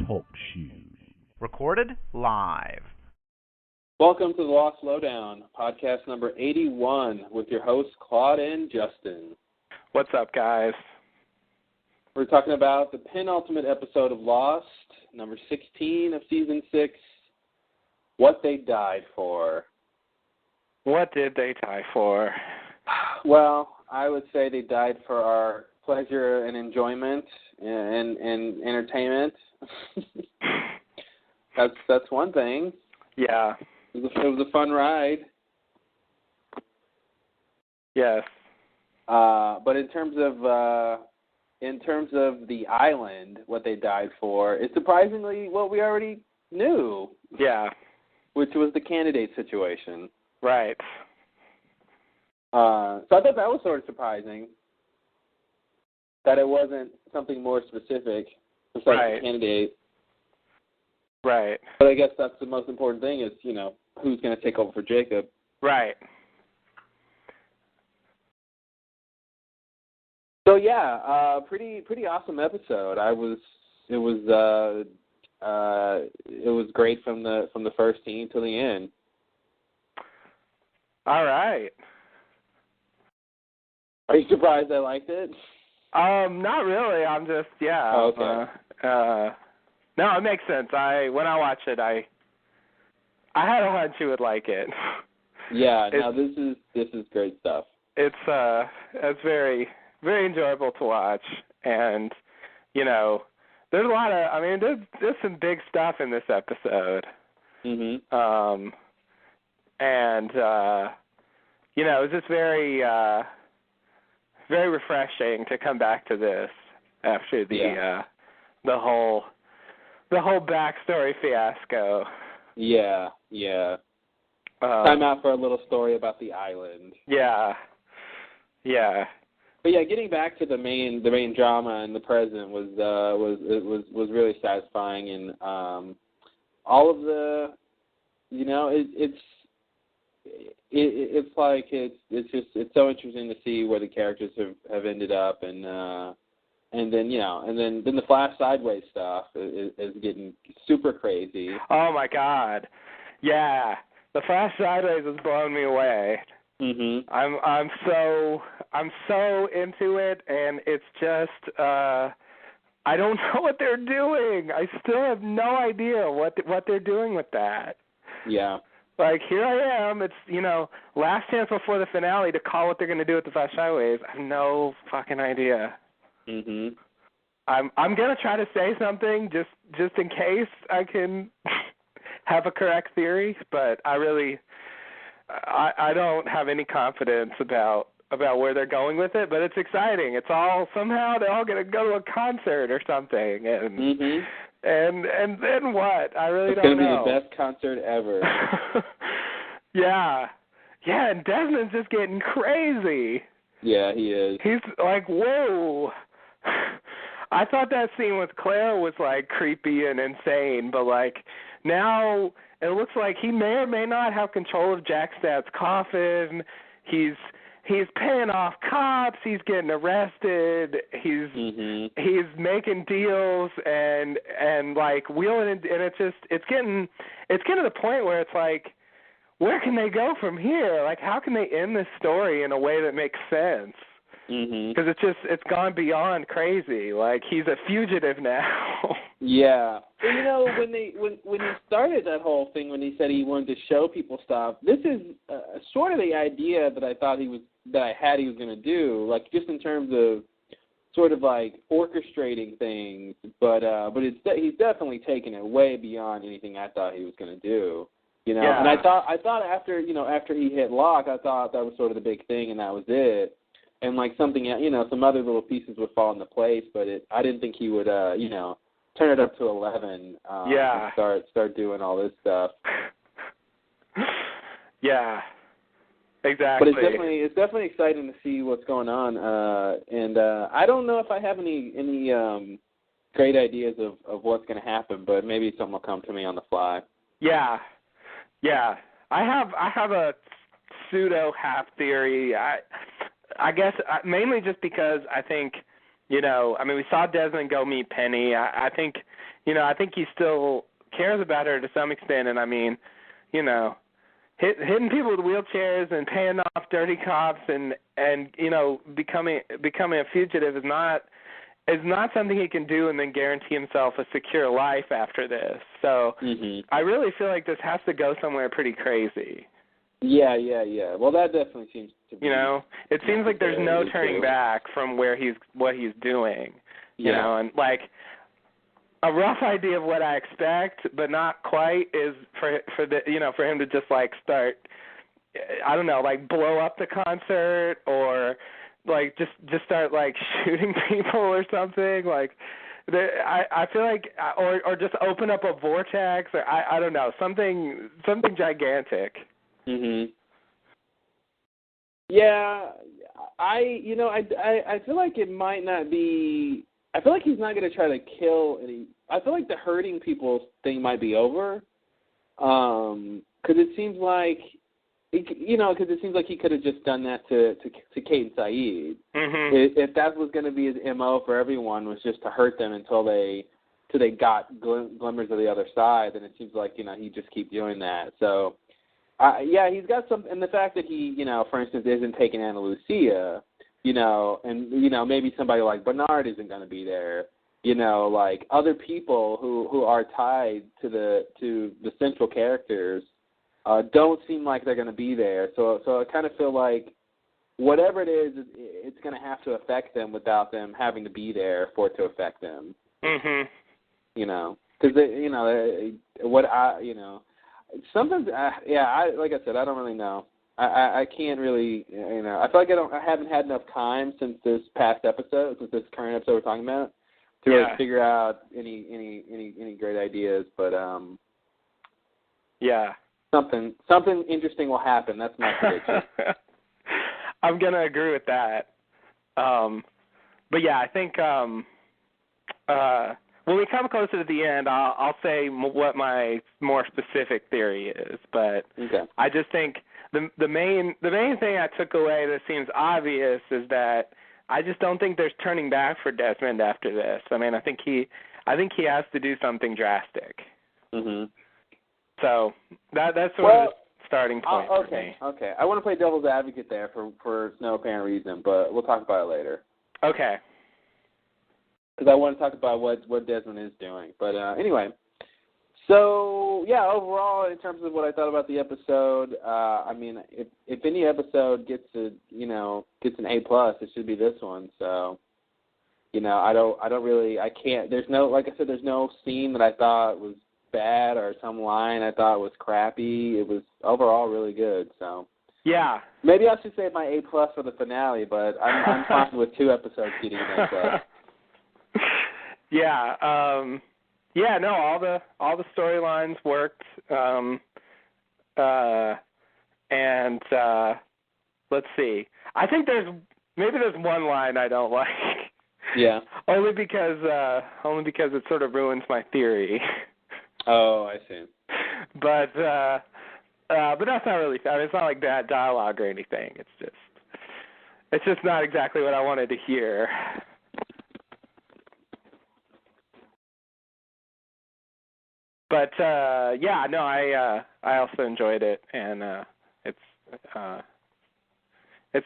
Talk Shoes. Recorded live. Welcome to the Lost Lowdown, podcast number 81, with your hosts, Claude and Justin. What's up, guys? We're talking about the penultimate episode of Lost, number 16 of Season 6, What They Died For. What did they die for? Well, I would say they died for our pleasure and enjoyment and entertainment. That's one thing. Yeah. It was a fun ride. Yes. But in terms of the island, what they died for, is surprisingly what we already knew. Yeah. Which was the candidate situation. Right. So I thought that was sort of surprising, that it wasn't something more specific besides the candidate. Right. But I guess that's the most important thing is, who's going to take over for Jacob. Right. So yeah, pretty awesome episode. It was great from the first scene to the end. All right. Are you surprised I liked it? Not really. I'm just Oh, okay. No, it makes sense. When I watched it, I had a hunch you would like it. Yeah. No, this is great stuff. It's very, very enjoyable to watch, and there's a lot of. There's some big stuff in this episode. Mhm. And it was just very, very refreshing to come back to this after the whole backstory fiasco. Yeah. Time out for a little story about the island. Yeah. But yeah, getting back to the main drama in the present was really satisfying, and all of the, it's so interesting to see where the characters have ended up, and then the Flash sideways stuff is getting super crazy. Oh my God, yeah, the Flash sideways has blown me away. Mhm. I'm so into it, and it's just I don't know what they're doing. I still have no idea what they're doing with that. Yeah. Like, here I am. It's, last chance before the finale to call what they're going to do with the Flash Highways. I have no fucking idea. Mhm. I'm going to try to say something just in case I can have a correct theory, but I don't have any confidence about where they're going with it, but it's exciting. It's all, somehow they're all going to go to a concert or something, and Mhm. And then what? I really don't know. It's going to be the best concert ever. Yeah, and Desmond's just getting crazy. Yeah, he is. He's like, whoa. I thought that scene with Claire was, like, creepy and insane, but, like, now it looks like he may or may not have control of Jackstad's coffin. He's paying off cops. He's getting arrested. He's making deals and like wheeling, and it's getting to the point where it's like, where can they go from here? Like, how can they end this story in a way that makes sense? Because it's gone beyond crazy. Like, he's a fugitive now. Yeah. Well, when he started that whole thing, when he said he wanted to show people stuff, this is sort of the idea that I thought he was going to do, like, just in terms of sort of like orchestrating things, but he's definitely taken it way beyond anything I thought he was going to do. Yeah. And I thought after he hit Locke, I thought that was sort of the big thing, and that was it. And like something, some other little pieces would fall into place, but I didn't think he would, turn it up to 11. And start doing all this stuff. Yeah. Exactly. But it's definitely exciting to see what's going on. And I don't know if I have any great ideas of what's going to happen, but maybe something will come to me on the fly. Yeah. I have a pseudo half theory. I guess mainly just because I think You know, I mean, we saw Desmond go meet Penny. I think, you know, I think he still cares about her to some extent. And I mean, you know, hitting people with wheelchairs and paying off dirty cops and you know, becoming a fugitive is not something he can do and then guarantee himself a secure life after this. So I really feel like this has to go somewhere pretty crazy. Yeah. Well, that definitely seems to be. You know, it seems like there's no turning back from what he's doing. You know, and like a rough idea of what I expect, but not quite, is for him to just like start, I don't know, like blow up the concert or like just start like shooting people or something. Like I feel like or just open up a vortex or I don't know, something gigantic. Yeah, I feel like it might not be. I feel like he's not going to try to kill any. I feel like the hurting people thing might be over, because it seems like, because it seems like he could have just done that to Kate and Saeed. If that was going to be his MO for everyone, was just to hurt them until they got glimmers of the other side, then it seems like he'd just keep doing that. So, he's got some, and the fact that he for instance isn't taking Ana Lucia. And maybe somebody like Bernard isn't going to be there. Like other people who are tied to the central characters don't seem like they're going to be there. So I kind of feel like whatever it is, it's going to have to affect them without them having to be there for it to affect them. Because sometimes like I said, I don't really know. I can't really, I feel like I haven't had enough time since this past episode, since this current episode we're talking about, to really figure out any great ideas. But something interesting will happen. That's my prediction. I'm gonna agree with that. But yeah, I think when we come closer to the end, I'll say what my more specific theory is. But I just think the main thing I took away that seems obvious is that I just don't think there's turning back for Desmond after this. I mean, I think he has to do something drastic. So that's sort of the starting point for me. Okay. I want to play devil's advocate there for no apparent reason, but we'll talk about it later. Okay. Because I want to talk about what Desmond is doing. But anyway, so yeah, overall, in terms of what I thought about the episode, I mean, if any episode gets an A+, it should be this one. So, I can't. There's no, like I said, there's no scene that I thought was bad or some line I thought was crappy. It was overall really good. So. Yeah. Maybe I should save my A+ for the finale, but I'm fine with 2 episodes getting an A+. No, all the storylines worked. And let's see. I think there's one line I don't like. Yeah. Only because it sort of ruins my theory. Oh, I see. But that's not really. I mean, it's not like bad dialogue or anything. It's just not exactly what I wanted to hear. But I also enjoyed it, and it's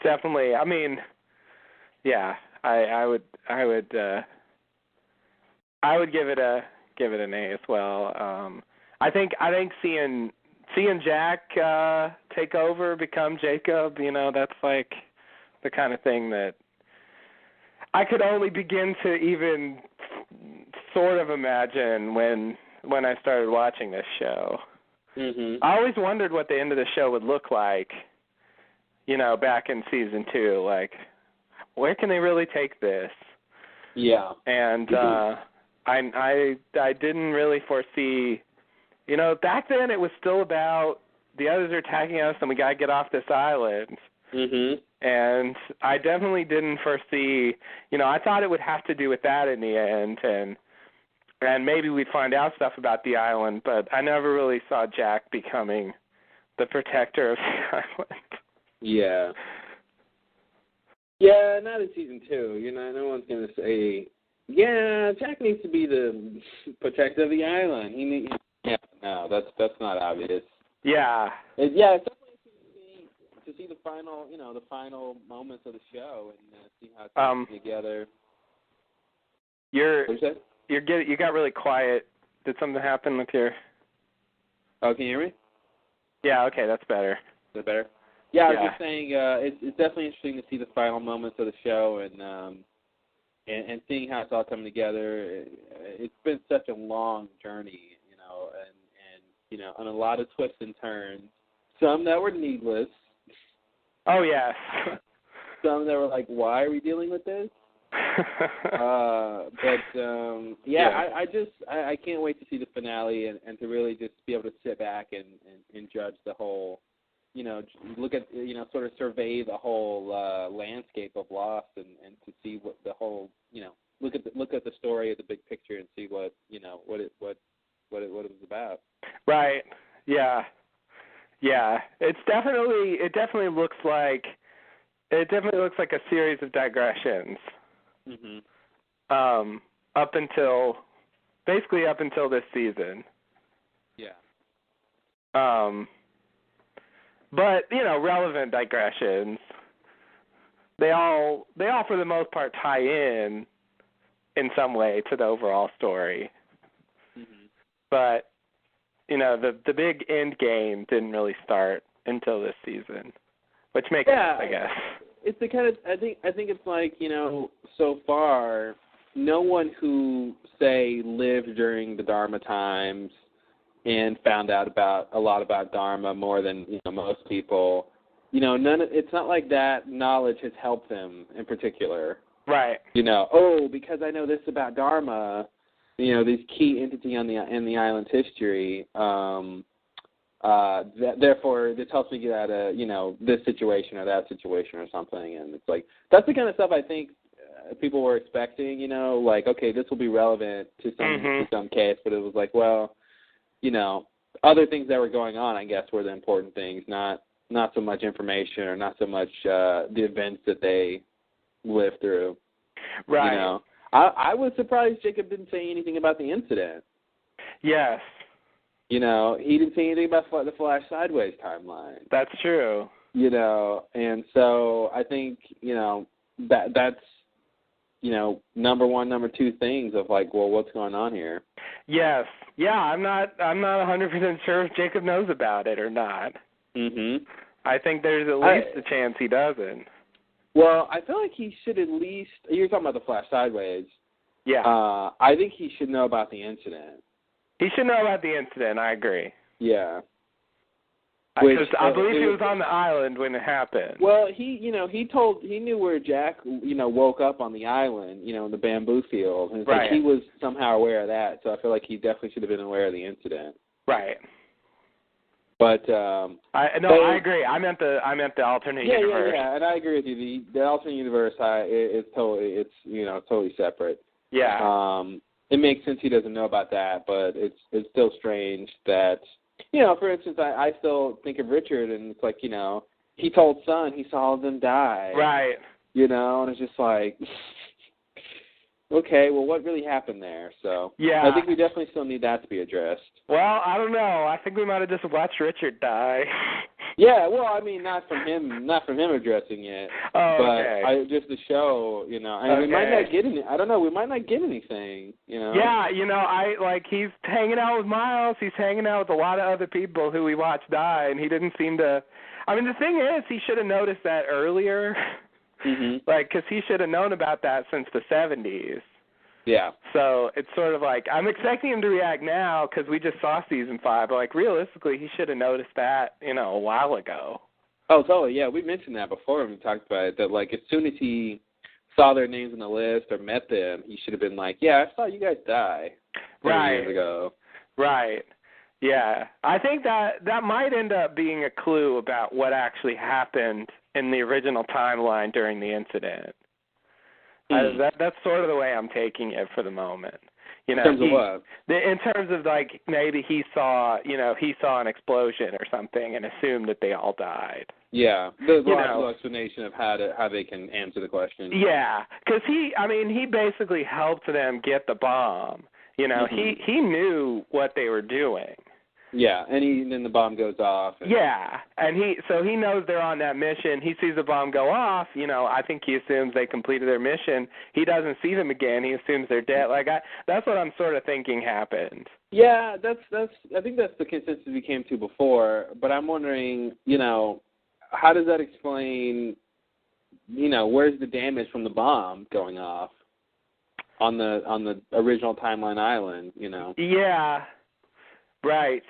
definitely. I mean, yeah, I would give it an A as well. I think seeing Jack take over, become Jacob, that's like the kind of thing that I could only begin to even sort of imagine when I started watching this show. I always wondered what the end of the show would look like, back in season 2. Like, where can they really take this? Yeah. And I didn't really foresee, back then it was still about the others are attacking us and we got to get off this island. And I definitely didn't foresee, I thought it would have to do with that in the end, and maybe we'd find out stuff about the island, but I never really saw Jack becoming the protector of the island. Yeah. Yeah, not in season 2. You know, no one's gonna say, yeah, Jack needs to be the protector of the island. Yeah, no, that's not obvious. Yeah. It's definitely to see the final, the final moments of the show and see how it comes together. You got really quiet. Did something happen with your? Oh, can you hear me? Yeah. Okay, that's better. Is that better? Yeah, I was just saying it's definitely interesting to see the final moments of the show and seeing how it's all coming together. It's been such a long journey, and on a lot of twists and turns. Some that were needless. Oh yes. Some that were like, why are we dealing with this? I can't wait to see the finale and to really just be able to sit back and judge the whole, look at, sort of survey the whole landscape of Lost and to see what the whole, look at the story of the big picture and see what it was about. Right. Yeah. Yeah. It definitely looks like a series of digressions. Mm-hmm. Up until this season. Yeah. But relevant digressions. They all for the most part tie in some way to the overall story. Mm-hmm. But the big end game didn't really start until this season, which makes sense, I guess. It's the kind of I think it's like, so far no one who say lived during the Dharma times and found out a lot about Dharma more than most people. It's not like that knowledge has helped them in particular. Right. Because I know this about Dharma, these key entity in the island's history. Therefore, this helps me get out of this situation or that situation or something. And it's like that's the kind of stuff I think people were expecting. Like, okay, this will be relevant to some case, but it was like, well, other things that were going on, I guess, were the important things, not so much information or not so much the events that they lived through. Right. I was surprised Jacob didn't say anything about the incident. Yes. He didn't say anything about the Flash Sideways timeline. That's true. And so I think, that's, number one, number two things of like, well, what's going on here? Yes. Yeah, I'm not 100% sure if Jacob knows about it or not. Mm-hmm. I think there's at least a chance he doesn't. Well, I feel like he should at least, you're talking about the Flash Sideways. Yeah. I think he should know about the incident. He should know about the incident, I agree. Yeah. Because I believe he was on the island when it happened. Well, he knew where Jack, woke up on the island, in the bamboo field. And it's like he was somehow aware of that, so I feel like he definitely should have been aware of the incident. Right. But I agree. I meant the alternate universe. Yeah, and I agree with you. The alternate universe it's totally separate. Yeah. It makes sense he doesn't know about that, but it's still strange that for instance, I still think of Richard, and it's like he told Sun he saw all of them die. Right. And it's just like, okay, well, what really happened there? So yeah, I think we definitely still need that to be addressed. Well, I don't know. I think we might have just watched Richard die. Yeah, well, I mean, not from him addressing it. Oh, okay. But just the show, we might not get any. I don't know. We might not get anything. Yeah, he's hanging out with Miles. He's hanging out with a lot of other people who we watched die, and he didn't seem to. I mean, the thing is, he should have noticed that earlier. Mm-hmm. Because he should have known about that since the 70s. Yeah. So it's sort of like, I'm expecting him to react now because we just saw season 5, but realistically, he should have noticed that, a while ago. Oh, totally. Yeah, we mentioned that before when we talked about it, that as soon as he saw their names on the list or met them, he should have been like, yeah, I saw you guys die 30 years ago. Right. Yeah. I think that might end up being a clue about what actually happened in the original timeline during the incident. That's sort of the way I'm taking it for the moment. You know, in terms of what? In terms of like maybe he saw an explosion or something and assumed that they all died. Yeah, there's a logical explanation of how they can answer the question. Yeah, because he basically helped them get the bomb. You know, he knew what they were doing. Yeah, and then the bomb goes off. Yeah, and he knows they're on that mission. He sees the bomb go off. You know, I think he assumes they completed their mission. He doesn't see them again. He assumes they're dead. Like that's what I'm sort of thinking happened. Yeah, that's. I think that's the consensus we came to before. But I'm wondering, you know, how does that explain? You know, where's the damage from the bomb going off on the original Timeline Island? You know. Yeah. Right.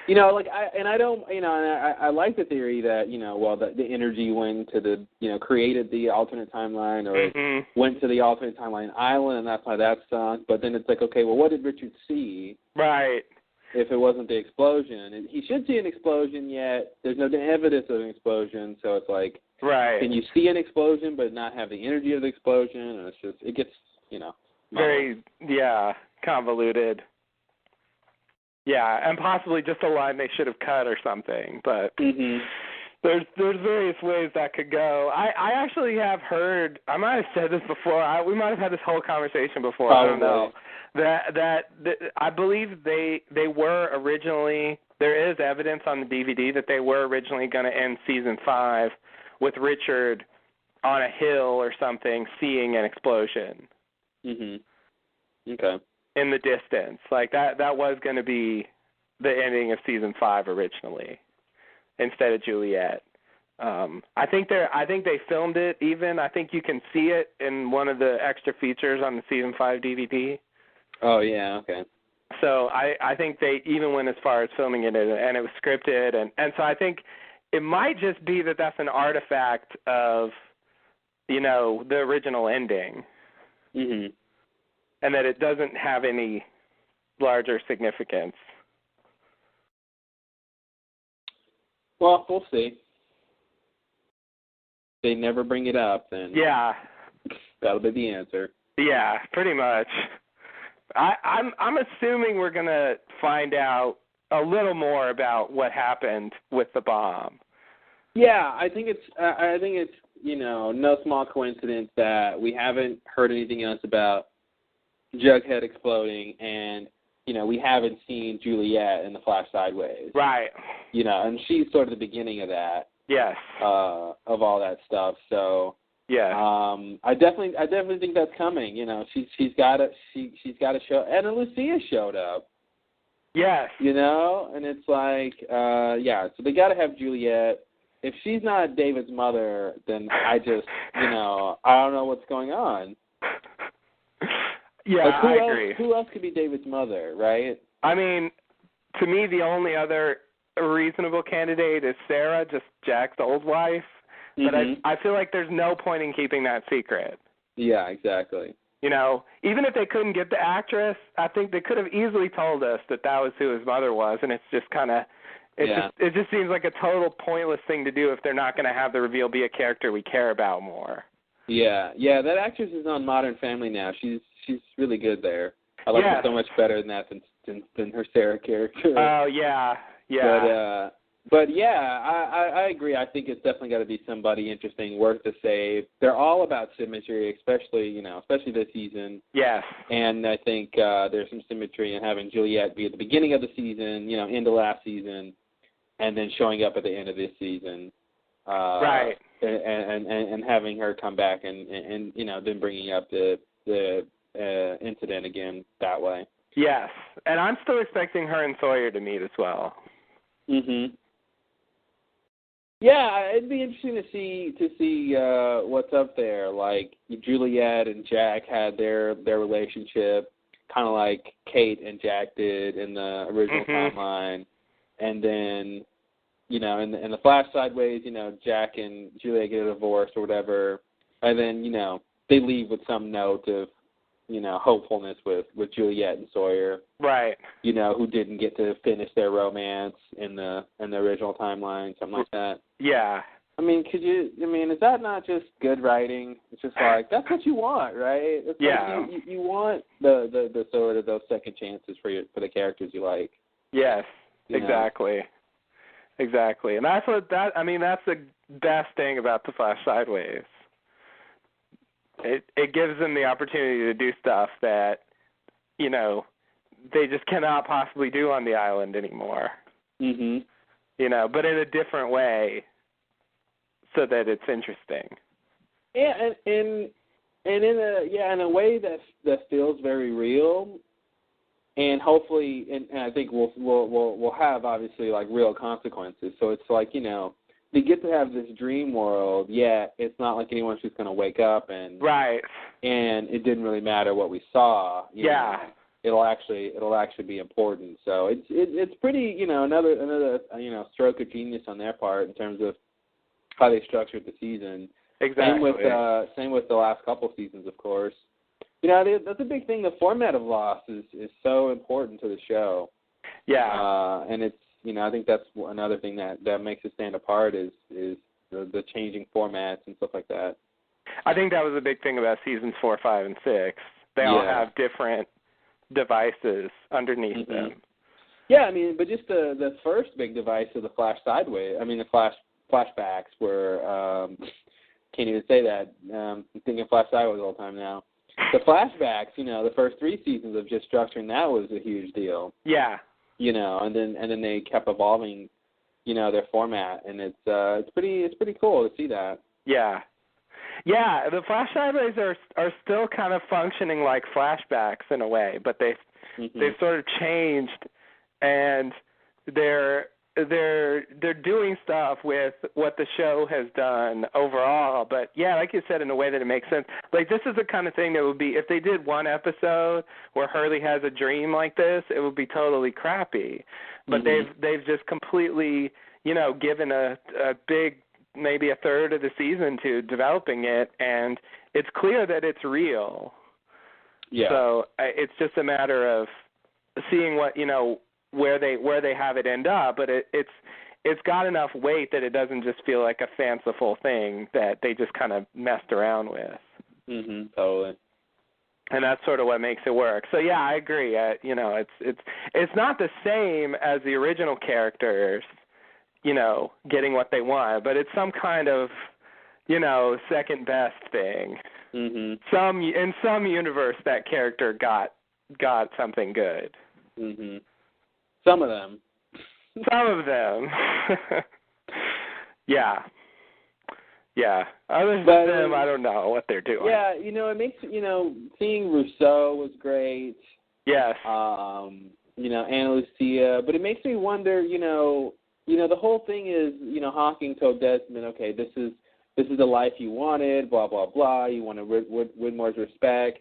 You know, like I like the theory that, you know, well, the energy went to the, you know, created the alternate timeline, or it went to the alternate timeline island, and that's why that sunk. But then it's like, okay, well, what did Richard see? Right. If it wasn't the explosion, and he should see an explosion, yet there's no evidence of an explosion. So it's like, right? Can you see an explosion but not have the energy of the explosion? And it gets, you know, very convoluted. Yeah, and possibly just a line they should have cut or something. But there's various ways that could go. I actually have heard, I might have said this before, we might have had this whole conversation before, Probably. I don't know, that I believe they were originally, there is evidence on the DVD that they were originally going to end season 5 with Richard on a hill or something seeing an explosion. Okay. In the distance. Like that was going to be the ending of season 5 originally, instead of Juliet. I think they filmed it even. I think you can see it in one of the extra features on the season 5 DVD. Oh yeah, okay. So I think they even went as far as filming it, and it was scripted, and so I think it might just be that that's an artifact of, you know, the original ending. And that it doesn't have any larger significance. Well, we'll see. If they never bring it up, then that'll be the answer. Yeah, pretty much. I'm assuming we're gonna find out a little more about what happened with the bomb. Yeah, I think it's you know, no small coincidence that we haven't heard anything else about Jughead exploding, and, you know, we haven't seen Juliet in the Flash Sideways. Right. You know, and she's sort of the beginning of that. Yes. Of all that stuff. So yeah. I definitely think that's coming. You know, she's got to show, and Lucia showed up. Yes. You know, and it's like, so they got to have Juliet. If she's not David's mother, then I just, you know, I don't know what's going on. Yeah, like, I agree. Who else could be David's mother, right? I mean, to me, the only other reasonable candidate is Sarah, just Jack's old wife. But I feel like there's no point in keeping that secret. Yeah, exactly. You know, even if they couldn't get the actress, I think they could have easily told us that was who his mother was, and it's just kind of, it just seems like a total pointless thing to do if they're not going to have the reveal be a character we care about more. Yeah, that actress is on Modern Family now. She's really good there. I like her so much better than that than her Sarah character. Oh yeah. But I agree. I think it's definitely got to be somebody interesting, worth the save. They're all about symmetry, especially this season. Yes. And I think there's some symmetry in having Juliet be at the beginning of the season, you know, into last season, and then showing up at the end of this season. Right. And having her come back and you know, then bringing up the incident again that way. Yes, and I'm still expecting her and Sawyer to meet as well. Yeah, it'd be interesting to see what's up there. Like Juliet and Jack had their relationship, kind of like Kate and Jack did in the original timeline, and then, you know, in the Flash Sideways, you know, Jack and Juliet get a divorce or whatever, and then, you know, they leave with some note of, you know, hopefulness with Juliet and Sawyer. Right. You know, who didn't get to finish their romance in the original timeline, something like that. Yeah. I mean, is that not just good writing? It's just like, that's what you want, right? It's Yeah. Like you want the sort of those second chances for the characters you like. Yes, You exactly. know? Exactly. And that's that's the best thing about The Flash Sideways. It gives them the opportunity to do stuff that, they just cannot possibly do on the island anymore. Mhm. But in a different way, so that it's interesting. Yeah, and in a way that feels very real, and hopefully, and I think we'll have obviously like real consequences. So it's like they get to have this dream world. Yet it's not like anyone's just going to wake up and right, and it didn't really matter what we saw. You know. It'll actually be important. So it's pretty another stroke of genius on their part in terms of how they structured the season. Exactly. Same with the last couple seasons, of course. That's a big thing. The format of Lost is so important to the show. Yeah. And it's I think that's another thing that makes it stand apart is the changing formats and stuff like that. I think that was a big thing about seasons 4, 5, and 6. They all have different devices underneath them. Yeah, I mean, but just the first big device of the Flash Sideways. I mean, the flashbacks were can't even say that. I'm thinking Flash Sideways all the time now. The flashbacks, the first 3 seasons of just structuring that was a huge deal. Yeah. And then they kept evolving, their format, and it's pretty cool to see that. Yeah. Yeah, the Flash Sideways are still kind of functioning like flashbacks in a way, but they've sort of changed, and they're doing stuff with what the show has done overall. But yeah, like you said, in a way that it makes sense. Like this is the kind of thing that would be if they did one episode where Hurley has a dream like this, it would be totally crappy. But they've just completely given a big, maybe a third of the season to developing it, and it's clear that it's real. Yeah. So it's just a matter of seeing what where they have it end up, but it's got enough weight that it doesn't just feel like a fanciful thing that they just kind of messed around with. Totally. And that's sort of what makes it work. So yeah, I agree. It's not the same as the original characters, getting what they want, but it's some kind of, second best thing. In some universe, that character got something good. Some of them. Some of them. Yeah. Others of them, I don't know what they're doing. Yeah, it makes seeing Rousseau was great. Yes. Ana Lucia, but it makes me wonder. The whole thing is, Hawking told Desmond, okay, this is the life you wanted, blah blah blah. You wanted Widmore's respect.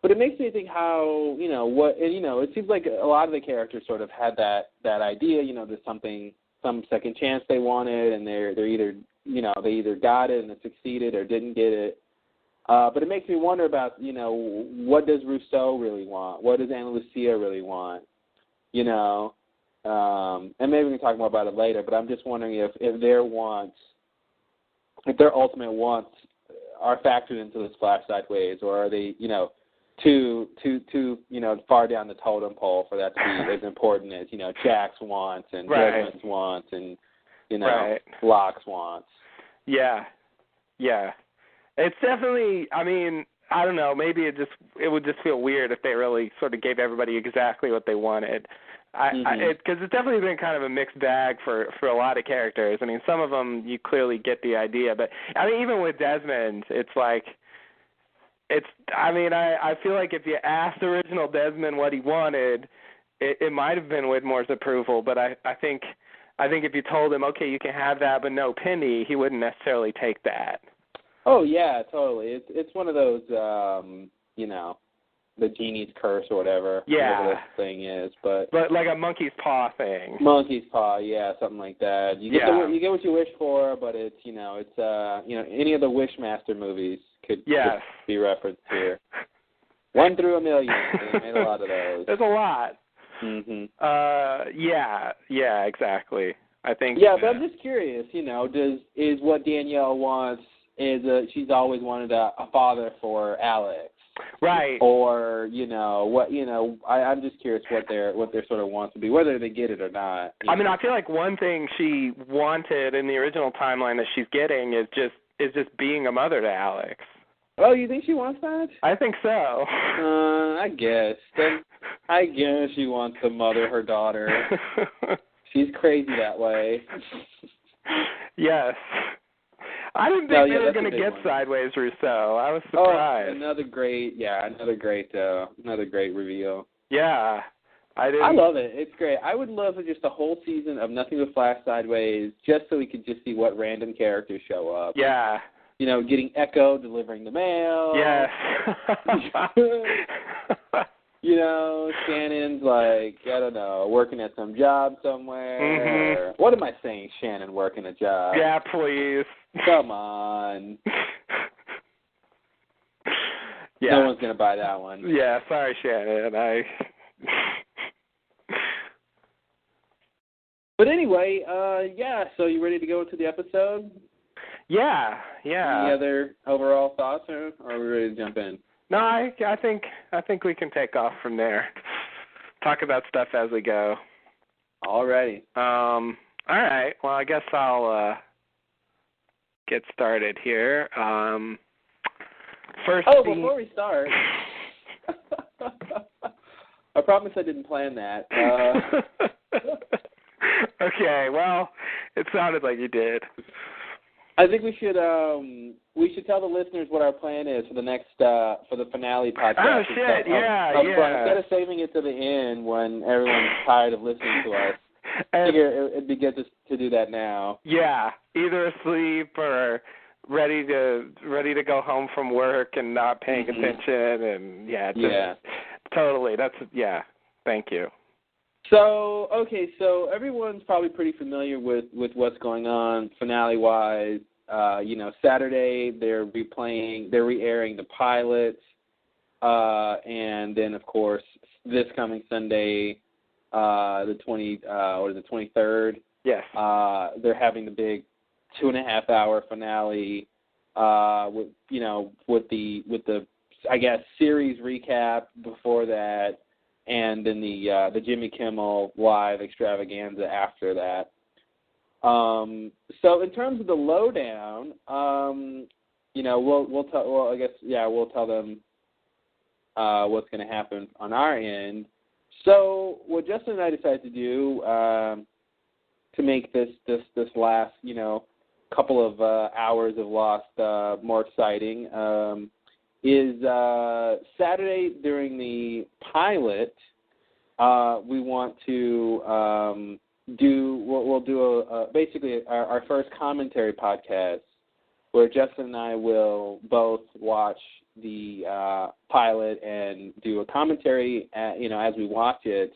But it makes me think how, it seems like a lot of the characters sort of had that idea, there's some second chance they wanted, and they're either, they either got it and it succeeded or didn't get it. But it makes me wonder about, what does Rousseau really want? What does Ana Lucia really want? And maybe we can talk more about it later, but I'm just wondering if their ultimate wants are factored into this Flash Sideways, or are they, too far down the totem pole for that to be as important as Jack's wants and Desmond's wants and Locke's wants. Yeah. It's definitely. I mean, I don't know. Maybe it would just feel weird if they really sort of gave everybody exactly what they wanted. Because it's definitely been kind of a mixed bag for a lot of characters. I mean, some of them you clearly get the idea, but I mean, even with Desmond, it's like. I feel like if you asked original Desmond what he wanted, it might have been Widmore's approval, but I think if you told him, okay, you can have that, but no Penny, he wouldn't necessarily take that. Oh yeah, totally. It's one of those, the genie's curse or whatever. Yeah. Whatever this thing is, but like a monkey's paw thing. Monkey's paw, yeah, something like that. You get what you wish for, but it's any of the Wishmaster movies could be referenced here. 1 through a million. They made a lot of those. There's a lot. Mhm. Yeah, exactly. I think. Yeah, but I'm just curious. Is what Danielle wants she's always wanted a father for Alex. Right. Or I'm just curious what their sort of wants to be, whether they get it or not. I mean, I feel like one thing she wanted in the original timeline that she's getting is just being a mother to Alex. Oh, you think she wants that? I think so. I guess. Then I guess she wants to mother her daughter. She's crazy that way. Yes. I didn't think they were going to get Sideways Rousseau. I was surprised. Oh, another great reveal. Yeah. I love it. It's great. I would love just a whole season of Nothing But Flash Sideways, just so we could just see what random characters show up. Yeah. Getting Echo delivering the mail. Yes. Shannon's working at some job somewhere. Mm-hmm. What am I saying? Shannon working a job. Yeah, please. Come on. Yeah. No one's gonna buy that one. Yeah, sorry, Shannon. But anyway, so you ready to go into the episode? Yeah. Any other overall thoughts, or are we ready to jump in? No, I think we can take off from there. Talk about stuff as we go. Alrighty. All right. Well, I guess I'll get started here. First. Before we start, I promise I didn't plan that. Okay. Well, it sounded like you did. I think we should tell the listeners what our plan is for the next for the finale podcast. Oh shit! Yeah. Instead of saving it to the end when everyone's tired of listening to us, I figure it'd be good to do that now. Yeah, either asleep or ready to go home from work and not paying attention, and totally. Thank you. So everyone's probably pretty familiar with what's going on finale-wise. Saturday they're re-airing the pilot, and then of course this coming Sunday, the 23rd. Yes. They're having the big 2.5-hour finale, with the I guess series recap before that. And then the Jimmy Kimmel Live extravaganza after that. So in terms of the lowdown, we'll tell them what's going to happen on our end. So what Justin and I decided to do to make this last couple of hours of Lost more exciting is Saturday during the pilot. We want to we'll do basically our first commentary podcast where Justin and I will both watch the pilot and do a commentary as we watch it,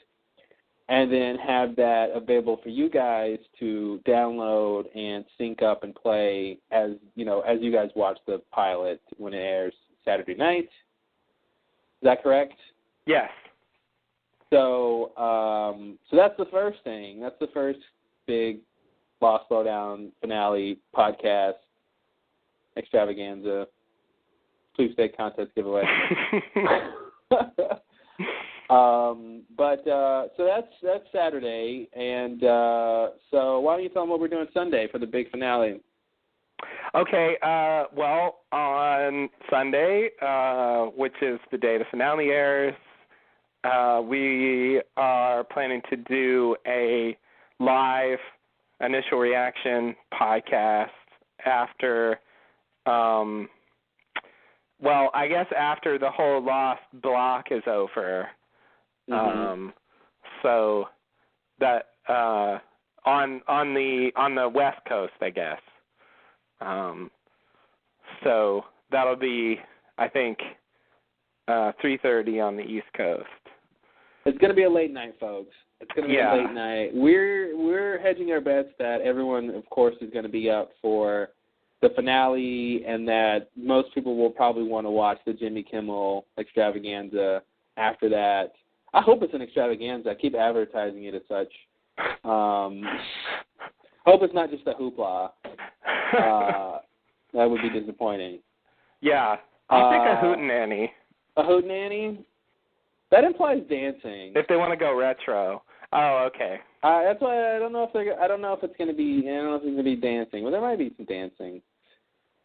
and then have that available for you guys to download and sync up and play as you guys watch the pilot when it airs Saturday night. Is that correct? Yes. So that's the first thing. That's the first big Lost Lowdown finale podcast extravaganza sweepstake contest giveaway. So that's Saturday, and so why don't you tell them what we're doing Sunday for the big finale? Okay, well, on Sunday, which is the day the finale airs, we are planning to do a live initial reaction podcast after, I guess after the whole Lost block is over. So that on the West Coast, I guess. So that'll be, I think, 3:30 on the East Coast. It's going to be a late night, folks. It's going to be a late night. We're hedging our bets that everyone, of course, is going to be up for the finale, and that most people will probably want to watch the Jimmy Kimmel extravaganza after that. I hope it's an extravaganza. I keep advertising it as such. Hope it's not just a hoopla. That would be disappointing. Yeah, I'll take a hootenanny. A hootenanny? That implies dancing. If they want to go retro. Oh, okay. That's why I don't know if it's going to be dancing. Well, there might be some dancing.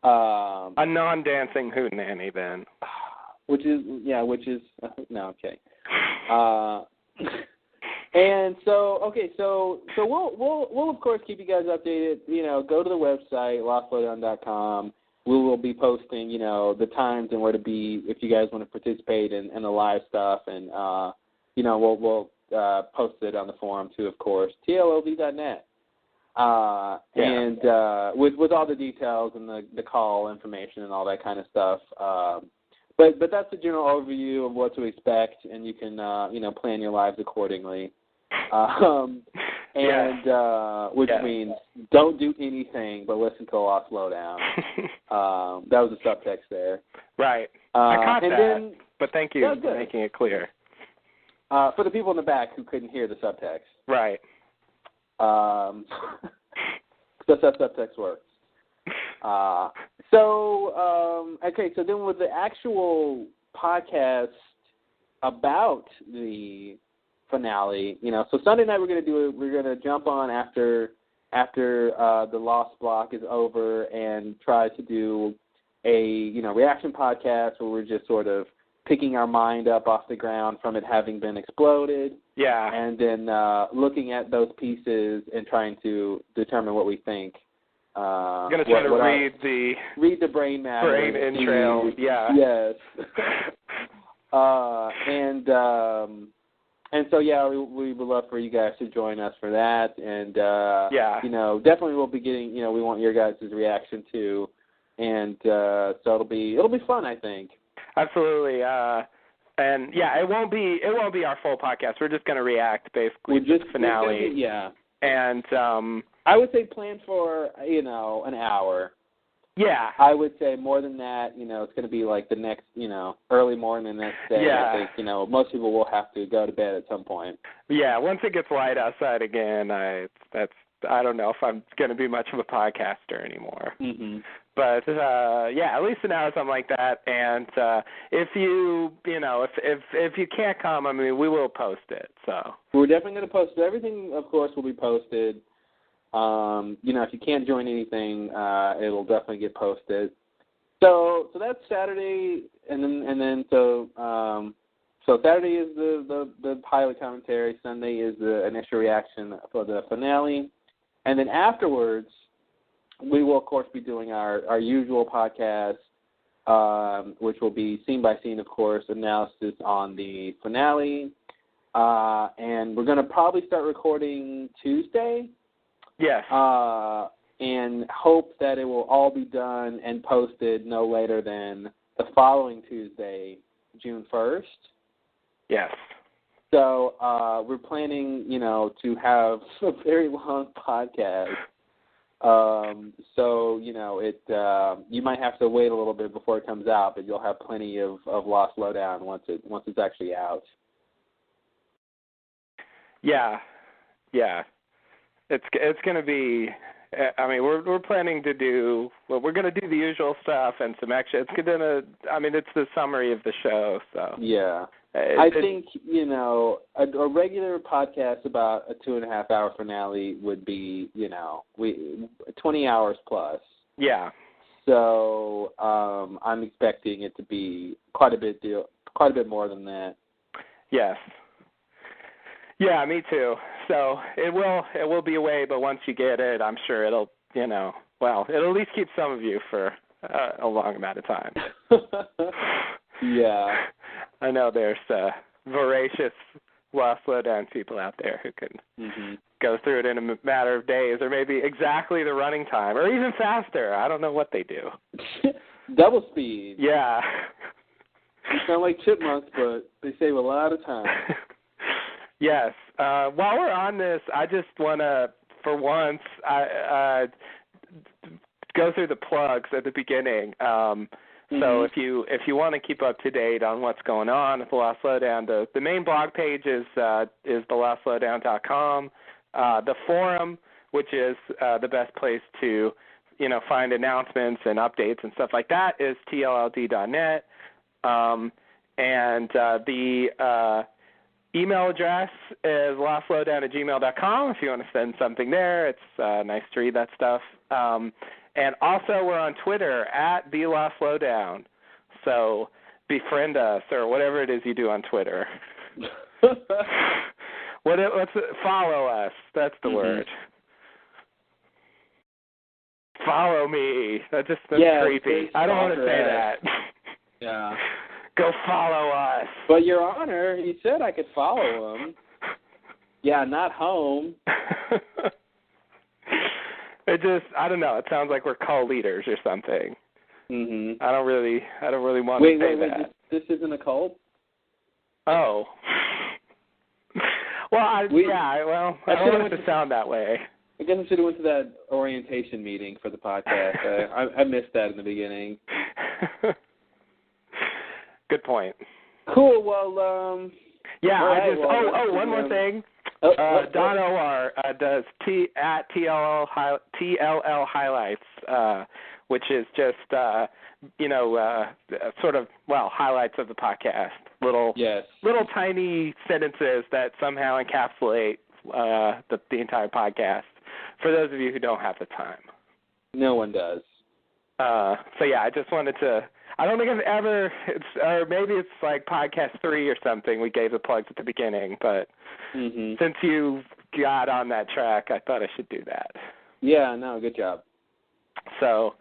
A non-dancing hootenanny then. Which is no, okay. And so we'll of course keep you guys updated. Go to the website lostlowdown.com. We will be posting, the times and where to be if you guys want to participate in the live stuff, and we'll post it on the forum too, of course. TLOV.net. And with all the details and the call information and all that kind of stuff. But that's the general overview of what to expect, and you can plan your lives accordingly. Which means don't do anything but listen to Lost Lowdown. That was the subtext there. Right. I caught that. Then, but thank you for making it clear. For the people in the back who couldn't hear the subtext. Right. That's how subtext works. So then with the actual podcast about the finale, so Sunday night we're going to jump on after the Lost block is over and try to do a reaction podcast where we're just sort of picking our mind up off the ground from it having been exploded. Yeah. And then looking at those pieces and trying to determine what we think. I'm going to try to read the brain matter. Brain entrails, yeah. Yes. And so, we would love for you guys to join us for that. And, definitely we'll be getting, we want your guys' reaction too. And so it'll be fun, I think. Absolutely. And it won't be our full podcast. We're just going to react basically to the finale. And I would say plan for, an hour. Yeah. I would say more than that, it's going to be like the next, early morning the next day. Yeah. I think, most people will have to go to bed at some point. Yeah, once it gets light outside again, I don't know if I'm going to be much of a podcaster anymore. Mm-hmm. But at least an hour, something like that. And if you if you can't come, I mean, we will post it. So we're definitely going to post it. Everything, of course, will be posted. If you can't join anything, it'll definitely get posted. So that's Saturday, and then Saturday is the pilot commentary. Sunday is the initial reaction for the finale, and then afterwards, we will of course be doing our usual podcast, which will be scene by scene, of course, analysis on the finale, and we're going to probably start recording Tuesday. Yes. And hope that it will all be done and posted no later than the following Tuesday, June 1st. Yes. So we're planning, to have a very long podcast. So you might have to wait a little bit before it comes out, but you'll have plenty of Lost Lowdown once it's actually out. Yeah. It's going to be. I mean, we're planning to do. Well, we're going to do the usual stuff and some extra. It's the summary of the show. So yeah, I think a regular podcast about a 2.5-hour finale would be 20 hours plus. Yeah. So I'm expecting it to be quite a bit more than that. Yes. Yeah, me too. So it will be away, but once you get it, I'm sure it'll it'll at least keep some of you for a long amount of time. Yeah. I know there's voracious Lost Lowdown people out there who can go through it in a matter of days, or maybe exactly the running time, or even faster. I don't know what they do. Double speed. Yeah. You sound like chipmunks, but they save a lot of time. Yes. While we're on this, I just want to, for once, go through the plugs at the beginning. So if you want to keep up to date on what's going on with the Lost Lowdown, the main blog page is thelostlowdown.com. The forum, which is the best place to, find announcements and updates and stuff like that, is tllld.net. And the email address is lostlowdown@gmail.com if you want to send something there. It's nice to read that stuff. And also we're on Twitter @TheLostLowdown. So befriend us or whatever it is you do on Twitter. Follow us. That's the word. Follow me. That's creepy. I don't want to say that. Yeah. Go follow us. But Your Honor, he said I could follow him. Yeah, not home. I don't know. It sounds like we're co-leaders or something. Mm-hmm. I don't really want to say that. This isn't a cult? Oh. Well, I don't want it to sound that way. I guess I should have went to that orientation meeting for the podcast. I missed that in the beginning. Good point. Cool. Well, one more thing. Don O.R. does @TLL highlights, which is just highlights of the podcast. Little tiny sentences that somehow encapsulate the entire podcast. For those of you who don't have the time. No one does. I just wanted to. I don't think I've ever. Or maybe it's like podcast 3 or something. We gave the plugs at the beginning, but since you got on that track, I thought I should do that. Yeah. No. Good job. So,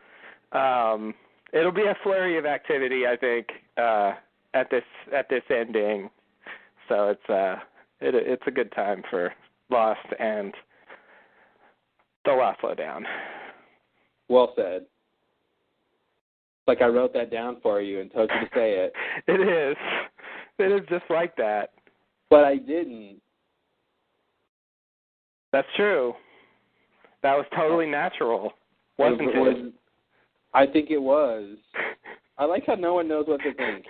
it'll be a flurry of activity, I think, at this ending. So it's a good time for Lost and the Lost Lowdown. Well said. Like I wrote that down for you and told you to say it. It is. It is just like that. But I didn't. That's true. That was totally natural, wasn't it? I think it was. I like how no one knows what to think.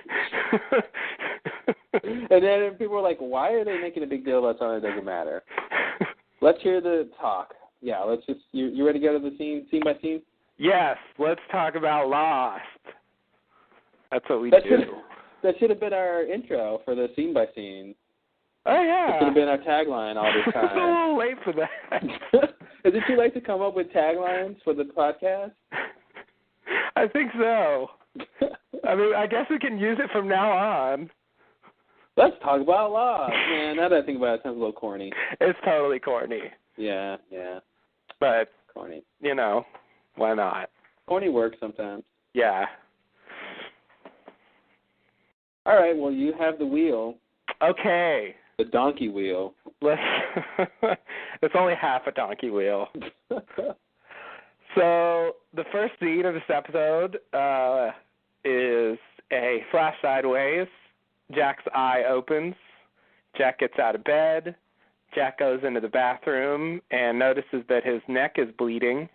And then people were like, why are they making a big deal about something that doesn't matter? Let's hear the talk. Yeah, let's just, you ready to go to the scene by scene? Yes, let's talk about Lost. That's what we do. That should have been our intro for the scene by scene. Oh, yeah. That should have been our tagline all this time. It's a little late for that. Is it too late to come up with taglines for the podcast? I think so. I mean, I guess we can use it from now on. Let's talk about Lost. Man, now that I think about it, it sounds a little corny. It's totally corny. Yeah. But, corny. Why not? Corny works sometimes. Yeah. All right, well, you have the wheel. Okay. The donkey wheel. It's only half a donkey wheel. So the first scene of this episode is a flash sideways. Jack's eye opens. Jack gets out of bed. Jack goes into the bathroom and notices that his neck is bleeding.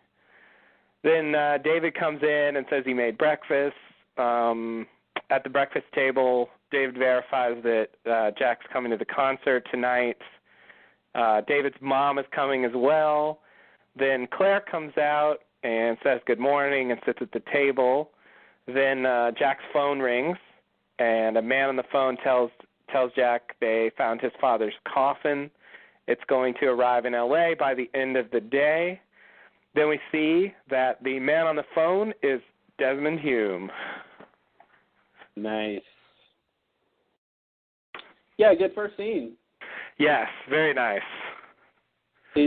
Then David comes in and says he made breakfast. At the breakfast table, David verifies that Jack's coming to the concert tonight. David's mom is coming as well. Then Claire comes out and says good morning and sits at the table. Then Jack's phone rings, and a man on the phone tells Jack they found his father's coffin. It's going to arrive in L.A. by the end of the day. Then we see that the man on the phone is Desmond Hume. Nice. Yeah, good first scene. Yes, very nice. So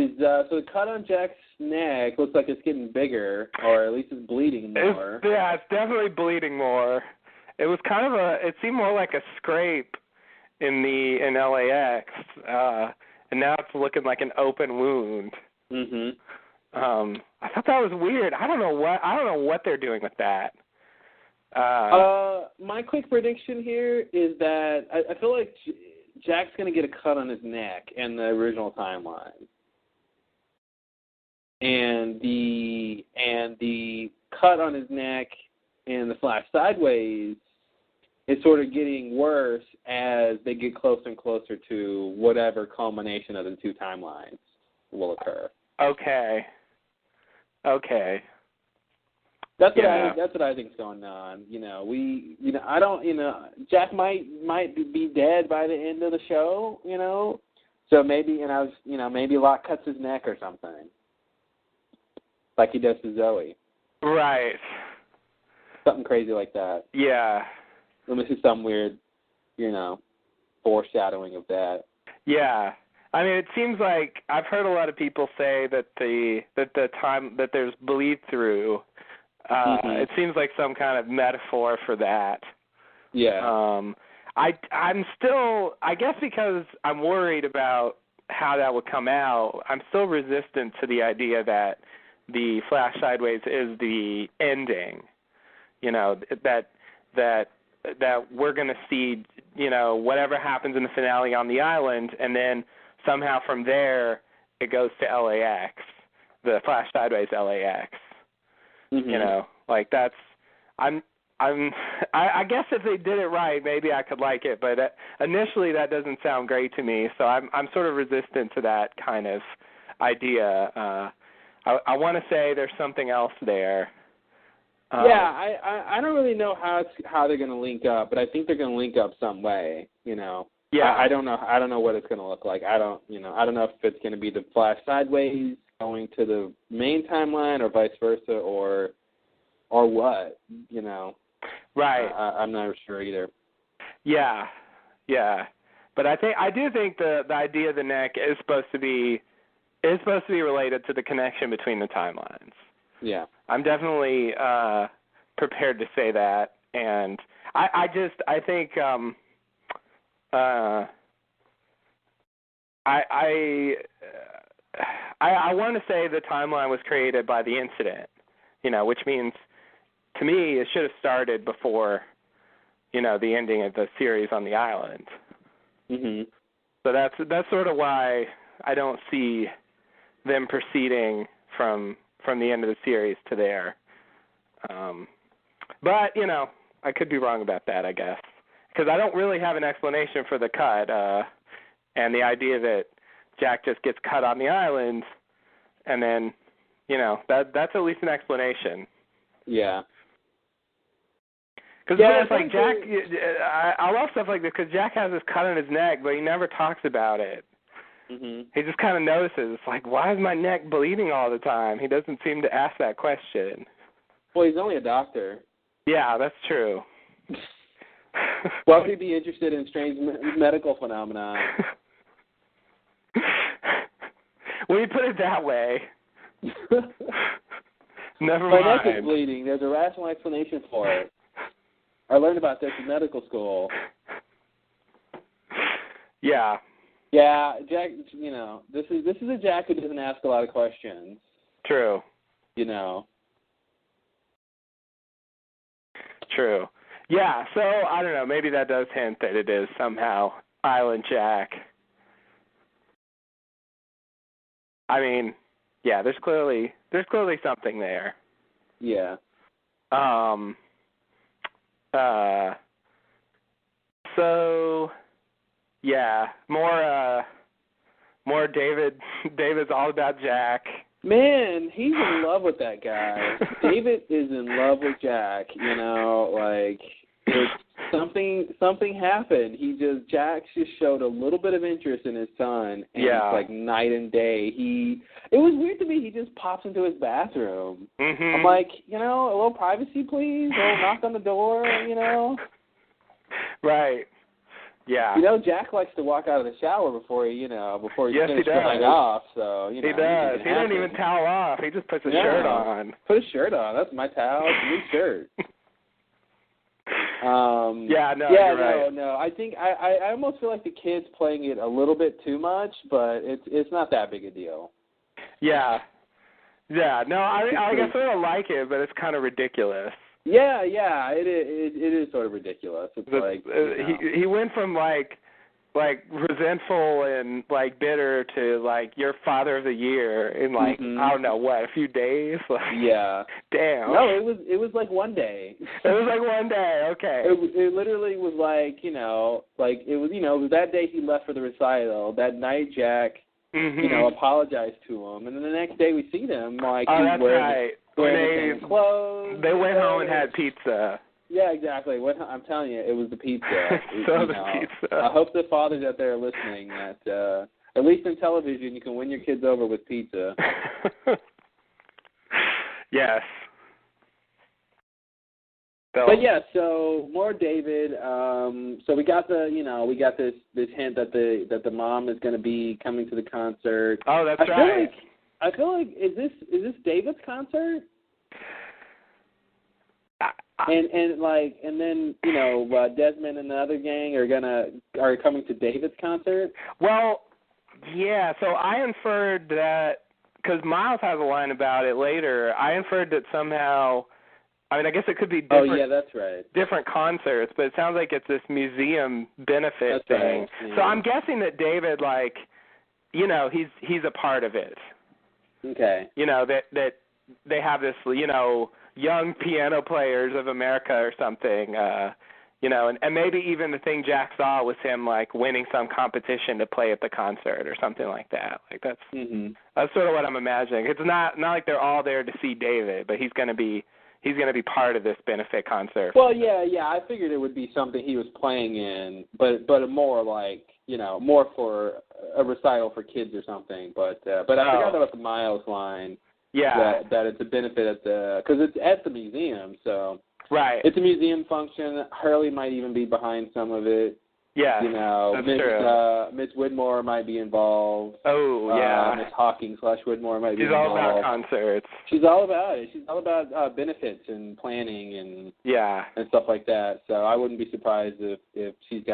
the cut on Jack's neck looks like it's getting bigger, or at least it's bleeding more. It's definitely bleeding more. It was kind of it seemed more like a scrape in LAX, and now it's looking like an open wound. Mhm. I thought that was weird. I don't know what they're doing with that. My quick prediction here is that I feel like Jack's going to get a cut on his neck in the original timeline. And the cut on his neck in the Flash Sideways is sort of getting worse as they get closer and closer to whatever culmination of the two timelines will occur. Okay. That's Yeah. what I think's going on. I don't. Jack might be dead by the end of the show. So maybe, maybe Locke cuts his neck or something, like he does to Zoe. Right. Something crazy like that. Yeah. Let me see some weird, foreshadowing of that. Yeah. I mean, it seems like I've heard a lot of people say that the time that there's bleed through. It seems like some kind of metaphor for that. Yeah. I'm still, I guess because I'm worried about how that would come out, I'm still resistant to the idea that the Flash Sideways is the ending. That we're going to see, whatever happens in the finale on the island, and then somehow from there it goes to LAX, the Flash Sideways LAX. Mm-hmm. Like that's, I guess if they did it right, maybe I could like it, but initially that doesn't sound great to me, so I'm sort of resistant to that kind of idea. I want to say there's something else there. I don't really know how they're going to link up, but I think they're going to link up some way. Yeah. I don't know what it's going to look like. I don't know if it's going to be the Flash Sideways going to the main timeline or vice versa or what. Right. I'm not sure either. Yeah. But I do think the idea of the neck is supposed to be related to the connection between the timelines. Yeah. I'm definitely prepared to say that, and I think I want to say the timeline was created by the incident, which means to me it should have started before, the ending of the series on the island. Mhm. So that's sort of why I don't see them proceeding from the end of the series to there. But, I could be wrong about that, I guess. Because I don't really have an explanation for the cut, and the idea that Jack just gets cut on the island, and then, that's at least an explanation. Yeah. Because it's like Jack, I love stuff like this, because Jack has this cut on his neck, but he never talks about it. Mhm. He just kind of notices. It's like, why is my neck bleeding all the time? He doesn't seem to ask that question. Well, he's only a doctor. Yeah, that's true. Why would he be interested in strange medical phenomena? When you put it that way, never My mind. neck is bleeding. There's a rational explanation for it. I learned about this in medical school. Yeah. Yeah, Jack. This is a Jack who doesn't ask a lot of questions. True. True. Yeah. So I don't know. Maybe that does hint that it is somehow Island Jack. I mean, yeah. There's clearly something there. Yeah. So, yeah, more David. David's all about Jack. Man, he's in love with that guy. David is in love with Jack. It's something happened. Jack just showed a little bit of interest in his son, and it's like night and day. It was weird to me. He just pops into his bathroom. Mm-hmm. I'm like, a little privacy, please. A little knock on the door, Right. Yeah. Jack likes to walk out of the shower before he Yes, finishes drying off. So he does. He doesn't even towel off. He just puts a shirt on. Put a shirt on. That's my towel. It's a new shirt. You're right. No. I think I almost feel like the kid's playing it a little bit too much, but it's not that big a deal. Yeah. Yeah. No, I sort of like it, but it's kind of ridiculous. Yeah, it is sort of ridiculous. It's like he went from like resentful and like bitter to like your father of the year in like I don't know what, a few days. Like, yeah. Damn. No, it was like one day. It was like one day. Okay. It literally was like it was that day he left for the recital. That night, Jack apologize to him. And then the next day we see them like oh, he's that's wearing, right. wearing the same clothes. They went home and had pizza. Yeah, exactly. I'm telling you, it was the pizza. Pizza. I hope the fathers out there are listening that at least in television you can win your kids over with pizza. Yes. But yeah, so more David. So we got this hint that the mom is going to be coming to the concert. Oh, that's right. I feel like is this David's concert? And then Desmond and the other gang are coming to David's concert. Well, yeah. So I inferred that because Miles has a line about it later. I inferred that somehow. I mean, I guess it could be different. Oh yeah, that's right. Different concerts, but it sounds like it's this museum benefit that's thing. Right. Yeah. So I'm guessing that David, he's a part of it. Okay. That they have this, young piano players of America or something, and maybe even the thing Jack saw was him winning some competition to play at the concert or something like that. That's that's sort of what I'm imagining. It's not like they're all there to see David, but he's going to be part of this benefit concert. Well, yeah. I figured it would be something he was playing in, but more more for a recital for kids or something. But I forgot about the Miles line. Yeah. That it's a benefit because it's at the museum, so right. It's a museum function. Hurley might even be behind some of it. Yeah. That's true. Miss Whitmore might be involved. Oh, yeah. Miss Hawking / Whitmore might be She's involved. She's all about concerts. She's all about it. She's all about benefits and planning and stuff like that. So I wouldn't be surprised if she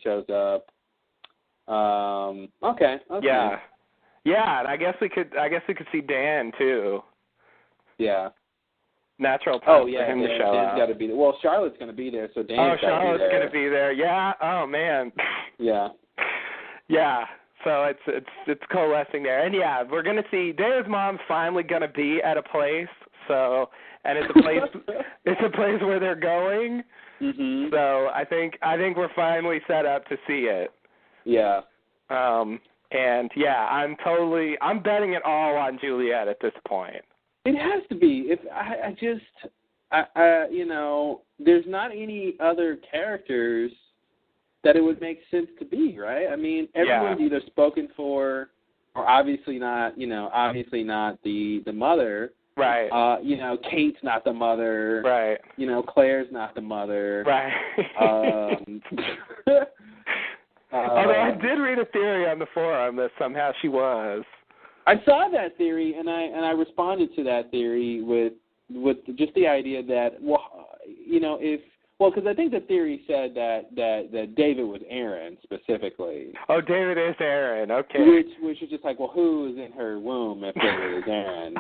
shows up. Okay. Yeah. Yeah, and I guess we could see Dan too. Yeah. Natural time for him to show Dan's up. got to be there. Well, Charlotte's going to be there, so Dan's got to be there. Charlotte's going to be there. Yeah. Oh man. Yeah. Yeah. So it's coalescing there, and yeah, we're going to see David's mom's finally going to be at a place. So, and it's a place. It's a place where they're going. Mm-hmm. So I think we're finally set up to see it. Yeah. And yeah, I'm betting it all on Juliet at this point. It has to be. If there's not any other characters that it would make sense to be, right? I mean, everyone's either spoken for, or obviously not the mother. Right. Kate's not the mother. Right. Claire's not the mother. Right. Although I did read a theory on the forum that somehow she was. I saw that theory, and I responded to that theory with just the idea that because I think the theory said that David was Aaron specifically. Oh, David is Aaron. Okay. Which is just who is in her womb if David is Aaron?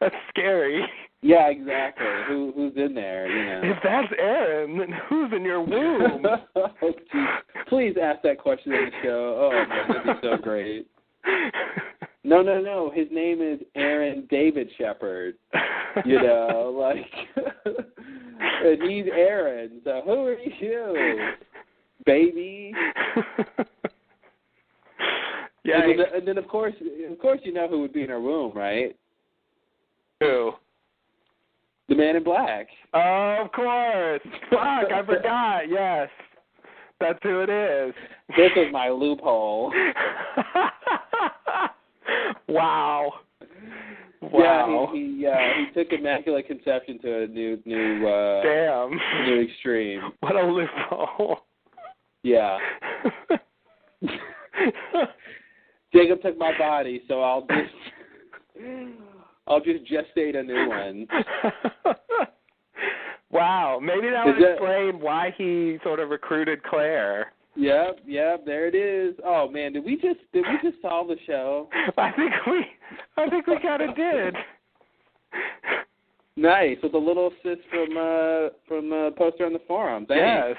That's scary. Yeah, exactly. Who's in there? If that's Aaron, then who's in your womb? Oh, please ask that question on the show. Oh man, that'd be so great. No. His name is Aaron David Shepard. And he's Aaron. So who are you, baby? Yeah. And then of course who would be in her womb, right? Who? The Man in Black. Oh, of course. Fuck, I forgot. Yes. That's who it is. This is my loophole. Wow. Yeah, he took Immaculate Conception to a new extreme. What a loophole. Yeah. Jacob took my body, so I'll just gestate a new one. Wow, maybe that would explain why he sort of recruited Claire. Yep, there it is. Oh man, did we just solve the show? I think we kind of did. Nice, with a little assist from poster on the forum. Thanks. Yes.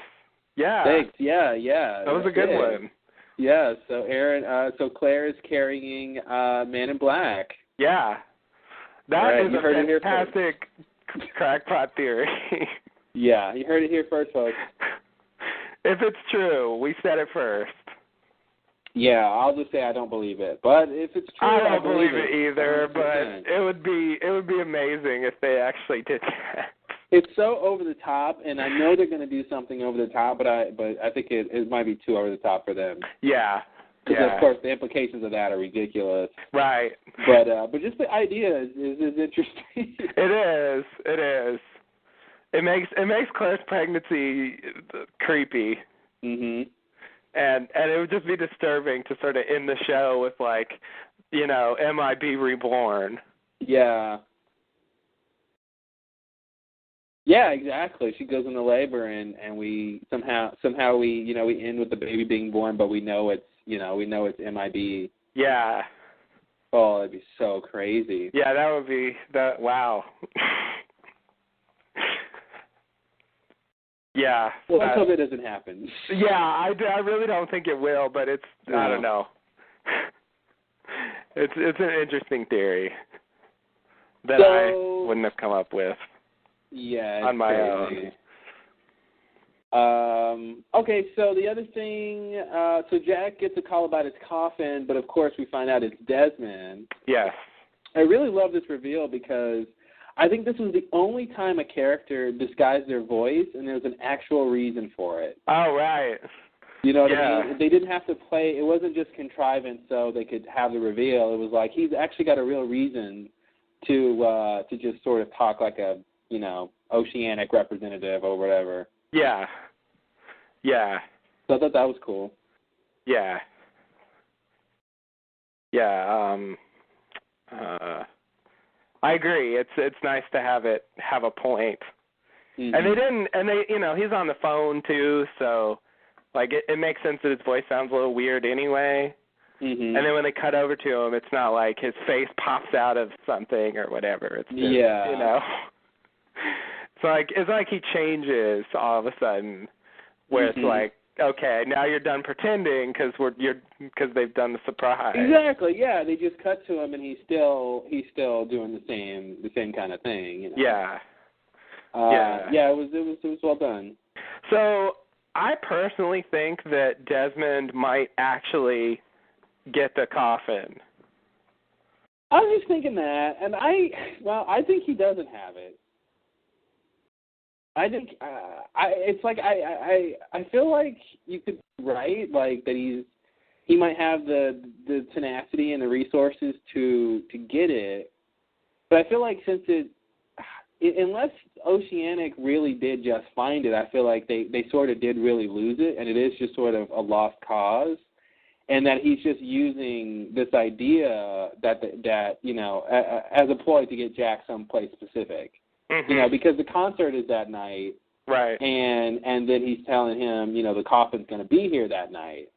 Yeah. Thanks. Yeah. That was a good one. Yeah. So Aaron, Claire is carrying Man in Black. Yeah. That is a fantastic crackpot theory. Yeah, you heard it here first, folks. If it's true, we said it first. Yeah, I'll just say I don't believe it. But if it's true, I don't believe it either, 100%. but it would be amazing if they actually did that. It's so over the top, and I know they're going to do something over the top, but I think it might be too over the top for them. Yeah. Because of course the implications of that are ridiculous. Right. But just the idea is interesting. It is. It makes Claire's pregnancy creepy. Mhm. And it would just be disturbing to sort of end the show with like, MIB reborn. Yeah. Yeah, exactly. She goes into labor, and we somehow we we end with the baby being born, but we know it's MIB. Yeah. Oh, that'd be so crazy. Yeah, that would be that. Wow. Yeah. Well, let's hope it doesn't happen. Yeah, I really don't think it will, but it's No. I don't know. It's an interesting theory that I wouldn't have come up with. Yeah, on my crazy. Okay, so the other thing, so Jack gets a call about his coffin, but of course we find out it's Desmond. Yes. I really love this reveal because I think this was the only time a character disguised their voice and there was an actual reason for it. Oh, right. You know what I mean? They didn't have to play, it wasn't just contrivance so they could have the reveal. It was like he's actually got a real reason to just sort of talk like a, Oceanic representative or whatever. Yeah. Yeah. So I thought that was cool. Yeah. Yeah. I agree. It's nice to have a point. Mm-hmm. And they he's on the phone too, so like it makes sense that his voice sounds a little weird anyway. Mm-hmm. And then when they cut over to him, it's not like his face pops out of something or whatever. It's just, it's like he changes all of a sudden, where it's like, okay, now you're done pretending because they've done the surprise. Exactly. Yeah, they just cut to him and he's still doing the same kind of thing. Yeah. Yeah. It was well done. So I personally think that Desmond might actually get the coffin. I was just thinking that, and I think he doesn't have it. I think it's like I feel like you could write like that he might have the tenacity and the resources to get it, but I feel like since unless Oceanic really did just find it, I feel like they sort of did really lose it, and it is just sort of a lost cause, and that he's just using this idea that as a ploy to get Jack someplace specific. Mm-hmm. Because the concert is that night, right? And then he's telling him, the coffin's going to be here that night,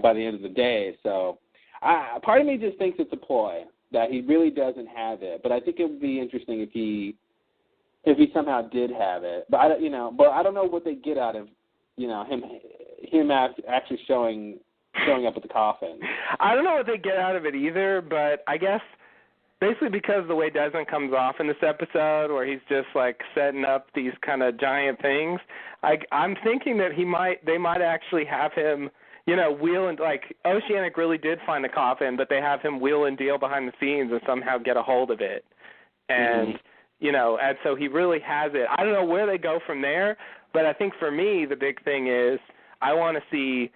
by the end of the day. So, part of me just thinks it's a ploy that he really doesn't have it. But I think it would be interesting if he somehow did have it. But I don't know what they get out of, him actually showing up at the coffin. I don't know what they get out of it either. But I guess. Basically because the way Desmond comes off in this episode where he's just like setting up these kind of giant things, I'm thinking that they might actually have him, wheel and like Oceanic really did find the coffin, but they have him wheel and deal behind the scenes and somehow get a hold of it. And, and so he really has it. I don't know where they go from there, but I think for me the big thing is I want to see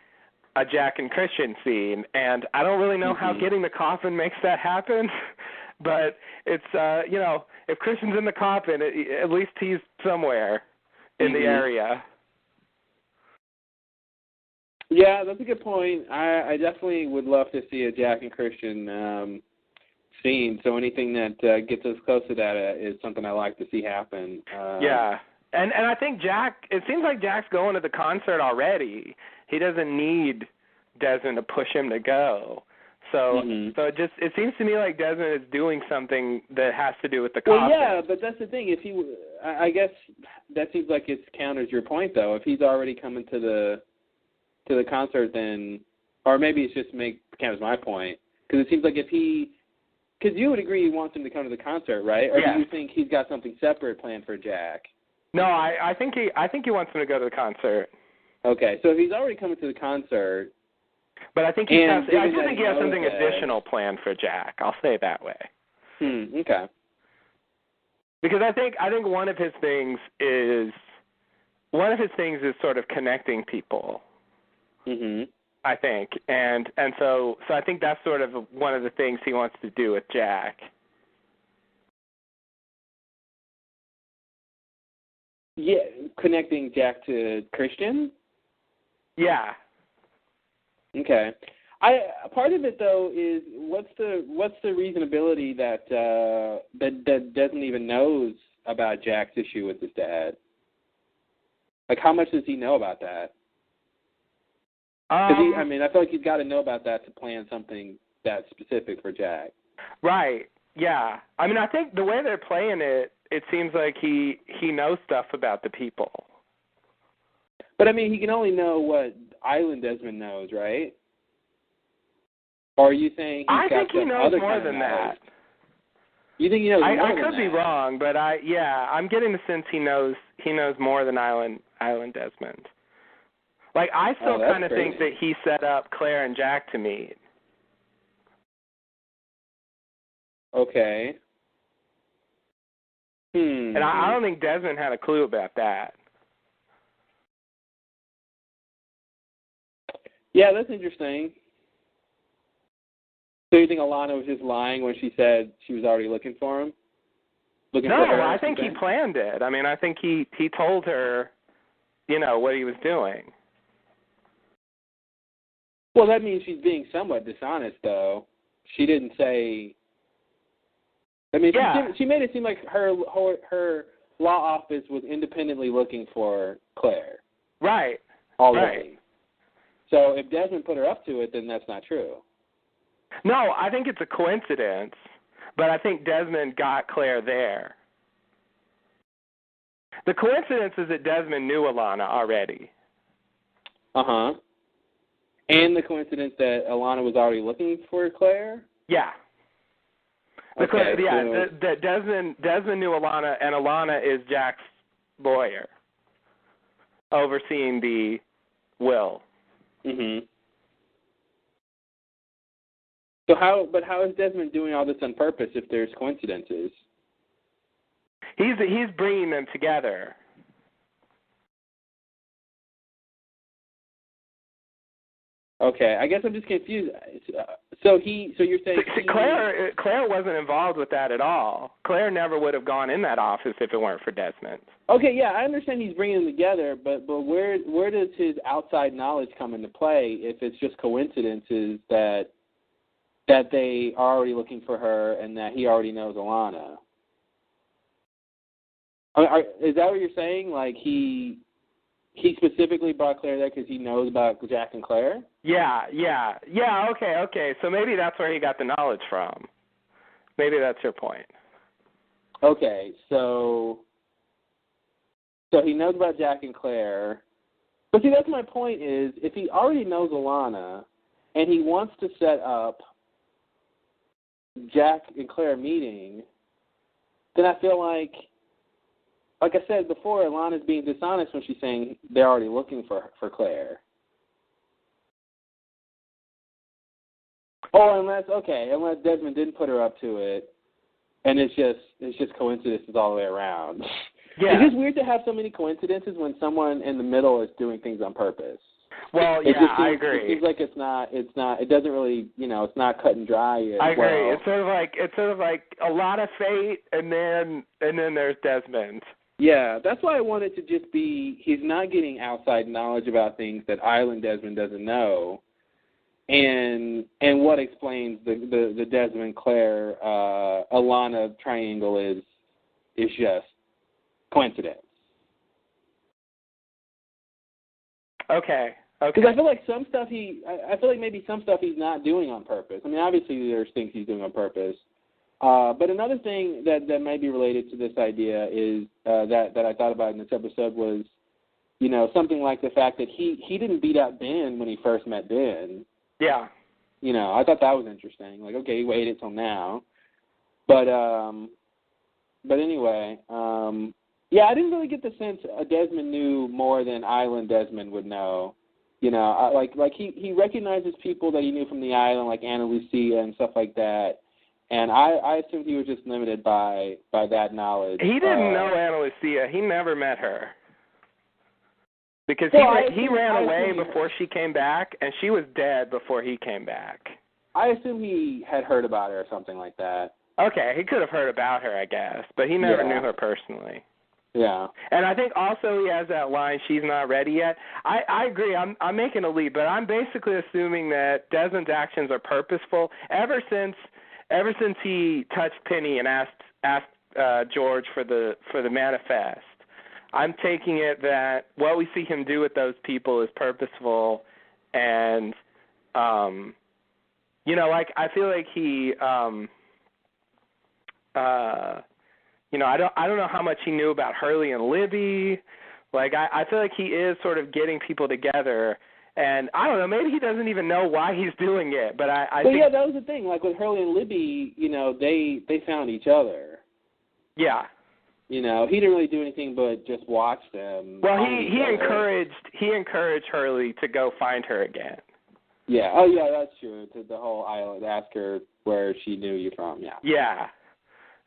a Jack and Christian scene, and I don't really know how getting the coffin makes that happen. But it's, if Christian's in the coffin, at least he's somewhere in the area. Yeah, that's a good point. I definitely would love to see a Jack and Christian scene. So anything that gets us close to that is something I like to see happen. Yeah. And I think it seems like Jack's going to the concert already. He doesn't need Desmond to push him to go. So it seems to me like Desmond is doing something that has to do with the coffin. Well, yeah, but that's the thing. I guess that seems like it counters your point, though. If he's already coming to the concert, then, or maybe it's just counters my point, because it seems like because you would agree he wants him to come to the concert, right? Or do you think he's got something separate planned for Jack? No, I think he wants him to go to the concert. Okay, so if he's already coming to the concert, But I think he has, And I given do that think he he has knows something that- additional planned for Jack. I'll say it that way. Okay. Because I think one of his things is sort of connecting people. Mhm. I think, and so I think that's sort of one of the things he wants to do with Jack. Yeah, connecting Jack to Christian. Yeah. Okay. Part of it though is what's the reasonability that that doesn't even knows about Jack's issue with his dad? Like, how much does he know about that? Because I feel like he's got to know about that to plan something that's specific for Jack. Right. Yeah. I mean, I think the way they're playing it, it seems like he knows stuff about the people. But I mean, he can only know what Island Desmond knows, right? Or are you saying I think he knows more than that. You think he knows more than that? I could be wrong, but I'm getting the sense he knows more than Island Desmond. Like, I still kind of think that he set up Claire and Jack to meet. Okay. And I don't think Desmond had a clue about that. Yeah, that's interesting. So you think Alana was just lying when she said she was already looking for him? For her, I think he planned it. I mean, I think he told her, what he was doing. Well, that means she's being somewhat dishonest, though. She didn't say. I mean, she made it seem like her law office was independently looking for Claire. Right. Already. Right. So if Desmond put her up to it, then that's not true. No, I think it's a coincidence, but I think Desmond got Claire there. The coincidence is that Desmond knew Alana already. Uh-huh. And the coincidence that Alana was already looking for Claire? Yeah. That Desmond knew Alana, and Alana is Jack's lawyer, overseeing the will. Mhm. So how is Desmond doing all this on purpose if there's coincidences? He's bringing them together. Okay, I guess I'm just confused. So you're saying Claire wasn't involved with that at all. Claire never would have gone in that office if it weren't for Desmond. Okay, yeah, I understand he's bringing them together, but where does his outside knowledge come into play if it's just coincidences that they are already looking for her and that he already knows Alana? Is that what you're saying? Like he specifically brought Claire there because he knows about Jack and Claire? Yeah, okay. So maybe that's where he got the knowledge from. Maybe that's your point. Okay, so he knows about Jack and Claire. But see, that's my point is, if he already knows Alana and he wants to set up Jack and Claire meeting, then I feel like I said before, Alana's being dishonest when she's saying they're already looking for Claire. Oh, unless Desmond didn't put her up to it, and it's just coincidences all the way around. Yeah. It's just weird to have so many coincidences when someone in the middle is doing things on purpose. Well, I agree. It seems like it doesn't really, it's not cut and dry. I agree. It's sort of like a lot of fate, and then there's Desmond. Yeah, that's why I want it to just be he's not getting outside knowledge about things that Island Desmond doesn't know, and what explains the Desmond Claire Alana triangle is just coincidence. Okay. Because I feel like I feel like maybe some stuff he's not doing on purpose. I mean, obviously there's things he's doing on purpose. But another thing that might be related to this idea is that I thought about in this episode was, something like the fact that he didn't beat out Ben when he first met Ben. Yeah. I thought that was interesting. Like, okay, he waited till now. But anyway, I didn't really get the sense Desmond knew more than Island Desmond would know, You know, like he recognizes people that he knew from the island, like Ana Lucia and stuff like that. And I assumed he was just limited by that knowledge. He didn't know Ana Lucia. He never met her. Because he ran away before she came back, and she was dead before he came back. I assume he had heard about her or something like that. Okay, he could have heard about her, I guess, but he never knew her personally. Yeah. And I think also he has that line, she's not ready yet. I agree. I'm making a leap, but I'm basically assuming that Desmond's actions are purposeful ever since he touched Penny and asked George for the manifest. I'm taking it that what we see him do with those people is purposeful, and like I feel like he I don't know how much he knew about Hurley and Libby. Like I feel like he is sort of getting people together, and I don't know, maybe he doesn't even know why he's doing it, but I think yeah, that was the thing. Like with Hurley and Libby, they found each other. Yeah. He didn't really do anything but just watch them. Well, he encouraged Hurley to go find her again. Yeah. Oh, yeah, that's true. To the whole island, ask her where she knew you from. Yeah. Yeah.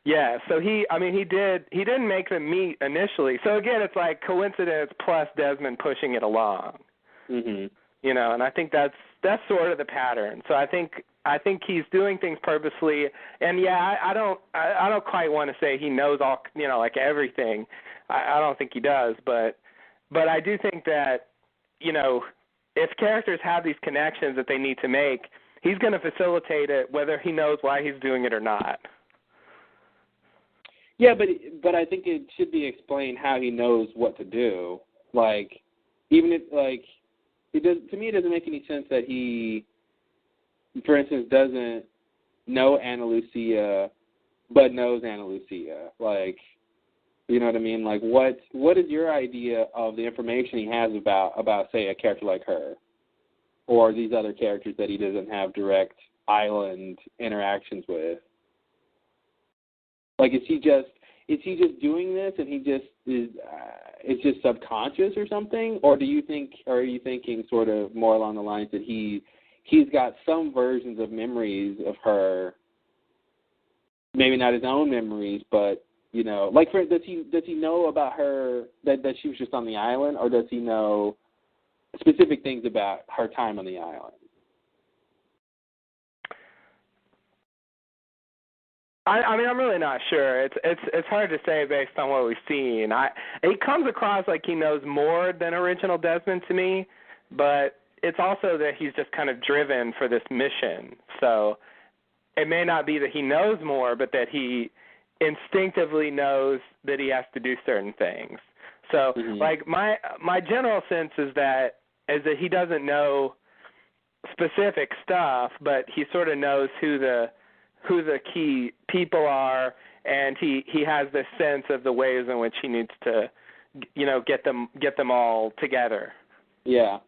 Yeah. So he didn't make them meet initially. So again, it's like coincidence plus Desmond pushing it along. Mhm. And I think that's sort of the pattern. So I think he's doing things purposely, and I don't quite want to say he knows all, like everything. I don't think he does, but I do think that, if characters have these connections that they need to make, he's going to facilitate it whether he knows why he's doing it or not. Yeah, but I think it should be explained how he knows what to do. Like, even if it does, to me, it doesn't make any sense that he, for instance, doesn't know Ana Lucia, but knows Ana Lucia. Like, you know what I mean? Like, what is your idea of the information he has about say, a character like her, or these other characters that he doesn't have direct island interactions with? Like, is he just doing this, and he just is? It's just subconscious or something, or are you thinking sort of more along the lines that he's got some versions of memories of her, maybe not his own memories, but like does he know about her that she was just on the island, or does he know specific things about her time on the island? I'm really not sure. It's hard to say based on what we've seen. It comes across like he knows more than original Desmond to me, but it's also that he's just kind of driven for this mission. So it may not be that he knows more, but that he instinctively knows that he has to do certain things. So like my general sense is that he doesn't know specific stuff, but he sort of knows who the key people are, and he has this sense of the ways in which he needs to, get them all together. Yeah.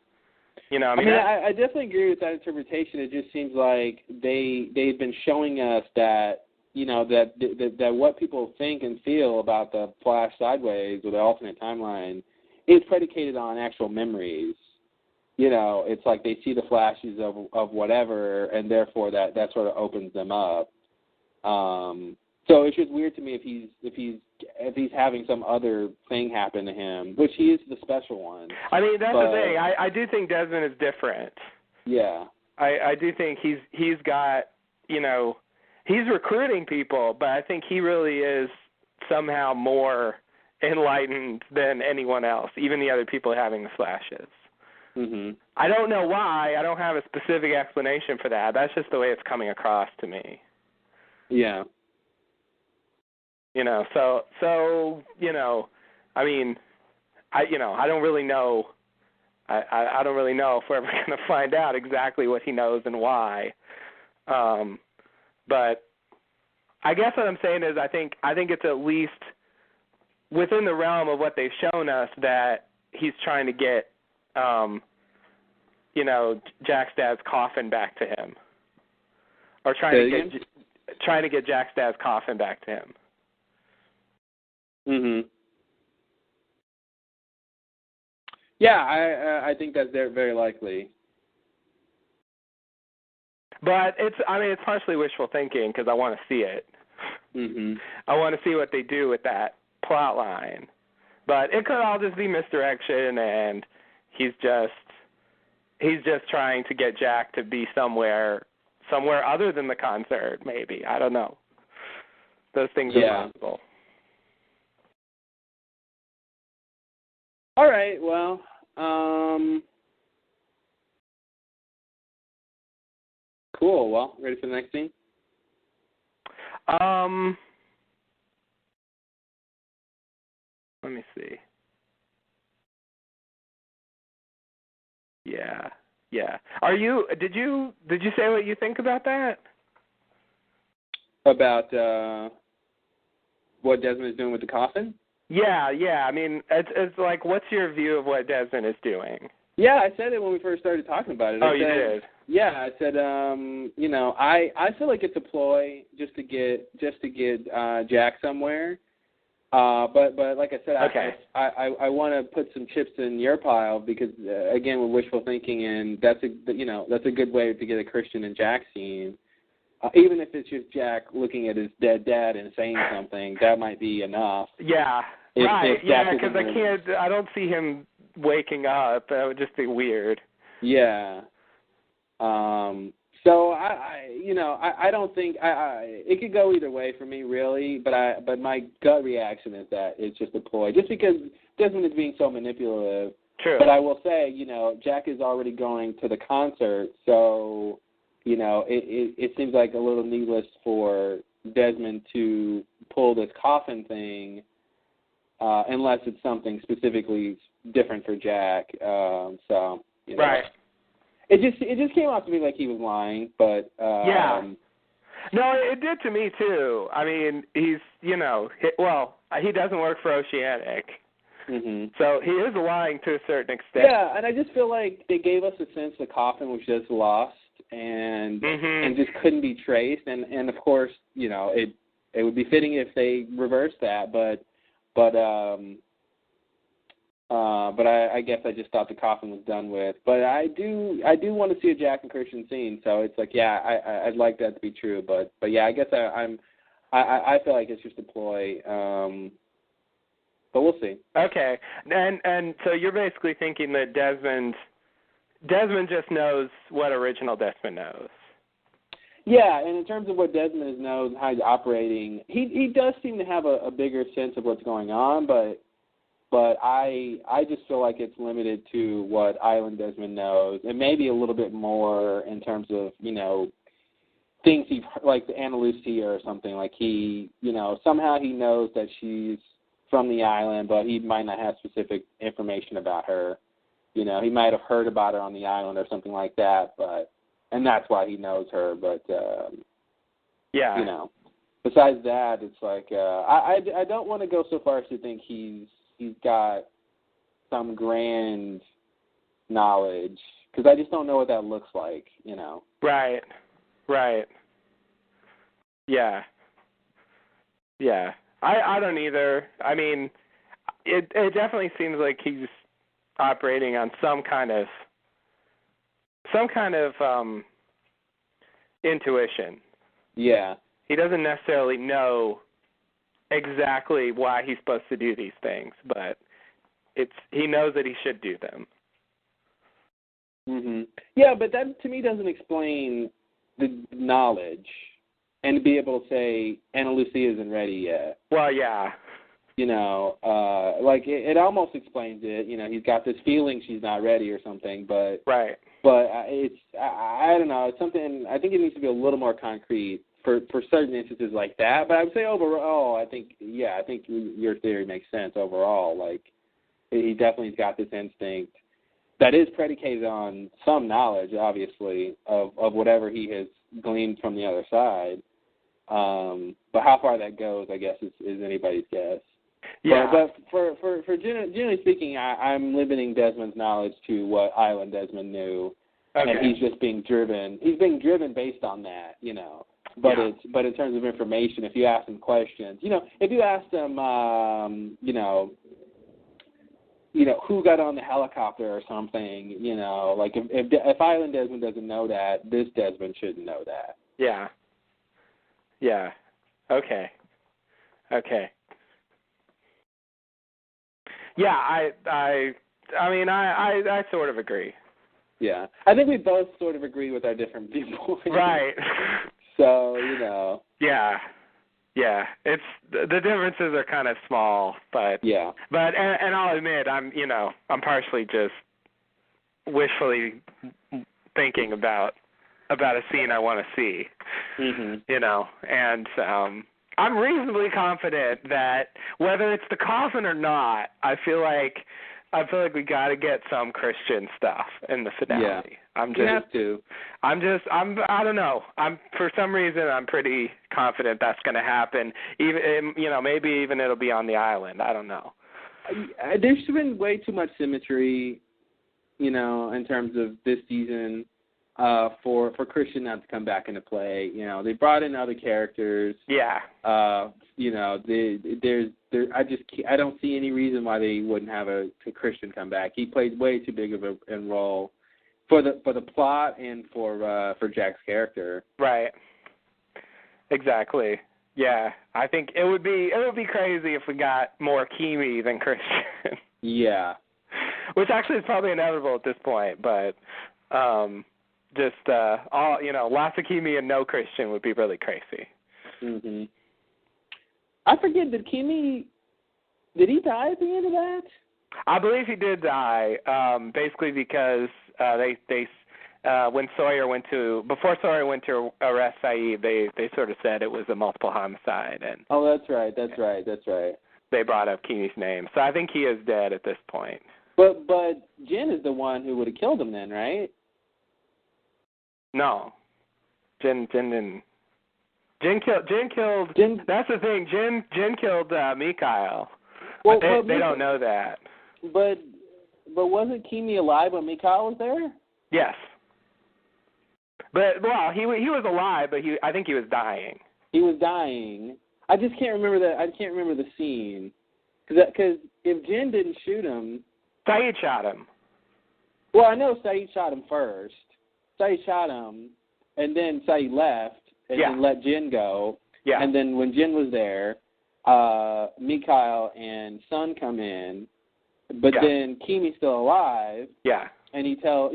I I definitely agree with that interpretation. It just seems like they've been showing us that that what people think and feel about the Flash Sideways or the alternate timeline is predicated on actual memories. It's like they see the flashes of whatever, and therefore that sort of opens them up. So it's just weird to me if he's having some other thing happen to him, which he is the special one. I mean, that's the thing. I do think Desmond is different. Yeah. I do think he's got, he's recruiting people, but I think he really is somehow more enlightened than anyone else, even the other people having the flashes. Mhm. I don't know why. I don't have a specific explanation for that. That's just the way it's coming across to me. Yeah. So I mean, I don't really know. I don't really know if we're ever going to find out exactly what he knows and why. But I guess what I'm saying is I think it's at least within the realm of what they've shown us that he's trying to get Jack's dad's coffin back to him, or trying to get Jack's dad's coffin back to him. Mhm. Yeah, I think that's very likely. But it's partially wishful thinking because I want to see it. Mm-hmm. I want to see what they do with that plot line. But it could all just be misdirection, and he's just trying to get Jack to be somewhere other than the concert, maybe. I don't know. Those things are possible. All right, well, cool. Well, ready for the next scene? Let me see. Yeah. Did you say what you think about that? About what Desmond is doing with the coffin? Yeah. I mean, it's like, what's your view of what Desmond is doing? Yeah, I said it when we first started talking about it. You did? Yeah, I said, I feel like it's a ploy just to get Jack somewhere. But like I said, okay. I want to put some chips in your pile because again, with wishful thinking, and that's a good way to get a Christian and Jack scene. Even if it's just Jack looking at his dead dad and saying something, that might be enough. Yeah, right. Yeah, because I don't see him waking up. That would just be weird. Yeah. So I don't think it could go either way for me really, but my gut reaction is that it's just a ploy, just because Desmond is being so manipulative. True. But I will say, Jack is already going to the concert, so it seems like a little needless for Desmond to pull this coffin thing, unless it's something specifically different for Jack. Right. It just came off to me like he was lying, but yeah. No, it did to me too. I mean, he doesn't work for Oceanic. Mm-hmm. So he is lying to a certain extent. Yeah, and I just feel like they gave us a sense the coffin was just lost and just couldn't be traced, and of course, it would be fitting if they reversed that, but I guess I just thought the coffin was done with. But I do want to see a Jack and Christian scene, so it's like, yeah, I'd like that to be true, but yeah, I guess I feel like it's just a ploy. But we'll see. Okay, and so you're basically thinking that Desmond just knows what original Desmond knows. Yeah, and in terms of what Desmond knows, how he's operating, he does seem to have a bigger sense of what's going on, but I just feel like it's limited to what Island Desmond knows, and maybe a little bit more in terms of, things like the Ana Lucia or something, like he, somehow he knows that she's from the island, but he might not have specific information about her. He might have heard about her on the island or something like that, and that's why he knows her, but, besides that, it's like, I don't want to go so far as to think he's got some grand knowledge, because I just don't know what that looks like, Right. Yeah. I don't either. I mean, it definitely seems like he's operating on some kind of intuition. Yeah. He doesn't necessarily know exactly why he's supposed to do these things, but he knows that he should do them. Mhm. Yeah, but that to me doesn't explain the knowledge and to be able to say Ana Lucia isn't ready yet. Well, yeah. Like it almost explains it. He's got this feeling she's not ready or something, but right. But I don't know. It's something. I think it needs to be a little more concrete for certain instances like that. But I would say overall, I think your theory makes sense overall. Like he definitely's got this instinct that is predicated on some knowledge, obviously, of whatever he has gleaned from the other side. But how far that goes, I guess, is anybody's guess. Yeah. But for generally speaking, I'm limiting Desmond's knowledge to what Island Desmond knew, and he's just being driven. He's being driven based on that, But but in terms of information, if you ask him questions, if you asked him, you know, who got on the helicopter or something, you know, like if Island Desmond doesn't know that, this Desmond shouldn't know that. Yeah. Yeah. Okay. Yeah, I mean, I sort of agree. Yeah. I think we both sort of agree with our different viewpoints. Right. So, you know. Yeah. It's the differences are kind of small, but yeah. But and I'll admit I'm partially just wishfully thinking about a scene I want to see. Mm-hmm. You know, and I'm reasonably confident that whether it's the coffin or not, I feel like we got to get some Christian stuff in the finale. Yeah. You have to. I don't know. For some reason I'm pretty confident that's going to happen. Even, you know, maybe even it'll be on the island. I don't know. There's been way too much symmetry, you know, in terms of this season for Christian not to come back into play. You know, they brought in other characters. Yeah. You know, I don't see any reason why they wouldn't have a Christian come back. He played way too big of a role for the plot and for Jack's character. Right. Exactly. Yeah. I think it would be crazy if we got more Kimi than Christian. Yeah. Which actually is probably inevitable at this point, but just all, you know, lots of Kimi and no Christian would be really crazy. Mhm. I forget, did he die at the end of that? I believe he did die, basically because when before Sawyer went to arrest Saeed, they sort of said it was a multiple homicide, and that's right. They brought up Kimi's name, so I think he is dead at this point. But Jin is the one who would have killed him then, right? No, Jin didn't. Jin killed. That's the thing. Jin killed Mikhail. Well, but they don't know that. But wasn't Kimi alive when Mikhail was there? Yes. But he was alive, but I think he was dying. He was dying. I just can't remember that. I can't remember the scene because if Jin didn't shoot him, Saeed shot him. Well, I know Saeed shot him first. Saeed shot him, and then Saeed left. And then let Jin go. Yeah. And then when Jin was there, Mikhail and Sun come in, but then Kimi's still alive. Yeah. And he tells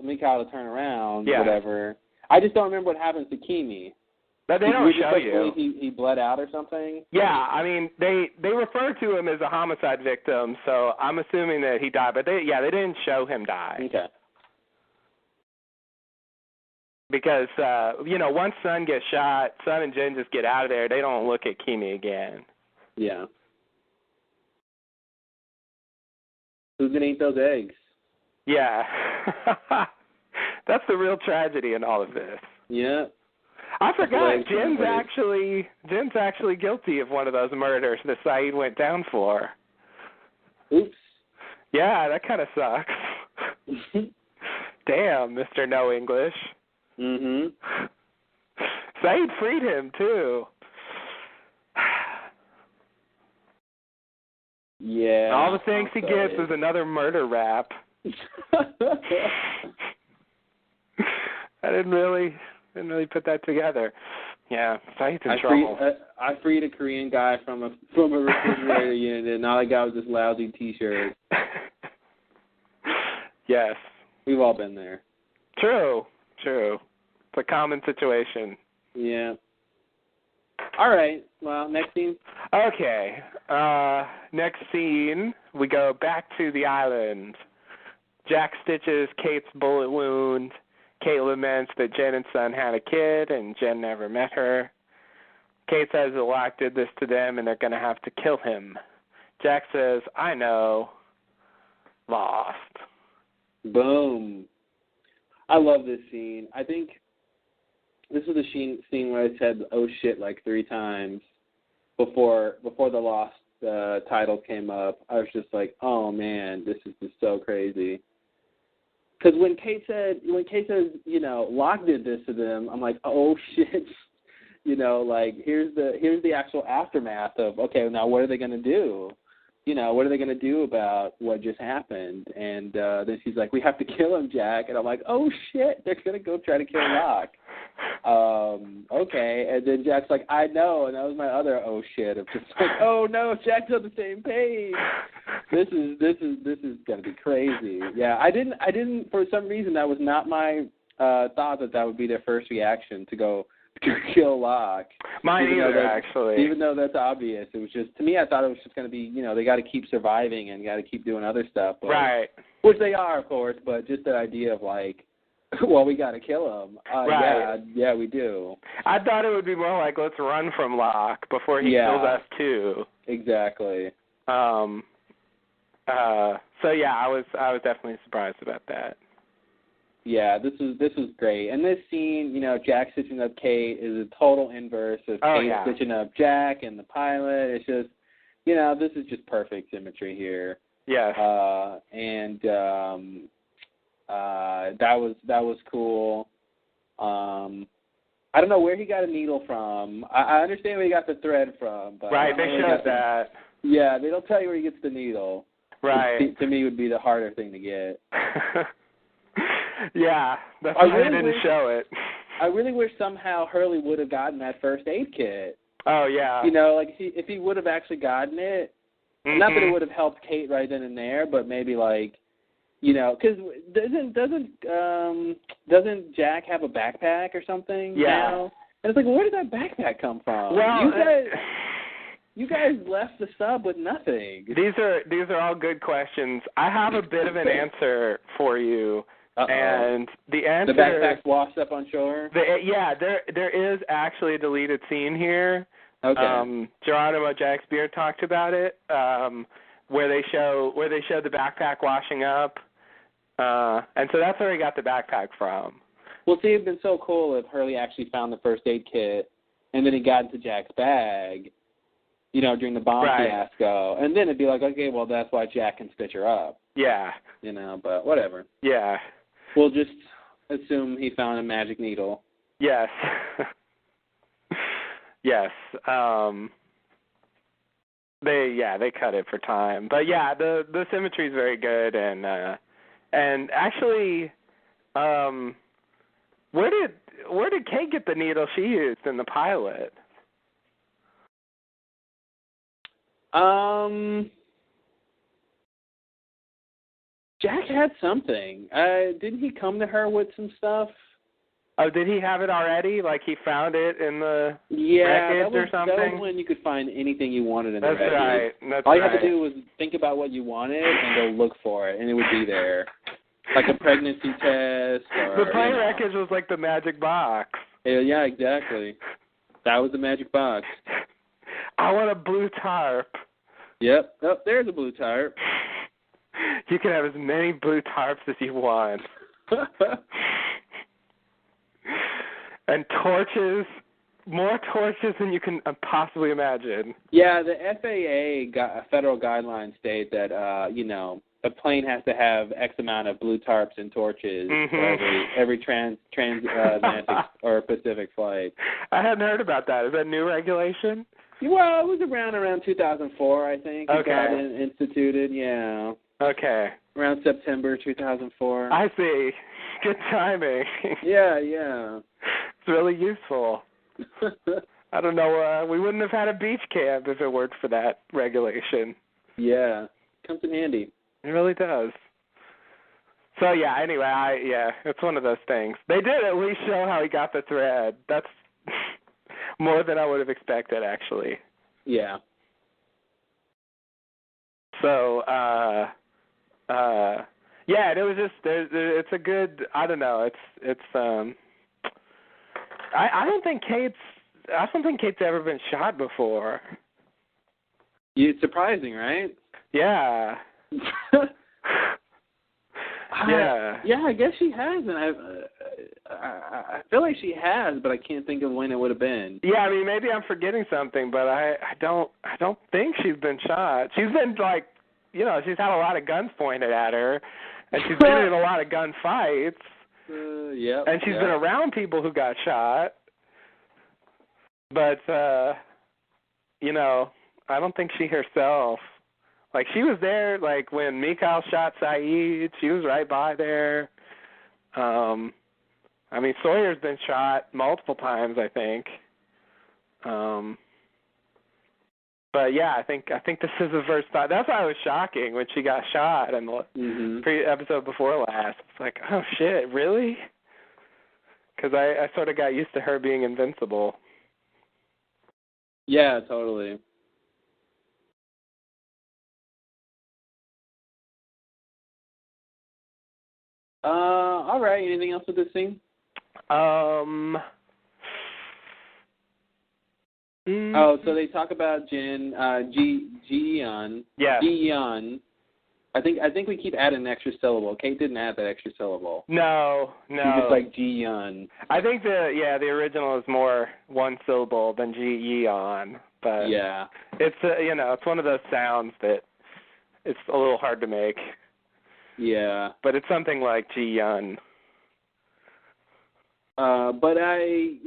Mikhail to turn around, whatever. I just don't remember what happens to Kimi. But they don't show you. He bled out or something? Yeah, I mean, they refer to him as a homicide victim, so I'm assuming that he died. But they didn't show him die. Okay. Because, once Sun gets shot, Sun and Jin just get out of there. They don't look at Kimi again. Yeah. Who's going to eat those eggs? Yeah. That's the real tragedy in all of this. Yeah. I forgot, Jin's actually guilty of one of those murders that Saeed went down for. Oops. Yeah, that kind of sucks. Damn, Mr. No English. Mhm. Saeed freed him too. Yeah. All the thanks he gets is another murder rap. I didn't really put that together. Yeah, Saeed's in trouble. I freed a Korean guy from a refrigerator unit, and all I got was this lousy T-shirt. Yes. We've all been there. True. It's a common situation. Yeah. All right. Well, next scene. Okay. Next scene, we go back to the island. Jack stitches Kate's bullet wound. Kate laments that Jen and Sun had a kid, and Jen never met her. Kate says that Locke did this to them, and they're going to have to kill him. Jack says, I know. Lost. Boom. I love this scene. I think this was the scene where I said, oh shit, like 3 times before the Lost title came up. I was just like, oh man, this is just so crazy. Because when Kate says, Locke did this to them, I'm like, oh shit. Like here's the actual aftermath of, okay, now what are they going to do? what are they going to do about what just happened? And then she's like, we have to kill him, Jack. And I'm like, oh, shit, they're going to go try to kill Locke. Okay. And then Jack's like, I know. And that was my other oh, shit of just like, oh, no, Jack's on the same page. This is going to be crazy. Yeah, I didn't, for some reason, that was not my thought that would be their first reaction to go to kill Locke. Mine either, actually. Even though that's obvious. It was just, to me, I thought it was just going to be, they got to keep surviving and got to keep doing other stuff. But, right. Which they are, of course, but just the idea of, like, well, we got to kill him. Right. Yeah, we do. I thought it would be more like, let's run from Locke before he kills us, too. Exactly. So, yeah, I was definitely surprised about that. Yeah, this was great. And this scene, Jack stitching up Kate is a total inverse of Kate stitching up Jack and the pilot. It's just, this is just perfect symmetry here. Yes. That was cool. I don't know where he got a needle from. I understand where he got the thread from, but right, they showed that. Yeah, they don't tell you where he gets the needle. Right. Which, to me, would be the harder thing to get. Yeah, that's why they didn't show it. I really wish somehow Hurley would have gotten that first aid kit. Oh, yeah. Like if he would have actually gotten it, not that it would have helped Kate right then and there, but maybe like, because doesn't Jack have a backpack or something? Yeah. Now? And it's like, where did that backpack come from? Well, you guys left the sub with nothing. These are all good questions. I have a bit of an answer for you. Uh-oh. And the answer... The backpack's washed up on shore? There is actually a deleted scene here. Okay. Geronimo Jackspear talked about it, where they show the backpack washing up. And so that's where he got the backpack from. Well, see, it would have been so cool if Hurley actually found the first aid kit, and then he got into Jack's bag, during the bomb fiasco. And then it'd be like, okay, well, that's why Jack can stitch her up. Yeah. But whatever. Yeah. We'll just assume he found a magic needle. Yes. Yes. They cut it for time. But yeah, the symmetry is very good, and actually, where did Kate get the needle she used in the pilot? Jack had something. Didn't he come to her with some stuff? Oh, did he have it already? Like he found it in the wreckage or something? That was when you could find anything you wanted in the wreckage. That's right. All you had to do was think about what you wanted and go look for it, and it would be there. Like a pregnancy test. Or, the plane wreckage was like the magic box. Yeah, exactly. That was the magic box. I want a blue tarp. Yep. Oh, there's a blue tarp. You can have as many blue tarps as you want. And torches, more torches than you can possibly imagine. Yeah, the FAA federal guidelines state that, a plane has to have X amount of blue tarps and torches for every transatlantic or Pacific flight. I hadn't heard about that. Is that new regulation? Well, it was around 2004, I think. Okay. It got instituted, yeah. Okay. Around September 2004. I see. Good timing. Yeah. It's really useful. I don't know. We wouldn't have had a beach camp if it weren't for that regulation. Yeah. Comes in handy. It really does. So, yeah, anyway, it's one of those things. They did at least show how he got the thread. That's more than I would have expected, actually. Yeah. So, it was just it's a good. I don't know. It's. I don't think Kate's ever been shot before. It's surprising, right? Yeah. Yeah, I guess she has, and I feel like she has, but I can't think of when it would have been. Yeah, I mean, maybe I'm forgetting something, but I don't think she's been shot. She's been like, she's had a lot of guns pointed at her, and she's been in a lot of gunfights. Yeah. And she's been around people who got shot, but I don't think she herself Like, she was there, like, when Mikhail shot Saeed. She was right by there. I mean, Sawyer's been shot multiple times, I think. But yeah, I think this is the first time. That's why it was shocking when she got shot in the episode before last. It's like, oh shit, really? Because I sort of got used to her being invincible. Yeah, totally. All right. Anything else with this scene? Oh, so they talk about Jin, Ji-yeon. Yeah. Ji-yeon. I think we keep adding an extra syllable. Kate didn't add that extra syllable. No. She's just like Ji-yeon. I think the original is more one syllable than Ji-yeon, but yeah, it's it's one of those sounds that it's a little hard to make. Yeah, but it's something like Ji-yeon.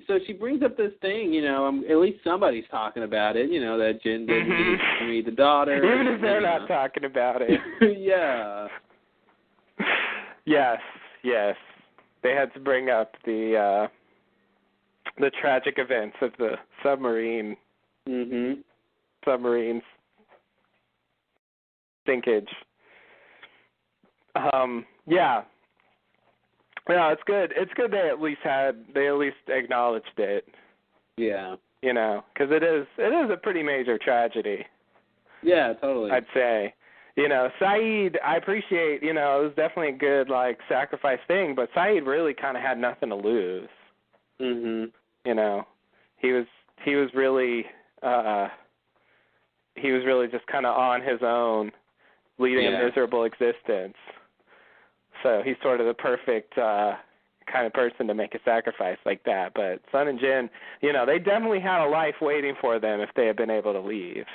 So she brings up this thing, at least somebody's talking about it, that Jin didn't meet the daughter. Even if they're not talking about it. Yeah. Yes. They had to bring up the tragic events of the submarine. Submarine sinkage. Yeah. Yeah, it's good. It's good they at least acknowledged it. Yeah. Because it is a pretty major tragedy. Yeah, totally. I'd say. Saeed, I appreciate, it was definitely a good, sacrifice thing, but Saeed really kind of had nothing to lose. He was really just kind of on his own, leading a miserable existence. So he's sort of the perfect kind of person to make a sacrifice like that. But Sun and Jin, they definitely had a life waiting for them if they had been able to leave.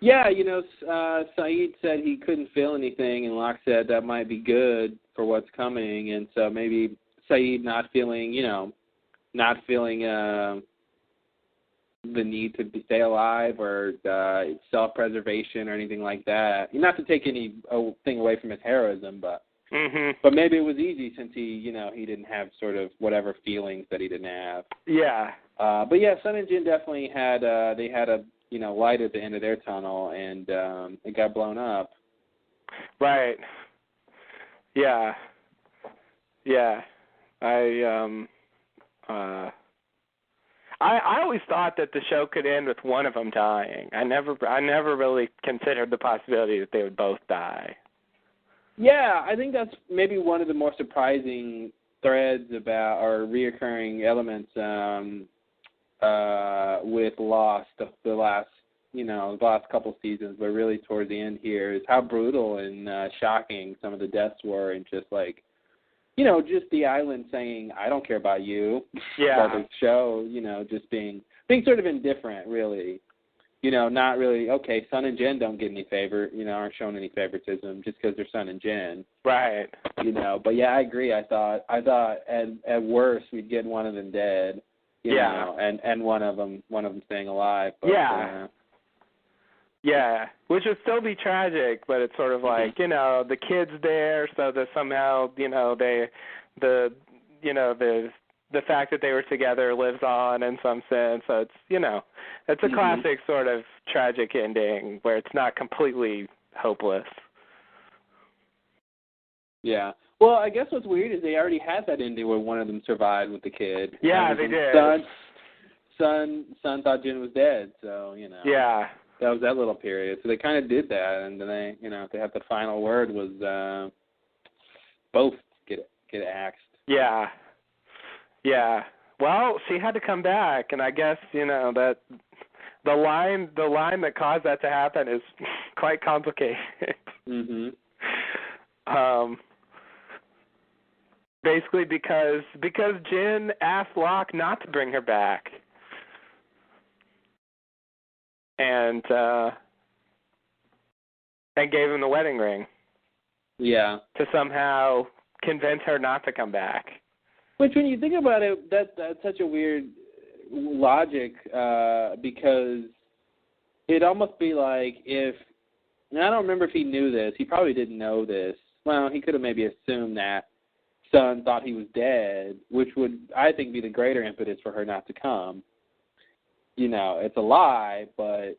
Yeah, Saeed said he couldn't feel anything, and Locke said that might be good for what's coming. And so maybe Saeed not feeling the need to stay alive or self-preservation or anything like that. Not to take anything away from his heroism, but maybe it was easy since he didn't have sort of whatever feelings that he didn't have. Yeah. But yeah, Sun and Jin definitely had a light at the end of their tunnel, and it got blown up. Right. Yeah. Yeah. I always thought that the show could end with one of them dying. I never really considered the possibility that they would both die. Yeah, I think that's maybe one of the more surprising threads about or reoccurring elements with Lost the last couple seasons, but really towards the end here is how brutal and shocking some of the deaths were, and just just the island saying, "I don't care about you." Yeah. About the show, just being sort of indifferent, really. Not really, okay, Sun and Jin don't get any favor, aren't shown any favoritism just because they're Sun and Jin. Right. But yeah, I agree. I thought at worst we'd get one of them dead, and one of them staying alive. But, yeah, which would still be tragic, but it's sort of like, the kid's there, so that somehow, the fact that they were together lives on in some sense. So it's, it's a classic sort of tragic ending where it's not completely hopeless. Yeah. Well, I guess what's weird is they already had that ending where one of them survived with the kid. Yeah, they did. Sun thought Jin was dead, so, Yeah. That was that little period. So they kind of did that, and then they, they had the final word was both get axed. Yeah. Yeah. Well, she had to come back, and I guess, that the line that caused that to happen is quite complicated. Basically because Jin asked Locke not to bring her back. And gave him the wedding ring. Yeah. To somehow convince her not to come back. Which, when you think about it, that's such a weird logic because it'd almost be like if and I don't remember if he knew this. He probably didn't know this. Well, he could have maybe assumed that Sun thought he was dead, which would, I think, be the greater impetus for her not to come. It's a lie, but,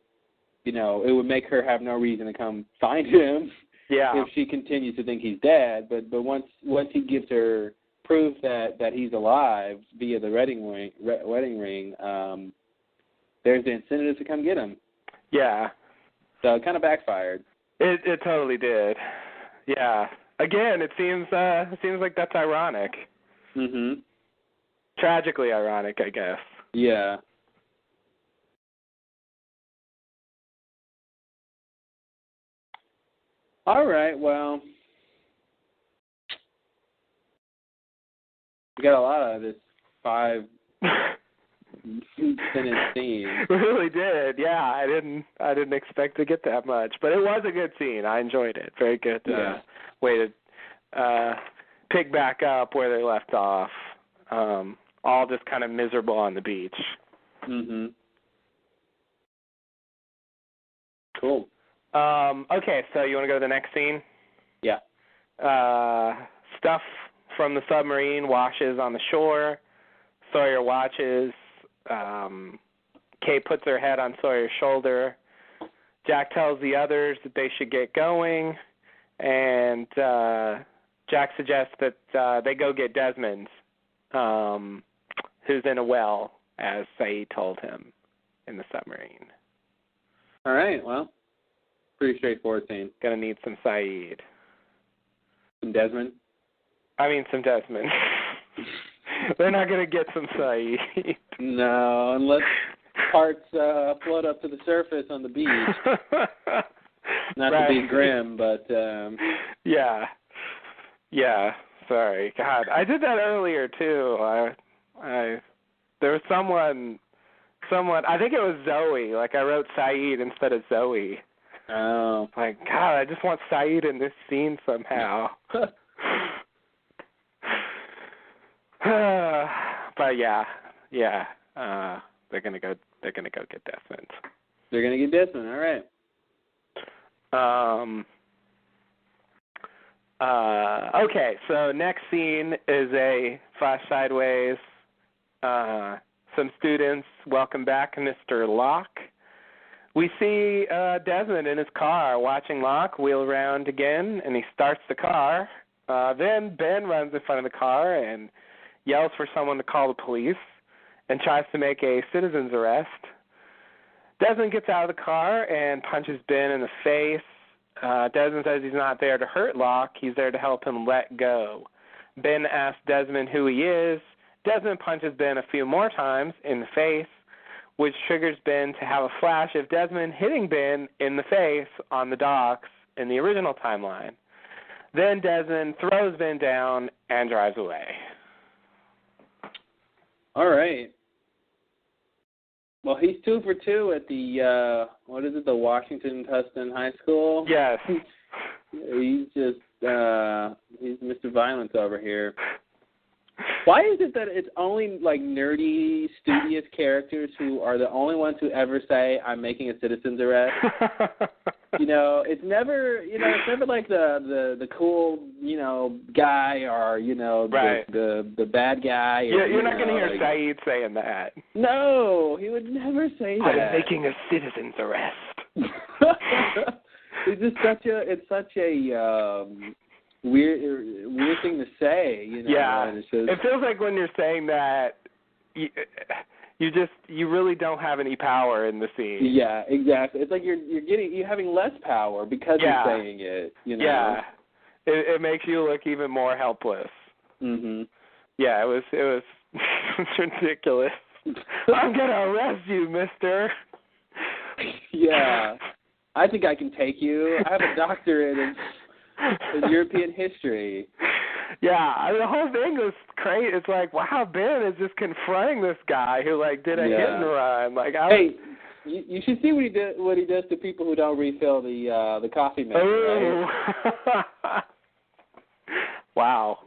it would make her have no reason to come find him if she continues to think he's dead. But once he gives her proof that he's alive via the wedding ring, there's the incentive to come get him. Yeah. So it kind of backfired. It totally did. Yeah. Again, it seems like that's ironic. Mhm. Tragically ironic, I guess. Yeah. All right. Well, we got a lot out of this 5-minute scene. We really did. Yeah, I didn't expect to get that much, but it was a good scene. I enjoyed it. Very good way to pick back up where they left off. All just kind of miserable on the beach. Mhm. Cool. Okay, so you want to go to the next scene? Yeah. Stuff from the submarine washes on the shore. Sawyer watches. Kay puts her head on Sawyer's shoulder. Jack tells the others that they should get going, and Jack suggests that they go get Desmond, who's in a well, as Sayid told him in the submarine. All right, well, pretty straightforward scene. Gonna need some Sayid. Some Desmond? Some Desmond. They're not gonna get some Sayid. No, unless parts float up to the surface on the beach. Not to be grim, but... Yeah. Sorry. God, I did that earlier, too. There was someone, I think it was Zoe. Like, I wrote Sayid instead of Zoe. Oh. Like, God, I just want Sayid in this scene somehow. But yeah. They're gonna go get Desmond. They're gonna get Desmond, all right. Okay, so next scene is a flash sideways. Some students welcome back Mr. Locke. We see Desmond in his car watching Locke wheel around again, and he starts the car. Then Ben runs in front of the car and yells for someone to call the police and tries to make a citizen's arrest. Desmond gets out of the car and punches Ben in the face. Desmond says he's not there to hurt Locke. He's there to help him let go. Ben asks Desmond who he is. Desmond punches Ben a few more times in the face, which triggers Ben to have a flash of Desmond hitting Ben in the face on the docks in the original timeline. Then Desmond throws Ben down and drives away. All right. Well, he's 2 for 2 at the, the Washington Tustin High School? Yes. He's just, he's Mr. Violence over here. Why is it that it's only, like, nerdy, studious characters who are the only ones who ever say, I'm making a citizen's arrest? It's never, it's never like the cool, guy or, right. the bad guy. Yeah, you're not going to hear Sayid saying that. No, he would never say that. I'm making a citizen's arrest. It's just such a weird thing to say, Yeah, and it's just... it feels like when you're saying that, you really don't have any power in the scene. Yeah, exactly. It's like you're having less power because you're saying it. Yeah, it makes you look even more helpless. Mhm. Yeah, it was it's ridiculous. I'm gonna arrest you, mister. Yeah, I think I can take you. I have a doctorate in European history. Yeah, the whole thing was crazy. It's like, wow, Ben is just confronting this guy who did a hit and run. Hey, you should see what he does to people who don't refill the coffee maker. Right? Wow.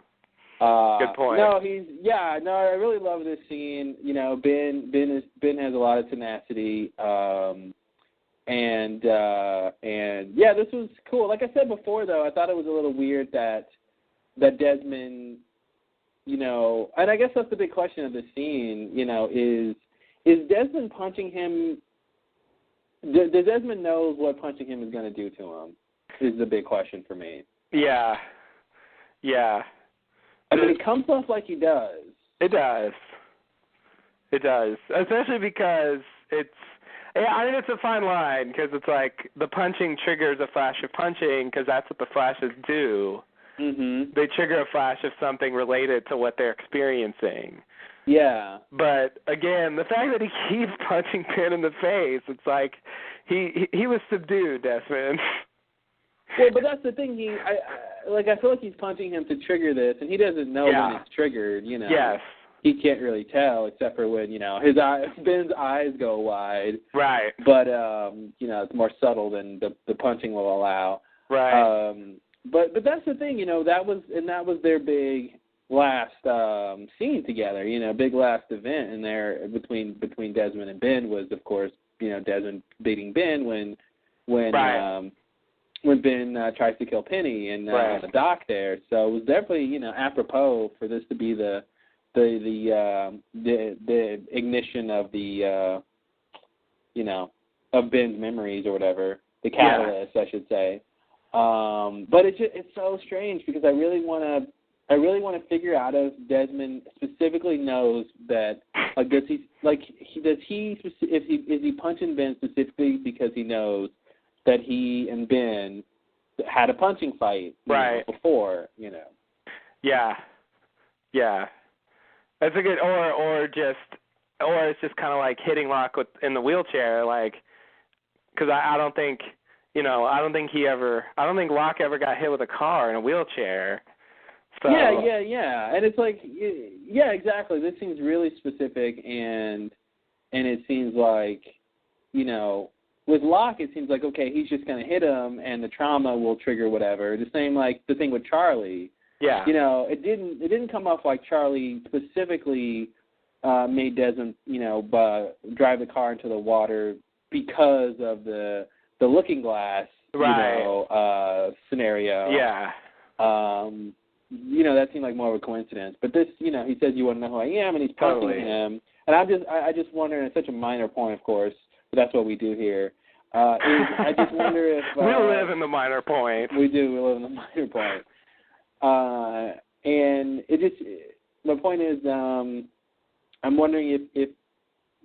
Good point. No, I really love this scene. Ben has a lot of tenacity. And yeah, this was cool. Like I said before, though, I thought it was a little weird that Desmond, you know, and I guess that's the big question of the scene, you know, is Desmond punching him? Does Desmond knows what punching him is going to do to him? Is the big question for me. Yeah. I mean, it comes off like he does. It does. Especially because it's a fine line, because it's like the punching triggers a flash of punching because that's what the flashes do. Mm-hmm. They trigger a flash of something related to what they're experiencing. Yeah. But again, the fact that he keeps punching Ben in the face, it's like he was subdued, Desmond. Well, but that's the thing. I feel like he's punching him to trigger this, and he doesn't know when it's triggered. You know. Yes. He can't really tell, except for when, you know, Ben's eyes go wide. Right. But you know, it's more subtle than the punching will allow. Right. But that's the thing, you know, that was their big last scene together, you know, big last event in there between Desmond and Ben was, of course, you know, Desmond beating Ben when Ben tries to kill Penny and on the dock there. So it was definitely, you know, apropos for this to be the ignition of the you know, of Ben's memories or whatever, the catalyst, I should say. But it's so strange because I really want to figure out if Desmond specifically knows that, like, is he punching Ben specifically because he knows that he and Ben had a punching fight before, you know. Yeah. That's a good, or it's just kind of like hitting Locke in the wheelchair, like, because I don't think, you know, I don't think Locke ever got hit with a car in a wheelchair. So. Yeah, and it's like, yeah, exactly. This seems really specific, and it seems like, you know, with Locke, it seems like, okay, he's just going to hit him, and the trauma will trigger whatever. The same like the thing with Charlie. Yeah. You know, it didn't come off like Charlie specifically made Desmond, you know, drive the car into the water because of the looking glass, you know, scenario. Yeah. You know, that seemed like more of a coincidence. But this, you know, he says, "You want to know who I am," and he's punching him. And I just wonder, and it's such a minor point, of course, but that's what we do here. I just wonder if we live in the minor point. We do. We live in the minor point. And my point is, I'm wondering if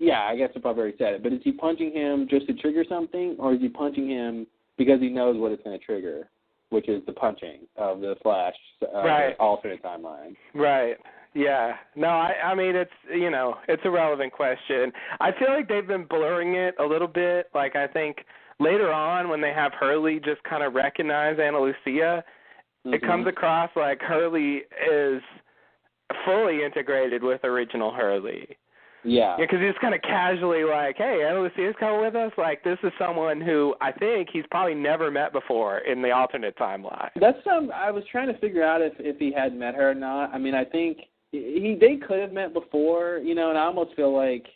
I guess I probably already said it, but is he punching him just to trigger something, or is he punching him because he knows what it's going to trigger, which is the punching of the Flash, the alternate timeline? Right. Yeah. No, I mean, it's, you know, it's a relevant question. I feel like they've been blurring it a little bit. Like, I think later on when they have Hurley just kind of recognize Ana Lucia, it comes across like Hurley is fully integrated with original Hurley. Yeah. Because he's kind of casually like, hey, Ana Lucia's coming with us. Like, this is someone who I think he's probably never met before in the alternate timeline. That's I was trying to figure out if he had met her or not. I mean, I think they could have met before, you know, and I almost feel like,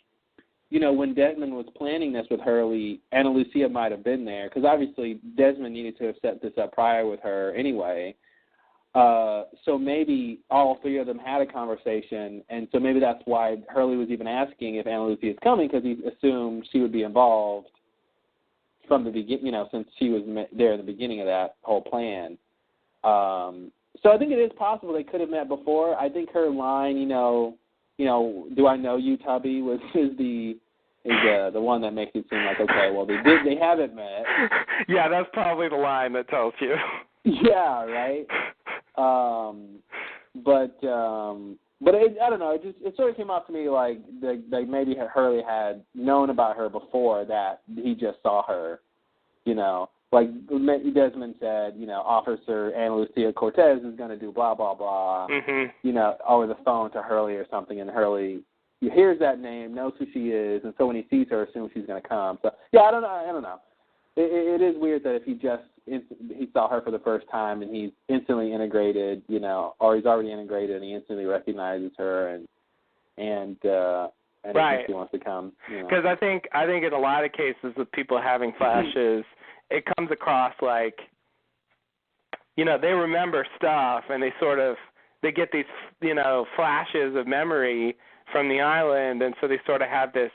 you know, when Desmond was planning this with Hurley, Ana Lucia might have been there, because obviously Desmond needed to have set this up prior with her anyway. So maybe all three of them had a conversation, and so maybe that's why Hurley was even asking if Ana Lucia is coming, because he assumed she would be involved from the beginning, you know, since she was there in the beginning of that whole plan. So I think it is possible they could have met before. I think her line, you know, do I know you, Tubby, is the one that makes it seem like, okay, well, they haven't met. Yeah, that's probably the line that tells you. Yeah, right. But I don't know. It sort of came off to me like maybe Hurley had known about her before that he just saw her. You know, like Desmond said, you know, Officer Ana Lucia Cortez is going to do blah blah blah. Mm-hmm. You know, over the phone to Hurley or something, and Hurley hears that name, knows who she is, and so when he sees her, assumes she's going to come. So yeah, I don't know. It is weird that if he saw her for the first time and he's instantly integrated, you know, or he's already integrated and he instantly recognizes her, and anything Right. she wants to come. Because I think in a lot of cases with people having flashes, it comes across like, they remember stuff and they get these, flashes of memory from the island, and so they sort of have this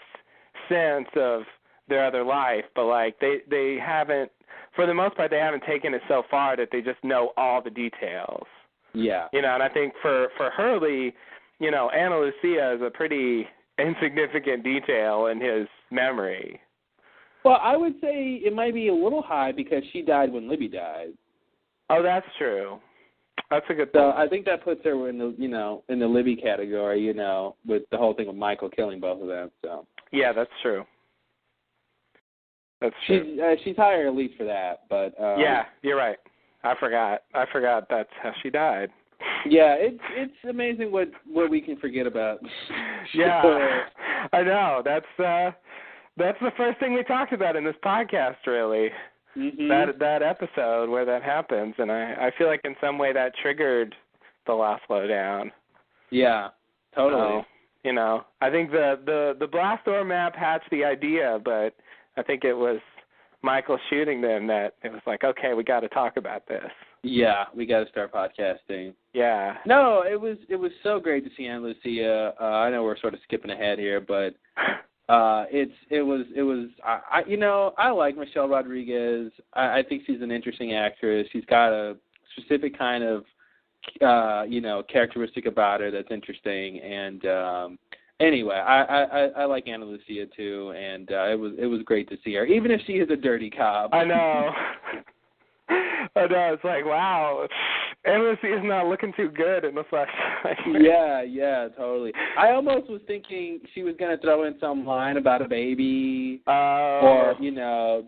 sense of their other life, but like they haven't, for the most part, they haven't taken it so far that they just know all the details. Yeah. And I think for Hurley, Ana Lucia is a pretty insignificant detail in his memory. Well, I would say it might be a little high because she died when Libby died. Oh, that's true. That's a good So point. I think that puts her in the in the Libby category, with the whole thing with Michael killing both of them. So Yeah, that's true. That's true. She's higher at least for that, but yeah, you're right. I forgot that's how she died. Yeah, it's amazing what we can forget about. Yeah, I know. That's the first thing we talked about in this podcast, really. Mm-hmm. That episode where that happens, and I feel like in some way that triggered the last Lowdown. Yeah, totally. I think the blast door map hatched the idea, but I think it was Michael shooting them that it was like, okay, we got to talk about this. Yeah, we got to start podcasting. Yeah. No, it was so great to see Ana Lucia. I know we're sort of skipping ahead here, but it was I like Michelle Rodriguez. I think she's an interesting actress. She's got a specific kind of characteristic about her that's interesting, and anyway, I like Ana Lucia too, and it was great to see her, even if she is a dirty cop. I know. I know. It's like, wow, Ana Lucia's not looking too good in the flashlight. Yeah, totally. I almost was thinking she was going to throw in some line about a baby, or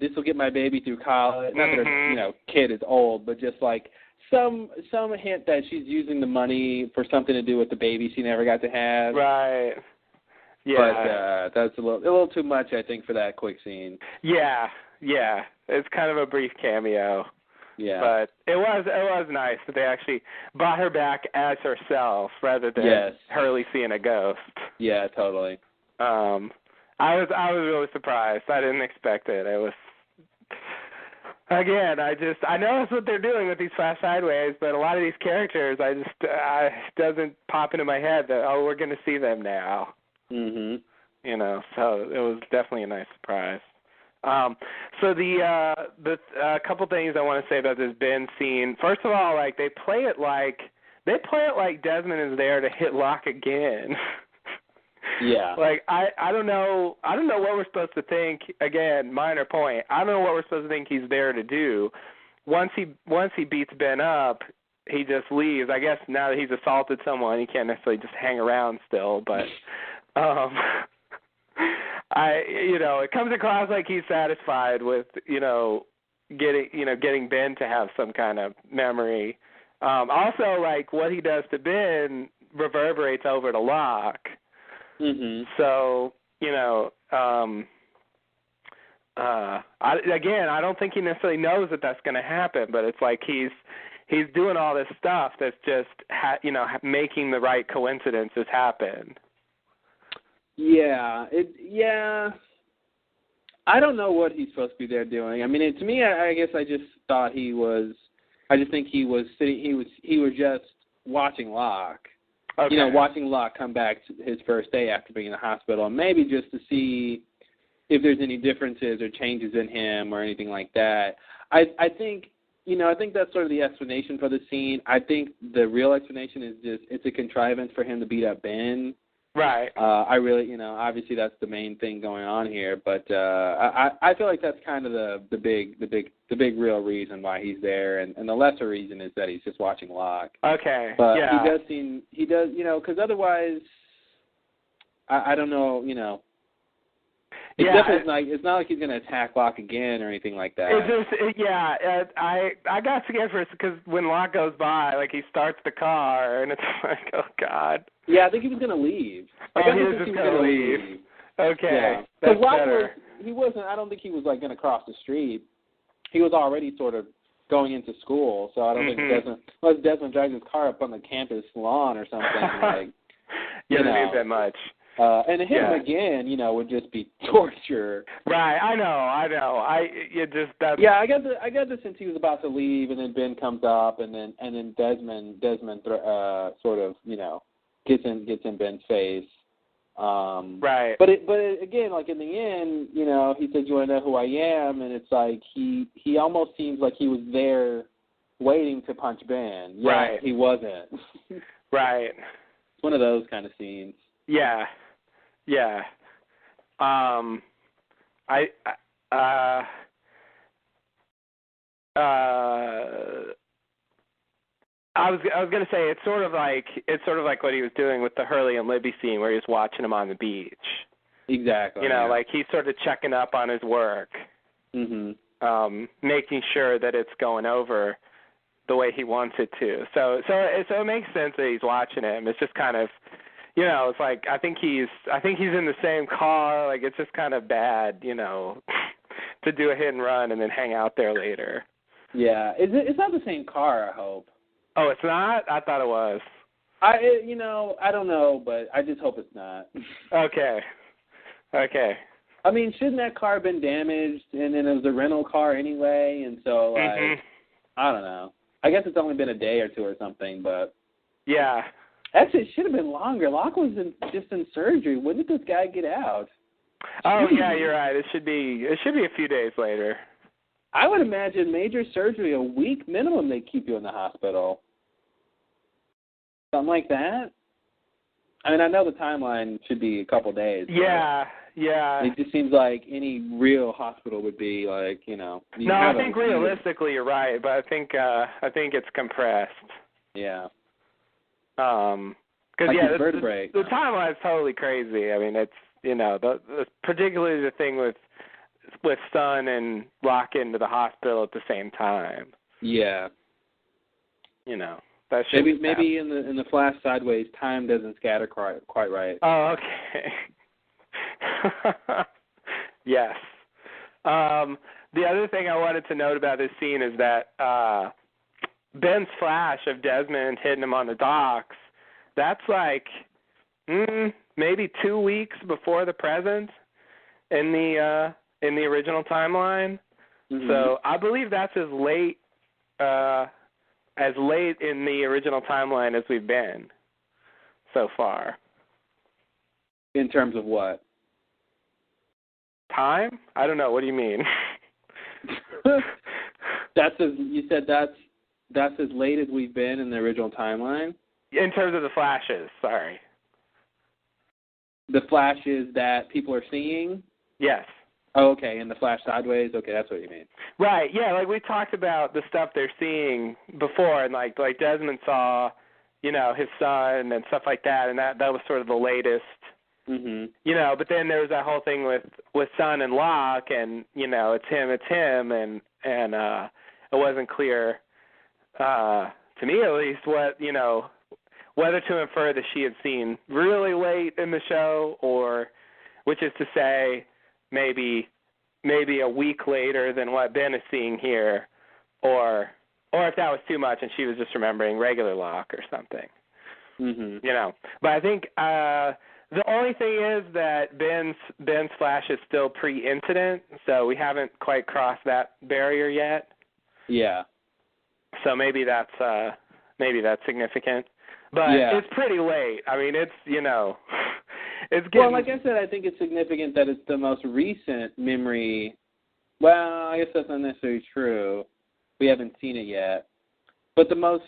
this will get my baby through college. Not that her kid is old, but just like some hint that she's using the money for something to do with the baby she never got to have. Right. Yeah. But that's a little too much, I think, for that quick scene. Yeah. It's kind of a brief cameo. Yeah. But it was nice that they actually brought her back as herself rather than Hurley seeing a ghost. Yeah, totally. I was really surprised. I didn't expect it. It was, again, I know that's what they're doing with these Flash Sideways, but a lot of these characters, it doesn't pop into my head that, we're going to see them now. Mhm. So it was definitely a nice surprise. So the couple things I want to say about this Ben scene. First of all, like they play it like Desmond is there to hit Locke again. Yeah. Like I don't know what we're supposed to think. Again, minor point. I don't know what we're supposed to think he's there to do. Once he beats Ben up, he just leaves. I guess now that he's assaulted someone, he can't necessarily just hang around still, but it comes across like he's satisfied with, getting Ben to have some kind of memory. Also, like what he does to Ben reverberates over to Locke. Mhm. So, I don't think he necessarily knows that that's going to happen, but it's like he's doing all this stuff that's just making the right coincidences happen. Yeah, I don't know what he's supposed to be there doing. I mean, to me, I guess I just thought he was. I just think he was sitting. He was just watching Locke. Okay. Watching Locke come back to his first day after being in the hospital, and maybe just to see if there's any differences or changes in him or anything like that. I think that's sort of the explanation for the scene. I think the real explanation is just it's a contrivance for him to beat up Ben. Right. I really, obviously that's the main thing going on here, but I feel like that's kind of the big real reason why he's there, and the lesser reason is that he's just watching Locke. Okay. But yeah. he does, because otherwise, I don't know, It's definitely it's not like he's going to attack Locke again or anything like that. I got scared for it because when Locke goes by, like he starts the car and it's like, oh God. Yeah, I think he was going to leave. He was just going to leave. Okay, because that's Locke better. he wasn't. I don't think he was like going to cross the street. He was already sort of going into school, so I don't think Desmond drives his car up on the campus lawn or something like. Yeah, didn't need that much. And him again, would just be torture. Right, I know. Yeah, I got the sense he was about to leave, and then Ben comes up, and then Desmond sort of gets in Ben's face. Right. But again, like in the end, he said, "You want to know who I am?" And it's like he almost seems like he was there, waiting to punch Ben. Yeah, right. He wasn't. Right. It's one of those kind of scenes. Yeah. Yeah. I was going to say it's sort of like what he was doing with the Hurley and Libby scene where he was watching him on the beach. Exactly. Like he's sort of checking up on his work. Mm-hmm. Making sure that it's going over the way he wants it to. So it makes sense that he's watching him. It's just kind of, it's like I think he's in the same car. Like it's just kind of bad, to do a hit and run and then hang out there later. Yeah, it's not the same car, I hope. Oh, it's not? I thought it was. I don't know, but I just hope it's not. Okay. I mean, shouldn't that car have been damaged, and then it was a rental car anyway, and so, I don't know. I guess it's only been a day or two or something, but... Yeah. Actually, it should have been longer. Locke was just in surgery. When did this guy get out? Oh, yeah, you're right. It should be a few days later. I would imagine major surgery, a week minimum, they keep you in the hospital. Something like that? I mean, I know the timeline should be a couple days. Yeah. It just seems like any real hospital would be like, No, I think realistically you're right, but I think it's compressed. Yeah. Because the timeline is totally crazy. I mean, it's particularly the thing with Sun and Locke into the hospital at the same time. Yeah. That maybe in the Flash Sideways, time doesn't scatter quite right. Oh, okay. Yes. The other thing I wanted to note about this scene is that Ben's flash of Desmond hitting him on the docks, that's like maybe 2 weeks before the present in the original timeline. Mm-hmm. So I believe that's as late in the original timeline as we've been so far. In terms of what? Time? I don't know. What do you mean? You said that's as late as we've been in the original timeline? In terms of the flashes, sorry. The flashes that people are seeing? Yes. Oh, okay, and the flash sideways? Okay, that's what you mean. Right, yeah, like we talked about the stuff they're seeing before, and like Desmond saw, his son and stuff like that, and that was sort of the latest. Mm-hmm. But then there was that whole thing with Sun and Locke, and it's him, and it wasn't clear to me at least what whether to infer that she had seen really late in the show, or which is to say maybe a week later than what Ben is seeing here, or if that was too much and she was just remembering regular Locke or something. Mm-hmm. But I think the only thing is that Ben's flash is still pre-incident, so we haven't quite crossed that barrier yet. Yeah. So maybe that's significant, but it's pretty late. I mean, it's it's getting... Well, like I said, I think it's significant that it's the most recent memory. Well, I guess that's not necessarily true. We haven't seen it yet. But the most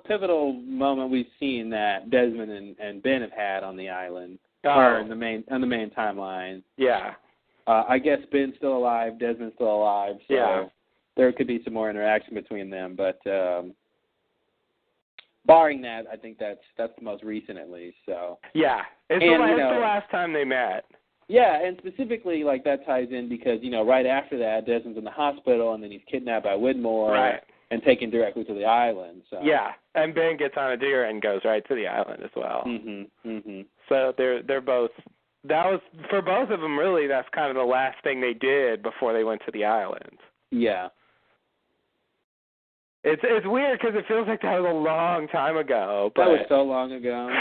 pivotal moment we've seen that Desmond and Ben have had on the island, or on the main timeline. Yeah. I guess Ben's still alive, Desmond's still alive, so there could be some more interaction between them. But barring that, I think that's the most recent at least. So. Yeah, it's the last time they met. Yeah, and specifically, like, that ties in because, right after that, Desmond's in the hospital, and then he's kidnapped by Widmore. Right. And taken directly to the island. So. Yeah, and Ben gets on a deer and goes right to the island as well. Mm-hmm. Mm-hmm. So they're both. That was for both of them. Really, that's kind of the last thing they did before they went to the island. Yeah. It's weird because it feels like that was a long time ago. But that was so long ago.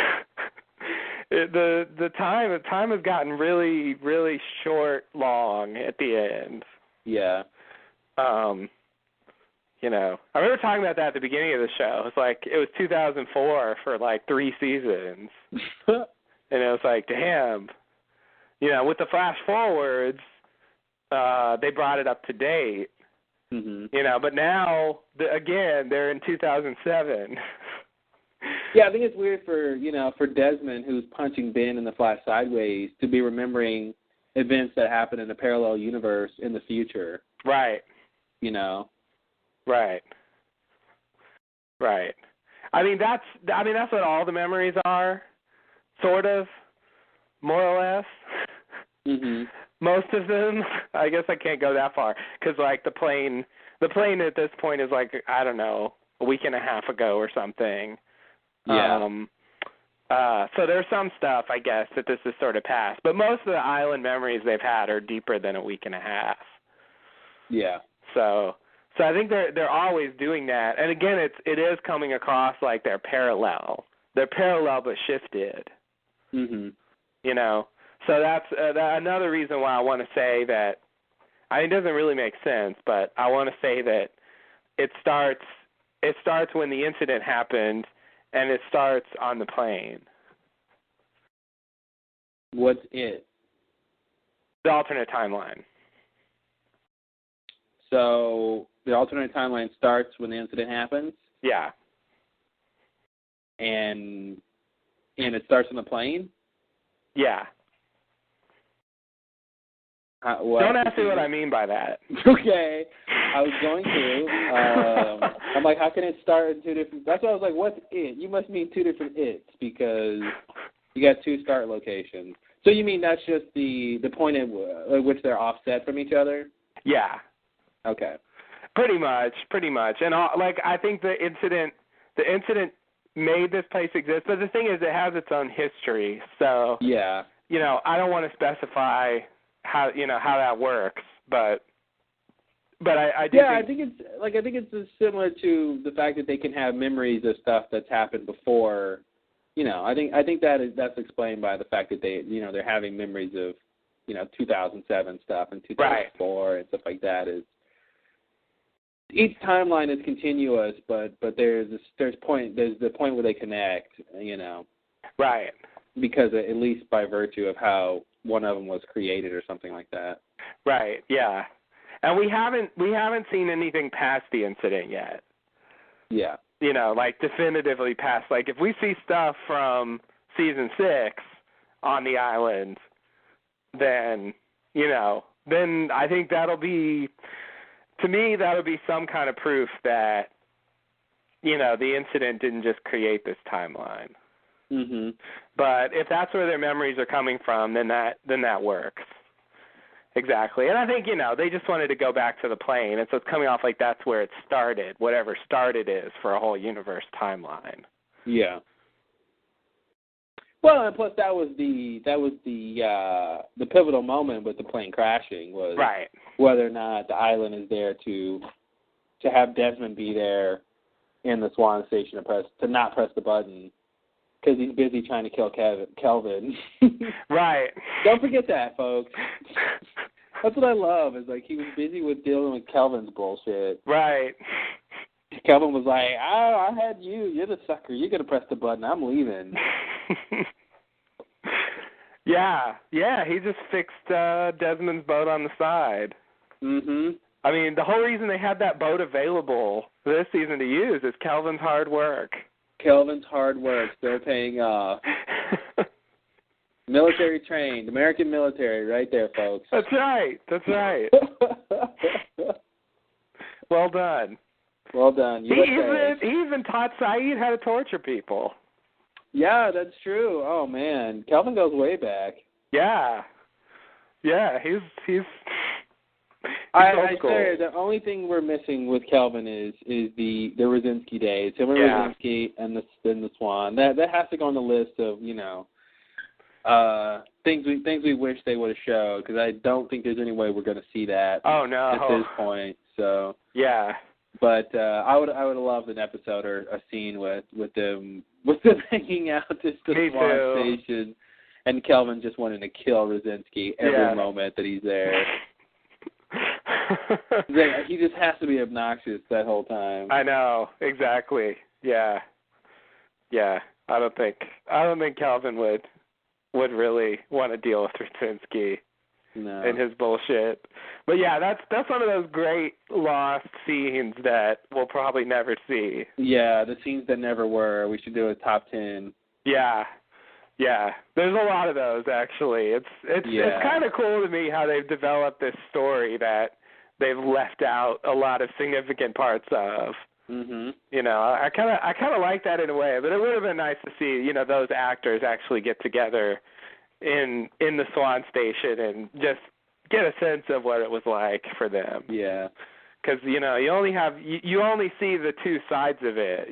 the time has gotten really, really short, long at the end. Yeah. You know, I remember talking about that at the beginning of the show. It's like it was 2004 for like 3 seasons, and it was like, damn. You know, with the flash forwards, they brought it up to date. Mm-hmm. You know, but now again they're in 2007. Yeah, I think it's weird for Desmond, who's punching Ben in the Flash sideways, to be remembering events that happened in a parallel universe in the future. Right. You know. Right. Right. I mean that's what all the memories are, sort of, more or less. Mhm. Most of them. I guess I can't go that far because like the plane at this point is like, I don't know, a week and a half ago or something. Yeah. So there's some stuff, I guess, that this is sort of past, but most of the island memories they've had are deeper than a week and a half. Yeah. So I think they're always doing that, and again, it is coming across like they're parallel. They're parallel but shifted. Mhm. You know, so that's another reason why I want to say that. I mean, it doesn't really make sense, but I want to say that it starts when the incident happened, and it starts on the plane. What's it? The alternate timeline. So the alternate timeline starts when the incident happens, Yeah. and it starts on the plane. Yeah. Don't ask me what I mean by that. Okay, I was going to. I'm like, how can it start in two different? That's why I was like, what's it? You must mean two different it's because you got 2 start locations. So you mean that's just the point at which they're offset from each other? Yeah. Okay. Pretty much. And like I think the incident made this place exist, but the thing is, it has its own history. So yeah, you know, I don't want to specify how that works, but I do. Yeah, I think it's similar to the fact that they can have memories of stuff that's happened before. You know, I think that's explained by the fact that they're having memories of 2007 stuff and 2004 and stuff like that. Is each timeline is continuous, but there's the point where they connect. You know, right? Because at least by virtue of how one of them was created or something like that. Right. Yeah. And we haven't seen anything past the incident yet. Yeah. You know, like definitively past. Like if we see stuff from season 6 on the island, then I think that'll be, to me, that'll be some kind of proof that, the incident didn't just create this timeline. Mhm. But if that's where their memories are coming from, then that works. Exactly. And I think, they just wanted to go back to the plane, and so it's coming off like that's where it started, whatever started is for a whole universe timeline. Yeah. Well, and plus that was the pivotal moment with the plane crashing was right. Whether or not the island is there to have Desmond be there in the Swan Station to not press the button because he's busy trying to kill Kelvin. Right. Don't forget that, folks. That's what I love. Is like he was busy with dealing with Kelvin's bullshit. Right. Kelvin was like, "Oh, I had you. You're the sucker. You're gonna press the button. I'm leaving." Yeah. He just fixed Desmond's boat on the side. Mhm. I mean, the whole reason they had that boat available this season to use is Kelvin's hard work. Kelvin's hard work still paying off. Military trained, American military, right there, folks. That's right. Well done. Well done. He even taught Saeed how to torture people. Yeah, that's true. Oh man, Kelvin goes way back. Yeah, he's I swear, the only thing we're missing with Kelvin is the Rosinski days. Him and Rosinski and the Swan. That has to go on the list of things we wish they would have showed, because I don't think there's any way we're going to see that. Oh no! At this point, so yeah. But I would have loved an episode or a scene with them hanging out at the Swan Station, and Kelvin just wanting to kill Rosinski every moment that he's there. He just has to be obnoxious that whole time. I know, exactly. Yeah. I don't think Kelvin would really want to deal with Rosinski. No. And his bullshit. But yeah, that's one of those great lost scenes that we'll probably never see. Yeah, the scenes that never were. We should do a top 10. Yeah. There's a lot of those actually. It's kind of cool to me how they've developed this story that they've left out a lot of significant parts of. Mhm. You know, I kind of like that in a way, but it would have been nice to see, those actors actually get together in the Swan Station and just get a sense of what it was like for them. Yeah. Because you only see the two sides of it.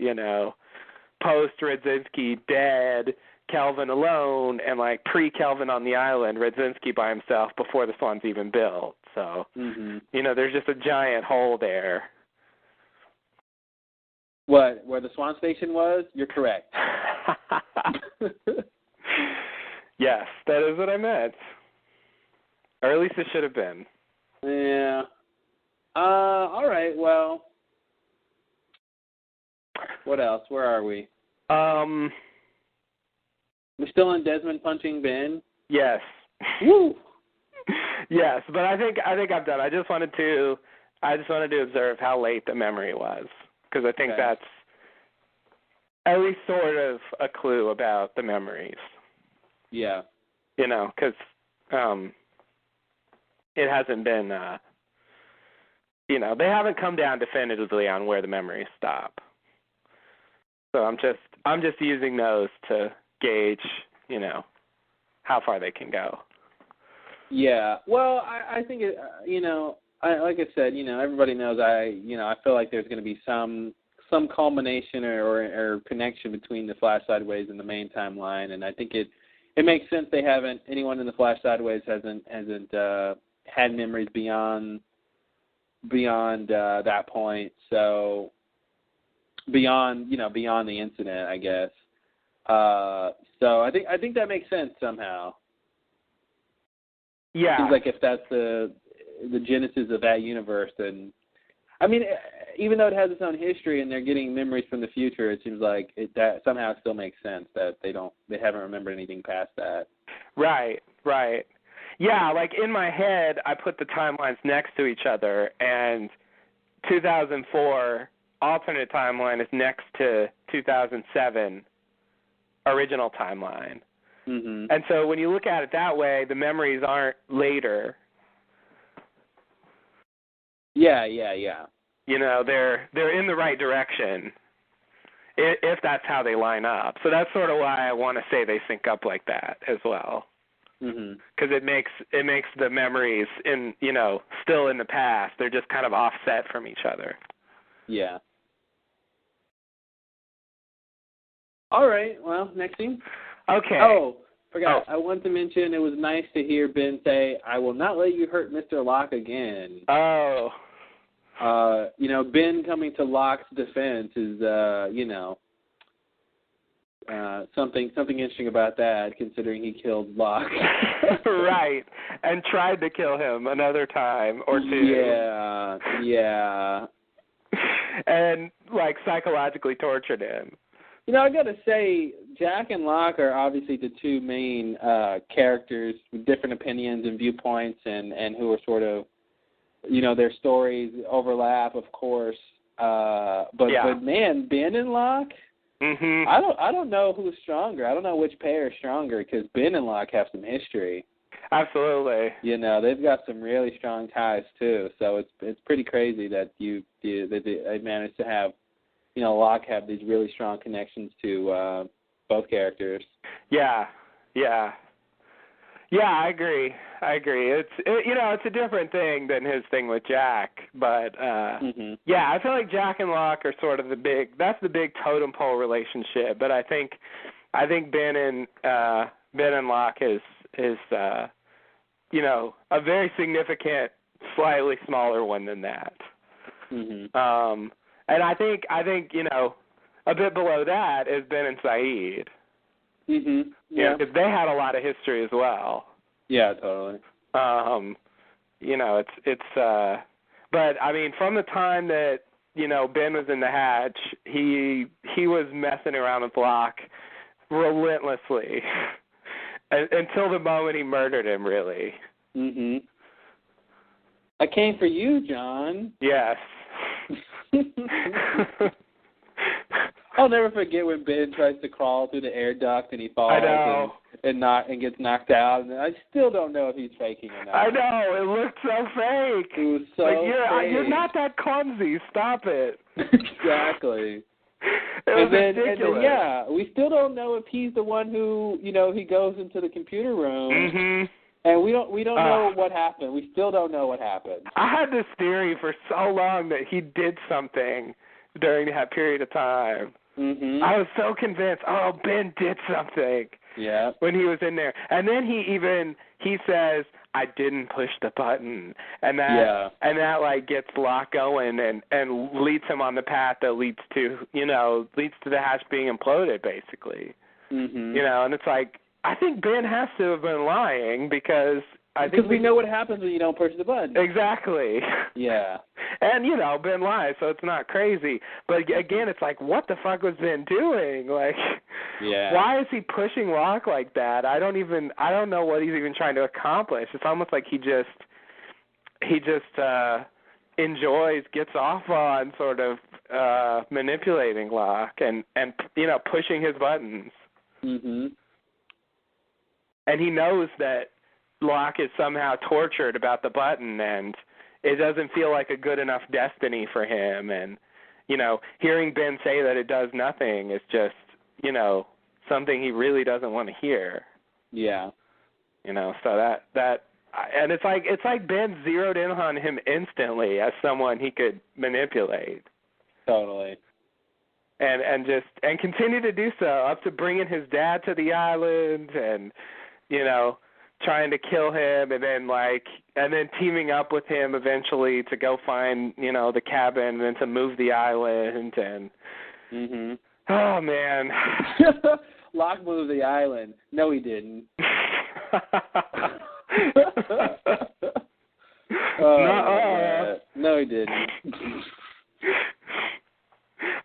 Post Radzinski dead, Kelvin alone, and like pre-Kelvin on the island, Radzinski by himself before the Swan's even built. So there's just a giant hole there. What? Where the Swan Station was? You're correct. Yes, that is what I meant. Or at least it should have been. Yeah. All right, well. What else? Where are we? We're still in Desmond punching Ben? Yes. Woo! Yes, but I think I'm done. I just wanted to observe how late the memory was, because I think that's at least sort of a clue about the memories. Yeah. Because it hasn't been, they haven't come down definitively on where the memories stop. So I'm just using those to gauge, how far they can go. Yeah. Well, I think it, like I said, everybody knows I feel like there's going to be some culmination or connection between the Flash Sideways and the main timeline, and I think it makes sense anyone in the Flash Sideways hasn't had memories beyond that point. So beyond the incident, I guess. So I think that makes sense somehow. Yeah. It seems like if that's the genesis of that universe, then I mean, even though it has its own history and they're getting memories from the future, it seems like that somehow still makes sense that they haven't remembered anything past that. Right. Yeah, like in my head, I put the timelines next to each other, and 2004 alternate timeline is next to 2007 original timeline. Mm-hmm. And so when you look at it that way, the memories aren't later. Yeah. They're in the right direction, if that's how they line up. So that's sort of why I want to say they sync up like that as well. Because it makes the memories still in the past. They're just kind of offset from each other. Yeah. All right. Well, next scene. Okay. Oh, forgot. I want to mention it was nice to hear Ben say, "I will not let you hurt Mr. Locke again." Oh. Ben coming to Locke's defense is, something interesting about that, considering he killed Locke. Right, and tried to kill him another time or two. Yeah. And, psychologically tortured him. I got to say, Jack and Locke are obviously the two main characters with different opinions and viewpoints and who are sort of, their stories overlap, of course. But man, Ben and Locke, I don't know who's stronger. I don't know which pair is stronger because Ben and Locke have some history. Absolutely. They've got some really strong ties too. So it's pretty crazy that they managed to have, Locke have these really strong connections to both characters. Yeah, I agree. It's a different thing than his thing with Jack, but I feel like Jack and Locke are sort of the big totem pole relationship. But I think Ben and Locke is a very significant, slightly smaller one than that. Mhm. And I think you know, a bit below that is Ben and Saeed. Mhm. You know, because they had a lot of history as well. Yeah, totally. You know, but I mean, from the time that, you know, Ben was in the hatch, he was messing around with Locke relentlessly until the moment he murdered him, really. Mhm. I came for you, John. Yes. I'll never forget when Ben tries to crawl through the air duct and he falls I know. and gets knocked out. And I still don't know if he's faking or not. I know. It looked so fake. It was so like, fake. You're not that clumsy. Stop it. Exactly. It was ridiculous. And then, yeah, we still don't know if he's the one who, you know, he goes into the computer room. Mhm. And we don't know what happened. We still don't know what happened. I had this theory for so long that he did something during that period of time. Mhm. I was so convinced, Ben did something. Yeah. When he was in there. And then he says, I didn't push the button. And that like gets Locke going and leads him on the path that leads to the hatch being imploded, basically. Mhm. You know, and it's like, I think Ben has to have been lying because we know what happens when you don't push the button. Exactly. Yeah. And, you know, Ben lies, so it's not crazy. But again, it's like, what the fuck was Ben doing? Like, yeah. Why is he pushing Locke like that? I don't know what he's even trying to accomplish. It's almost like he just enjoys, gets off on sort of manipulating Locke and you know, pushing his buttons. Mhm. And he knows that Locke is somehow tortured about the button, and it doesn't feel like a good enough destiny for him. And, you know, hearing Ben say that it does nothing is just, you know, something he really doesn't want to hear. Yeah. You know, so and it's like Ben zeroed in on him instantly as someone he could manipulate. Totally. And continue to do so up to bringing his dad to the island and, you know, trying to kill him and then teaming up with him eventually to go find, you know, the cabin and then to move the island and Mhm. Oh man. Locke moved the island. No, he didn't. No, he didn't.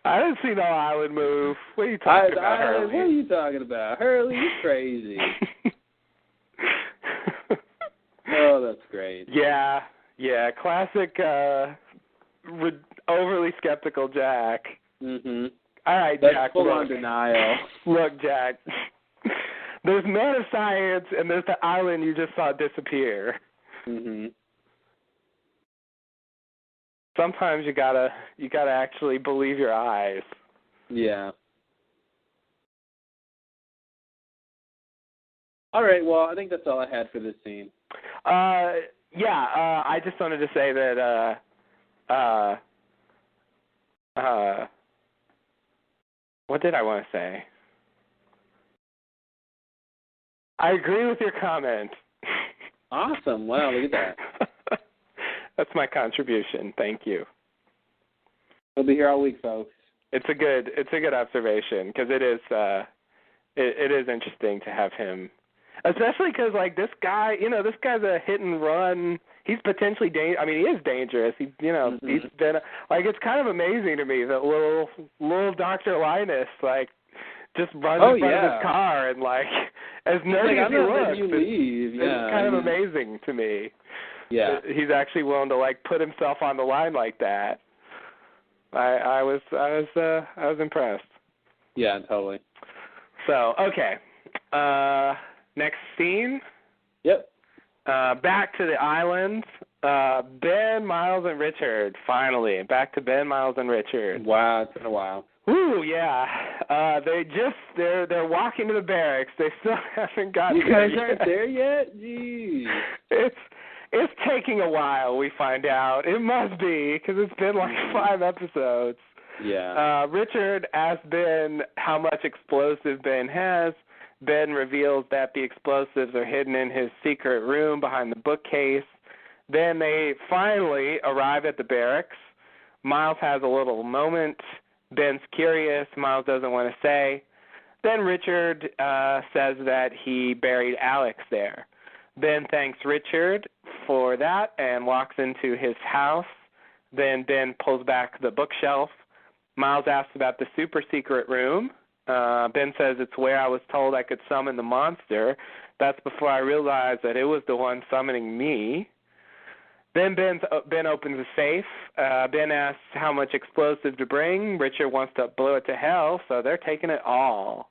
I didn't see no island move. What are you talking about, Hurley? What are you talking about? Hurley, you're crazy. Oh, that's great. Yeah. Classic overly skeptical Jack. Mhm. All right, that's Jack. Full on denial. Look, Jack. There's men of science, and there's the island you just saw disappear. Mhm. Sometimes you gotta actually believe your eyes. Yeah. All right. Well, I think that's all I had for this scene. I just wanted to say that what did I want to say? I agree with your comment. Awesome. Wow, look at that. That's my contribution. Thank you. We'll be here all week, folks. It's a good observation because it is interesting to have him, especially because like this guy's a hit and run. He's potentially he is dangerous. He's been like, it's kind of amazing to me that little Dr. Linus like just runs in front of his car and like as nerdy as he looks. It's kind of amazing to me. Yeah, he's actually willing to like put himself on the line like that. I was impressed. Yeah, totally. So okay, next scene. Yep. Back to the island. Ben, Miles, and Richard. Finally, back to Ben, Miles, and Richard. Wow, it's been a while. Ooh, yeah. They're walking to the barracks. They still haven't gotten there yet. You guys aren't there yet? Jeez. It's taking a while, we find out. It must be, because it's been like 5 episodes. Yeah. Richard asks Ben how much explosive Ben has. Ben reveals that the explosives are hidden in his secret room behind the bookcase. Then they finally arrive at the barracks, Miles has a little moment. Ben's curious. Miles doesn't want to say. Then Richard says that he buried Alex there. Ben thanks Richard for that and walks into his house. Then Ben pulls back the bookshelf. Miles asks about the super secret room. Ben says it's where I was told I could summon the monster. That's before I realized that it was the one summoning me. Then Ben opens a safe. Ben asks how much explosive to bring. Richard wants to blow it to hell, so they're taking it all.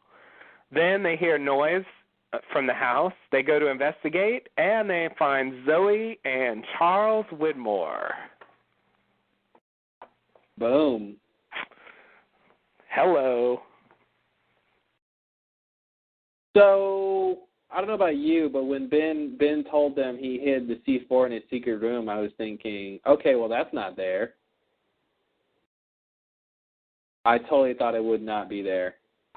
Then they hear noise from the house. They go to investigate, and they find Zoe and Charles Widmore. Boom. Hello. So, I don't know about you, but when Ben told them he hid the C4 in his secret room, I was thinking, okay, well, that's not there. I totally thought it would not be there.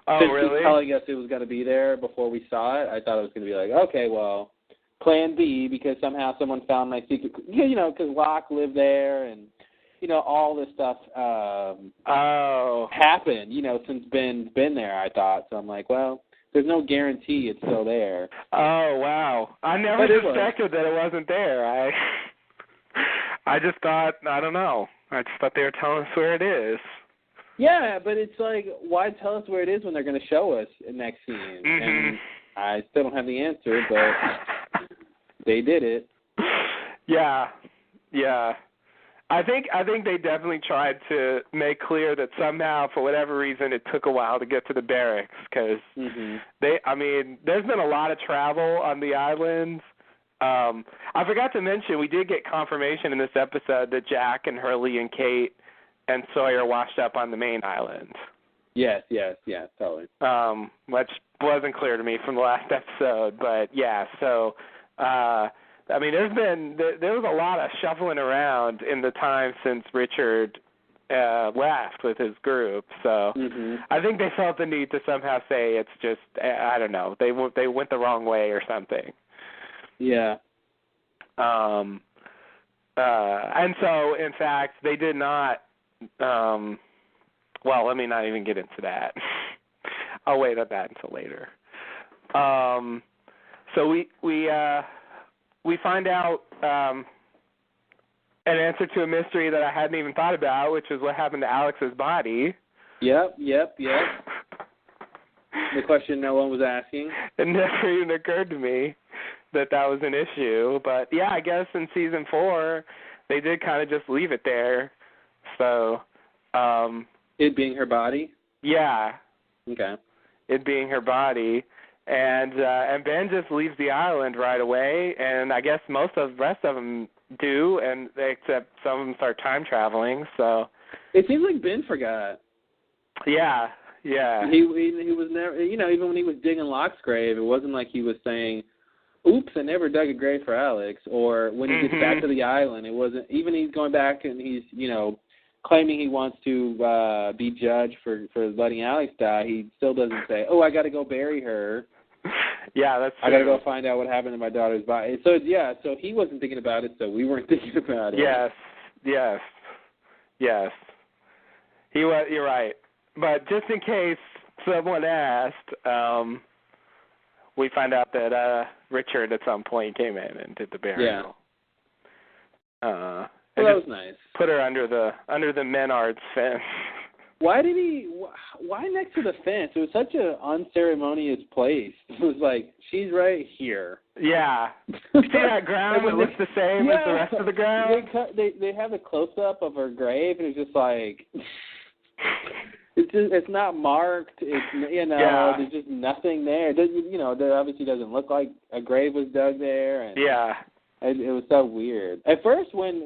Oh, Since really? he was telling us it was going to be there before we saw it, I thought it was going to be like, okay, well, plan B, because somehow someone found my secret, because Locke lived there, and, all this stuff happened, since Ben's been there, I thought. So I'm like, well, there's no guarantee it's still there. Oh, wow. I never suspected that it wasn't there. I just thought, I don't know. I just thought they were telling us where it is. Yeah, but it's like, why tell us where it is when they're going to show us in next scene? Mm-hmm. And I still don't have the answer, but they did it. Yeah. I think they definitely tried to make clear that somehow, for whatever reason, it took a while to get to the barracks because there's been a lot of travel on the islands. I forgot to mention, we did get confirmation in this episode that Jack and Hurley and Kate and Sawyer washed up on the main island. Yes, totally. Which wasn't clear to me from the last episode, but yeah, so there was a lot of shuffling around in the time since Richard left with his group, so I think they felt the need to somehow say it's just, I don't know, they went the wrong way or something. Yeah. And so, in fact, they did not, well, let me not even get into that. I'll wait on that until later. So we find out an answer to a mystery that I hadn't even thought about, which is what happened to Alex's body. Yep. The question no one was asking. It never even occurred to me that was an issue. But, yeah, I guess in Season 4, they did kind of just leave it there. So, it being her body? Yeah. Okay. It being her body. And Ben just leaves the island right away, and I guess most of the rest of them do, and except some of them start time traveling. So it seems like Ben forgot. Yeah. He was never, even when he was digging Locke's grave, it wasn't like he was saying, "Oops, I never dug a grave for Alex." Or when he gets back to the island, it wasn't. Even he's going back and he's claiming he wants to be judged for letting Alex die. He still doesn't say, "Oh, I got to go bury her." Yeah, that's true. I got to go find out what happened to my daughter's body. So, yeah, so he wasn't thinking about it, so we weren't thinking about it. Yes. He was, you're right. But just in case someone asked, we find out that Richard at some point came in and did the burial. Yeah. Well, that was nice. Put her under the Menards fence. Why next to the fence? It was such an unceremonious place. It was like, she's right here. Yeah. See that ground that looks the same as the rest of the ground? They have a close-up of her grave, and it's just like, it's not marked. It's, there's just nothing there. There obviously doesn't look like a grave was dug there. And it was so weird. At first, when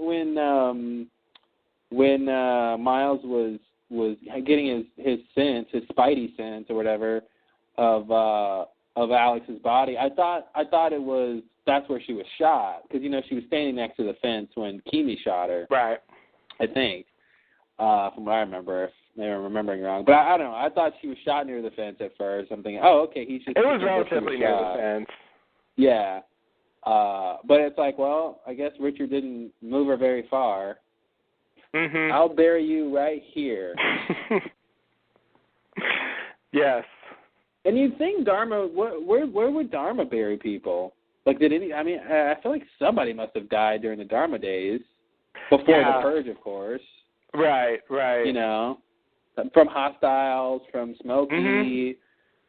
Miles was getting his sense, his spidey sense or whatever of Alex's body, I thought that's where she was shot, because she was standing next to the fence when Keamy shot her. Right. I think, from what I remember, if maybe I'm remembering wrong, but I don't know. I thought she was shot near the fence at first. I'm thinking, oh, okay, he's just. It was relatively near the fence. Yeah. But it's like, well, I guess Richard didn't move her very far. Mhm. I'll bury you right here. Yes. And you'd think Dharma, where would Dharma bury people? Like, did any? I mean, I feel like somebody must have died during the Dharma days, before the Purge, of course. Right. Right. You know, from Hostiles, from Smokey. Mhm.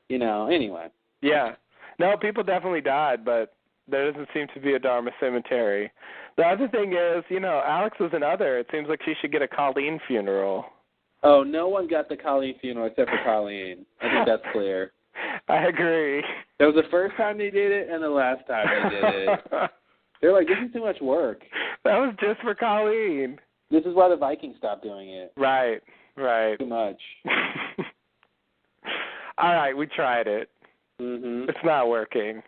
You know. Anyway. Yeah. No, people definitely died, but there doesn't seem to be a Dharma cemetery. The other thing is, Alex was another. It seems like she should get a Colleen funeral. Oh, no one got the Colleen funeral except for Colleen. I think that's clear. I agree. That was the first time they did it and the last time they did it. They're like, this is too much work. That was just for Colleen. This is why the Vikings stopped doing it. Right. Too much. All right, we tried it. Mhm. It's not working.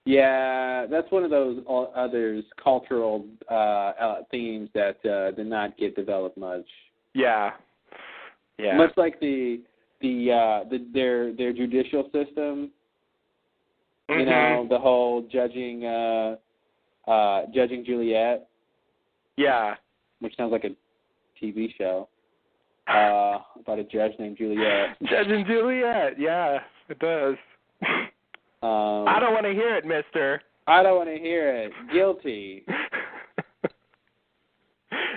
Yeah, that's one of those others cultural themes that did not get developed much. Yeah. Yeah. Much like their judicial system. Mhm. You know, the whole judging Juliet. Yeah. Which sounds like a TV show. About a judge named Juliet. Judging Juliet, yeah, it does. I don't want to hear it, mister. I don't want to hear it. Guilty.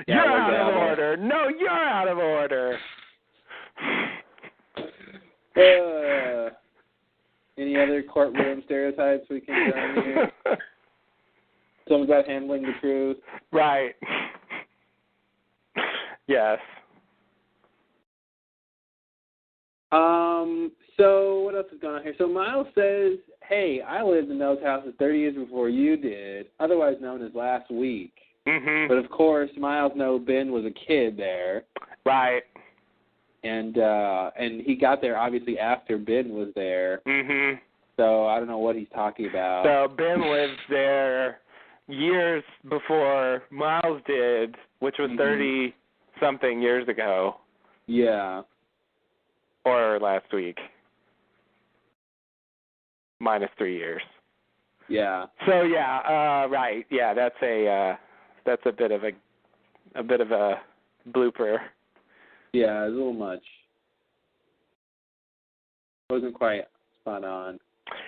You're out of order. No, you're out of order. Any other courtroom stereotypes we can throw in here? Something about handling the truth. Right. Yes. So what else is going on here? So Miles says, hey, I lived in those houses 30 years before you did, otherwise known as last week. Mhm. But of course, Miles knows Ben was a kid there. Right. And he got there obviously after Ben was there. Mhm. So I don't know what he's talking about. So Ben lived there years before Miles did, which was 30-something years ago. Yeah. Or last week. Minus 3 years. Yeah. So yeah, right. Yeah, that's a bit of a blooper. Yeah, it was a little much. Wasn't quite spot on.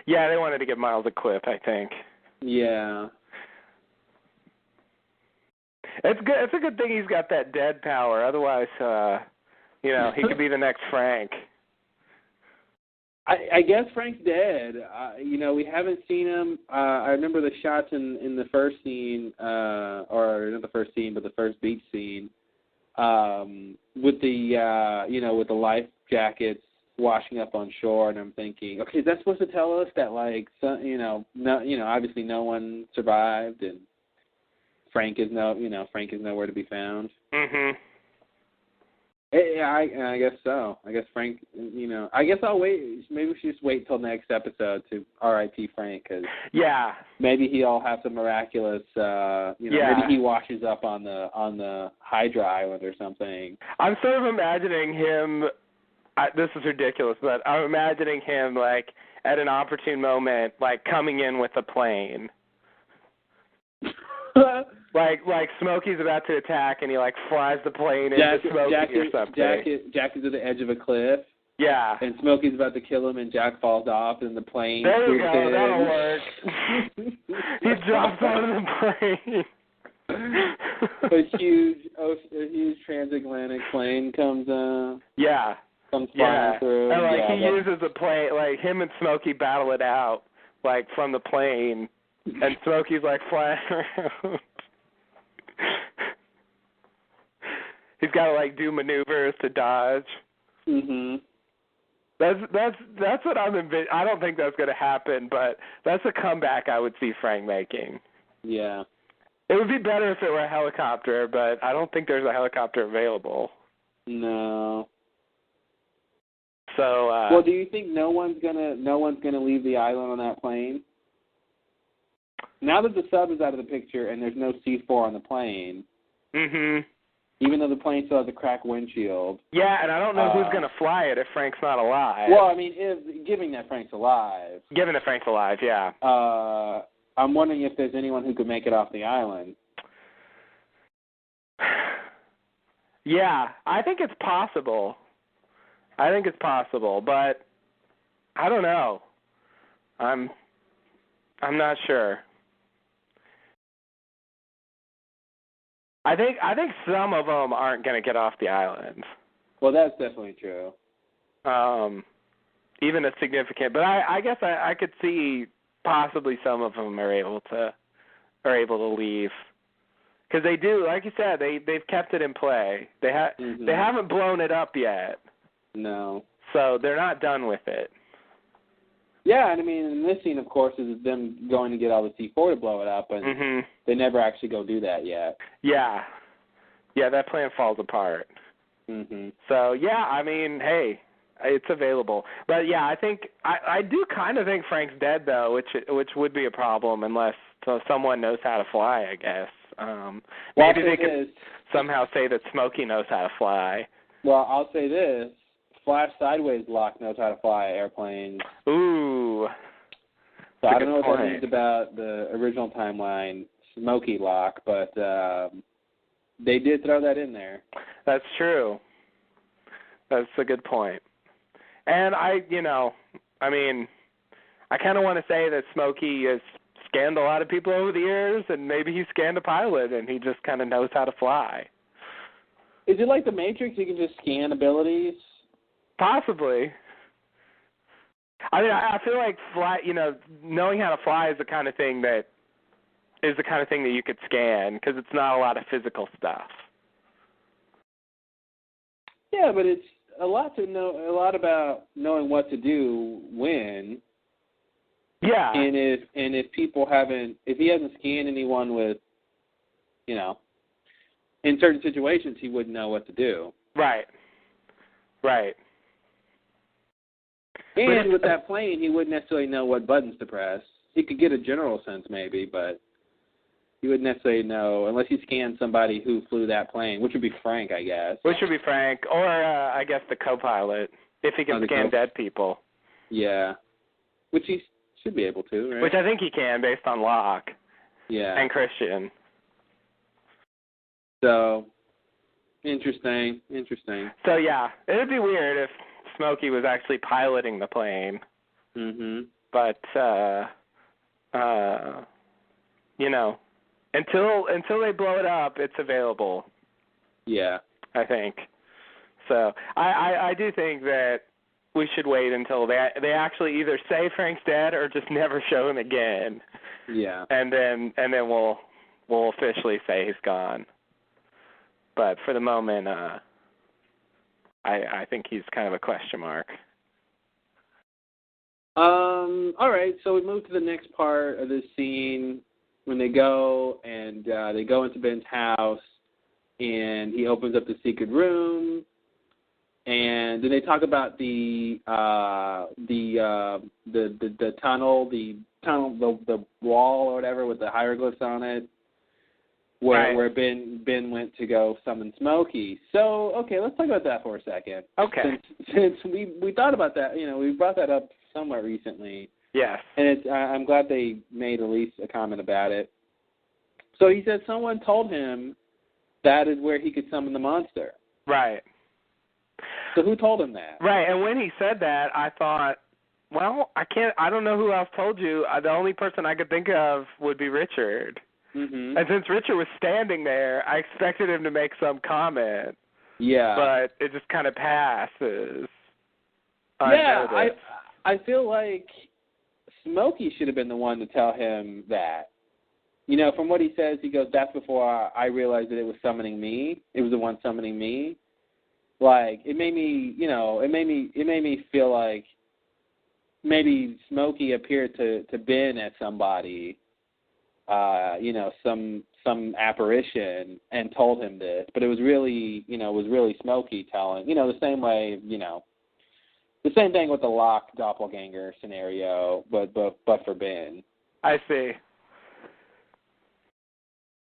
Yeah, they wanted to give Miles a clip, I think. Yeah. It's good. It's a good thing he's got that dead power. Otherwise, he could be the next Frank. I guess Frank's dead. We haven't seen him. I remember the shots in the first scene, or not the first scene, but the first beach scene, with the with the life jackets washing up on shore, and I'm thinking, okay, is that supposed to tell us that obviously no one survived, and Frank is nowhere to be found. Mhm. Yeah, I guess so. I guess Frank, I guess I'll wait. Maybe we should just wait till next episode to R.I.P. Frank, because maybe he'll have some miraculous, maybe he washes up on the Hydra Island or something. I'm sort of imagining him. This is ridiculous, but I'm imagining him like at an opportune moment, like coming in with a plane. Like Smokey's about to attack, and he like flies the plane into Smokey or something. Jack is at the edge of a cliff. Yeah. And Smokey's about to kill him, and Jack falls off, and the plane. There you go. That'll work. He drops out of the plane. a huge transatlantic plane comes flying through. And he uses a plane, like him and Smokey battle it out, like from the plane, and Smokey's like flying around. He's got to like do maneuvers to dodge. Mhm. That's what I'm envisioning. I don't think that's going to happen, but that's a comeback I would see Frank making. Yeah. It would be better if it were a helicopter, but I don't think there's a helicopter available. No. So. Well, do you think no one's gonna leave the island on that plane? Now that the sub is out of the picture and there's no C4 on the plane. Mhm. Even though the plane still has a cracked windshield. Yeah, and I don't know who's going to fly it if Frank's not alive. Well, I mean, given that Frank's alive. Given that Frank's alive, yeah. I'm wondering if there's anyone who could make it off the island. Yeah, I think it's possible. But I don't know. I'm not sure. I think some of them aren't going to get off the island. Well, that's definitely true. Even a significant, but I guess I could see possibly some of them are able to leave, because they do, like you said, they've kept it in play. They haven't blown it up yet. No. So they're not done with it. Yeah, and I mean, in this scene, of course, is them going to get all the C4 to blow it up, and they never actually go do that yet. Yeah, that plan falls apart. So yeah, I mean, hey, it's available. But yeah, I think I do kind of think Frank's dead though, which would be a problem unless someone knows how to fly, I guess. Maybe they could somehow say that Smokey knows how to fly. Well, I'll say this. Flash Sideways Lock knows how to fly airplanes. Ooh. So I don't know what that means about the original timeline, Smokey Lock, but they did throw that in there. That's true. That's a good point. And I kind of want to say that Smokey has scanned a lot of people over the years, and maybe he scanned a pilot, and he just kind of knows how to fly. Is it like the Matrix? You can just scan abilities? Possibly. I mean, I feel like knowing how to fly is the kind of thing that you could scan, because it's not a lot of physical stuff. Yeah, but it's a lot about knowing what to do when. Yeah. And if he hasn't scanned anyone with, in certain situations, he wouldn't know what to do. Right. And with that plane, he wouldn't necessarily know what buttons to press. He could get a general sense maybe, but he wouldn't necessarily know unless he scanned somebody who flew that plane, which would be Frank, I guess. Which would be Frank, or I guess the co-pilot, if he can scan dead people. Yeah. Which he should be able to, right? Which I think he can, based on Locke. Yeah. And Christian. So, interesting. So, yeah, it would be weird if Smokey was actually piloting the plane. But, until they blow it up, it's available. Yeah. I think. So, I do think that we should wait until they actually either say Frank's dead or just never show him again. Yeah. And then we'll officially say he's gone. But for the moment, I think he's kind of a question mark. All right, so we move to the next part of this scene when they go into Ben's house, and he opens up the secret room, and then they talk about the tunnel, the wall or whatever with the hieroglyphs on it. Where Ben went to go summon Smokey. So, okay, let's talk about that for a second. Okay. Since we thought about that, we brought that up somewhat recently. Yes. And I'm glad they made at least a comment about it. So he said someone told him that is where he could summon the monster. Right. So who told him that? Right, and when he said that, I thought, well, I don't know who else told you. The only person I could think of would be Richard. And since Richard was standing there, I expected him to make some comment. Yeah. But it just kind of passes. Yeah, I feel like Smokey should have been the one to tell him that. From what he says, he goes, that's before I realized that it was summoning me. It was the one summoning me. Like, it made me feel like maybe Smokey appeared to Ben as somebody, some apparition, and told him this, but it was really Smokey telling, the same way, the same thing with the Locke doppelganger scenario, but for Ben. I see.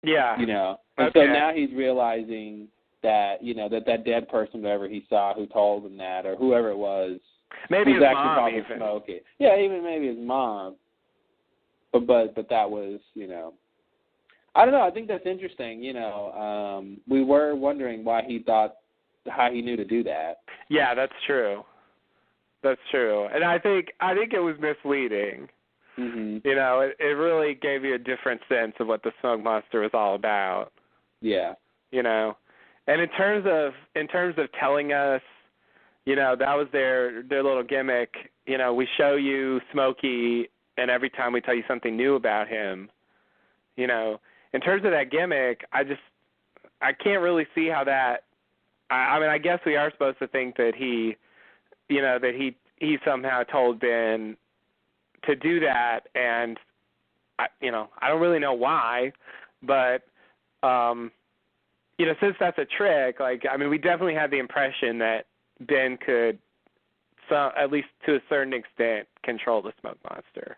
Yeah. And okay. So now he's realizing that, that dead person, whoever he saw, who told him that, or whoever it was, maybe his actually mom, even. I don't know. I think that's interesting. We were wondering how he knew to do that. Yeah, that's true. That's true. And I think it was misleading. Mm-hmm. It really gave you a different sense of what the Smoke Monster was all about. Yeah. And in terms of telling us, that was their little gimmick. We show you Smokey, and every time we tell you something new about him, in terms of that gimmick, I can't really see how that. I mean, I guess we are supposed to think that he somehow told Ben to do that, and I don't really know why, but since that's a trick, we definitely had the impression that Ben could, at least to a certain extent, control the Smoke Monster.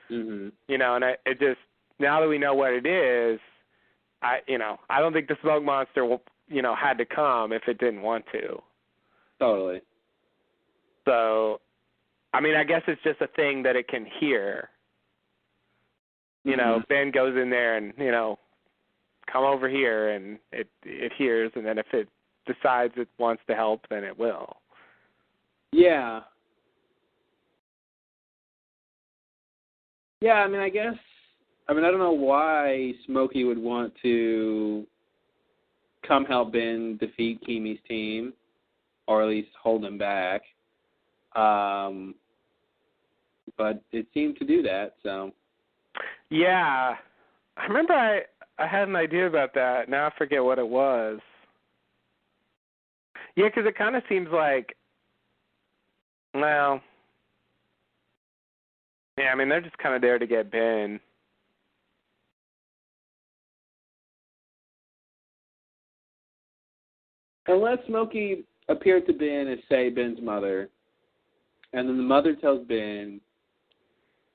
Mm-hmm. And it just, now that we know what it is, I don't think the Smoke Monster, had to come if it didn't want to. Totally. So, I guess it's just a thing that it can hear. Ben goes in there and, come over here, and it hears, and then if it decides it wants to help, then it will. Yeah. Yeah, I guess, I don't know why Smokey would want to come help Ben defeat Keamy's team, or at least hold him back. But it seemed to do that, so. Yeah. I remember I had an idea about that. Now I forget what it was. Yeah, because it kind of seems like, well, yeah, they're just kind of there to get Ben. Unless Smokey appeared to Ben as, say, Ben's mother, and then the mother tells Ben,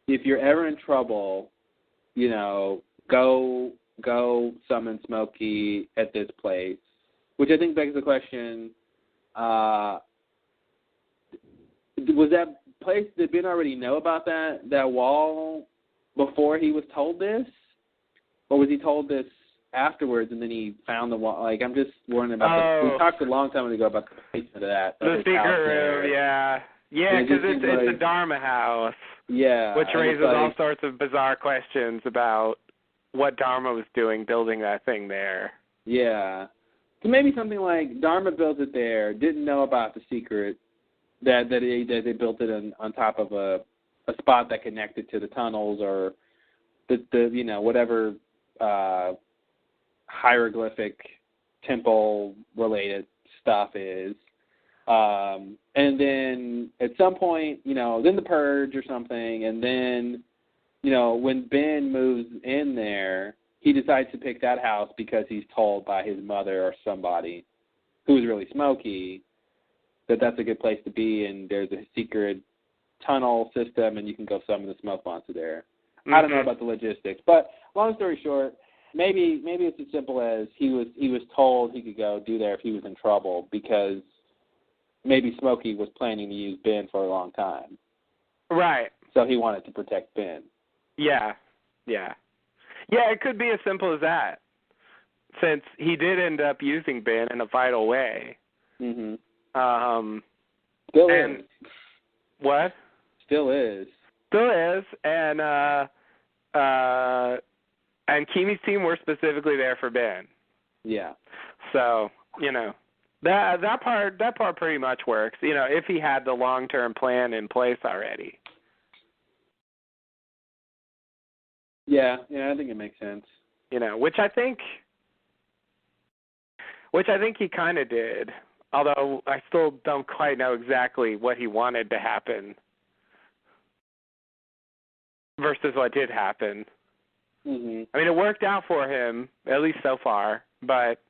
if you're ever in trouble, go summon Smokey at this place. Which I think begs the question, was that place, did Ben already know about that wall before he was told this? Or was he told this afterwards and then he found the wall? I'm just wondering about we talked a long time ago about the placement of that. The secret room, yeah. Yeah, because it's a Dharma house. Yeah. Which raises all sorts of bizarre questions about what Dharma was doing building that thing there. Yeah. So maybe something like Dharma built it there, didn't know about the secret, that they built it on top of a spot that connected to the tunnels, or the whatever hieroglyphic temple related stuff is. And then at some point, then the purge or something, and then, when Ben moves in there, he decides to pick that house because he's told by his mother or somebody, who's really Smokey, that that's a good place to be, and there's a secret tunnel system, and you can go summon the Smoke Monster there. Mm-hmm. I don't know about the logistics, but long story short, maybe it's as simple as he was told he could go do there if he was in trouble, because maybe Smokey was planning to use Ben for a long time. Right. So he wanted to protect Ben. Yeah. Yeah, it could be as simple as that, since he did end up using Ben in a vital way. Mm-hmm. Still is. What? Still is. Still is, and Keamy's team were specifically there for Ben. Yeah. So, that part pretty much works, if he had the long-term plan in place already. Yeah, I think it makes sense. Which I think he kind of did, although I still don't quite know exactly what he wanted to happen versus what did happen. Mm-hmm. It worked out for him, at least so far, but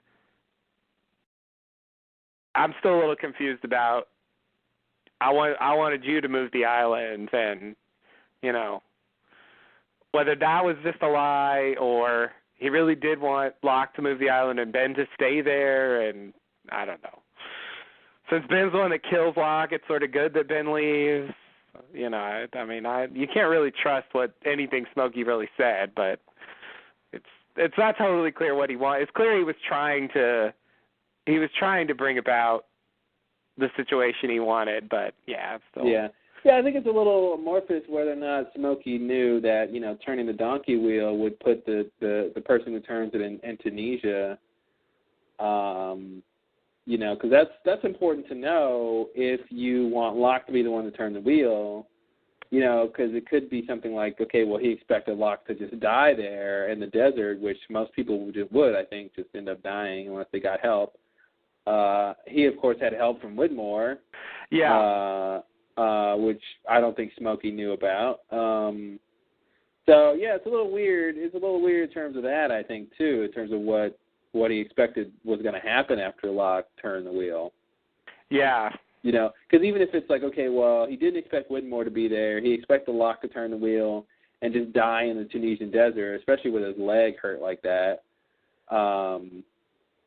I'm still a little confused about, I wanted you to move the island, and, whether that was just a lie or he really did want Locke to move the island and Ben to stay there, and I don't know. Since Ben's the one that kills Locke, it's sort of good that Ben leaves. You can't really trust anything Smokey really said, but It's not totally clear what he wanted. It's clear he was trying to bring about the situation he wanted, but yeah, still. Yeah. Yeah, I think it's a little amorphous whether or not Smokey knew that, turning the donkey wheel would put the person who turns it in Tunisia, because that's important to know if you want Locke to be the one to turn the wheel, because it could be something like, okay, well, he expected Locke to just die there in the desert, which most people would, I think, just end up dying unless they got help. He, of course, had help from Widmore. Yeah. Which I don't think Smokey knew about. So yeah, it's a little weird. It's a little weird in terms of that, I think, too, in terms of what he expected was going to happen after Locke turned the wheel. Yeah. Because even if it's like, okay, well, he didn't expect Widmore to be there. He expected Locke to turn the wheel and just die in the Tunisian desert, especially with his leg hurt like that. Wasn't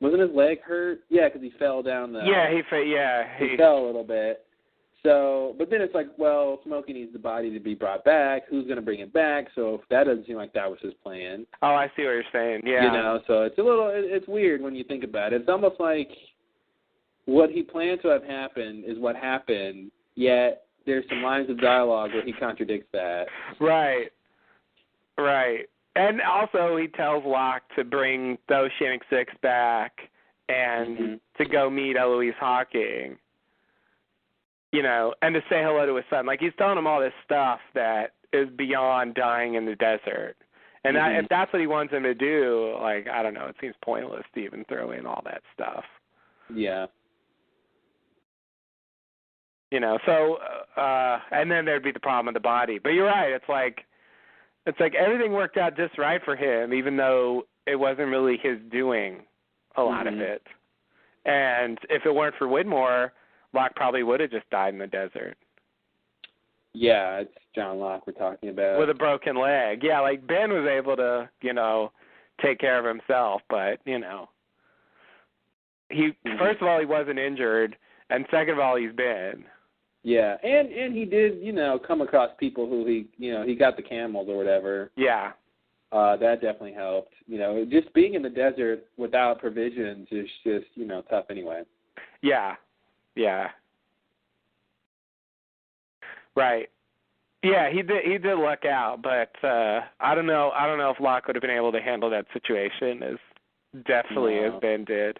his leg hurt? Yeah, because he fell down the. Yeah, he fell a little bit. So, but then it's like, well, Smokey needs the body to be brought back. Who's going to bring it back? So that doesn't seem like that was his plan. Oh, I see what you're saying. Yeah. So it's weird when you think about it. It's almost like what he planned to have happened is what happened, yet there's some lines of dialogue where he contradicts that. Right. And also he tells Locke to bring the Oceanic Six back and to go meet Eloise Hawking. And to say hello to his son. Like, he's telling him all this stuff that is beyond dying in the desert. And if that's what he wants him to do, like, I don't know, it seems pointless to even throw in all that stuff. Yeah. So, and then there'd be the problem of the body. But you're right, it's like everything worked out just right for him, even though it wasn't really his doing, a lot of it. And if it weren't for Widmore, Locke probably would have just died in the desert. Yeah, it's John Locke we're talking about. With a broken leg. Yeah, like Ben was able to, take care of himself, but, he first of all, he wasn't injured, and second of all, he's Ben. Yeah, and he did, come across people who he got the camels or whatever. Yeah. That definitely helped. Just being in the desert without provisions is just, tough anyway. Yeah. Yeah. Right. Yeah, he did luck out, but I don't know if Locke would have been able to handle that situation as deftly as Ben did.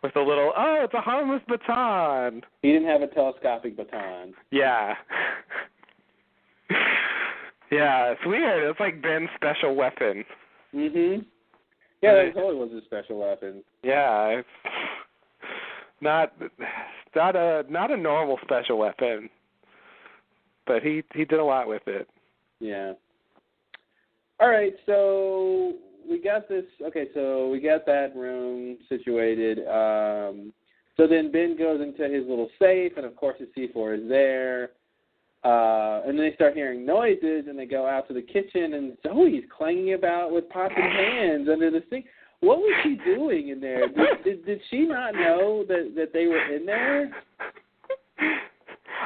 With a little, it's a harmless baton. He didn't have a telescopic baton. Yeah. Yeah, it's weird. It's like Ben's special weapon. Yeah, that totally was his special weapon. Yeah, it's not a normal special weapon, but he did a lot with it. Yeah. All right, so we got this. Okay, so we got that room situated. So then Ben goes into his little safe, and of course his C4 is there. And then they start hearing noises, and they go out to the kitchen, and Zoe's clanging about with pots and pans under the sink. What was she doing in there? Did she not know that they were in there?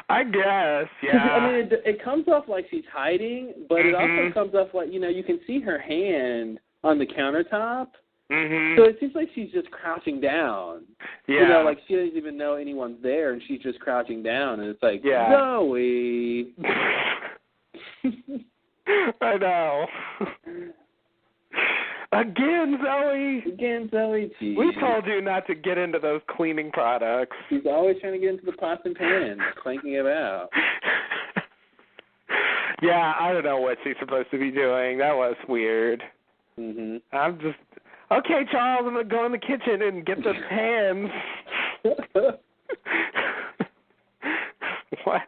I guess, yeah. I mean, it comes off like she's hiding, but it also comes off like, you can see her hand on the countertop. So it seems like she's just crouching down. Yeah. Like she doesn't even know anyone's there, and she's just crouching down, and it's like, yeah. Zoe. I know. Again, Zoe. Geez. We told you not to get into those cleaning products. She's always trying to get into the pots and pans, clanking it out. Yeah, I don't know what she's supposed to be doing. That was weird. I'm just... Okay, Charles, I'm going to go in the kitchen and get the pans. What?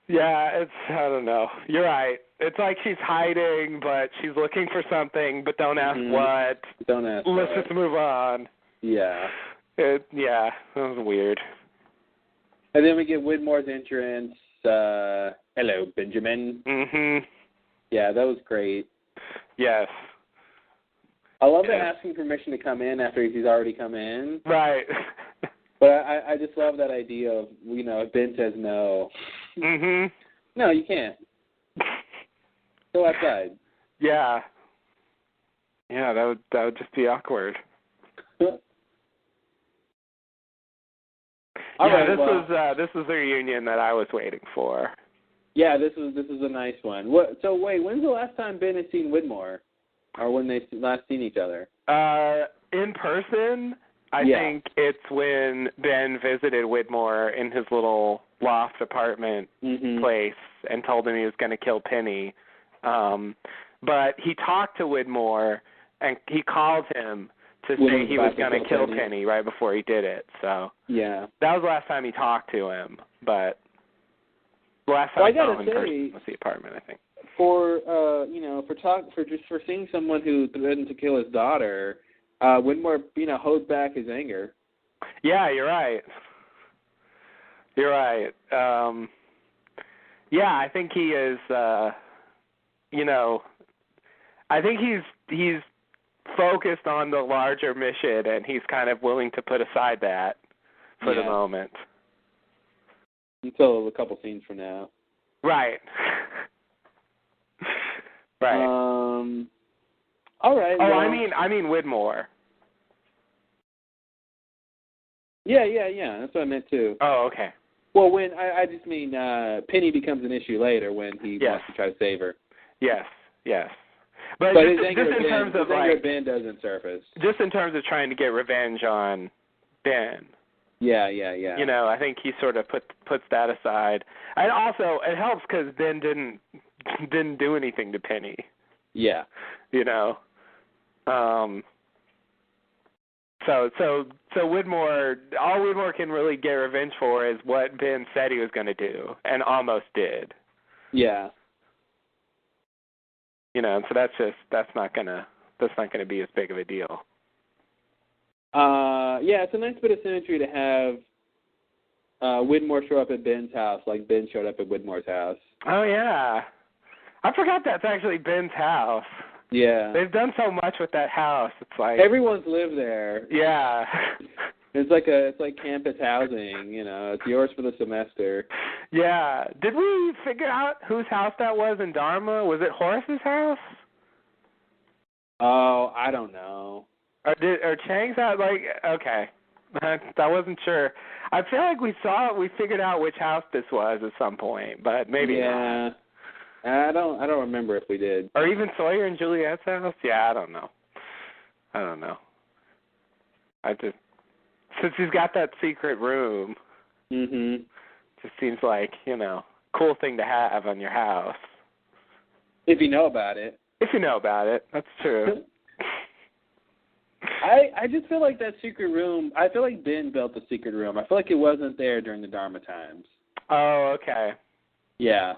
Yeah, I don't know. You're right. It's like she's hiding, but she's looking for something, but don't ask what. Don't ask Let's what. just move on. Yeah. That was weird. And then we get Widmore's entrance. Hello, Benjamin. Yeah, that was great. Yes. I love that asking permission to come in after he's already come in. Right. But I just love that idea of, if Ben says no. No, you can't. Go outside. Yeah. Yeah, that would just be awkward. All yeah, right, this was the reunion that I was waiting for. Yeah, this is a nice one. So wait, when's the last time Ben has seen Widmore, or when they last seen each other? In person, I Yeah. think it's when Ben visited Widmore in his little loft apartment place and told him he was going to kill Penny. But he talked to Widmore, and he called him to say he was going to kill Penny right before he did it. So yeah, that was the last time he talked to him. But the last time I saw him in person was the apartment, I think. For for seeing someone who threatened to kill his daughter, Widmore holds back his anger. Yeah, you're right. You're right. Yeah, I think he is. I think he's focused on the larger mission, and he's kind of willing to put aside that for the moment. Until a couple scenes from now. Right. Right. All right. Oh, well, I mean Widmore. Yeah. That's what I meant too. Oh, okay. Well, when I just mean Penny becomes an issue later when he wants to try to save her. Yes. But his just anger in terms of like Ben doesn't surface. Just in terms of trying to get revenge on Ben. Yeah. I think he sort of puts that aside, and also it helps because Ben didn't do anything to Penny. Yeah. So Widmore, all Widmore can really get revenge for is what Ben said he was going to do, and almost did. Yeah. So that's not gonna be as big of a deal. Yeah, it's a nice bit of symmetry to have Widmore show up at Ben's house like Ben showed up at Widmore's house. Oh yeah, I forgot that's actually Ben's house. Yeah. They've done so much with that house. It's like everyone's lived there. Yeah. It's like campus housing, it's yours for the semester. Yeah. Did we figure out whose house that was in Dharma? Was it Horace's house? Oh, I don't know. Or Chang's house? Okay. I wasn't sure. I feel like we figured out which house this was at some point, but maybe not. I don't remember if we did. Or even Sawyer and Juliet's house? Yeah, I don't know. Since he's got that secret room, just seems like, cool thing to have on your house. If you know about it. That's true. I just feel like that secret room, I feel like Ben built the secret room. I feel like it wasn't there during the Dharma times. Oh, okay. Yeah.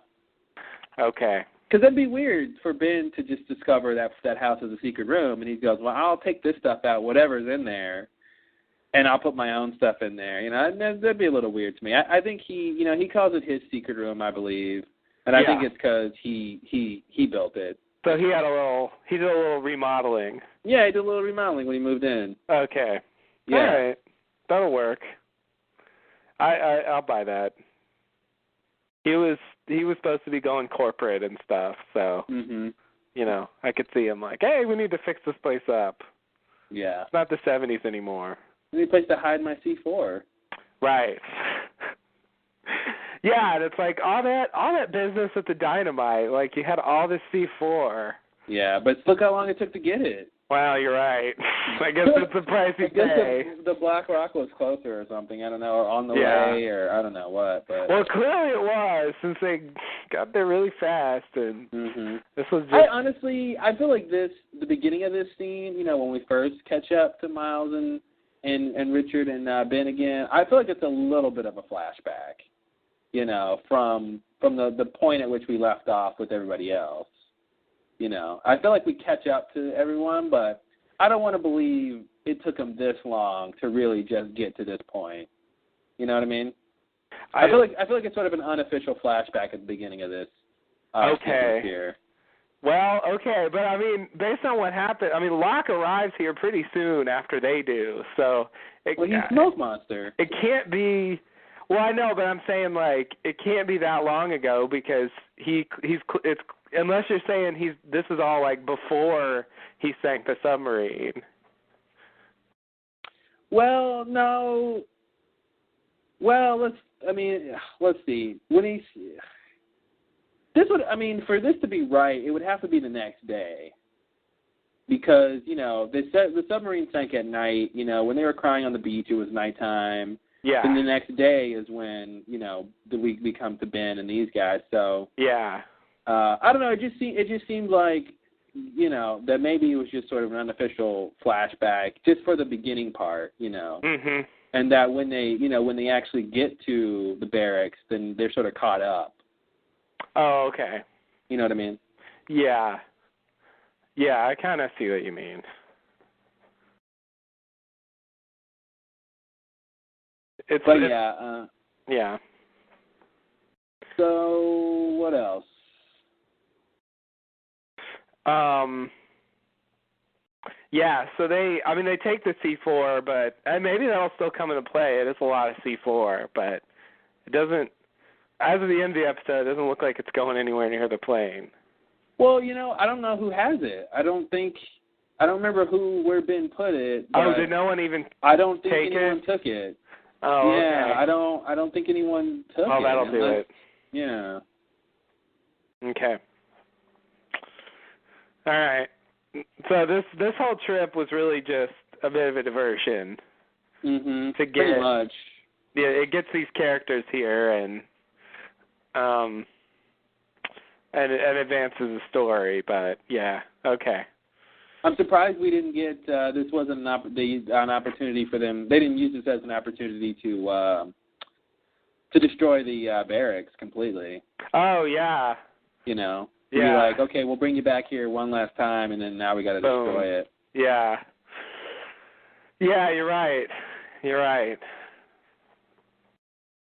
Okay. Because that'd be weird for Ben to just discover that house is a secret room, and he goes, well, I'll take this stuff out, whatever's in there, and I'll put my own stuff in there. That'd be a little weird to me. I think he calls it his secret room, I believe, and I think it's because he built it. So he did a little remodeling. Yeah, he did a little remodeling when he moved in. Okay. Yeah. All right. That'll work. I'll buy that. He was supposed to be going corporate and stuff, so I could see him like, hey, we need to fix this place up. Yeah. It's not the 70s anymore. Any place to hide my C4. Right. Yeah, and it's like all that business with the dynamite, like you had all this C4. Yeah, but look how long it took to get it. Wow, you're right. I guess it's the price you pay. I guess the Black Rock was closer or something. I don't know, or on the way, or I don't know what. But well, clearly it was, since they got there really fast, and this was just... I feel like the beginning of this scene, when we first catch up to Miles and Richard and Ben again, I feel like it's a little bit of a flashback, from the point at which we left off with everybody else. I feel like we catch up to everyone, but I don't want to believe it took them this long to really just get to this point. You know what I mean? I feel like it's sort of an unofficial flashback at the beginning of this. Okay. Here. Well, okay, but I mean, based on what happened, I mean, Locke arrives here pretty soon after they do, so he's Smoke Monster. It can't be. Well, I know, but I'm saying, like, it can't be that long ago because it's unless you're saying this is all like before he sank the submarine. Well, no. Well, let's see. For this to be right, it would have to be the next day. Because, the submarine sank at night. When they were crying on the beach, it was nighttime. Yeah. And the next day is when, we come to Ben and these guys. So yeah. I don't know. It just seemed like, that maybe it was just sort of an unofficial flashback just for the beginning part, Mhm. And that when they actually get to the barracks, then they're sort of caught up. Oh, okay. You know what I mean? Yeah. Yeah, I kind of see what you mean. Yeah. So what else? Yeah, so they take the C4, but maybe that'll still come into play. It is a lot of C4, but it doesn't, as of the end of the episode, it doesn't look like it's going anywhere near the plane. Well, I don't know who has it. I don't remember where Ben put it. Oh, did no one even I don't think anyone took it. Oh, yeah, okay. I don't think anyone took it. Oh, that'll do it. Yeah. Okay. All right. So this whole trip was really just a bit of a diversion. Mhm. To get, pretty much. Yeah, it gets these characters here and advances the story, but yeah, okay. I'm surprised we didn't get this wasn't an opportunity for them. They didn't use this as an opportunity to destroy the barracks completely. Oh yeah. Yeah. Be like, okay, we'll bring you back here one last time, and then now we got to destroy it. Yeah. Yeah, you're right. You're right.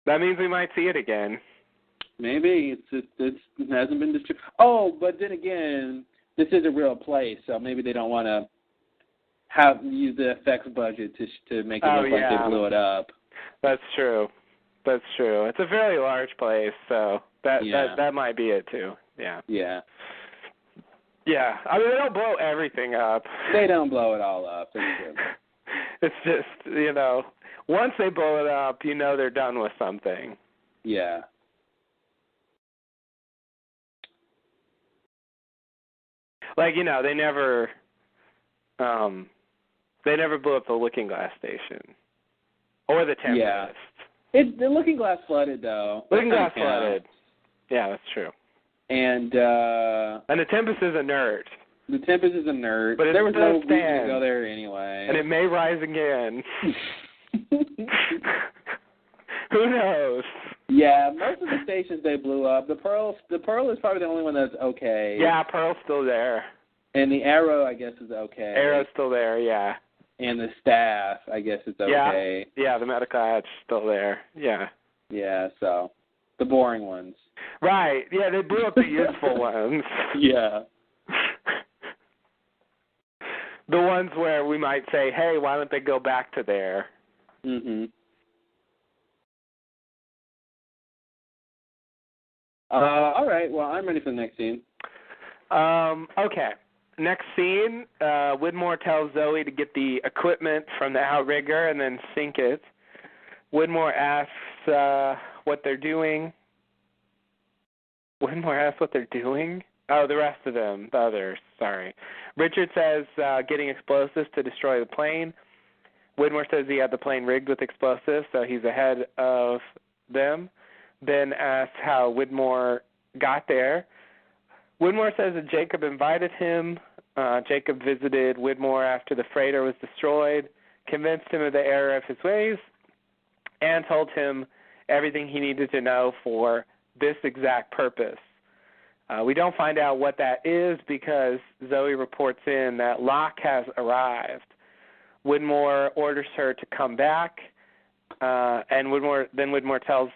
That means we might see it again. Maybe it hasn't been destroyed. Oh, but then again, this is a real place, so maybe they don't want to use the effects budget to make it look like they blew it up. That's true. That's true. It's a very large place, so that might be it too. Yeah. Yeah. Yeah. I mean, they don't blow everything up. They don't blow it all up. That's true. It's just, once they blow it up, they're done with something. Yeah. Like, they never blew up the Looking Glass station or the Tempest. Yeah. The Looking Glass flooded, though. Looking Glass flooded. Yeah, that's true. And the Tempest is a nerd. The Tempest is a nerd. But there was no reason to go there anyway. And it may rise again. Who knows? Yeah, most of the stations they blew up. The Pearl is probably the only one that's okay. Yeah, Pearl's still there. And the Arrow, I guess, is okay. Arrow's still there, yeah. And the Staff, I guess, is okay. Yeah, the Mediclad's still there. Yeah. Yeah, so the boring ones. Right. Yeah, they blew up the useful ones. Yeah. The ones where we might say, hey, why don't they go back to there? Mhm. All right. Well, I'm ready for the next scene. Okay. Next scene, Widmore tells Zoe to get the equipment from the outrigger and then sink it. Widmore asks what they're doing. Widmore asks what they're doing? Oh, the rest of them. The others. Sorry. Richard says getting explosives to destroy the plane. Widmore says he had the plane rigged with explosives, so he's ahead of them. Ben asks how Widmore got there. Widmore says that Jacob invited him. Jacob visited Widmore after the freighter was destroyed, convinced him of the error of his ways, and told him everything he needed to know for this exact purpose. We don't find out what that is because Zoe reports in that Locke has arrived. Widmore orders her to come back, and Widmore tells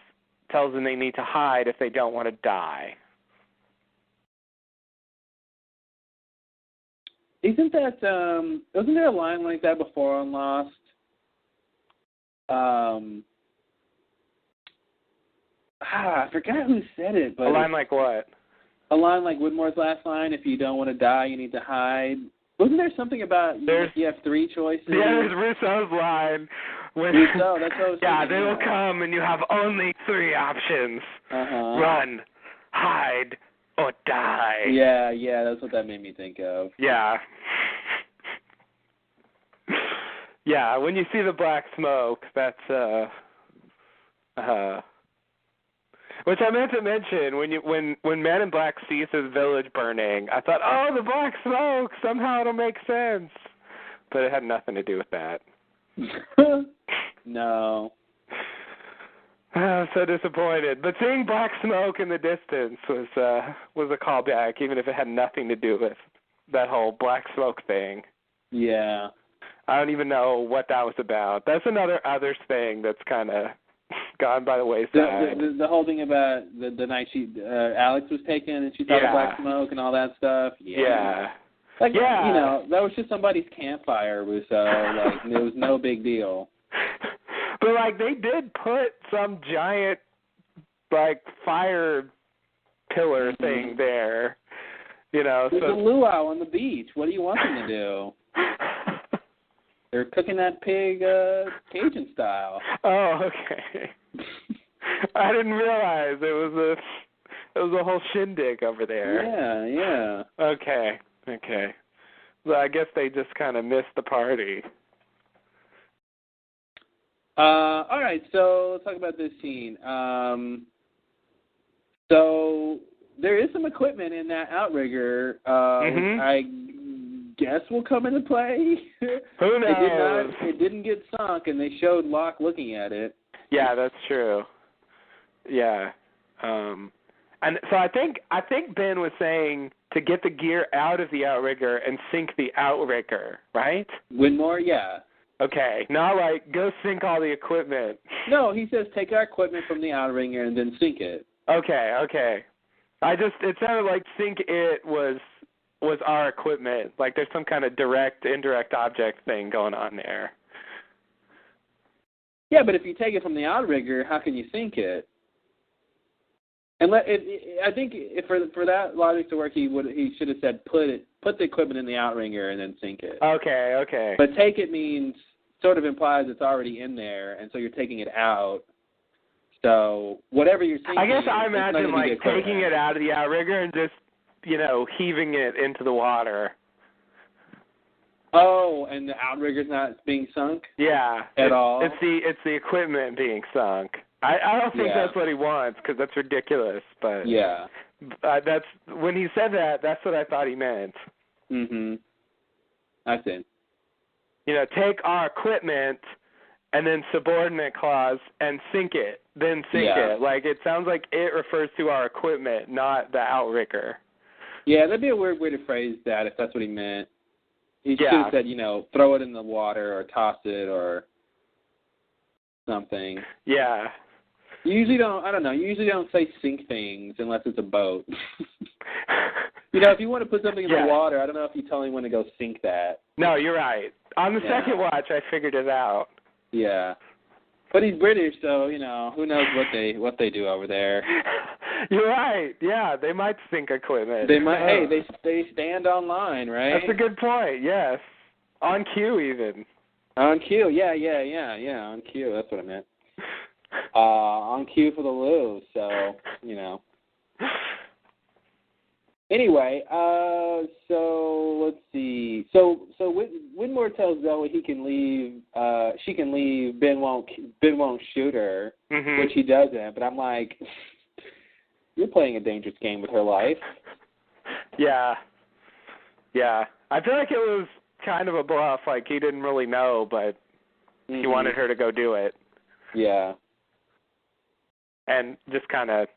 them they need to hide if they don't want to die. Isn't that wasn't there a line like that before on Lost? I forgot who said it, but A line like what? a line like Widmore's last line, if you don't want to die, you need to hide. Wasn't there something about you have 3 choices? Yeah, there's Russo's line. Russo, that's what I was yeah, thinking, they will come and you have only 3 options. Run, hide, or die. Yeah, that's what that made me think of. Yeah. Yeah, when you see the black smoke, that's which I meant to mention when Man in Black sees his village burning, I thought, oh, the black smoke, somehow it'll make sense. But it had nothing to do with that. No. I'm so disappointed. But seeing black smoke in the distance was a callback, even if it had nothing to do with that whole black smoke thing. Yeah. I don't even know what that was about. That's another others thing that's kind of gone by the wayside. The whole thing about the night Alex was taken and she saw the black smoke and all that stuff. Yeah. Like, you know, that was just somebody's campfire, Russo. Like, it was no big deal. But, like, they did put some giant, like, fire pillar thing there. You know, there's a luau on the beach. What do you want them to do? They're cooking that pig Cajun style. Oh, okay. I didn't realize it was a whole shindig over there. Yeah. Okay. Well, I guess they just kind of missed the party. All right, so let's talk about this scene. So there is some equipment in that outrigger. Which I guess will come into play. Who knows? It didn't get sunk, and they showed Locke looking at it. Yeah, that's true. Yeah. And so I think Ben was saying to get the gear out of the outrigger and sink the outrigger, right? Widmore, yeah. Okay, not like go sink all the equipment. No, he says take our equipment from the outrigger and then sink it. Okay. It sounded like sink it was our equipment. Like there's some kind of direct, indirect object thing going on there. Yeah, but if you take it from the outrigger, how can you sink it? And I think for that logic to work, he should have said put the equipment in the outrigger and then sink it. Okay. But take it means sort of implies it's already in there, and so you're taking it out. So whatever you're sinking, I guess I imagine like taking it out of the outrigger and just heaving it into the water. Oh, and the outrigger's not being sunk? Yeah. At all? It's the equipment being sunk. I don't think that's what he wants because that's ridiculous. But yeah, that's when he said that. That's what I thought he meant. I see. Take our equipment and then subordinate clause and sink it. Then sink it. Like it sounds like it refers to our equipment, not the outrigger. Yeah, that'd be a weird way to phrase that if that's what he meant. He should have said, throw it in the water or toss it or something. Yeah. You usually don't say sink things unless it's a boat. If you want to put something in the water, I don't know if you tell anyone to go sink that. No, you're right. On the second watch, I figured it out. Yeah. But he's British, so, who knows what they do over there. You're right. Yeah, they might sink equipment. They might. Hey, they stand on line, right? That's a good point, yes. On cue, even. On cue, yeah, on cue, that's what I meant. On cue for the loo, so, Anyway, so let's see. So Widmore tells Zoe she can leave, Ben won't shoot her, which he doesn't, but I'm like, you're playing a dangerous game with her life. Yeah. I feel like it was kind of a bluff, like he didn't really know, but he wanted her to go do it. Yeah. And just kind of,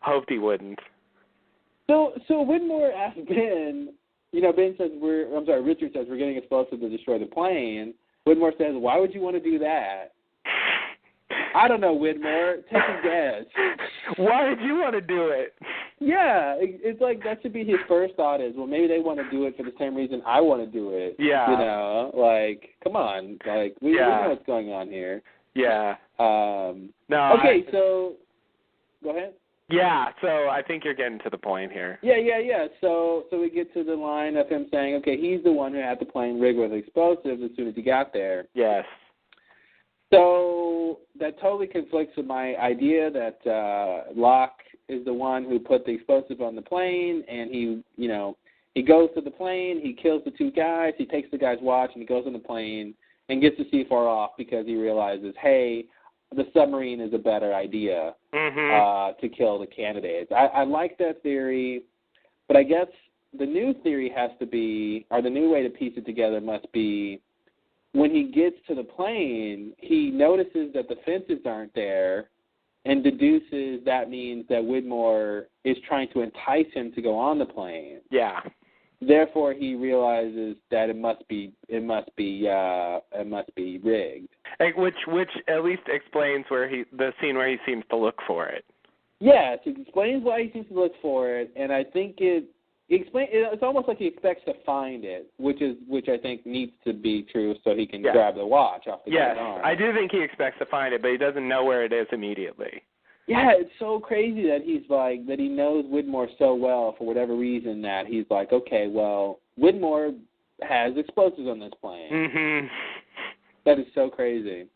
hoped he wouldn't. So Widmore asked Ben, Richard says we're getting explosive to destroy the plane. Widmore says, why would you want to do that? I don't know, Widmore. Take a guess. Why did you want to do it? Yeah, it's like that should be his first thought is, well, maybe they want to do it for the same reason I want to do it. Yeah. Come on. We know what's going on here. Yeah. So, go ahead. Yeah, so I think you're getting to the point here. Yeah. So we get to the line of him saying, okay, he's the one who had the plane rigged with explosives as soon as he got there. Yes. So that totally conflicts with my idea that Locke is the one who put the explosive on the plane, and he goes to the plane, he kills the two guys, he takes the guy's watch, and he goes on the plane and gets to see far off because he realizes, hey, the submarine is a better idea to kill the candidates. I like that theory, but I guess the new theory has to be, or the new way to piece it together must be, when he gets to the plane, he notices that the fences aren't there and deduces that means that Widmore is trying to entice him to go on the plane. Yeah. Therefore, he realizes that it must be rigged. Which at least explains the scene where he seems to look for it. Yes, it explains why he seems to look for it, and I think it's almost like he expects to find it, which I think needs to be true so he can grab the watch off the guy's arm. Yes, I do think he expects to find it, but he doesn't know where it is immediately. Yeah, it's so crazy that that he knows Widmore so well for whatever reason that he's like, okay, well, Widmore has explosives on this plane. Mm-hmm. That is so crazy.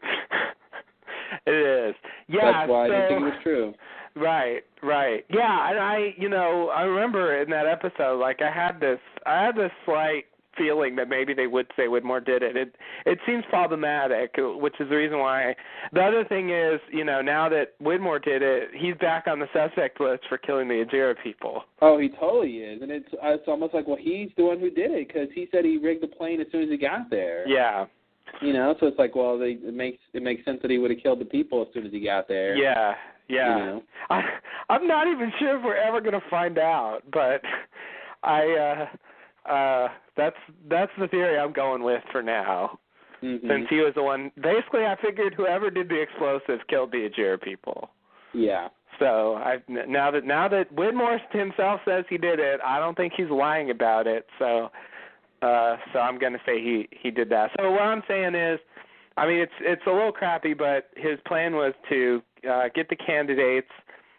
It is. Yeah. That's why I didn't think it was true. Right. Yeah, and I remember in that episode, like I had this slight feeling that maybe they would say Widmore did it. It seems problematic, which is the reason why. The other thing is, now that Widmore did it, he's back on the suspect list for killing the Ajira people. Oh, he totally is, and it's almost like, well, he's the one who did it because he said he rigged the plane as soon as he got there. Yeah. So it's like, well, it makes sense that he would have killed the people as soon as he got there. Yeah. I'm not even sure if we're ever going to find out, but that's the theory I'm going with for now. Mm-hmm. Since he was the one, basically, I figured whoever did the explosives killed the Ajira people. Yeah. So now that Widmore himself says he did it, I don't think he's lying about it. So I'm going to say he did that. So what I'm saying is, I mean, it's a little crappy, but his plan was to get the candidates,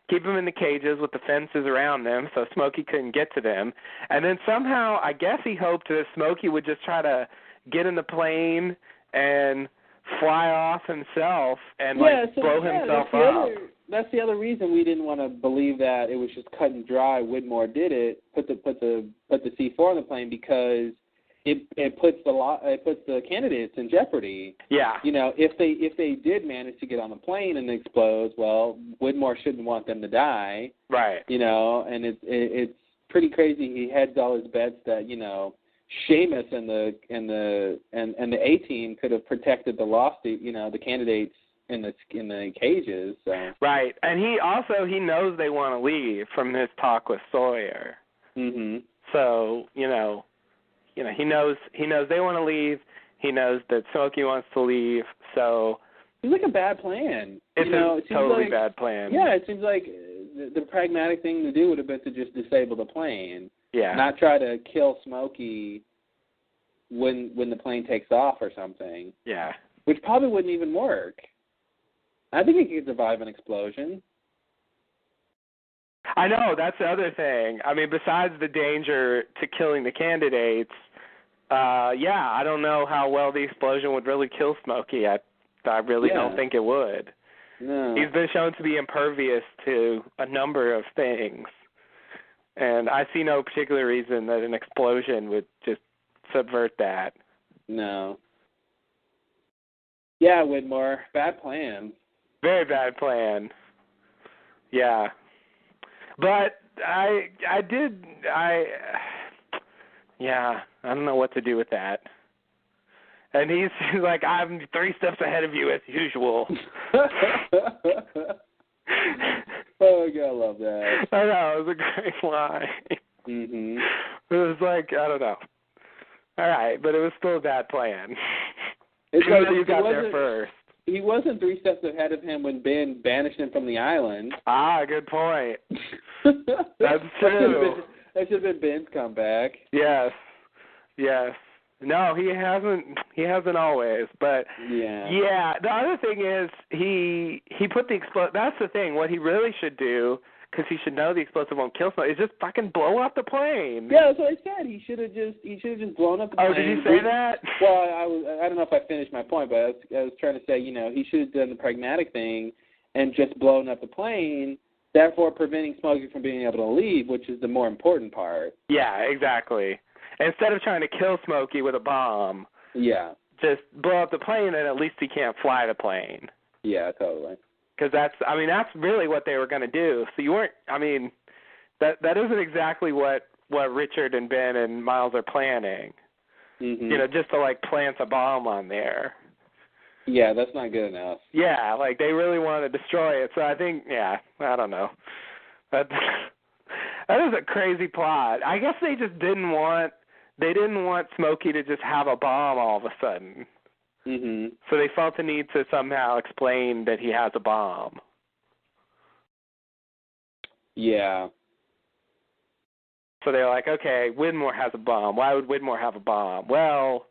keep them in the cages with the fences around them so Smokey couldn't get to them. And then somehow, I guess he hoped that Smokey would just try to get in the plane and fly off himself and blow himself up. That's the other reason we didn't want to believe that it was just cut and dry. Widmore did it, put the C4 on the plane because it puts the candidates in jeopardy. Yeah. If they did manage to get on the plane and explode, well, Widmore shouldn't want them to die. Right. And it's pretty crazy. He hedged all his bets that Seamus and the A team could have protected the the candidates in the cages. So. Right, and he knows they want to leave from his talk with Sawyer. Mhm. So he knows they want to leave. He knows that Smokey wants to leave. So it's like a bad plan. It's a totally bad plan. Yeah, it seems like the pragmatic thing to do would have been to just disable the plane. Yeah. Not try to kill Smokey when the plane takes off or something. Yeah. Which probably wouldn't even work. I think he could survive an explosion. I know, that's the other thing. I mean, besides the danger to killing the candidates, I don't know how well the explosion would really kill Smokey. I really don't think it would. No. He's been shown to be impervious to a number of things. And I see no particular reason that an explosion would just subvert that. No. Yeah, Widmore, bad plan. Very bad plan. Yeah. But I don't know what to do with that. And he's like, I'm 3 steps ahead of you as usual. Oh, God, I love that. I know, it was a great line. Mm-hmm. It was like, I don't know. All right, but it was still a bad plan. It's like you got there first. He wasn't 3 steps ahead of him when Ben banished him from the island. Ah, good point. That's true. That should have been Ben's comeback. Yes. No, he hasn't always. But the other thing is he put the that's the thing. What he really should do, because he should know the explosive won't kill Smokey. It's just fucking blow up the plane. Yeah, that's what I said. He should have just blown up the plane. Oh, did you say that? Well, I don't know if I finished my point, but I was trying to say, he should have done the pragmatic thing and just blown up the plane, therefore preventing Smokey from being able to leave, which is the more important part. Yeah, exactly. Instead of trying to kill Smokey with a bomb, just blow up the plane, and at least he can't fly the plane. Yeah, totally. Because that's really what they were going to do. So you weren't, that isn't exactly what Richard and Ben and Miles are planning. Mm-hmm. Just to, plant a bomb on there. Yeah, that's not good enough. Yeah, they really want to destroy it. So I think, I don't know. That is a crazy plot. I guess they just didn't want Smokey to just have a bomb all of a sudden. Mm-hmm. So they felt the need to somehow explain that he has a bomb. Yeah. So they're like, okay, Widmore has a bomb. Why would Widmore have a bomb? Well,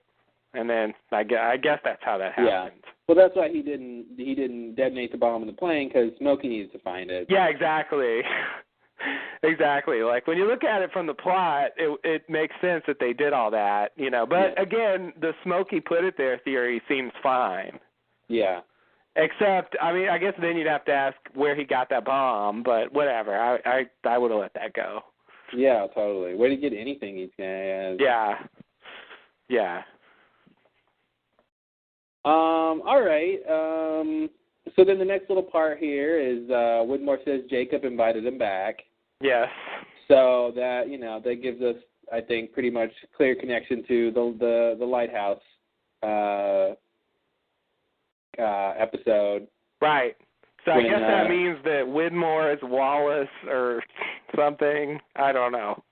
and then I guess that's how that happened. Yeah. Well, that's why he didn't detonate the bomb in the plane, because Smokey needed to find it. Yeah, exactly. Exactly. When you look at it from the plot, it makes sense that they did all that, But again, the Smokey put it there theory seems fine. Yeah. Except, I guess then you'd have to ask where he got that bomb, but whatever. I would have let that go. Yeah, totally. Where did he get anything he's gonna? Yeah. Yeah. All right. So then the next little part here is Widmore says Jacob invited him back. Yes. So that that gives us, I think, pretty much clear connection to the lighthouse episode. Right. So I guess that means that Widmore is Wallace or something. I don't know.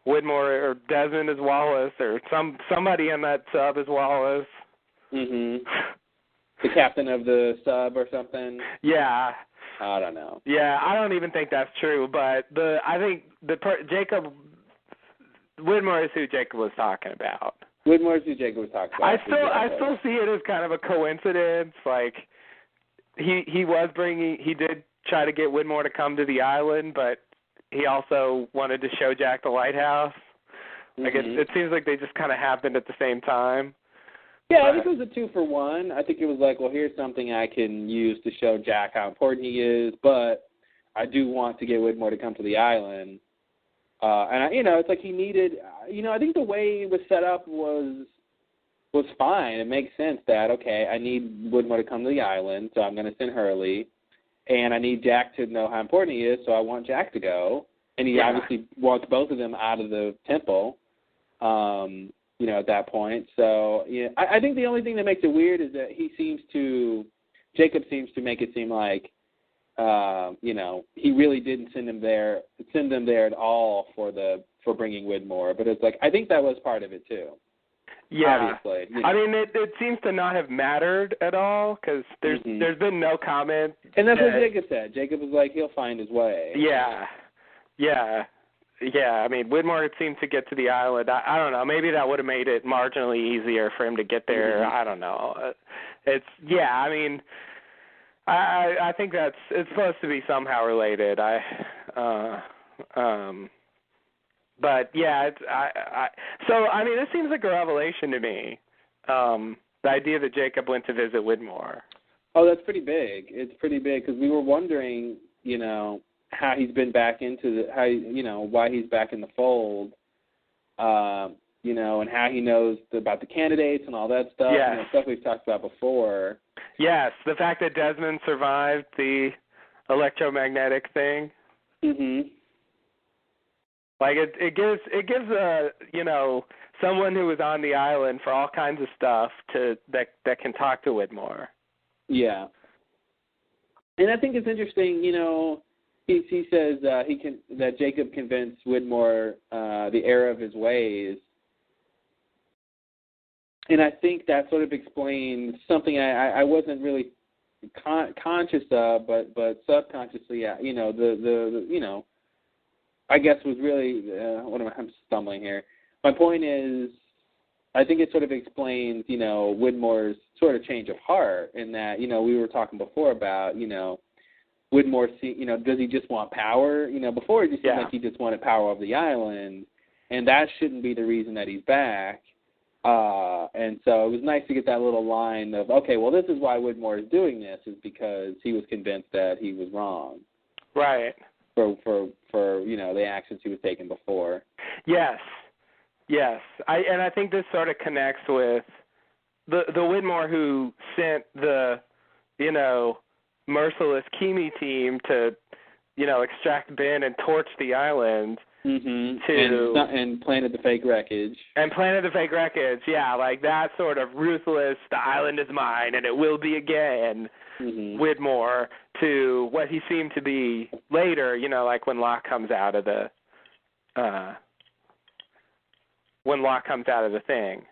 Widmore or Desmond is Wallace, or somebody in that sub is Wallace. Mm-hmm. The captain of the sub or something. Yeah. I don't know. Yeah, I don't even think that's true, but I think Jacob Widmore is who Jacob was talking about. Widmore is who Jacob was talking about. I still see it as kind of a coincidence. He did try to get Widmore to come to the island, but he also wanted to show Jack the lighthouse. Mm-hmm. It seems like they just kind of happened at the same time. Yeah, I think it was a 2-for-1. I think it was well, here's something I can use to show Jack how important he is, but I do want to get Widmore to come to the island. And it's he needed. I think the way it was set up was fine. It makes sense that I need Widmore to come to the island, so I'm going to send Hurley, and I need Jack to know how important he is, so I want Jack to go, and he obviously wants both of them out of the temple. At that point. So, I think the only thing that makes it weird is that Jacob seems to make it seem like, he really didn't send them there at all for bringing Widmore. But it's I think that was part of it too. Yeah. Obviously. It seems to not have mattered at all, because there's been no comment. And that's what Jacob said. Jacob was he'll find his way. Yeah. Yeah. Yeah, Widmore seemed to get to the island. I don't know. Maybe that would have made it marginally easier for him to get there. Mm-hmm. I don't know. I think it's supposed to be somehow related. But yeah, this seems like a revelation to me. The idea that Jacob went to visit Widmore. Oh, that's pretty big. It's pretty big because we were wondering, how he's been back into why he's back in the fold, and how he knows about the candidates and all that stuff. Yes. Stuff we've talked about before. Yes, the fact that Desmond survived the electromagnetic thing. Mhm. It gives someone who was on the island for all kinds of stuff that can talk to Widmore. Yeah. And I think it's interesting, he says that Jacob convinced Widmore the error of his ways. And I think that sort of explains something I wasn't really conscious of, but subconsciously, I guess was really I'm stumbling here. My point is, I think it sort of explains, Widmore's sort of change of heart in that, we were talking before about, Widmore does he just want power? Before it just seemed Yeah. like he just wanted power of the island, and that shouldn't be the reason that he's back. And so it was nice to get that little line of, okay, well, this is why Widmore is doing this, is because he was convinced that he was wrong. Right. For the actions he was taking before. Yes. I think this sort of connects with the Widmore who sent the merciless Kimi team to extract Ben and torch the island. Mm-hmm. And planted the fake wreckage. Yeah, like that sort of ruthless, the island is mine and it will be again, Widmore, to what he seemed to be later, like when Locke comes out of the thing,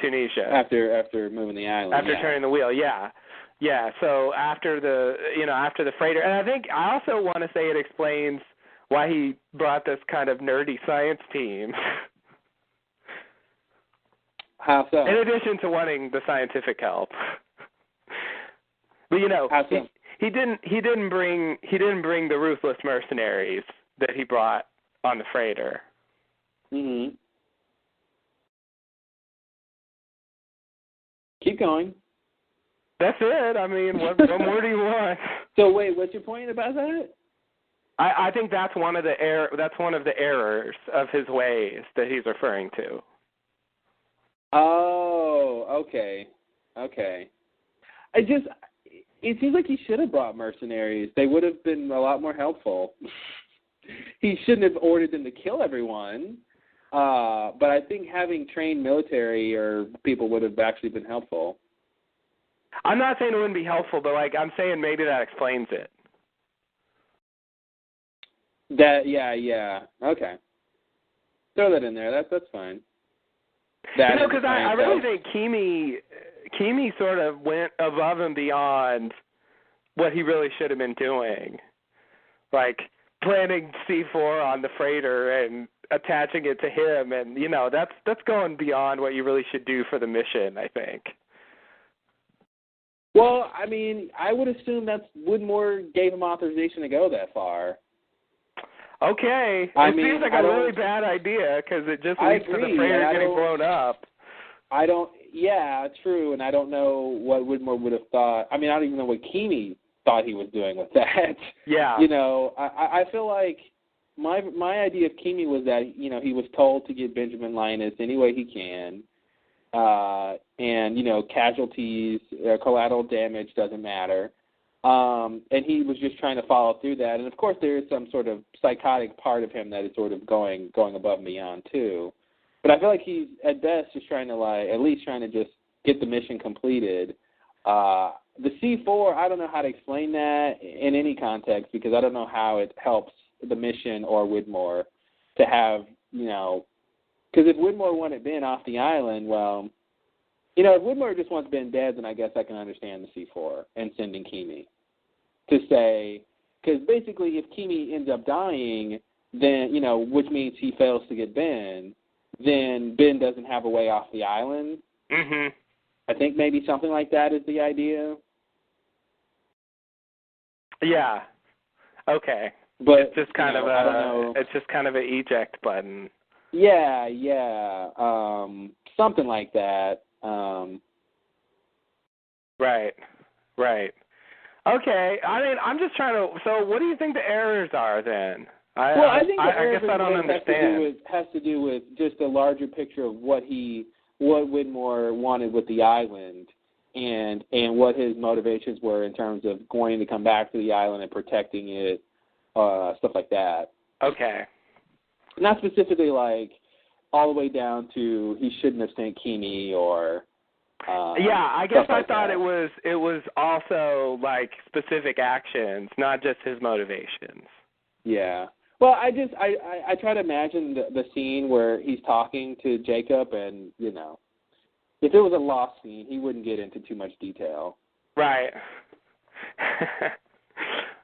Tunisia. After moving the island. After turning the wheel, yeah. Yeah, so after the freighter, and I also want to say it explains why he brought this kind of nerdy science team. How so? In addition to wanting the scientific help. But how so? he didn't bring the ruthless mercenaries that he brought on the freighter. Mhm. Keep going. That's it. I mean, what more do you want? So wait, what's your point about that? I think that's one of the errors of his ways that he's referring to. Oh, okay. It seems like he should have brought mercenaries. They would have been a lot more helpful. He shouldn't have ordered them to kill everyone. But I think having trained military or people would have actually been helpful. I'm not saying it wouldn't be helpful, but I'm saying maybe that explains it. Yeah. Okay. Throw that in there. That's fine. Because I really think Kimi sort of went above and beyond what he really should have been doing, like planting C4 on the freighter and attaching it to him, and that's going beyond what you really should do for the mission, I think. Well, I mean, I would assume that Widmore gave him authorization to go that far. Okay. It seems like a really bad idea because it just leads to the freighter getting blown up. Yeah, true, and I don't know what Widmore would have thought. I mean, I don't even know what Kimi thought he was doing with that. Yeah. I feel like my idea of Kimi was that, he was told to get Benjamin Linus any way he can, and, casualties, collateral damage doesn't matter. And he was just trying to follow through that. And, of course, there is some sort of psychotic part of him that is sort of going above and beyond, too. But I feel like he's, at best, just trying to just get the mission completed. The C4, I don't know how to explain that in any context because I don't know how it helps the mission or Widmore to have, because if Widmore wanted Ben off the island, well, if Widmore just wants Ben dead, then I guess I can understand the C4 and sending Kimi to say, because basically if Kimi ends up dying, then, which means he fails to get Ben, then Ben doesn't have a way off the island. Mhm. I think maybe something like that is the idea. Yeah. Okay. But it's just kind of I don't know. It's just kind of an eject button. Yeah. Something like that. Right. Okay. I mean, I'm just trying to. So, what do you think the errors are then? I think the errors guess I don't understand. Has to do with just a larger picture of what Widmore wanted with the island, and what his motivations were in terms of going to come back to the island and protecting it, stuff like that. Okay. Not specifically like all the way down to he shouldn't have sent Kimi or. I guess I thought it was also like specific actions, not just his motivations. Yeah. Well, I try to imagine the scene where he's talking to Jacob, and if it was a lost scene, he wouldn't get into too much detail. Right.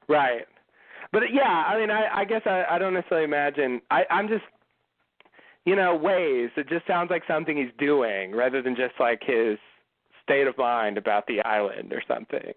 Right. But yeah, I mean, I guess I don't necessarily imagine. I'm just, ways. It just sounds like something he's doing rather than just like his state of mind about the island or something.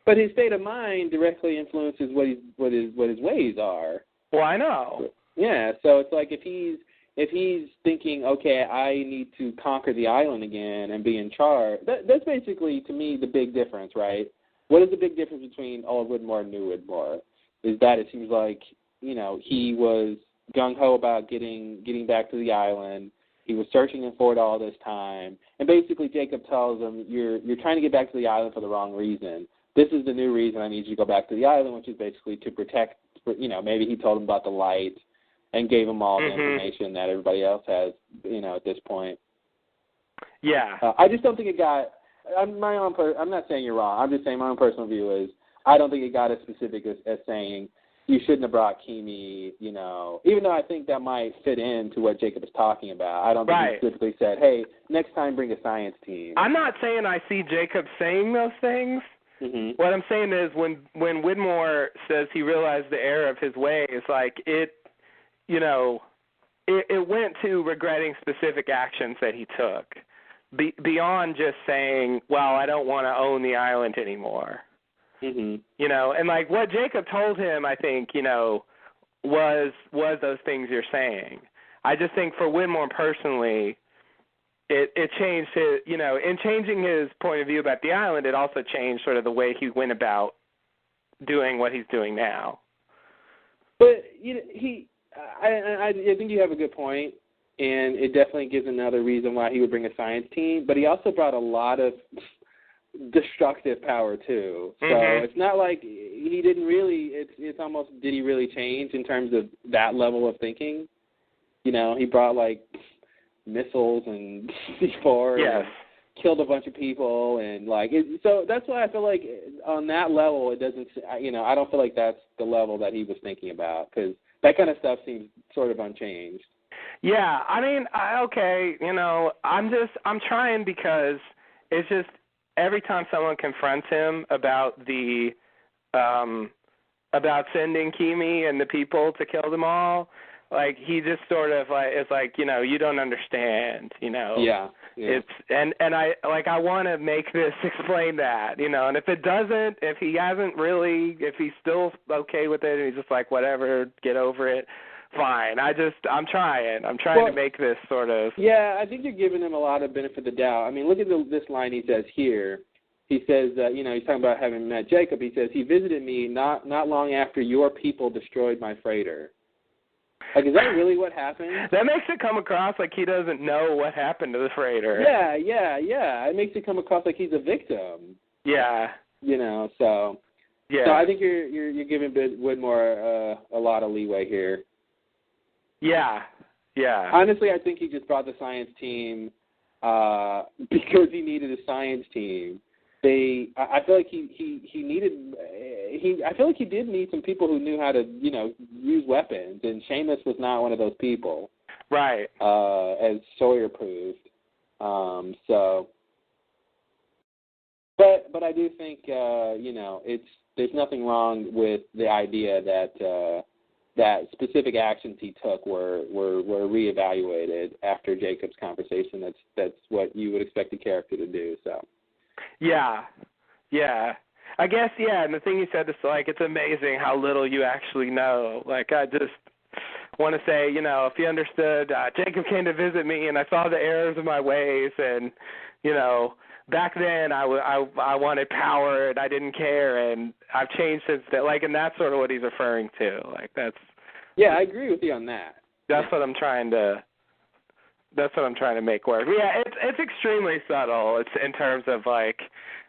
But his state of mind directly influences what his ways are. Well, I know. Yeah, so it's like if he's thinking, okay, I need to conquer the island again and be in charge. That's basically, to me, the big difference, right? What is the big difference between Old Widmore and New Widmore? Is that it seems like, he was gung-ho about getting back to the island. He was searching for it all this time. And basically Jacob tells him, you're trying to get back to the island for the wrong reason. This is the new reason I need you to go back to the island, which is basically to protect, maybe he told him about the light and gave him all the information that everybody else has, at this point. Yeah. I just don't think it got, I'm not saying you're wrong. I'm just saying my own personal view is I don't think it got as specific as saying you shouldn't have brought Keamy, even though I think that might fit into what Jacob is talking about. I don't think he specifically said, hey, next time bring a science team. I'm not saying I see Jacob saying those things. Mm-hmm. What I'm saying is when Widmore says he realized the error of his ways, like it went to regretting specific actions that he took beyond just saying, well, I don't want to own the island anymore. Mm-hmm. And like what Jacob told him, I think, was those things you're saying. I just think for Widmore personally, it changed his, in changing his point of view about the island, it also changed sort of the way he went about doing what he's doing now. But I think you have a good point, and it definitely gives another reason why he would bring a science team. But he also brought a lot of destructive power too. So it's not like he didn't really. It's almost, did he really change in terms of that level of thinking? He brought like missiles and C4 and killed a bunch of people and so that's why I feel like on that level it doesn't. I don't feel like that's the level that he was thinking about, because that kind of stuff seems sort of unchanged. Yeah, I mean, I'm trying, because it's just every time someone confronts him about about sending Keamy and the people to kill them all, like he just sort of is like, you don't understand, Yeah. It's and I want to make this explain that, and if it doesn't, if he's still okay with it and he's just like, whatever, get over it, fine. I'm trying to make this sort of. Yeah, I think you're giving him a lot of benefit of the doubt. I mean, look at this line he says here. He says that, he's talking about having met Jacob. He says, he visited me not long after your people destroyed my freighter. Like, is that really what happened? That makes it come across like he doesn't know what happened to the freighter. Yeah. It makes it come across like he's a victim. Yeah. So. Yeah. So I think you're giving Widmore a lot of leeway here. Yeah. Yeah. Honestly, I think he just brought the science team because he needed a science team. I feel like I feel like he did need some people who knew how to, use weapons, and Seamus was not one of those people. Right. As Sawyer proved. So, but I do think, there's nothing wrong with the idea that that specific actions he took were reevaluated after Jacob's conversation. That's what you would expect a character to do. So. Yeah. I guess, and the thing you said is, like, it's amazing how little you actually know. Like, I just want to say, if you understood, Jacob came to visit me, and I saw the errors of my ways, and, back then I wanted power, and I didn't care, and I've changed since then. Like, and that's sort of what he's referring to. Like, that's... Yeah, I agree with you on that. That's what I'm trying to... That's what I'm trying to make work. Yeah, it's extremely subtle. It's in terms of like,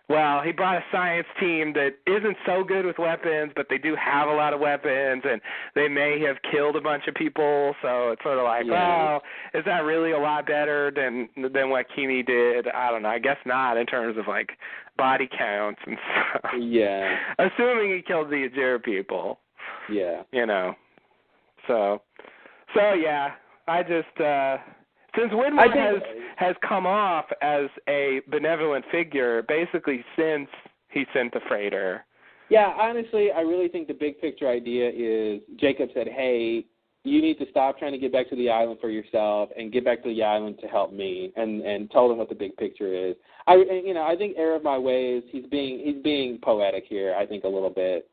well, he brought a science team that isn't so good with weapons, but they do have a lot of weapons, and they may have killed a bunch of people. So it's sort of like, well, is that really a lot better than what Keamy did? I don't know. I guess not in terms of like body counts and stuff. Yeah. Assuming he killed the Ajir people. Yeah. So yeah, I just. Since Widmore has come off as a benevolent figure basically since he sent the freighter. Yeah, honestly, I really think the big picture idea is Jacob said, hey, you need to stop trying to get back to the island for yourself and get back to the island to help me, and told him what the big picture is. I think Err of My Ways, he's being poetic here, I think, a little bit.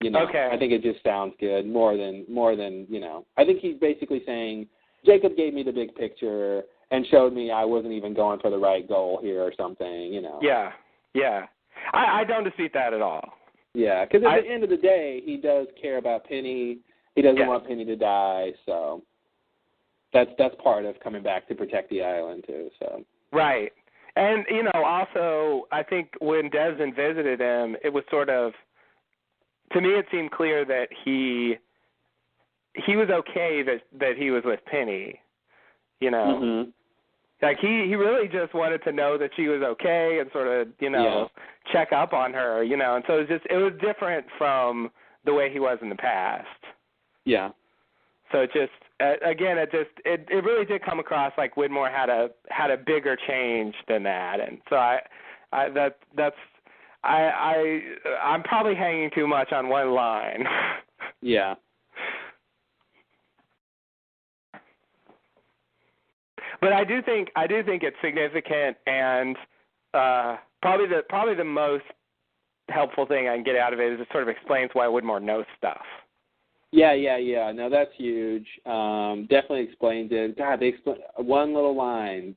Okay. I think it just sounds good more than I think he's basically saying Jacob gave me the big picture and showed me I wasn't even going for the right goal here or something, Yeah. I don't dispute that at all. Yeah, because at the end of the day, he does care about Penny. He doesn't want Penny to die, so that's part of coming back to protect the island too. So right, and also I think when Desmond visited him, it was sort of, to me, it seemed clear that he was okay that he was with Penny. Mm-hmm. Like he really just wanted to know that she was okay and sort of check up on her. And so it was different from the way he was in the past. Yeah. So it just again it really did come across like Widmore had a bigger change than that, and so I'm probably hanging too much on one line. Yeah. But I do think it's significant, and probably the most helpful thing I can get out of it is it sort of explains why Widmore knows stuff. Yeah. No, that's huge. Definitely explains it. God, they explain one little line.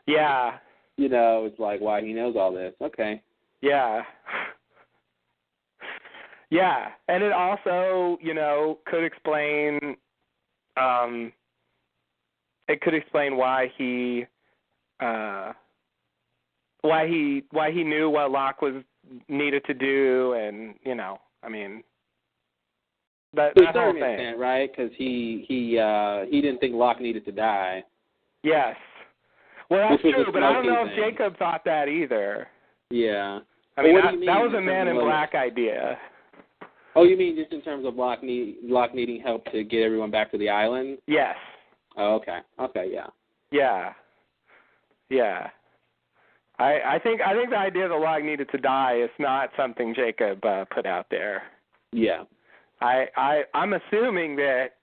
Yeah. It's like why he knows all this. Okay. Yeah. Yeah, and it also, could explain. It could explain why he knew what Locke was needed to do, and that whole thing, extent, right? Because he didn't think Locke needed to die. Yes. Well, that's true, but I don't know if Jacob thought that either. Yeah. I mean, that was a Man in Black idea. Oh, you mean just in terms of Locke needing help to get everyone back to the island? Yes. Oh, okay. Okay, yeah. Yeah. Yeah. I think the idea that Locke needed to die is not something Jacob put out there. Yeah. I'm assuming that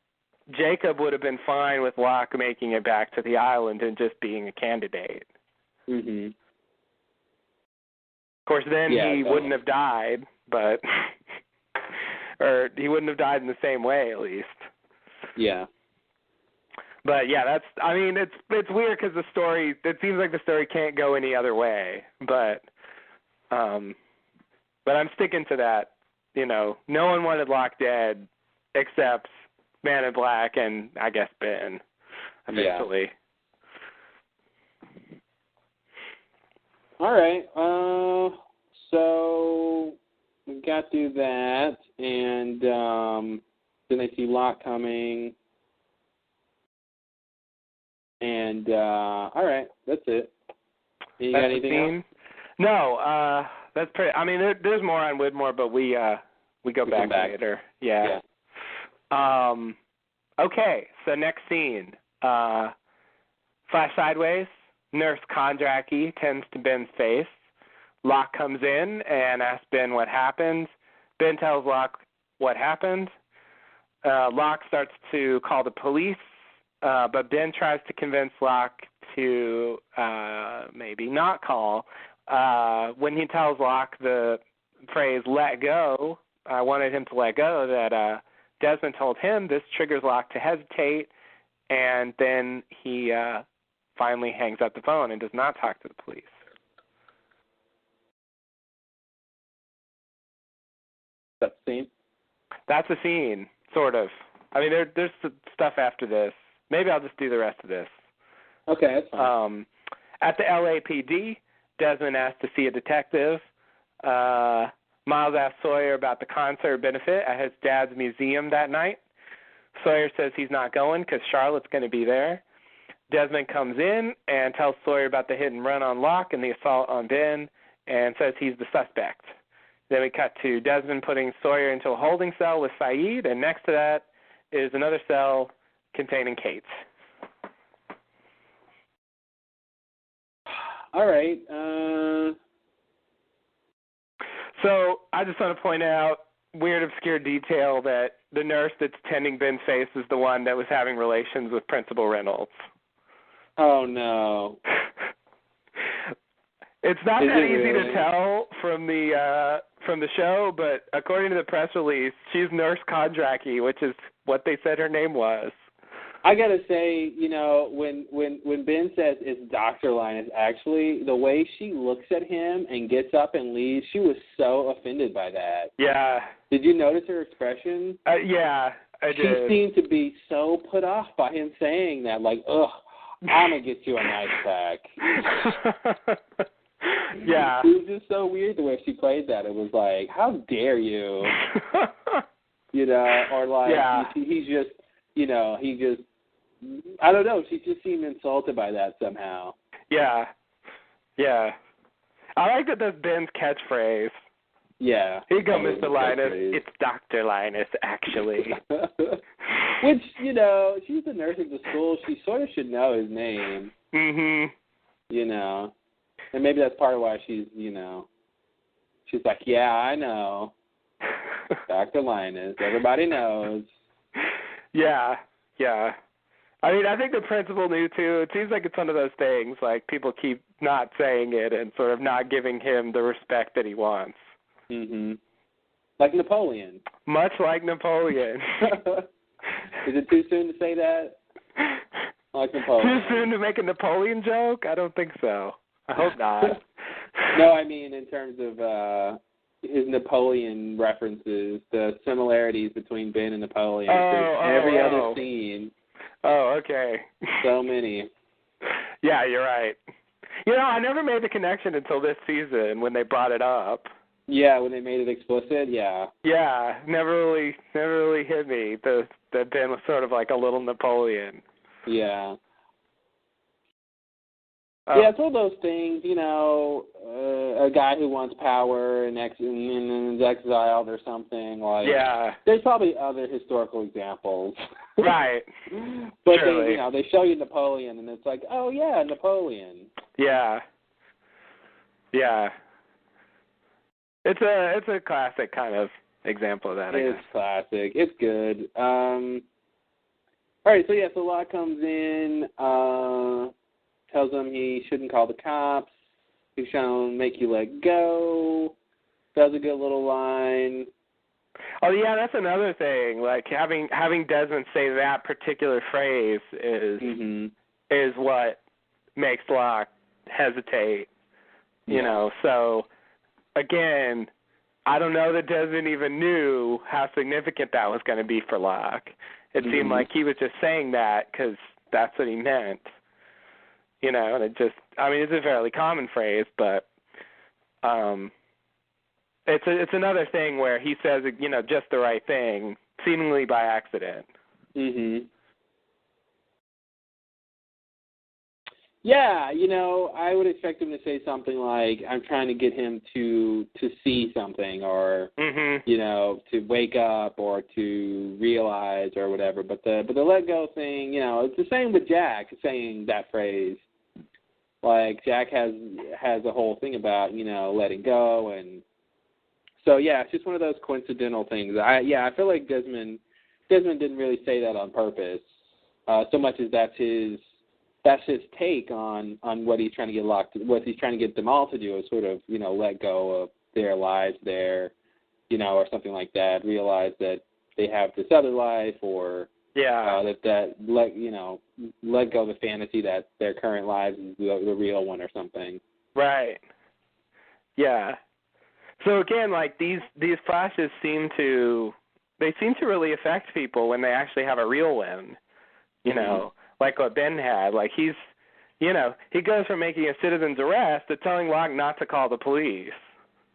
Jacob would have been fine with Locke making it back to the island and just being a candidate. Mhm. Of course, then he wouldn't have died, but or he wouldn't have died in the same way, at least. Yeah. But yeah, it's weird because it seems like the story can't go any other way. But I'm sticking to that. No one wanted Locke dead except Man in Black and I guess Ben eventually. Yeah. All right. So we got through that, and then they see Locke coming. And all right, that's it. You got anything else? No, that's pretty. I mean, there's more on Widmore, but we go back later. Yeah. Okay, so next scene. Flash sideways. Nurse Kondracki tends to Ben's face. Locke comes in and asks Ben what happened. Ben tells Locke what happened. Locke starts to call the police. But Ben tries to convince Locke to maybe not call. When he tells Locke the phrase, let go, I wanted him to let go, that Desmond told him this triggers Locke to hesitate, and then he finally hangs up the phone and does not talk to the police. That's the scene? That's a scene, sort of. I mean, there's stuff after this. Maybe I'll just do the rest of this. Okay, that's fine. At the LAPD, Desmond asked to see a detective. Miles asked Sawyer about the concert benefit at his dad's museum that night. Sawyer says he's not going because Charlotte's going to be there. Desmond comes in and tells Sawyer about the hit and run on Locke and the assault on Ben and says he's the suspect. Then we cut to Desmond putting Sawyer into a holding cell with Saeed, and next to that is another cell containing Kate. All right. So I just want to point out weird obscure detail that the nurse that's tending Ben's face is the one that was having relations with Principal Reynolds. Oh no. It's not that easy really? to tell from the show, but according to the press release, she's Nurse Kondracki, which is what they said her name was. I gotta say, you know, when Ben says it's Dr. Linus, actually, the way she looks at him and gets up and leaves, she was so offended by that. Yeah. Did you notice her expression? Yeah, I She did. seemed to be so put off by him saying that, like, ugh, I'm gonna get you a nice pack. Yeah. It was just so weird the way she played that. It was like, how dare you? You know, or like, yeah. he's just, you know, he just, I don't know, she just seemed insulted by that somehow. Yeah. Yeah. I like that that's Ben's catchphrase. Yeah. Here you go, Mr. Linus. It's Dr. Linus, actually. Which, you know, she's the nurse at the school. She sort of should know his name. Mm-hmm. You know. And maybe that's part of why she's, you know, she's like, yeah, I know. Dr. Linus. Everybody knows. Yeah. Yeah. I mean, I think the principal knew, too. It seems like it's one of those things, like, people keep not saying it and sort of not giving him the respect that he wants. Mm-hmm. Like Napoleon. Much like Napoleon. Is it too soon to say that? Like Napoleon. Too soon to make a Napoleon joke? I don't think so. I hope not. No, I mean in terms of his Napoleon references, the similarities between Ben and Napoleon. Every other scene. Oh, okay. So many. Yeah, you're right. You know, I never made the connection until this season when they brought it up. Yeah, when they made it explicit, yeah. Yeah, never really hit me that Ben was sort of like a little Napoleon. Yeah. Yeah, it's one of those things, you know, a guy who wants power and is exiled or something. Like, yeah. There's probably other historical examples. Right. But surely. they, you know, they show you Napoleon, and it's like, oh, yeah, Napoleon. Yeah. Yeah. It's a classic kind of example of that, I guess. It's classic. It's good. All right, so, yeah, so Locke comes in, tells him he shouldn't call the cops. He's trying to make you let go. Does a good little line. Oh yeah, that's another thing. Like having Desmond say that particular phrase is what makes Locke hesitate. You know, so again, I don't know that Desmond even knew how significant that was going to be for Locke. It seemed like he was just saying that because that's what he meant. You know, and it's a fairly common phrase, but it's another thing where he says, you know, just the right thing, seemingly by accident. Mhm. Yeah, you know, I would expect him to say something like, "I'm trying to get him to see something," or you know, to wake up or to realize or whatever. But the let go thing, you know, it's the same with Jack saying that phrase. Like Jack has a whole thing about, you know, letting go, and so yeah, it's just one of those coincidental things. I feel like Desmond didn't really say that on purpose, so much as that's his take on what he's trying to get them all to do is sort of, you know, let go of their lives there, you know, or something like that. Realize that they have this other life, or let go of the fantasy that their current lives is the real one or something. Right. Yeah. So again, like these flashes seem to really affect people when they actually have a real one. You know, like what Ben had. Like he goes from making a citizen's arrest to telling Locke not to call the police.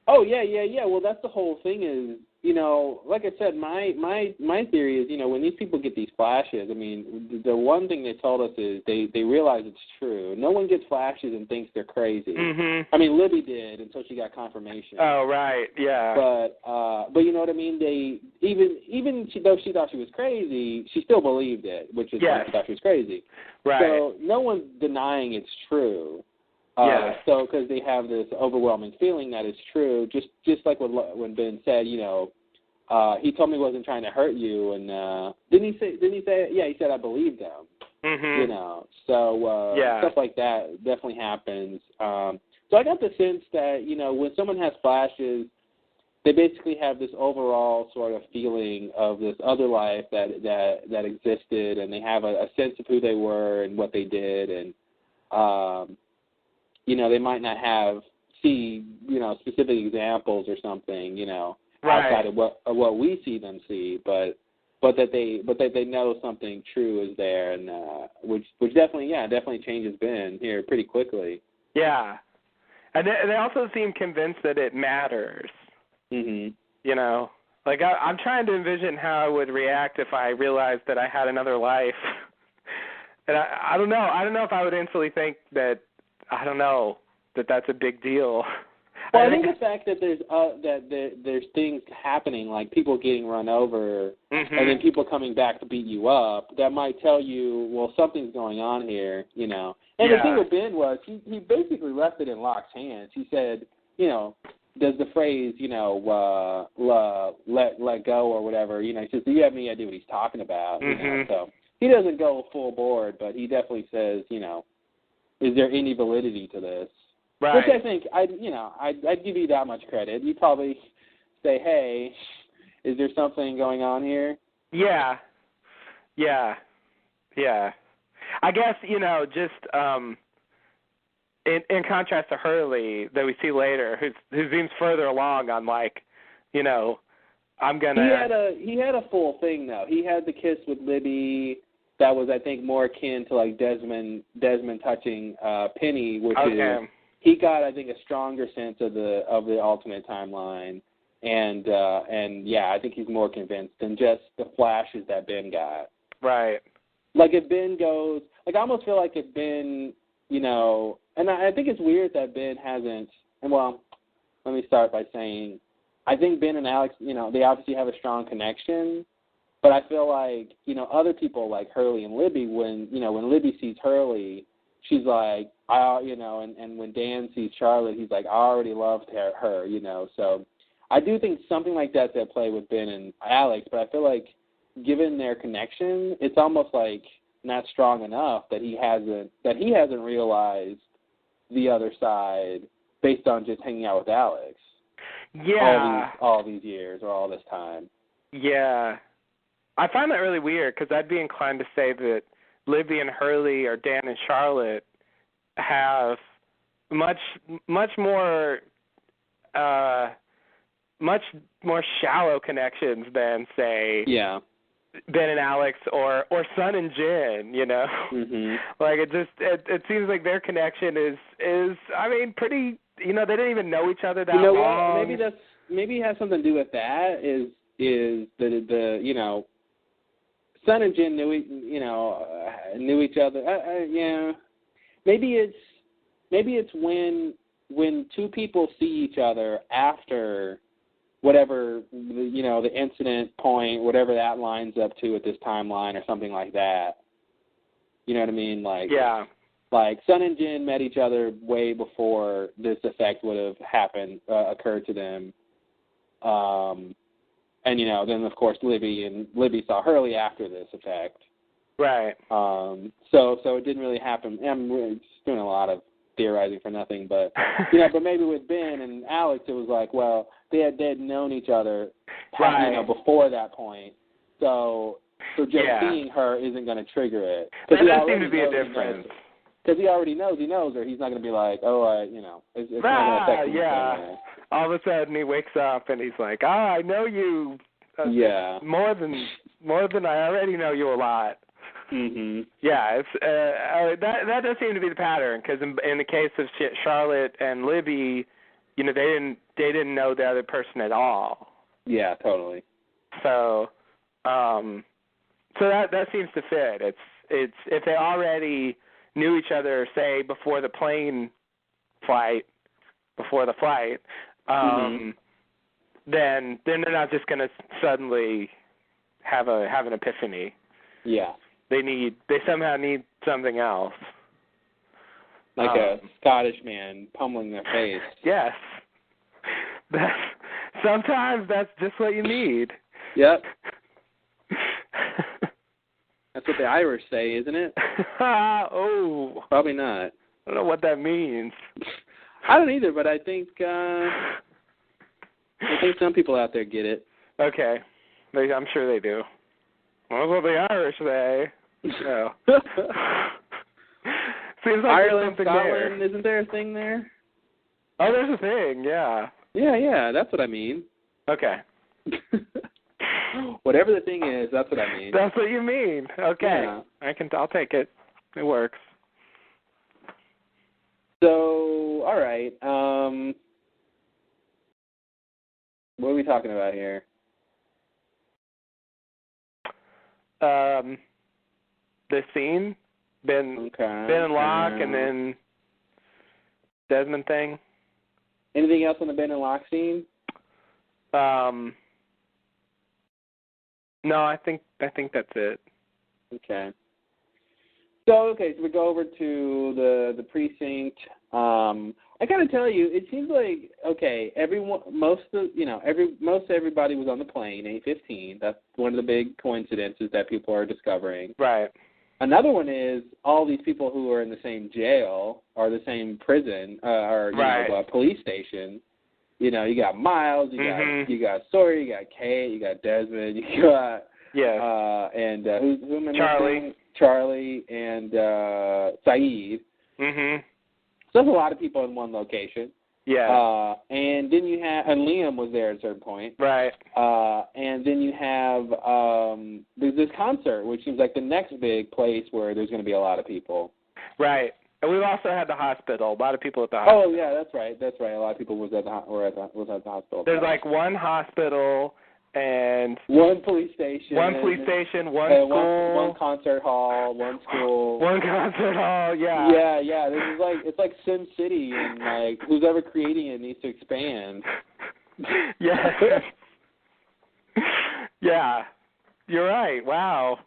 Oh yeah. Well, that's the whole thing is, you know, like I said, my theory is, you know, when these people get these flashes, I mean, the one thing they told us is they realize it's true. No one gets flashes and thinks they're crazy. I mean, Libby did until she got confirmation. Oh right, yeah. But you know what I mean? They though she thought she was crazy, she still believed it, which is why she thought she was crazy. Right. So no one's denying it's true. So because they have this overwhelming feeling that it's true, just like when Ben said, you know, he told me he wasn't trying to hurt you, and didn't he say? Yeah, he said I believed him. Mm-hmm. You know, so stuff like that definitely happens. So I got the sense that, you know, when someone has flashes, they basically have this overall sort of feeling of this other life that existed, and they have a sense of who they were and what they did, and you know, they might not see you know, specific examples or something, you know, outside of what we see them see, but that they know something true is there, and which definitely changes Ben here pretty quickly. Yeah, and they also seem convinced that it matters. Mm-hmm. You know, like I'm trying to envision how I would react if I realized that I had another life, and I don't know. I don't know if I would instantly think that. I don't know that that's a big deal. Well, I think the fact that there's things happening, like people getting run over, mm-hmm. and then people coming back to beat you up, that might tell you, well, something's going on here, you know. And the thing with Ben was he basically left it in Locke's hands. He said, you know, does the phrase, you know, let go or whatever, you know, he says, do you have any idea what he's talking about? Mm-hmm. You know, so he doesn't go full board, but he definitely says, you know, is there any validity to this? Right. Which I think, I'd give you that much credit. You'd probably say, hey, is there something going on here? Yeah. I guess, you know, just in contrast to Hurley that we see later, who seems further along on, like, you know, I'm going to... He had a full thing, though. He had the kiss with Libby that was, I think, more akin to, like, Desmond touching Penny, which is... He got, I think, a stronger sense of the alternate timeline, and yeah, I think he's more convinced than just the flashes that Ben got. Right. Like if Ben goes, like I almost feel like if Ben, you know, and I think it's weird that Ben hasn't. And well, let me start by saying, I think Ben and Alex, you know, they obviously have a strong connection, but I feel like, you know, other people like Hurley and Libby, when Libby sees Hurley, she's like, you know, and when Dan sees Charlotte, he's like, I already loved her, you know. So I do think something like that's at play with Ben and Alex, but I feel like given their connection, it's almost like not strong enough that he hasn't realized the other side based on just hanging out with Alex. Yeah. All these years or all this time. Yeah. I find that really weird because I'd be inclined to say that Libby and Hurley or Dan and Charlotte have much more shallow connections than, say, Ben and Alex or Sun and Jin, you know. Mm-hmm. Like it seems like their connection is I mean pretty, you know, they didn't even know each other that long. What? Maybe it has something to do with that is the you know, Sun and Jin knew each other. Yeah. Maybe it's when two people see each other after whatever, you know, the incident point, whatever that lines up to at this timeline or something like that. You know what I mean? Like, yeah. Like Sun and Jin met each other way before this effect would have occurred to them. And, you know, then, of course, Libby saw Hurley after this effect. Right. So it didn't really happen. I'm really just doing a lot of theorizing for nothing, but, you know, but maybe with Ben and Alex, it was like, well, they had known each other, right. You know, before that point. So just seeing her isn't going to trigger it. That does seem to be a difference. Because he already knows her. He's not going to be like, you know, it's not going to affect him. Yeah. All of a sudden he wakes up and he's like, I know you. More than I already know you a lot. Mm-hmm. Yeah, it's that does seem to be the pattern because in the case of Charlotte and Libby, you know, they didn't know the other person at all. Yeah, totally. So that seems to fit. It's if they already knew each other, say before the flight, then they're not just going to suddenly have an epiphany. Yeah. They somehow need something else. Like a Scottish man pummeling their face. Yes. Sometimes that's just what you need. Yep. That's what the Irish say, isn't it? Oh. Probably not. I don't know what that means. I don't either, but I think some people out there get it. Okay. I'm sure they do. That's what the Irish say. No. Seems like Ireland, there's something Scotland, there. isn't there a thing there? Oh, there's a thing, yeah. Yeah, that's what I mean. Okay. Whatever the thing is, that's what I mean. That's what you mean. Okay. Yeah. I'll take it. It works. So, all right. What are we talking about here? The scene, Ben and Locke, and then Desmond thing. Anything else on the Ben and Locke scene? No, I think that's it. Okay. So we go over to the precinct. I gotta tell you, it seems like most everybody was on the plane, 8:15. That's one of the big coincidences that people are discovering. Right. Another one is all these people who are in the same jail or the same prison or police station. You know, you got Miles, you got Sawyer, you got Kate, you got Desmond, you got and who am I missing? Charlie and Saeed. Mhm. So there's a lot of people in one location. Yeah. And then you have Liam was there at a certain point. Right. And then you have there's this concert, which seems like the next big place where there's going to be a lot of people. Right. And we've also had the hospital. A lot of people at the hospital. Oh yeah, that's right. A lot of people was at the hospital. There's like one hospital and one police station. One school. One concert hall. One school. One concert hall. Yeah. Yeah. This is it's like Sim City, and like who's ever creating it needs to expand. Yeah. Yeah. You're right. Wow.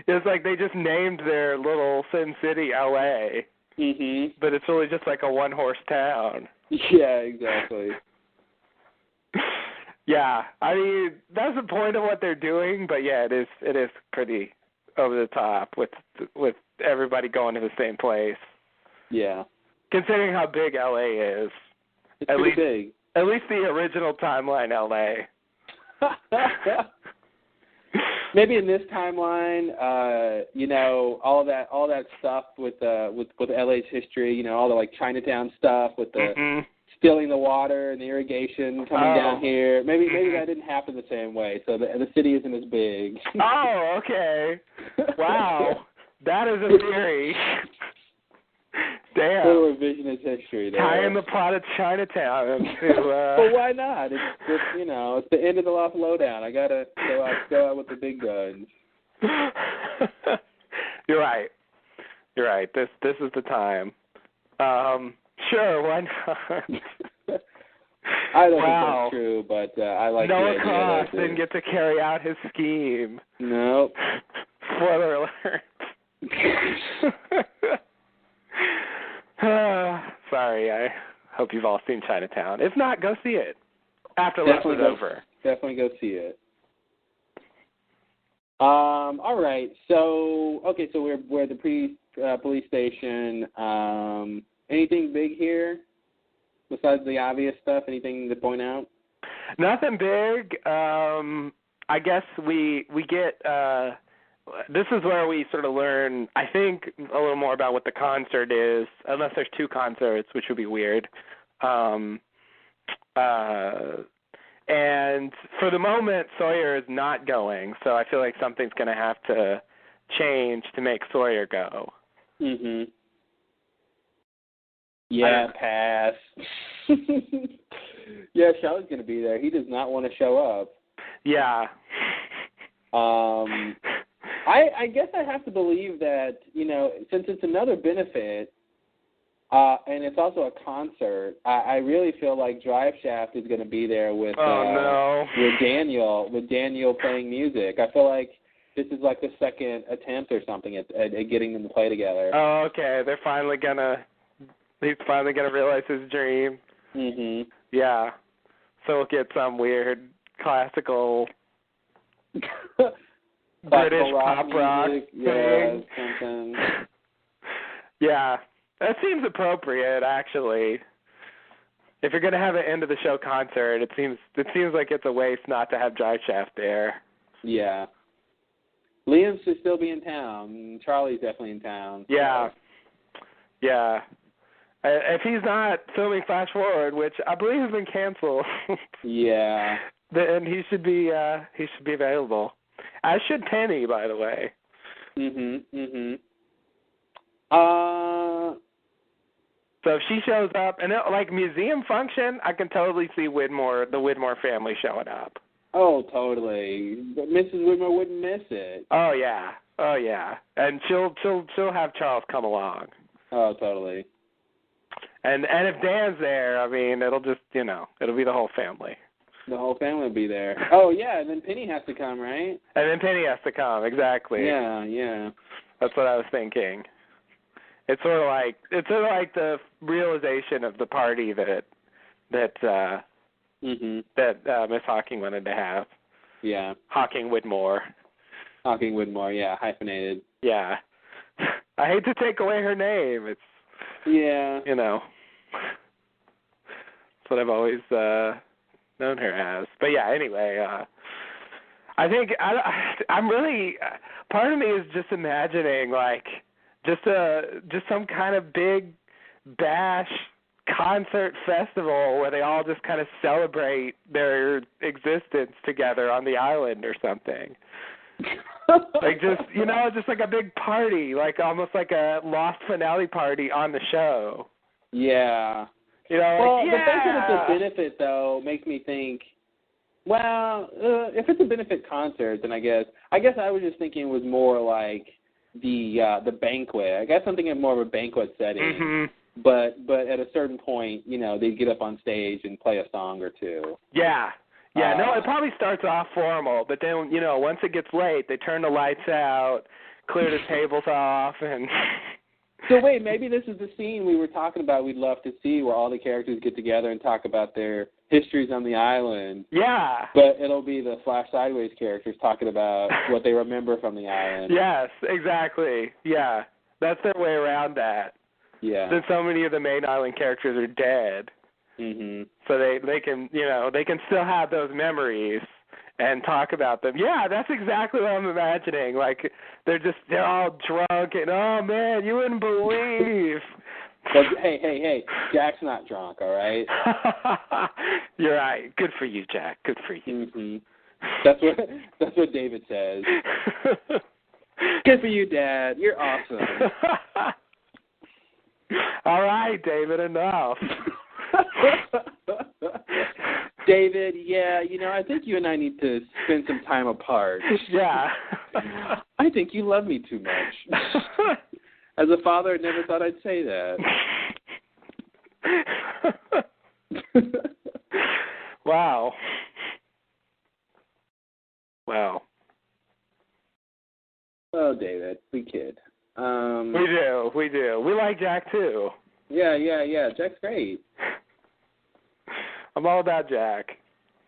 It's like they just named their little Sim City LA. Mhm. But it's really just like a one-horse town. Yeah, exactly. Yeah, I mean that's the point of what they're doing, but yeah, it is pretty over the top with everybody going to the same place. Yeah. Considering how big LA is. It's pretty big. At least the original timeline LA. Maybe in this timeline, all that stuff with LA's history, all the like Chinatown stuff with the stealing the water and the irrigation coming down here. Maybe that didn't happen the same way, so the city isn't as big. Oh, okay. Wow, that is a theory. Damn. Little revisionist history there. Tying the plot of Chinatown to. Well, why not? It's just, it's the end of the Loft Lowdown. I gotta go out with the big guns. You're right. This is the time. Sure, why not? I don't think that's true, but I like Noah the idea. Cross didn't get to carry out his scheme. Nope. Spoiler alert. Sorry, I hope you've all seen Chinatown. If not, go see it after Left is over. Definitely go see it. All right. So we're at the police station. Anything big here besides the obvious stuff? Anything to point out? Nothing big. I guess we get. This is where we sort of learn, I think, a little more about what the concert is, unless there's two concerts, which would be weird. And for the moment, Sawyer is not going, so I feel like something's going to have to change to make Sawyer go. Mhm. Yeah, pass. Yeah, Shelley's going to be there. He does not want to show up. Yeah. I guess I have to believe that, since it's another benefit, and it's also a concert, I really feel like Drive Shaft is going to be there with Daniel playing music. I feel like this is like the second attempt or something at getting them to play together. Oh, okay. He's finally gonna realize his dream. Mhm. Yeah. So we'll get some weird classical British pop rock thing. Something. Yeah, that seems appropriate, actually. If you're gonna have an end of the show concert, it seems like it's a waste not to have Drive Shaft there. Yeah. Liam should still be in town. Charlie's definitely in town. Yeah. Yeah. If he's not filming Flash Forward, which I believe has been canceled. Yeah. Then he should be available. As should Penny, by the way. So if she shows up, and like museum function, I can totally see the Widmore family showing up. Oh, totally. But Mrs. Widmore wouldn't miss it. Oh yeah, and she'll have Charles come along. Oh, totally. And if Dan's there, I mean, it'll just it'll be the whole family. The whole family will be there. Oh yeah, and then Penny has to come, right? And then Penny has to come, exactly. Yeah. That's what I was thinking. It's sort of like the realization of the party that Miss Hawking wanted to have. Yeah. Hawking Widmore, yeah, hyphenated. Yeah. I hate to take away her name. It's that's what I've always known her as. But yeah, anyway, I think I'm really part of me is just imagining like just some kind of big bash concert festival where they all just kind of celebrate their existence together on the island or something. Like just like a big party, like almost like a lost finale party on the show. Yeah. Well, the fact that it's a benefit though makes me think. Well, if it's a benefit concert, then I guess I was just thinking it was more like the banquet. I guess something in more of a banquet setting. Mm-hmm. But at a certain point, they'd get up on stage and play a song or two. Yeah. Yeah, no, it probably starts off formal, but then, once it gets late, they turn the lights out, clear the tables off, and... So wait, maybe this is the scene we were talking about we'd love to see where all the characters get together and talk about their histories on the island. Yeah. But it'll be the Flash Sideways characters talking about what they remember from the island. Yes, exactly. Yeah. That's their way around that. Yeah. Since so many of the main island characters are dead. Mm-hmm. So they can, they can still have those memories and talk about them. Yeah, that's exactly what I'm imagining. Like, they're all drunk and, oh, man, you wouldn't believe. But, hey, Jack's not drunk, all right? You're right. Good for you, Jack. Good for you. Mm-hmm. That's what David says. Good for you, Dad. You're awesome. All right, David, enough. David, yeah, I think you and I need to spend some time apart. Yeah. I think you love me too much. As a father, I never thought I'd say that. Wow. Oh, David, we kid. We do. We like Jack, too. Yeah. Jack's great. I'm all about Jack.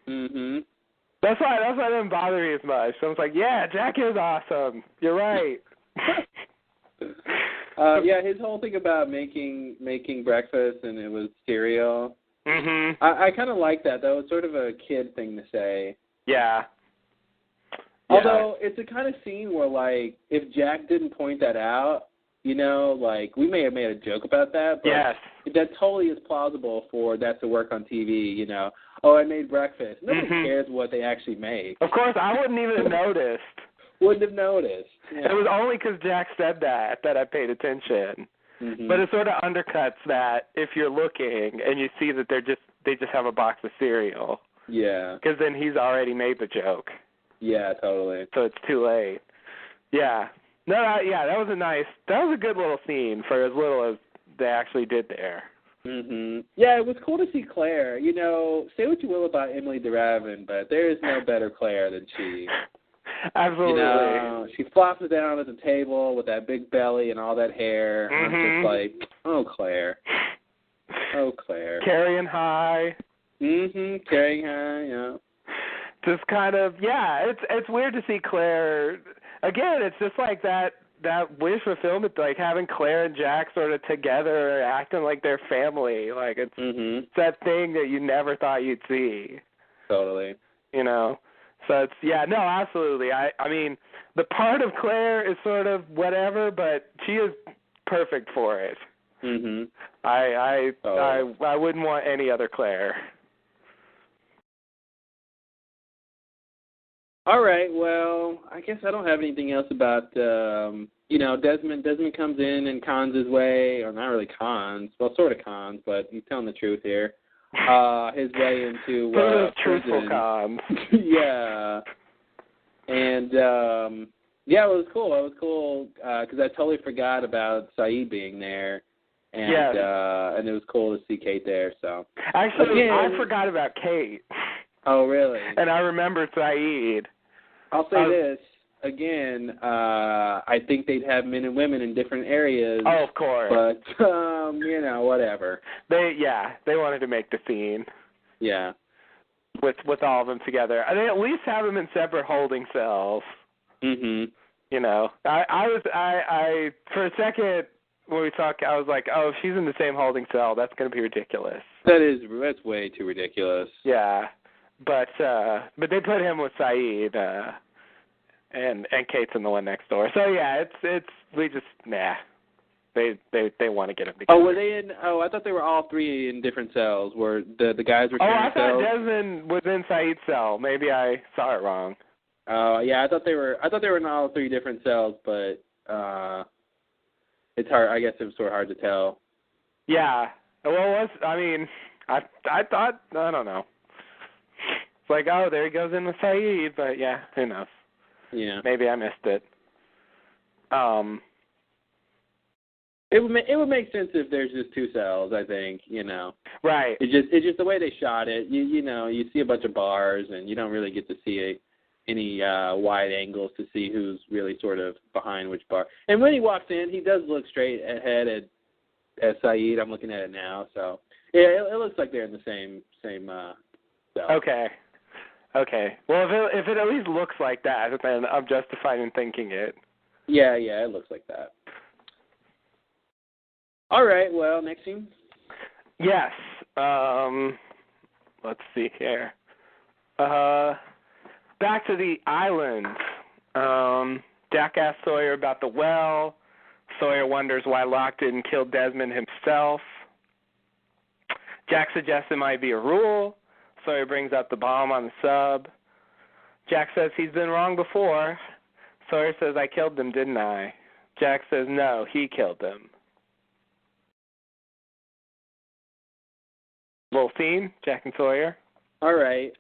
Mm-hmm. That's why it didn't bother me as much. So I was like, yeah, Jack is awesome. You're right. Yeah, his whole thing about making breakfast and it was cereal. Mm-hmm. I kind of like that, though. It's sort of a kid thing to say. Yeah. Although it's a kind of scene where, like, if Jack didn't point that out, like, we may have made a joke about that, but yes. That totally is plausible for that to work on TV, Oh, I made breakfast. Nobody cares what they actually make. Of course, I wouldn't even have noticed. Wouldn't have noticed. Yeah. It was only because Jack said that I paid attention. Mm-hmm. But it sort of undercuts that if you're looking and you see that they just have a box of cereal. Yeah. Because then he's already made the joke. Yeah, totally. So it's too late. Yeah. No, that was a good little scene for as little as they actually did there. Mhm. Yeah, it was cool to see Claire. Say what you will about Emily DeRavin, but there is no better Claire than she. Absolutely. She flops it down at the table with that big belly and all that hair. Mm-hmm. I'm just like, oh, Claire. Oh, Claire. Carrying high. Okay, yeah. Just kind of, it's weird to see Claire again. It's just like that wish fulfillment, like having Claire and Jack sort of together, acting like they're family. Like it's that thing that you never thought you'd see. Totally. You know, so it's absolutely. I mean, the part of Claire is sort of whatever, but she is perfect for it. I wouldn't want any other Claire. All right, well, I guess I don't have anything else about, Desmond. Desmond comes in and cons his way, or not really cons, well, sort of cons, but he's telling the truth here. His way into truthful cons. Yeah. And, it was cool. It was cool because I totally forgot about Saeed being there. And, and it was cool to see Kate there, so. Actually, again, I forgot about Kate. Oh, really? And I remember Saeed. I'll say this again. I think they'd have men and women in different areas. Oh, of course. But whatever. They wanted to make the scene. Yeah. With all of them together, they at least have them in separate holding cells. Mhm. You know, I for a second when we talked, I was like, oh, if she's in the same holding cell, that's going to be ridiculous. That's way too ridiculous. Yeah. But they put him with Saeed, and Kate's in the one next door. So yeah, we just They want to get him together. Oh, were they in? Oh, I thought they were all three in different cells. Where the guys were. I thought cells? Desmond was in Saeed's cell. Maybe I saw it wrong. Oh, yeah, I thought they were in all three different cells, but it's hard. I guess it was sort of hard to tell. Yeah. Well, I thought, I don't know. It's like, oh, there he goes in with Saeed, but yeah, who knows? Yeah. Maybe I missed it. It would make sense if there's just two cells, I think, Right. It's just the way they shot it. You see a bunch of bars, and you don't really get to see any wide angles to see who's really sort of behind which bar. And when he walks in, he does look straight ahead at Saeed. I'm looking at it now, so yeah, it looks like they're in the same cell. Okay. Well, if it at least looks like that, then I'm justified in thinking it. Yeah, it looks like that. All right, well, next scene? Yes. Let's see here. Back to the island. Jack asks Sawyer about the well. Sawyer wonders why Locke didn't kill Desmond himself. Jack suggests it might be a rule. Sawyer brings up the bomb on the sub. Jack says he's been wrong before. Sawyer says, I killed them, didn't I? Jack says, no, he killed them. Little scene, Jack and Sawyer. All right.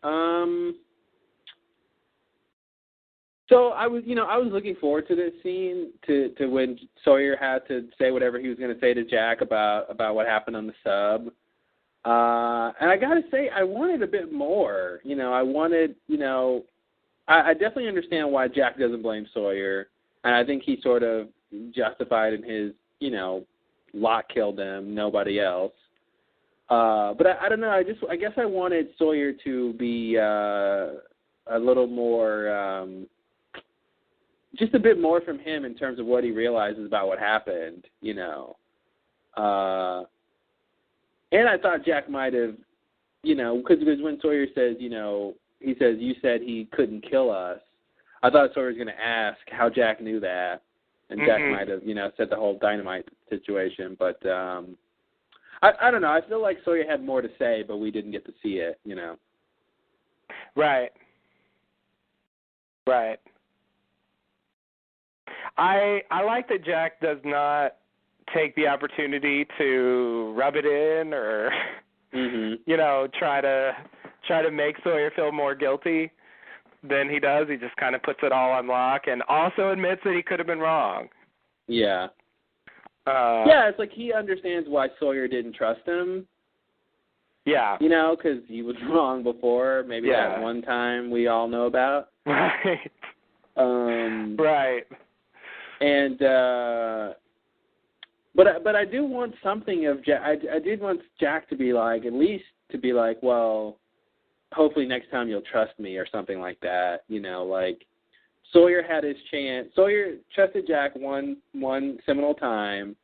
So I was looking forward to this scene, to when Sawyer had to say whatever he was going to say to Jack about what happened on the sub. And I got to say, I wanted a bit more. I definitely understand why Jack doesn't blame Sawyer, and I think he sort of justified in his, Locke killed him, nobody else. But I don't know. I guess I wanted Sawyer to be a little more, just a bit more from him in terms of what he realizes about what happened, And I thought Jack might have, because when Sawyer says, he says, you said he couldn't kill us. I thought Sawyer was going to ask how Jack knew that, and Jack might have, said the whole dynamite situation. But I don't know. I feel like Sawyer had more to say, but we didn't get to see it, Right. I like that Jack does not take the opportunity to rub it in or, try to make Sawyer feel more guilty than he does. He just kind of puts it all on Locke and also admits that he could have been wrong. Yeah. It's like he understands why Sawyer didn't trust him. Yeah. Because he was wrong before. Maybe that one time we all know about. Right. Right. And But I do want something of Jack. I did want Jack to be like, at least to be like, well, hopefully next time you'll trust me or something like that. You know, like Sawyer had his chance. Sawyer trusted Jack one seminal time,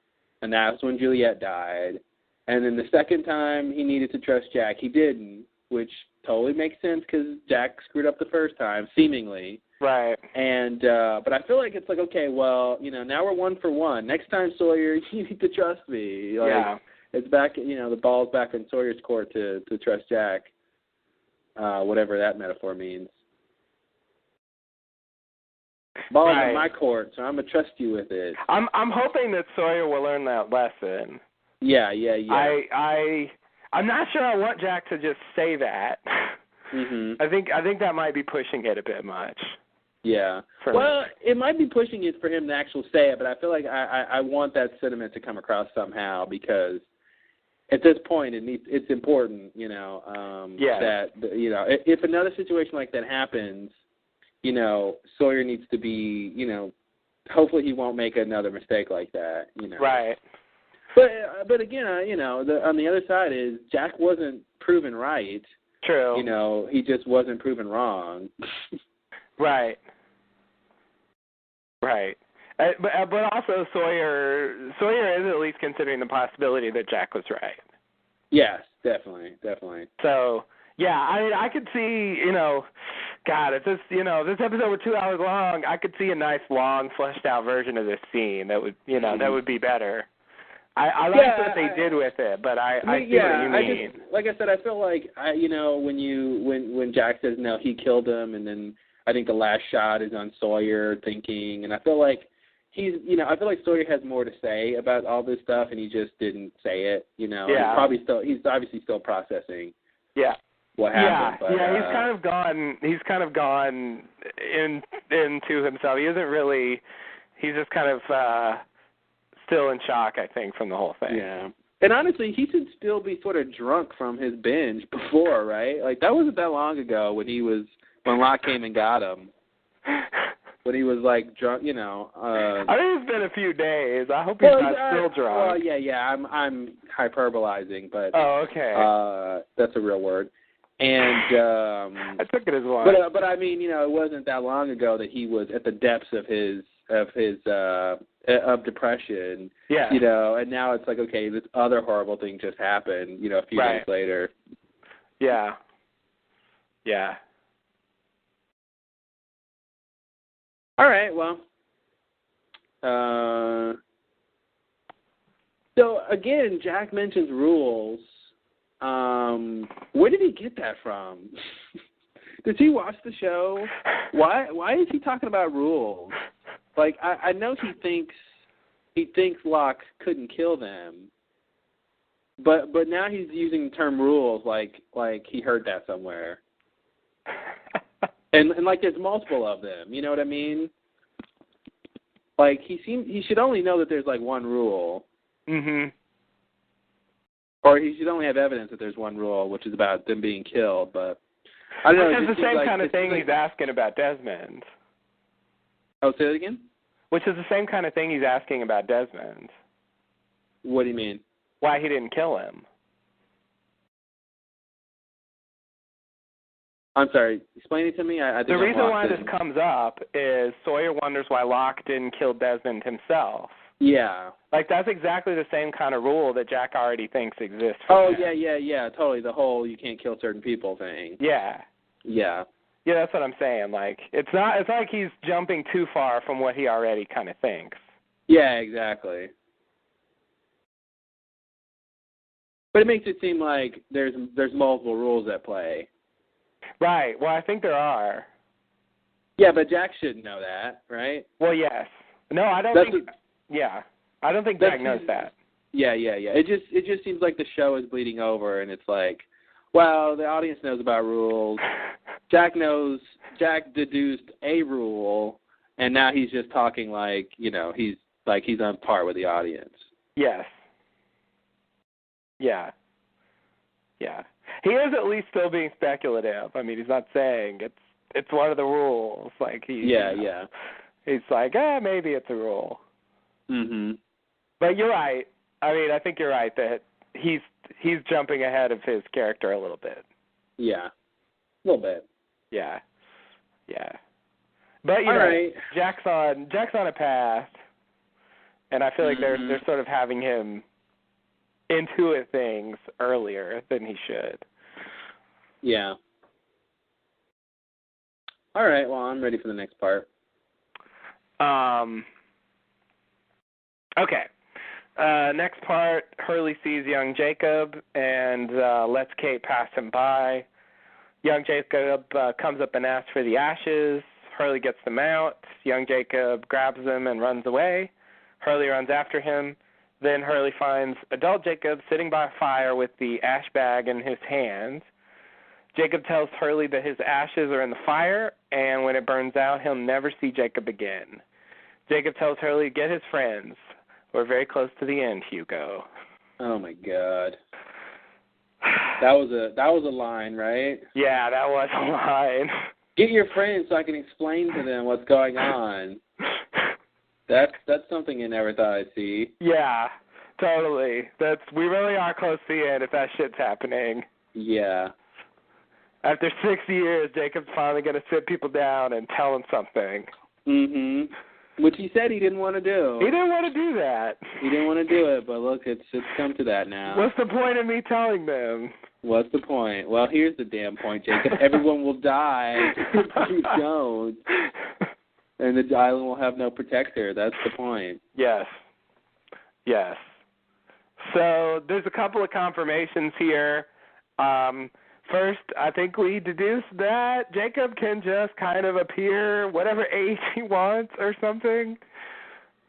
and that was when Juliet died. And then the second time he needed to trust Jack, he didn't, which totally makes sense because Jack screwed up the first time, seemingly. Right. And but I feel like it's like, okay, well, you know, now we're 1 for 1. Next time, Sawyer, you need to trust me. Like, yeah. It's back, you know, the ball's back in Sawyer's court to trust Jack, whatever that metaphor means. Ball's in my court, so I'm gonna trust you with it. I'm hoping that Sawyer will learn that lesson. Yeah. I'm not sure I want Jack to just say that. Mm-hmm. I think that might be pushing it a bit much. Yeah. Well, it might be pushing it for him to actually say it, but I feel like I want that sentiment to come across somehow because at this point it's important, you know, that, you know, if another situation like that happens, you know, Sawyer needs to be, you know, hopefully he won't make another mistake like that, you know. Right. But again, you know, on the other side is Jack wasn't proven right. True. You know, he just wasn't proven wrong. Right. Right. But also Sawyer is at least considering the possibility that Jack was right. Yes, definitely. So, yeah, I could see, you know, God, if this episode were 2 hours long, I could see a nice, long, fleshed out version of this scene that would, you know, that would be better. I like what they did with it, but I see what you mean. Like I said, I feel like you know, when Jack says no, he killed him, and then I think the last shot is on Sawyer thinking, and I feel like I feel like Sawyer has more to say about all this stuff, and he just didn't say it. You know, yeah. He's obviously still processing. Yeah. What happened? Yeah, but, yeah, he's kind of gone into himself. He isn't really. He's just kind of still in shock, I think, from the whole thing. Yeah. And honestly, he should still be sort of drunk from his binge before, right? Like that wasn't that long ago when Locke came and got him. When he was like drunk, you know. I think it's been a few days. I hope he's not still drunk. Well, yeah. I'm hyperbolizing, but oh, okay. That's a real word. And I took it as one. But I mean, you know, it wasn't that long ago that he was at the depths of his depression. Yeah. You know, and now it's like, okay, this other horrible thing just happened. You know, a few days later. Yeah. Yeah. All right, well, so again, Jack mentions rules. Where did he get that from? Does he watch the show? Why is he talking about rules? Like, I know he thinks Locke couldn't kill them, but now he's using the term rules like he heard that somewhere. And like there's multiple of them, you know what I mean? Like he should only know that there's like one rule. Mhm. Or he should only have evidence that there's one rule, which is about them being killed, but I don't know. Which is the same kind of thing he's asking about Desmond. Oh, say that again? Which is the same kind of thing he's asking about Desmond. What do you mean? Why he didn't kill him. I'm sorry. Explain it to me. I think the reason why this comes up is Sawyer wonders why Locke didn't kill Desmond himself. Yeah. Like, that's exactly the same kind of rule that Jack already thinks exists. Yeah, totally. The whole you can't kill certain people thing. Yeah. Yeah. Yeah, that's what I'm saying. Like, it's not like he's jumping too far from what he already kind of thinks. Yeah, exactly. But it makes it seem like there's multiple rules at play. Right. Well, I think there are. Yeah, but Jack shouldn't know that, right? Well, yes. No, I don't think. Yeah, I don't think Jack knows that. Yeah. It just seems like the show is bleeding over, and it's like, well, the audience knows about rules. Jack deduced a rule, and now he's just talking like, you know, he's on par with the audience. Yes. Yeah. Yeah. He is at least still being speculative. I mean, he's not saying it's one of the rules. Like He's like, maybe it's a rule. Mhm. But you're right. I mean, I think you're right that he's jumping ahead of his character a little bit. Yeah, a little bit. Yeah. But you All know, right. Jack's on a path, and I feel like they're sort of having him intuit things earlier than he should. Yeah. All right. Well, I'm ready for the next part. Okay. Next part, Hurley sees young Jacob and lets Kate pass him by. Young Jacob comes up and asks for the ashes. Hurley gets them out. Young Jacob grabs them and runs away. Hurley runs after him. Then Hurley finds adult Jacob sitting by a fire with the ash bag in his hand. Jacob tells Hurley that his ashes are in the fire, and when it burns out, he'll never see Jacob again. Jacob tells Hurley to get his friends. We're very close to the end, Hugo. Oh my God. That was a line, right? Yeah, that was a line. Get your friends so I can explain to them what's going on. That's something I never thought I'd see. Yeah, totally. We really are close to the end if that shit's happening. Yeah. After 6 years, Jacob's finally going to sit people down and tell them something. Mm-hmm. Which he said he didn't want to do. He didn't want to do that. He didn't want to do it, but look, it's come to that now. What's the point of me telling them? What's the point? Well, here's the damn point, Jacob. Everyone will die if you don't. And the island will have no protector. That's the point. Yes. So there's a couple of confirmations here. First, I think we deduce that Jacob can just kind of appear whatever age he wants or something.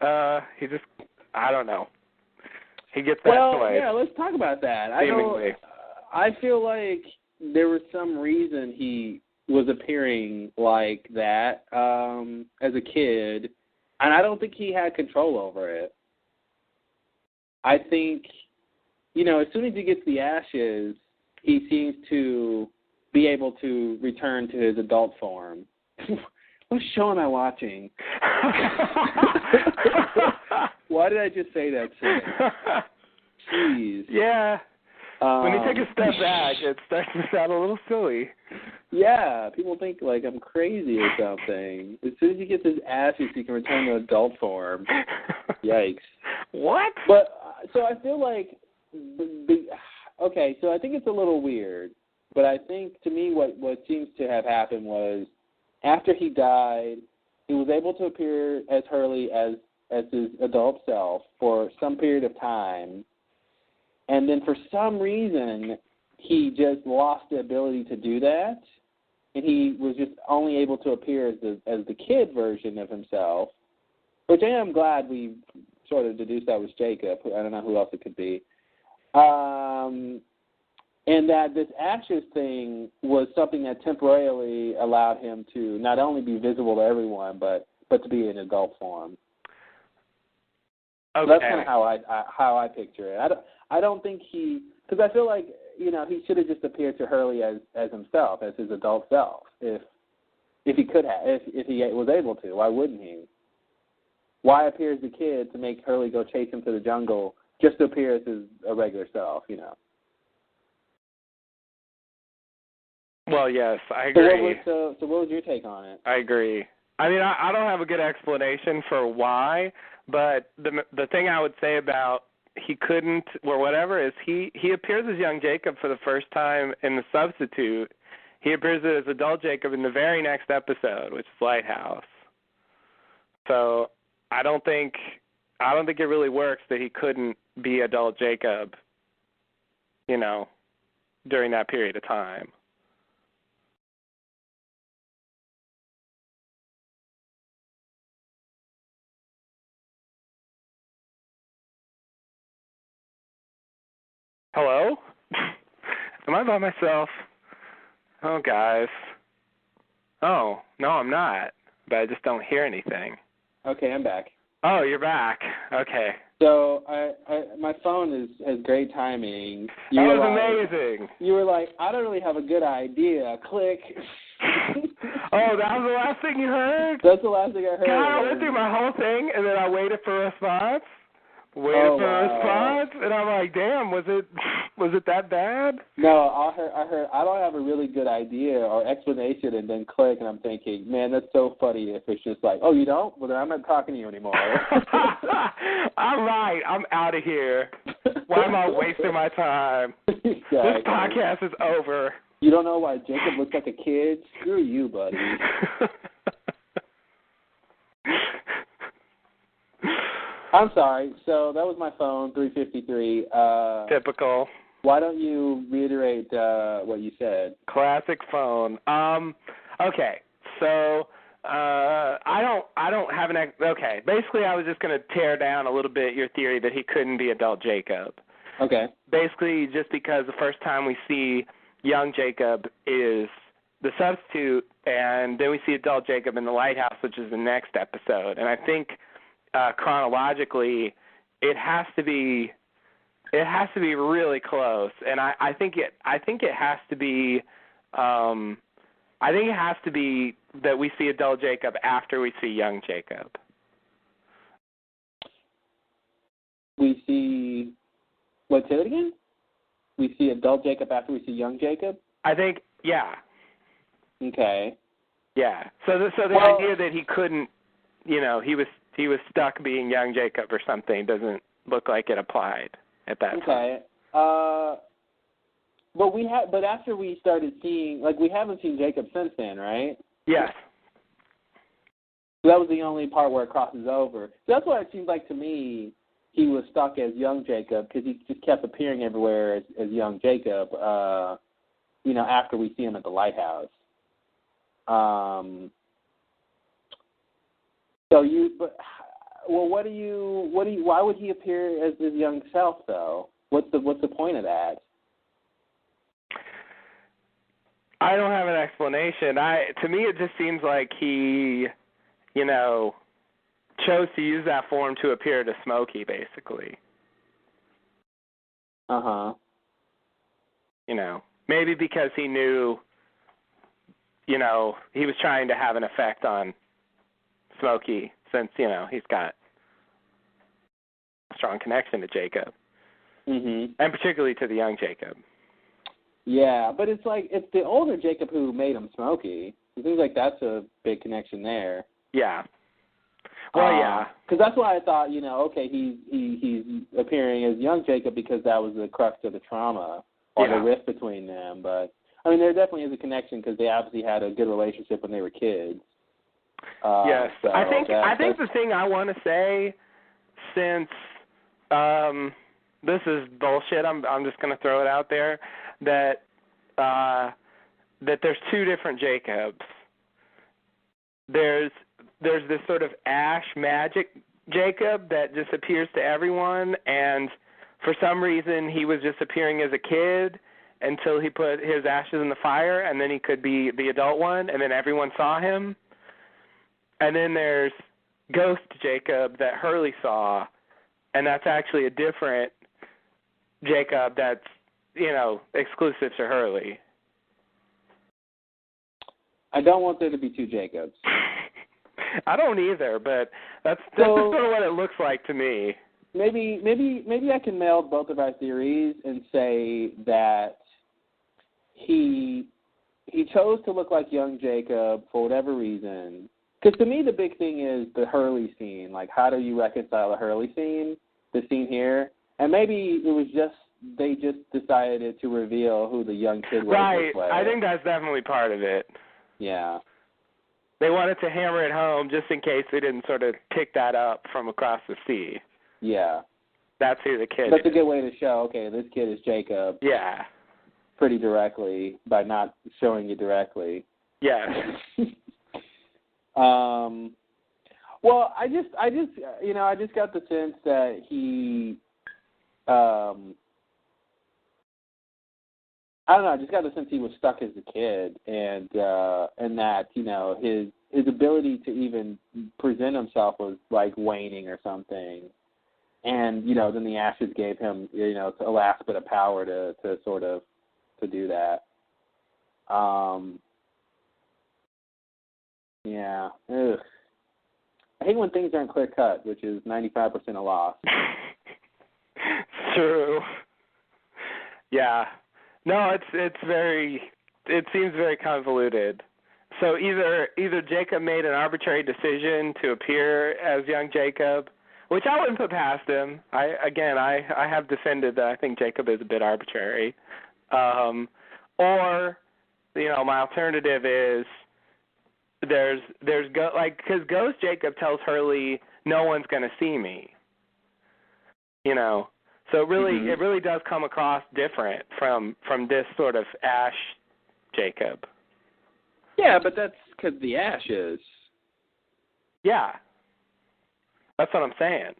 I don't know. He gets that choice. Well, yeah, let's talk about that. Seemingly. I feel like there was some reason he was appearing like that as a kid, and I don't think he had control over it. I think, as soon as he gets the ashes, he seems to be able to return to his adult form. What show am I watching? Why did I just say that shit? Jeez. Yeah. When you take a step back, it starts to sound a little silly. Yeah, people think like I'm crazy or something. As soon as he gets his ashes, he can return to adult form. Yikes. What? But, so I feel like, okay, so I think it's a little weird, but I think to me what seems to have happened was after he died, he was able to appear as Hurley as his adult self for some period of time, and then for some reason he just lost the ability to do that, and he was just only able to appear as the kid version of himself, which I am glad we sort of deduced that was Jacob. I don't know who else it could be. And that this ashes thing was something that temporarily allowed him to not only be visible to everyone, but to be in adult form. Okay. So that's kind of how I picture it. I don't think because I feel like he should have just appeared to Hurley as himself, as his adult self, if he could have, if he was able to. Why wouldn't he? Why appear as a kid to make Hurley go chase him to the jungle just to appear as a regular self? Well, yes, I agree. So what was your take on it? I agree. I mean, I don't have a good explanation for why, but the thing I would say about he couldn't or whatever is he appears as young Jacob for the first time in The Substitute. He appears as adult Jacob in the very next episode, which is Lighthouse. So I don't think it really works that he couldn't be adult Jacob, during that period of time. Hello? Am I by myself? Oh, guys. Oh, no, I'm not. But I just don't hear anything. Okay, I'm back. Oh, you're back. Okay. So my phone has great timing. That was amazing. You were like, I don't really have a good idea. Click. Oh, that was the last thing you heard? That's the last thing I heard. God, I went through my whole thing, and then I waited for a response? waiting for a response, and I'm like, damn, was it that bad? No, I heard. I don't have a really good idea or explanation, and then click, and I'm thinking, man, that's so funny. If it's just like, oh, you don't? Well, then I'm not talking to you anymore. All right, I'm out of here. Why am I wasting my time? Exactly. This podcast is over. You don't know why Jacob looks like a kid? Screw you, buddy. I'm sorry. So that was my phone, 353. Typical. Why don't you reiterate what you said? Classic phone. Okay. So I don't have an okay. Basically, I was just going to tear down a little bit your theory that he couldn't be adult Jacob. Okay. Basically, just because the first time we see young Jacob is the substitute, and then we see adult Jacob in the lighthouse, which is the next episode. And I think chronologically, it has to be really close. And I think it has to be that we see adult Jacob after we see young Jacob. We see. What, say it again? We see adult Jacob after we see young Jacob? I think, yeah. Okay. Yeah. So the idea that he couldn't, he was stuck being young Jacob or something doesn't look like it applied at that time. Okay. But after we started seeing, we haven't seen Jacob since then, right? Yes. So that was the only part where it crosses over. So that's why it seemed like to me he was stuck as young Jacob, because he just kept appearing everywhere as young Jacob, after we see him at the lighthouse. Why would he appear as his young self, though? What's the point of that? I don't have an explanation. To me, it just seems like he, chose to use that form to appear to Smokey, basically. Uh-huh. Maybe because he knew, he was trying to have an effect on Smokey since, he's got a strong connection to Jacob. Mm-hmm. And particularly to the young Jacob. Yeah, but it's the older Jacob who made him Smokey. It seems like that's a big connection there. Yeah. Well, yeah. Because that's why I thought, okay, he's appearing as young Jacob because that was the crux of the trauma or the rift between them. But, there definitely is a connection because they obviously had a good relationship when they were kids. Yes. So I think the thing I want to say, since this is bullshit, I'm just going to throw it out there, that there's two different Jacobs. There's this sort of ash magic Jacob that just appears to everyone, and for some reason he was just appearing as a kid until he put his ashes in the fire, and then he could be the adult one, and then everyone saw him. And then there's Ghost Jacob that Hurley saw, and that's actually a different Jacob that's, exclusive to Hurley. I don't want there to be two Jacobs. I don't either, but that's sort of what it looks like to me. Maybe I can meld both of our theories and say that he chose to look like young Jacob for whatever reason. Because to me, the big thing is the Hurley scene. How do you reconcile the Hurley scene, the scene here? And maybe it was they just decided to reveal who the young kid was. Right. I think that's definitely part of it. Yeah. They wanted to hammer it home just in case they didn't sort of pick that up from across the sea. Yeah. That's who the kid That's is. a good way to show, okay, this kid is Jacob. Yeah. Pretty directly by not showing you directly. Yeah. Well, I just got the sense that he, I don't know. I just got the sense he was stuck as a kid, and that his ability to even present himself was waning or something, and then the ashes gave him a last bit of power to sort of to do that. Yeah. Ugh. I hate when things aren't clear cut, which is 95% a loss. True. Yeah. No, it seems very convoluted. So either Jacob made an arbitrary decision to appear as young Jacob, which I wouldn't put past him. I have defended that I think Jacob is a bit arbitrary. Or, my alternative is because Ghost Jacob tells Hurley no one's going to see me. So it really does come across different from this sort of Ash Jacob. Yeah, but that's because the Ashes. Yeah, that's what I'm saying.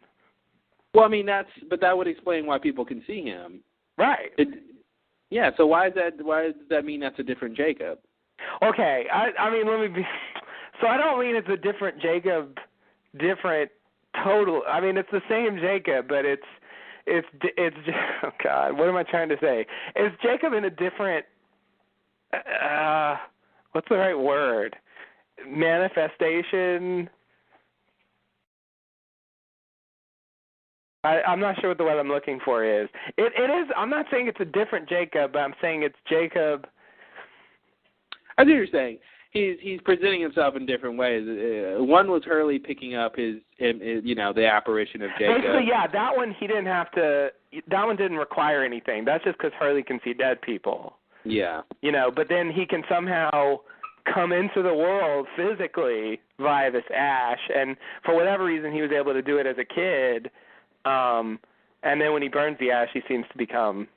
Well, I mean that would explain why people can see him. Right. Yeah. So why does that mean that's a different Jacob? Okay. I mean, let me be. So I don't mean it's a different Jacob, different total. I mean it's the same Jacob, but it's oh God, what am I trying to say? Is Jacob in a different what's the right word? Manifestation? I'm not sure what the word I'm looking for is. It is. I'm not saying it's a different Jacob, but I'm saying it's Jacob. I see what you're saying. He's presenting himself in different ways. One was Hurley picking up the apparition of Jacob. Basically, yeah, that one he didn't have to. That one didn't require anything. That's just because Hurley can see dead people. Yeah. But then he can somehow come into the world physically via this ash, and for whatever reason he was able to do it as a kid. And then when he burns the ash, he seems to become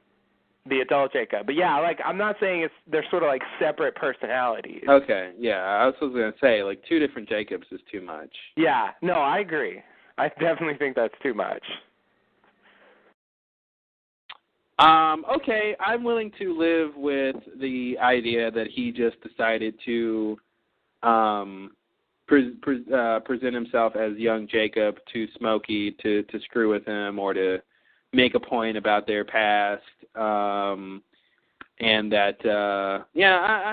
the adult Jacob. But yeah, I'm not saying they're sort of like separate personalities. Okay, yeah, I was going to say, two different Jacobs is too much. Yeah, no, I agree. I definitely think that's too much. Okay, I'm willing to live with the idea that he just decided to present himself as young Jacob to Smokey to screw with him or to make a point about their past, and that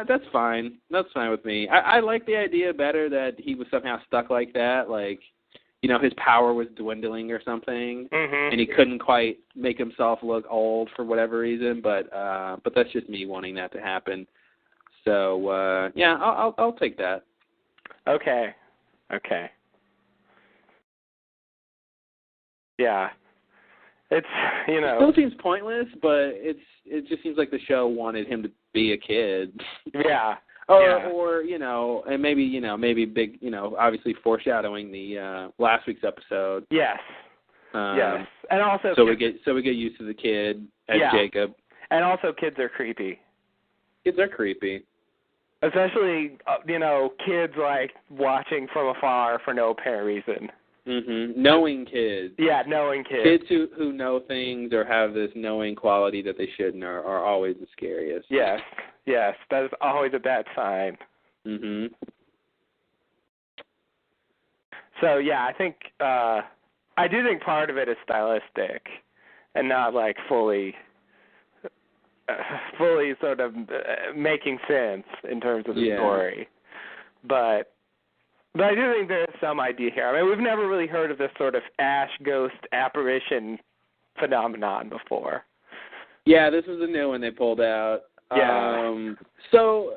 that's fine. That's fine with me. I like the idea better that he was somehow stuck like that, his power was dwindling or something, and he couldn't quite make himself look old for whatever reason. But that's just me wanting that to happen. So I'll take that. Okay. Yeah. It's It still seems pointless, but it just seems like the show wanted him to be a kid. Yeah. Or and maybe big, obviously foreshadowing the last week's episode. Yes. Yes. And also we get used to the kid as Jacob. And also kids are creepy. Kids are creepy. Especially kids watching from afar for no apparent reason. Knowing kids. Yeah, knowing kids. Kids who know things or have this knowing quality that they shouldn't are always the scariest. Yes, that is always a bad sign. So yeah, I think I do think part of it is stylistic, and not fully sort of making sense in terms of the story, but I do think there is some idea here. I mean, we've never really heard of this sort of ash ghost apparition phenomenon before. Yeah, this was a new one they pulled out. Yeah. So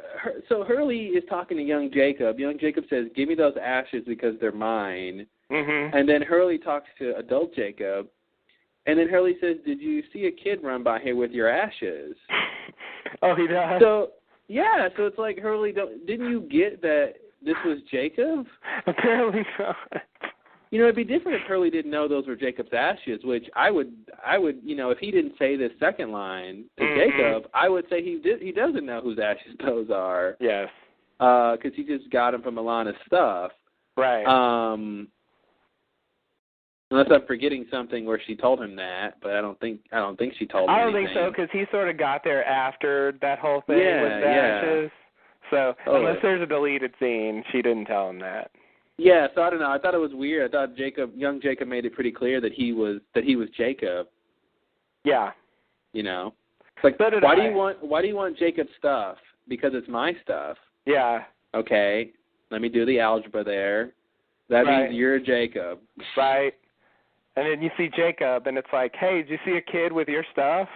Hurley is talking to young Jacob. Young Jacob says, "Give me those ashes because they're mine." And then Hurley talks to adult Jacob, and then Hurley says, "Did you see a kid run by here with your ashes?" Oh, he does. So it's like Hurley, didn't you get that this was Jacob? Apparently not. It'd be different if Hurley didn't know those were Jacob's ashes, which I would, if he didn't say this second line to Jacob, I would say he doesn't know whose ashes those are. Yes. Because he just got them from Alana's stuff. Right. Unless I'm forgetting something where she told him that, but I don't think she told him. I don't think so, because he sort of got there after that whole thing with the ashes. So unless there's a deleted scene, she didn't tell him that. Yeah, so I don't know. I thought it was weird. I thought young Jacob made it pretty clear that he was Jacob. Yeah. It's like, why do you want Jacob's stuff? Because it's my stuff. Yeah. Okay. Let me do the algebra there. That means you're Jacob. Right. And then you see Jacob, and it's like, hey, did you see a kid with your stuff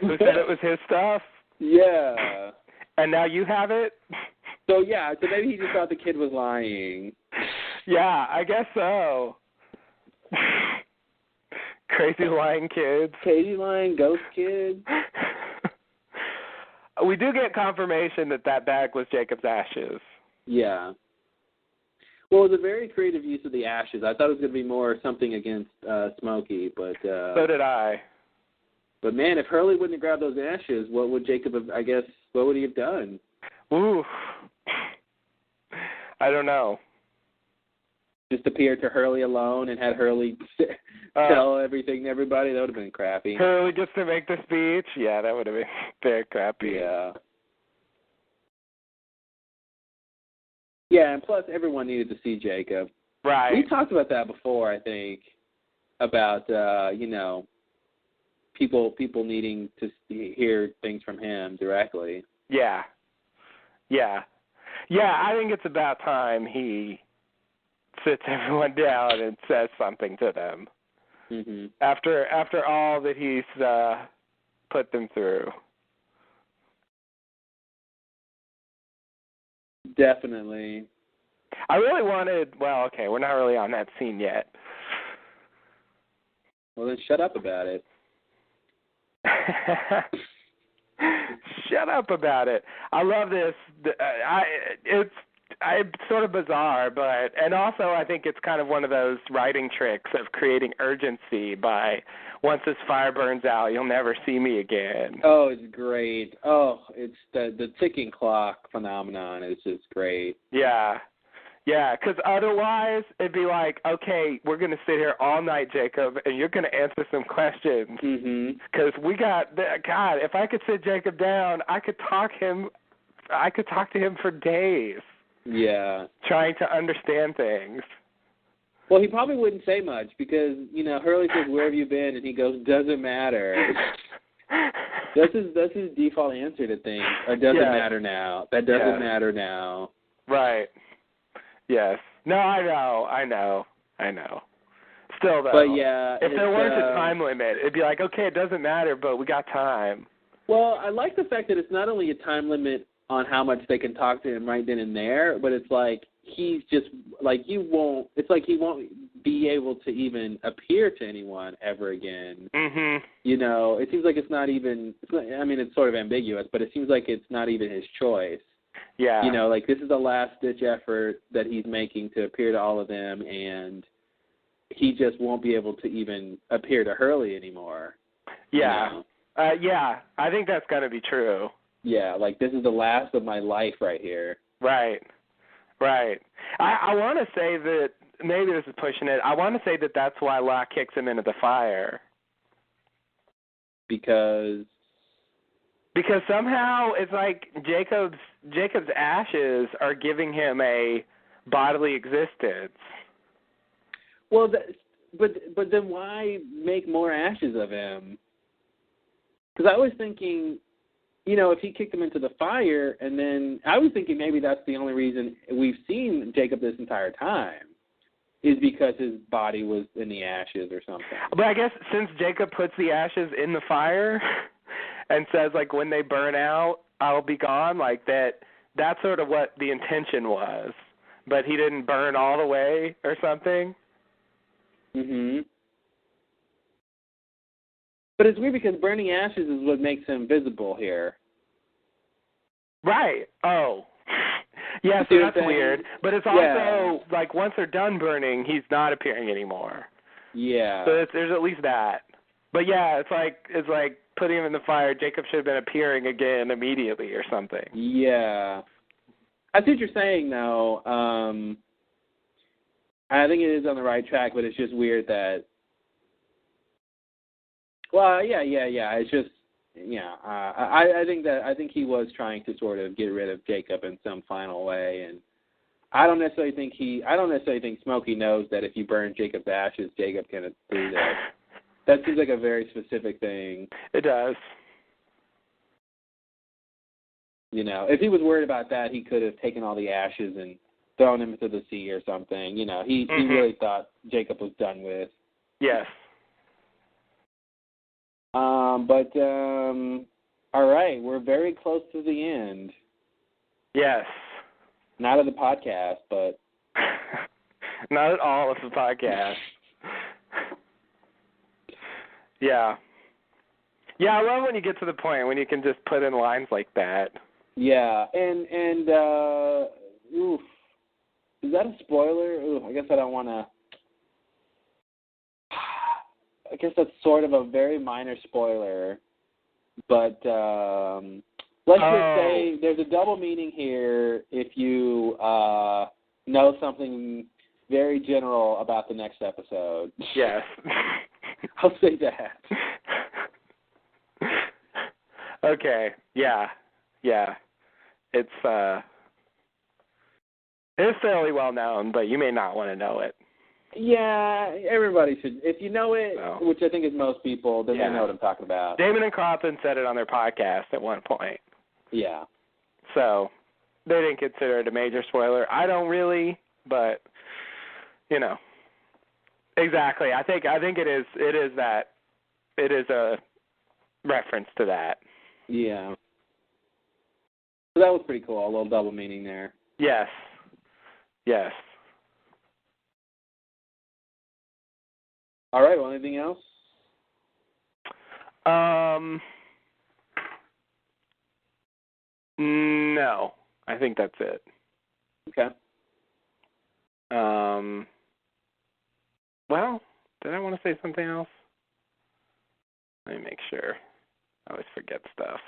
who said it was his stuff? Yeah. And now you have it? So maybe he just thought the kid was lying. Yeah, I guess so. Crazy lying kids. Crazy lying ghost kids. We do get confirmation that bag was Jacob's ashes. Yeah. Well, it was a very creative use of the ashes. I thought it was going to be more something against Smokey, but... so did I. But, man, if Hurley wouldn't have grabbed those ashes, what would Jacob have, what would he have done? Ooh. I don't know. Just appeared to Hurley alone and had Hurley tell everything to everybody? That would have been crappy. Hurley just to make the speech? Yeah, that would have been very crappy. Yeah. Yeah, and plus everyone needed to see Jacob. Right. We talked about that before, I think, about, people needing to hear things from him directly. Yeah. Yeah. Yeah, I think it's about time he sits everyone down and says something to them. Mm-hmm. After all that he's put them through. Definitely. I really wanted, well, okay, we're not really on that scene yet. Well, then shut up about it. Shut up about it. I love this. It's sort of bizarre, but, and also I think it's kind of one of those writing tricks of creating urgency by, once this fire burns out, you'll never see me again. Oh, it's great. Oh, it's the ticking clock phenomenon is just great. Yeah. Yeah, because otherwise it'd be like, okay, we're going to sit here all night, Jacob, and you're going to answer some questions. Because we got, God, if I could sit Jacob down, I could talk to him for days. Yeah. Trying to understand things. Well, he probably wouldn't say much because, Hurley says, where have you been? And he goes, doesn't matter. That's his default answer to things. Or doesn't matter now. That doesn't matter now. Right. Yes. No, I know. Still, though. But, yeah. If there weren't a time limit, it'd be like, okay, it doesn't matter, but we got time. Well, I like the fact that it's not only a time limit on how much they can talk to him right then and there, but it's like he's just, like, he won't be able to even appear to anyone ever again. Mm-hmm. It seems like it's sort of ambiguous, but it seems like it's not even his choice. Yeah. Like this is the last-ditch effort that he's making to appear to all of them, and he just won't be able to even appear to Hurley anymore. Yeah. Yeah, I think that's got to be true. Yeah, like this is the last of my life right here. Right. I want to say that, maybe this is pushing it, I want to say that that's why Locke kicks him into the fire. Because somehow it's like Jacob's ashes are giving him a bodily existence. Well, but then why make more ashes of him? Because I was thinking, if he kicked him into the fire, and then I was thinking maybe that's the only reason we've seen Jacob this entire time, is because his body was in the ashes or something. But I guess since Jacob puts the ashes in the fire and says, like, when they burn out, I'll be gone, like that's sort of what the intention was. But he didn't burn all the way or something. Mm-hmm. But it's weird because burning ashes is what makes him visible here. Right. Oh. Yeah, so that's weird. But it's also, like, once they're done burning, he's not appearing anymore. Yeah. So there's at least that. But, yeah, it's like putting him in the fire. Jacob should have been appearing again immediately or something. Yeah. I see what you're saying, though. I think it is on the right track, but it's just weird that... Well, yeah. It's just, I think he was trying to sort of get rid of Jacob in some final way, and I don't necessarily think Smokey knows that if you burn Jacob's ashes, Jacob can do that. That seems like a very specific thing. It does. If he was worried about that, he could have taken all the ashes and thrown them into the sea or something. He really thought Jacob was done with. Yes. All right, we're very close to the end. Yes. Not of the podcast, but not at all of the podcast. Yeah. Yeah, I love when you get to the point when you can just put in lines like that. yeah, and oof, is that a spoiler? Ooh, I guess I don't want to. I guess that's sort of a very minor spoiler, but let's just say there's a double meaning here if you know something very general about the next episode. Yes. I'll say that. Okay. Yeah. Yeah. It's fairly well known, but you may not want to know it. Yeah, everybody should. If you know it, No. which I think is most people, then they know what I'm talking about. Damon and Coffin said it on their podcast at one point. Yeah. So they didn't consider it a major spoiler. I don't really, but exactly. I think it is that. It is a reference to that. Yeah. So that was pretty cool. A little double meaning there. Yes. Yes. All right. Well, anything else? No. I think that's it. Okay. Well, did I want to say something else? Let me make sure. I always forget stuff.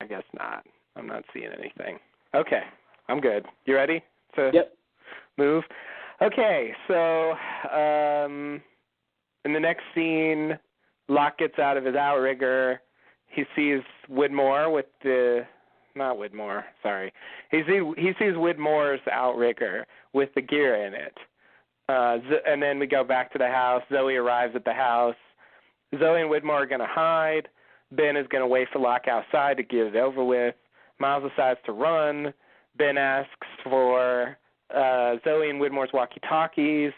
I guess not. I'm not seeing anything. Okay. I'm good. You ready to move? Okay. So, in the next scene, Locke gets out of his outrigger. He sees Widmore with not Widmore, sorry. He sees Widmore's outrigger with the gear in it. And then we go back to the house. Zoe arrives at the house. Zoe and Widmore are going to hide. Ben is going to wait for Locke outside to get it over with. Miles decides to run. Ben asks for Zoe and Widmore's walkie-talkies.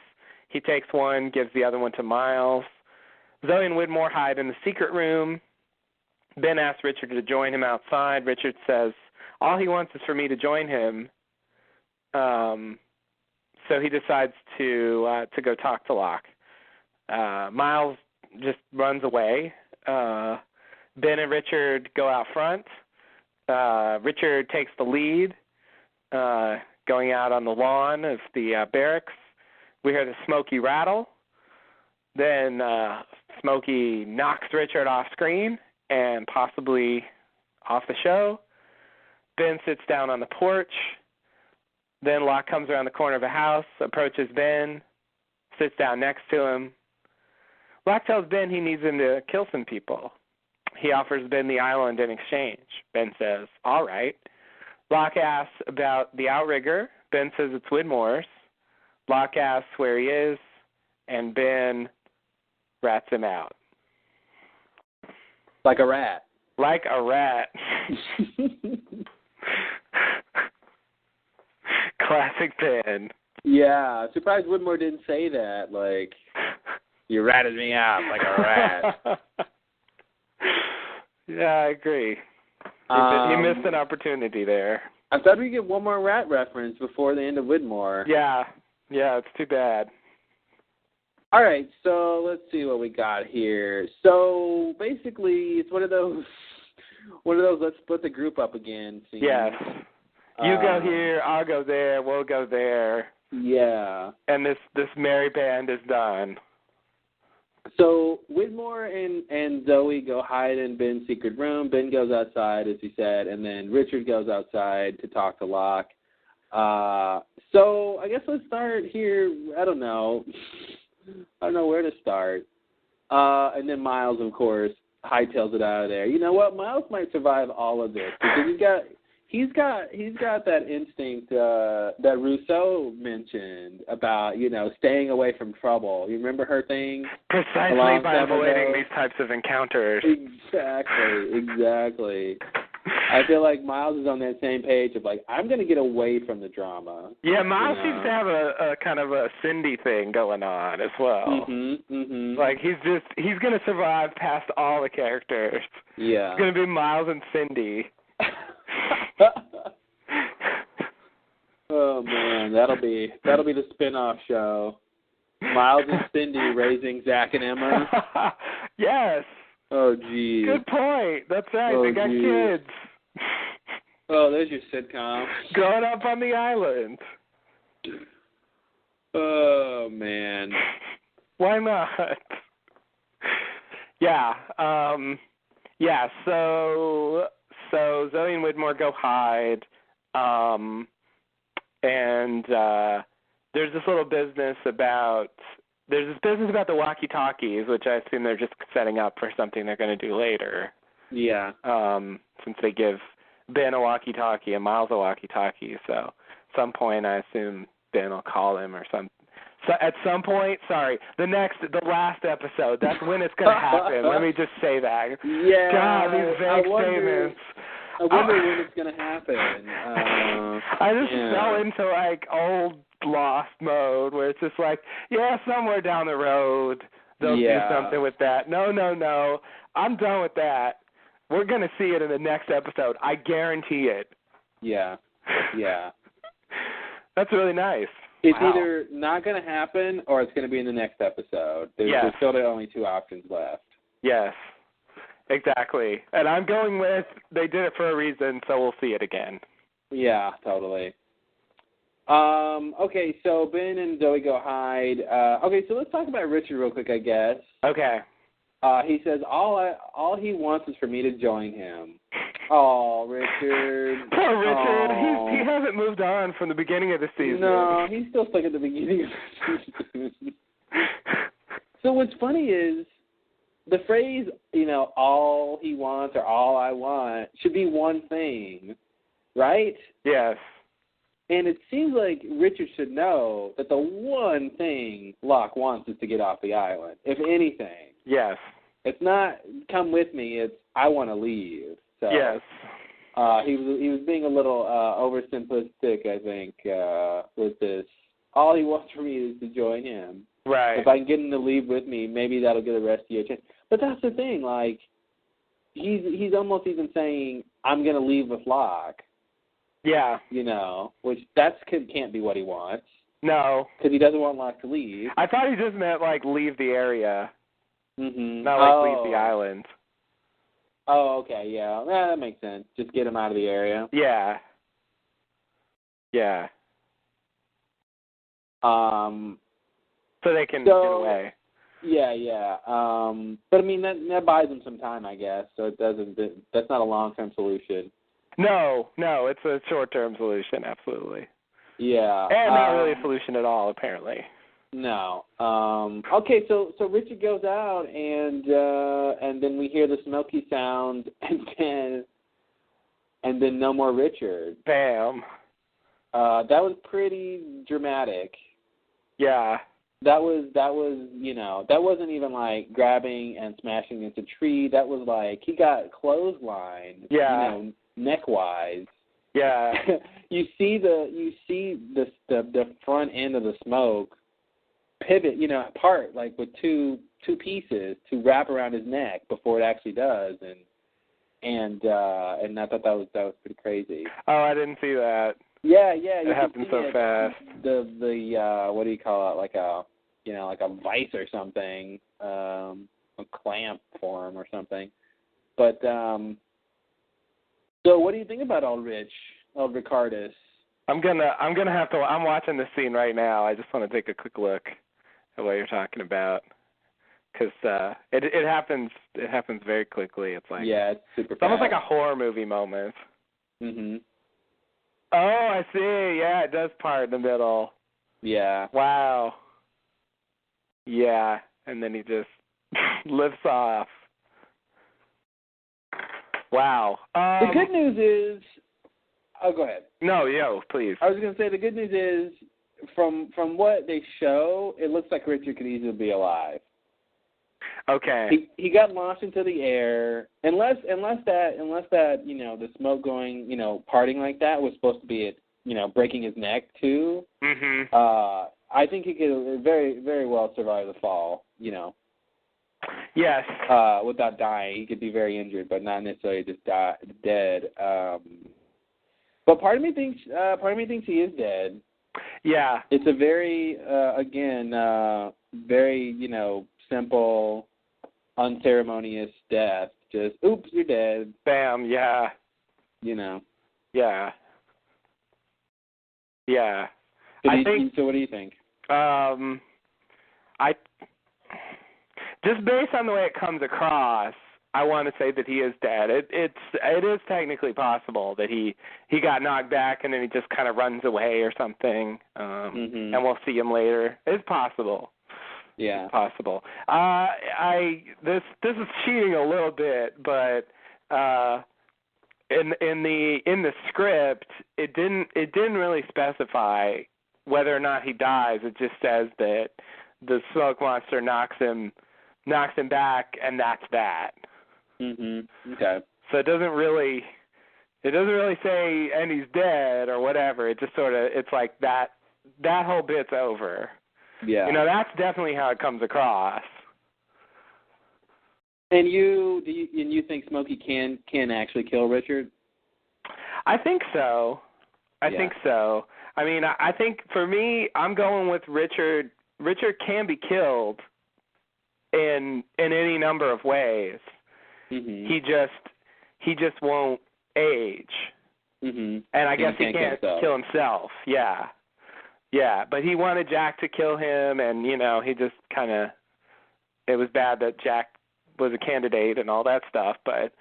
He takes one, gives the other one to Miles. Zoe and Widmore hide in the secret room. Ben asks Richard to join him outside. Richard says all he wants is for me to join him. So he decides to go talk to Locke. Miles just runs away. Ben and Richard go out front. Richard takes the lead, going out on the lawn of the barracks. We hear the Smokey rattle. Then Smokey knocks Richard off screen and possibly off the show. Ben sits down on the porch. Then Locke comes around the corner of a house, approaches Ben, sits down next to him. Locke tells Ben he needs him to kill some people. He offers Ben the island in exchange. Ben says, all right. Locke asks about the outrigger. Ben says it's Widmore's. Locke asks where he is, and Ben rats him out. Like a rat. Like a rat. Classic Ben. Yeah, surprised Widmore didn't say that. Like, you ratted me out like a rat. Yeah, I agree. You missed an opportunity there. I thought we'd get one more rat reference before the end of Widmore. Yeah, it's too bad. All right, so let's see what we got here. So basically, it's one of those let's split the group up again scenes. Yes. You go here, I'll go there, we'll go there. Yeah. And this merry band is done. So Widmore and Zoe go hide in Ben's secret room. Ben goes outside, as he said, and then Richard goes outside to talk to Locke. So I guess let's start here. I don't know where to start. And then Miles, of course, hightails it out of there. You know what? Miles might survive all of this because he's got that instinct that Rousseau mentioned about, staying away from trouble. You remember her thing? Precisely by avoiding these types of encounters. Exactly. I feel like Miles is on that same page of like, I'm going to get away from the drama. Yeah, Miles seems to have a kind of a Cindy thing going on as well. Like he's going to survive past all the characters. Yeah. It's going to be Miles and Cindy. Oh man, that'll be the spin-off show. Miles and Cindy raising Zach and Emma. Yes. Oh geez. Good point. That's right. They got kids. Oh, there's your sitcom. Growing up on the island. Oh man. Why not? Yeah. Yeah. So Zoe and Widmore go hide. And there's this business about the walkie-talkies, which I assume they're just setting up for something they're going to do later. Yeah. Since they give Ben a walkie-talkie and Miles a walkie-talkie, so at some point I assume Ben will call him or something. So at some point, the last episode, that's when it's going to happen. Let me just say that. Yeah. God, these vague statements. I wonder when it's going to happen. I just fell into like old Lost mode where it's just like, somewhere down the road they'll do something with that. No, I'm done with that. We're going to see it in the next episode. I guarantee it. Yeah. That's really nice. It's either not going to happen or it's going to be in the next episode. There's still only two options left. Yes, exactly. And I'm going with they did it for a reason, so we'll see it again. Yeah, totally. Okay, so Ben and Zoe go hide. Okay, so let's talk about Richard real quick, I guess. Okay. He says all he wants is for me to join him. Oh, Richard. Poor Richard. He hasn't moved on from the beginning of the season. No, he's still stuck at the beginning of the season. So what's funny is the phrase, all he wants or all I want should be one thing, right? Yes. And it seems like Richard should know that the one thing Locke wants is to get off the island, if anything. Yes. It's not come with me, it's I want to leave. So, yes. He was being a little oversimplistic, I think, with this. All he wants from me is to join him. Right. If I can get him to leave with me, maybe that'll get the rest of you a chance. But that's the thing, like, he's almost even saying, I'm going to leave with Locke. Yeah. Which can't be what he wants. No. Because he doesn't want Locke to leave. I thought he just meant, like, leave the area. Mm-hmm. Not, like, leave the island. Oh, okay, yeah. That makes sense. Just get him out of the area. Yeah. Yeah. So they can get away. Yeah. But I mean that buys them some time, I guess. So that's not a long-term solution. No, it's a short-term solution, absolutely. Yeah. And not really a solution at all, apparently. No. Okay, so Richard goes out and then we hear the smoky sound and then no more Richard. Bam. That was pretty dramatic. Yeah. That was that wasn't even like grabbing and smashing into a tree. That was like he got clotheslined. Yeah. Neck-wise. Yeah. You see the front end of the smoke pivot, apart like with two pieces to wrap around his neck before it actually does, and I thought that was pretty crazy. Oh, I didn't see that. Yeah, it happened so fast. The what do you call it? Like a vice or something, a clamp for him or something. But so what do you think about old Ricardus? I'm watching this scene right now. I just want to take a quick look at what you're talking about, because it happens very quickly. It's like it's super. It's almost like a horror movie moment. Mhm. Oh, I see. Yeah, it does part in the middle. Yeah. Wow. Yeah, and then he just lifts off. Wow. The good news is... Oh, go ahead. No, please. I was going to say the good news is, from what they show, it looks like Richard could easily be alive. Okay. He got launched into the air. Unless that the smoke going parting like that was supposed to be breaking his neck too. Mhm. I think he could very very well survive the fall. Yes. Without dying, he could be very injured, but not necessarily just dead. But part of me thinks he is dead. Yeah. It's a very very simple, unceremonious death. Just oops, you're dead. Bam. Yeah. Yeah. Yeah. So what do you think? I just based on the way it comes across, I want to say that he is dead. It is technically possible that he got knocked back and then he just kind of runs away or something, and we'll see him later. It's possible. Yeah, it's possible. This is cheating a little bit, but in the script, it didn't really specify whether or not he dies. It just says that the smoke monster knocks him back, and that's that. Okay. So it doesn't really say and he's dead or whatever. It just sort of, it's like that whole bit's over. Yeah. That's definitely how it comes across. And you think Smokey can actually kill Richard? I think so. I think so. I mean, I think for me, I'm going with Richard. Richard can be killed in any number of ways. He just won't age. And I guess he can't kill himself. Yeah. Yeah, but he wanted Jack to kill him, and he just kind of, it was bad that Jack was a candidate and all that stuff, but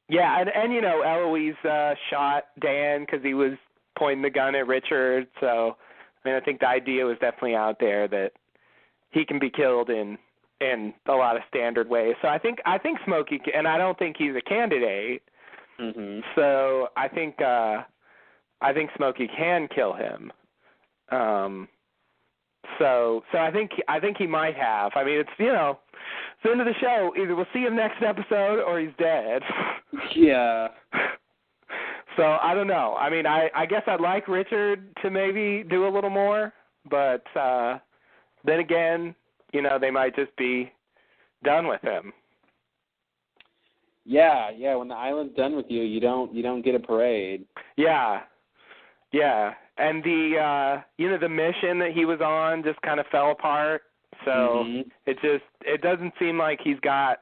yeah, and Eloise shot Dan because he was pointing the gun at Richard. So I mean, I think the idea was definitely out there that he can be killed in a lot of standard ways. So I think Smokey, and I don't think he's a candidate. So I think Smokey can kill him. So I think he might have. I mean, it's it's the end of the show. Either we'll see him next episode or he's dead. Yeah. So I don't know. I mean, I guess I'd like Richard to maybe do a little more, but then again, they might just be done with him. Yeah. When the island's done with you, you don't get a parade. Yeah. And the mission that he was on just kind of fell apart. So it doesn't seem like he's got.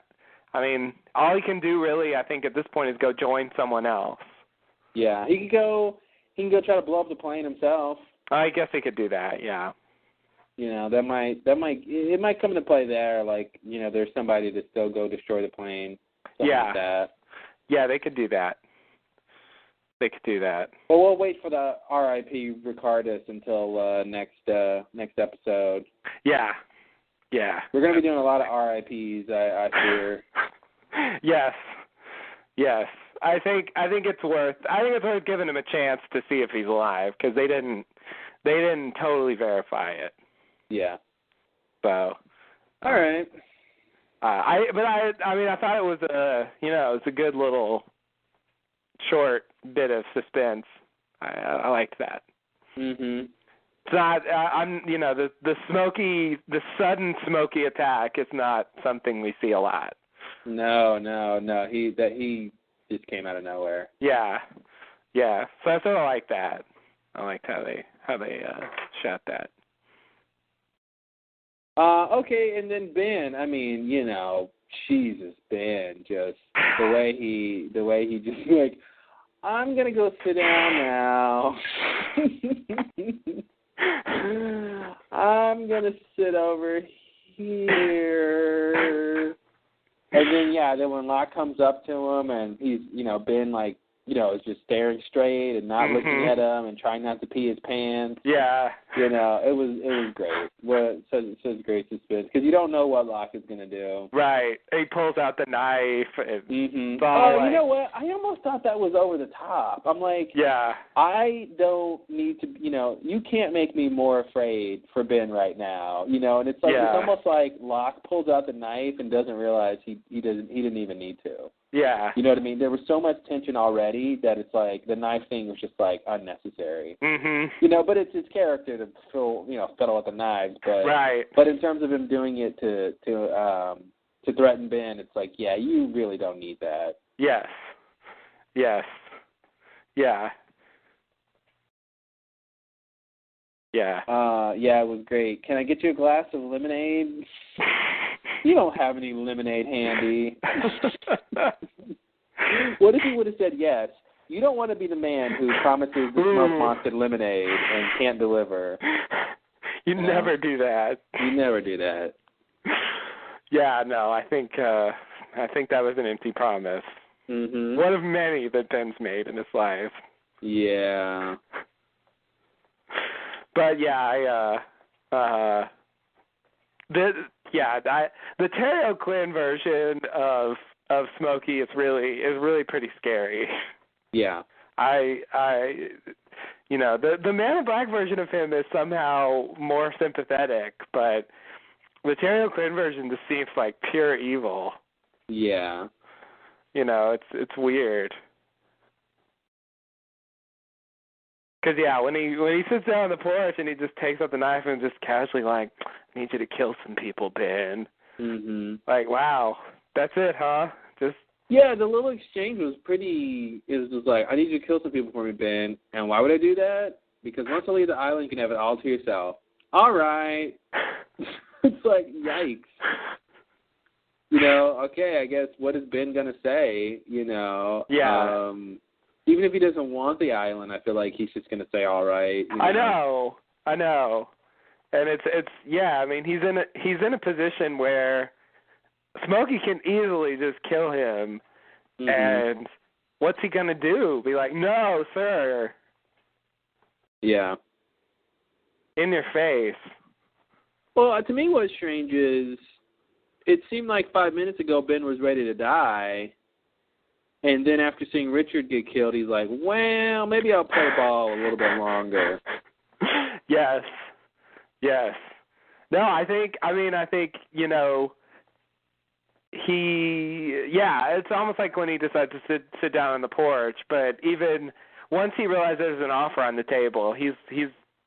I mean, all he can do really, I think, at this point is go join someone else. Yeah, he can go try to blow up the plane himself. I guess he could do that. Yeah. That might come into play there. Like, there's somebody to still go destroy the plane. Like that. Yeah, they could do that. Well, we'll wait for the R.I.P. Ricardus until next episode. Yeah. We're going to be doing a lot of R.I.P.s, I fear. Yes. I think it's worth giving him a chance to see if he's alive, because they didn't totally verify it. Yeah. So. All right. I thought it was a good little short bit of suspense. I liked that. It's not. The sudden Smokey attack is not something we see a lot. No. He just came out of nowhere. Yeah. So I sort of like that. I liked how they shot that. Okay, and then Ben. I mean, Jesus, Ben. Just the way he just like, I'm gonna go sit down now. I'm gonna sit over here. And then when Locke comes up to him and he's Ben like is just staring straight and not looking at him and trying not to pee his pants. Yeah. It was great. Such great suspense because you don't know what Locke is going to do. Right. He pulls out the knife. And you know what? I almost thought that was over the top. I'm like, yeah. I don't need to, you can't make me more afraid for Ben right now, and it's like it's almost like Locke pulls out the knife and doesn't realize he didn't even need to. Yeah. You know what I mean? There was so much tension already that it's like the knife thing was just like unnecessary. But it's his character to fiddle with the knives. But right. But in terms of him doing it to threaten Ben, it's like, yeah, you really don't need that. Yes. Yes. Yeah. Yeah. Yeah, it was great. Can I get you a glass of lemonade? You don't have any lemonade handy. What if he would have said yes? You don't want to be the man who promises to smoke Monster lemonade and can't deliver. You never do that. You never do that. Yeah, no, I think that was an empty promise. One of many that Ben's made in his life. Yeah. But yeah, the Terry O'Quinn version of Smokey is really pretty scary. Yeah. The Man in Black version of him is somehow more sympathetic, but the Terry O'Quinn version just seems like pure evil. Yeah. It's weird. Because, when he sits down on the porch and he just takes out the knife and just casually like, I need you to kill some people, Ben. Like, wow, that's it, huh? Yeah, the little exchange was pretty, it was just like, I need you to kill some people for me, Ben. And why would I do that? Because once I leave the island, you can have it all to yourself. All right. It's like, yikes. Okay, I guess, what is Ben going to say, Yeah. Even if he doesn't want the island, I feel like he's just going to say, all right. I know. And it's he's in a position where Smokey can easily just kill him, and what's he going to do? Be like, no, sir. Yeah. In your face. Well, to me what's strange is it seemed like 5 minutes ago Ben was ready to die, and then after seeing Richard get killed, he's like, well, maybe I'll play ball a little bit longer. Yes. No, I think, it's almost like when he decides to sit down on the porch, but even once he realizes there's an offer on the table, he's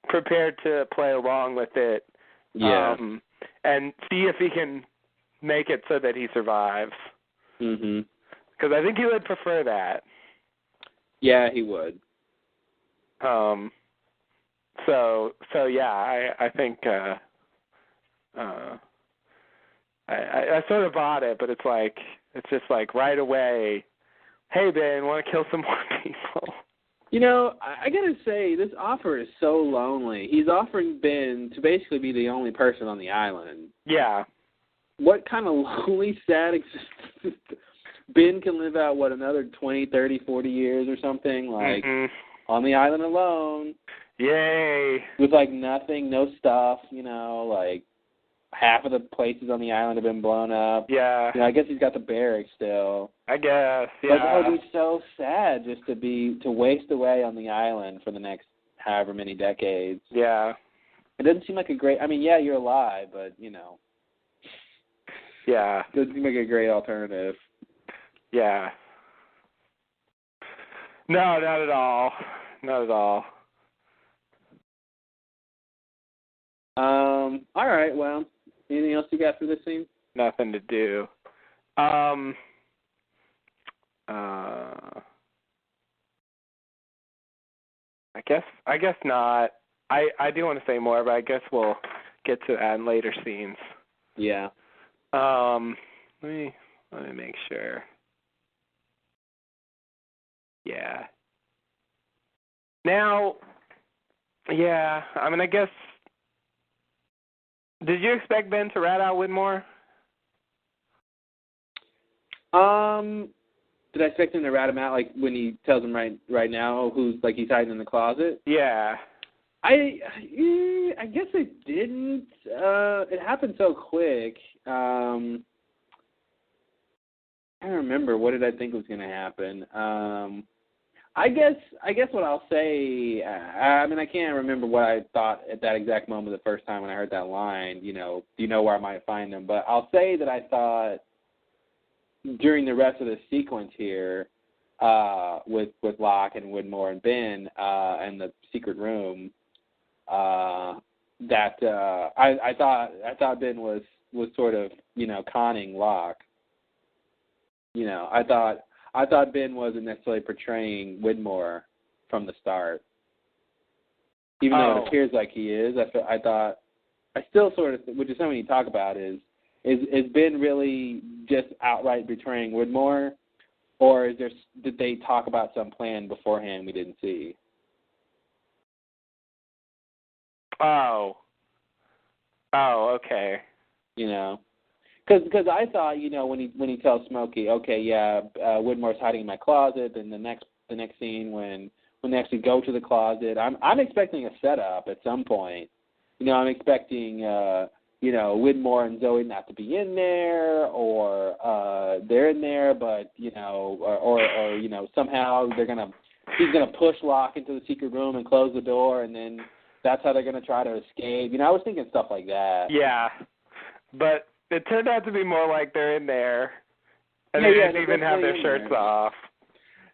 prepared to play along with it. Yeah. And see if he can make it so that he survives. Because I think he would prefer that. Yeah, he would. So yeah, I think I sort of bought it, but it's just like right away, hey Ben, want to kill some more people? I gotta say, this offer is so lonely. He's offering Ben to basically be the only person on the island. Yeah. What kind of lonely, sad existence? Ben can live out, another 20, 30, 40 years or something, on the island alone. Yay. With, nothing, no stuff, half of the places on the island have been blown up. Yeah. I guess he's got the barracks still. I guess, yeah. But that would be so sad just to waste away on the island for the next however many decades. Yeah. It doesn't seem like a great, you're alive, but, Yeah. It doesn't seem like a great alternative. Yeah. No, not at all. Not at all. All right, well, anything else you got for this scene? Nothing to do. I guess not. I do want to say more, but I guess we'll get to that in later scenes. Yeah. Let me make sure. Yeah. Now, yeah, I guess, did you expect Ben to rat out Widmore? Did I expect him to rat him out like when he tells him right now who's like he's hiding in the closet? Yeah. I guess I didn't. It happened so quick. I don't remember. What did I think was going to happen? I guess what I'll say. I mean, I can't remember what I thought at that exact moment the first time when I heard that line. You know, do you know where I might find them? But I'll say that I thought during the rest of the sequence here, with Locke and Widmore and Ben and the secret room, that I thought Ben was sort of, you know, conning Locke. You know, I thought Ben wasn't necessarily portraying Widmore from the start, even though it appears like he is. I still sort of, which is something you talk about, is Ben really just outright betraying Widmore, or did they talk about some plan beforehand we didn't see? Oh, okay. You know, because I thought, you know, when he tells Smokey, okay, yeah, Widmore's hiding in my closet, then the next scene when they actually go to the closet, I'm expecting a setup at some point. You know, I'm expecting you know, Widmore and Zoe not to be in there, or they're in there, but you know, or you know, somehow he's gonna push Locke into the secret room and close the door, and then that's how they're gonna try to escape. You know, I was thinking stuff like that. Yeah, but it turned out to be more like they're in there, and they didn't even have their shirts off.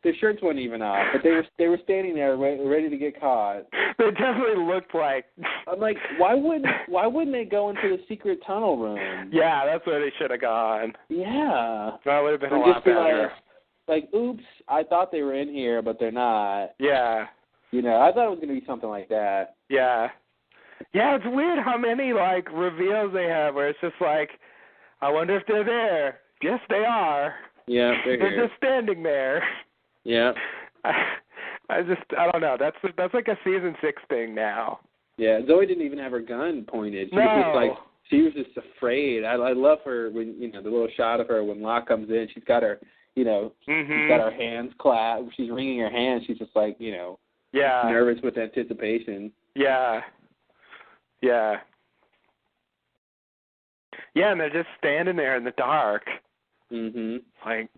Their shirts weren't even off, but they were standing there ready to get caught. They definitely looked like. I'm like, why wouldn't they go into the secret tunnel room? Yeah, that's where they should have gone. Yeah, that would have been a lot better. Like, oops, I thought they were in here, but they're not. Yeah. You know, I thought it was going to be something like that. Yeah. Yeah, it's weird how many, like, reveals they have where it's just like, I wonder if they're there. Yes, they are. Yeah, they're here. They're just standing there. Yeah. I don't know. That's like a season 6 thing now. Yeah, Zoe didn't even have her gun pointed. She no. was just like, she was just afraid. I love her when, you know, the little shot of her when Locke comes in. She's got her, you know, she's got her hands clasped. She's wringing her hands. She's just like, you know, nervous with anticipation. Yeah. Yeah. Yeah, and they're just standing there in the dark. Like,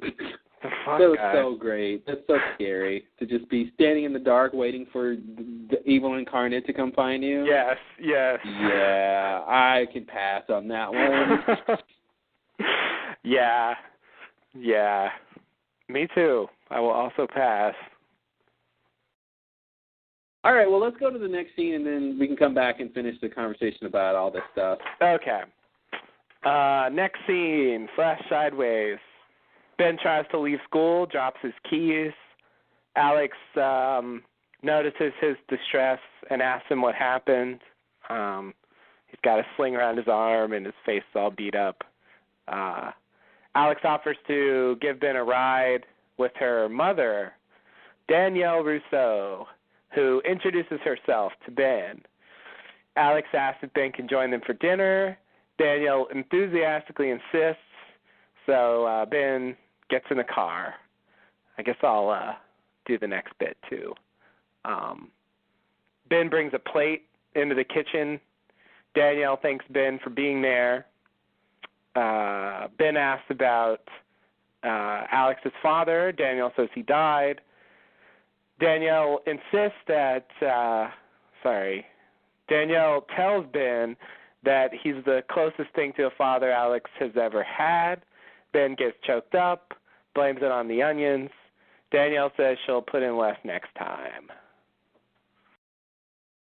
the fuck, that was guy? so great. That's so scary to just be standing in the dark waiting for the evil incarnate to come find you. Yes. Yeah, I can pass on that one. Yeah. Me too. I will also pass. All right, well, let's go to the next scene, and then we can come back and finish the conversation about all this stuff. Okay. Next scene, flash sideways. Ben tries to leave school, drops his keys. Alex notices his distress and asks him what happened. He's got a sling around his arm and his face is all beat up. Alex offers to give Ben a ride with her mother, Danielle Rousseau, who introduces herself to Ben. Alex asks if Ben can join them for dinner. Danielle enthusiastically insists, so Ben gets in the car. I guess I'll do the next bit, too. Ben brings a plate into the kitchen. Danielle thanks Ben for being there. Ben asks about Alex's father. Danielle says he died. Danielle insists that, Danielle tells Ben that he's the closest thing to a father Alex has ever had. Ben gets choked up, blames it on the onions. Danielle says she'll put in less next time.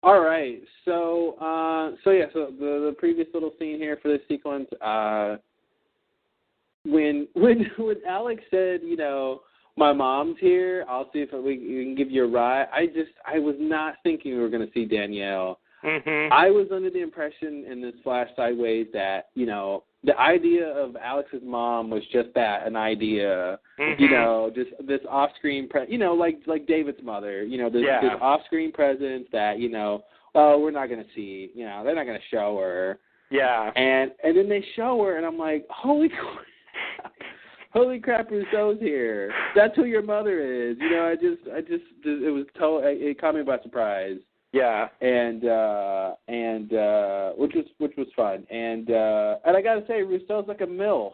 All right, so the previous little scene here for this sequence, when Alex said, you know, my mom's here, I'll see if we can give you a ride. I was not thinking we were going to see Danielle. I was under the impression in this flash sideways that, you know, the idea of Alex's mom was just that, an idea, you know, just this off-screen, you know, like David's mother, you know, this off-screen presence that, you know, we're not going to see, you know, they're not going to show her. Yeah. And then they show her, and I'm like, holy crap. holy crap, Rousseau's here. That's who your mother is. You know, it was it caught me by surprise. Yeah. And which was fun. And I gotta say, Rousseau's like a MILF.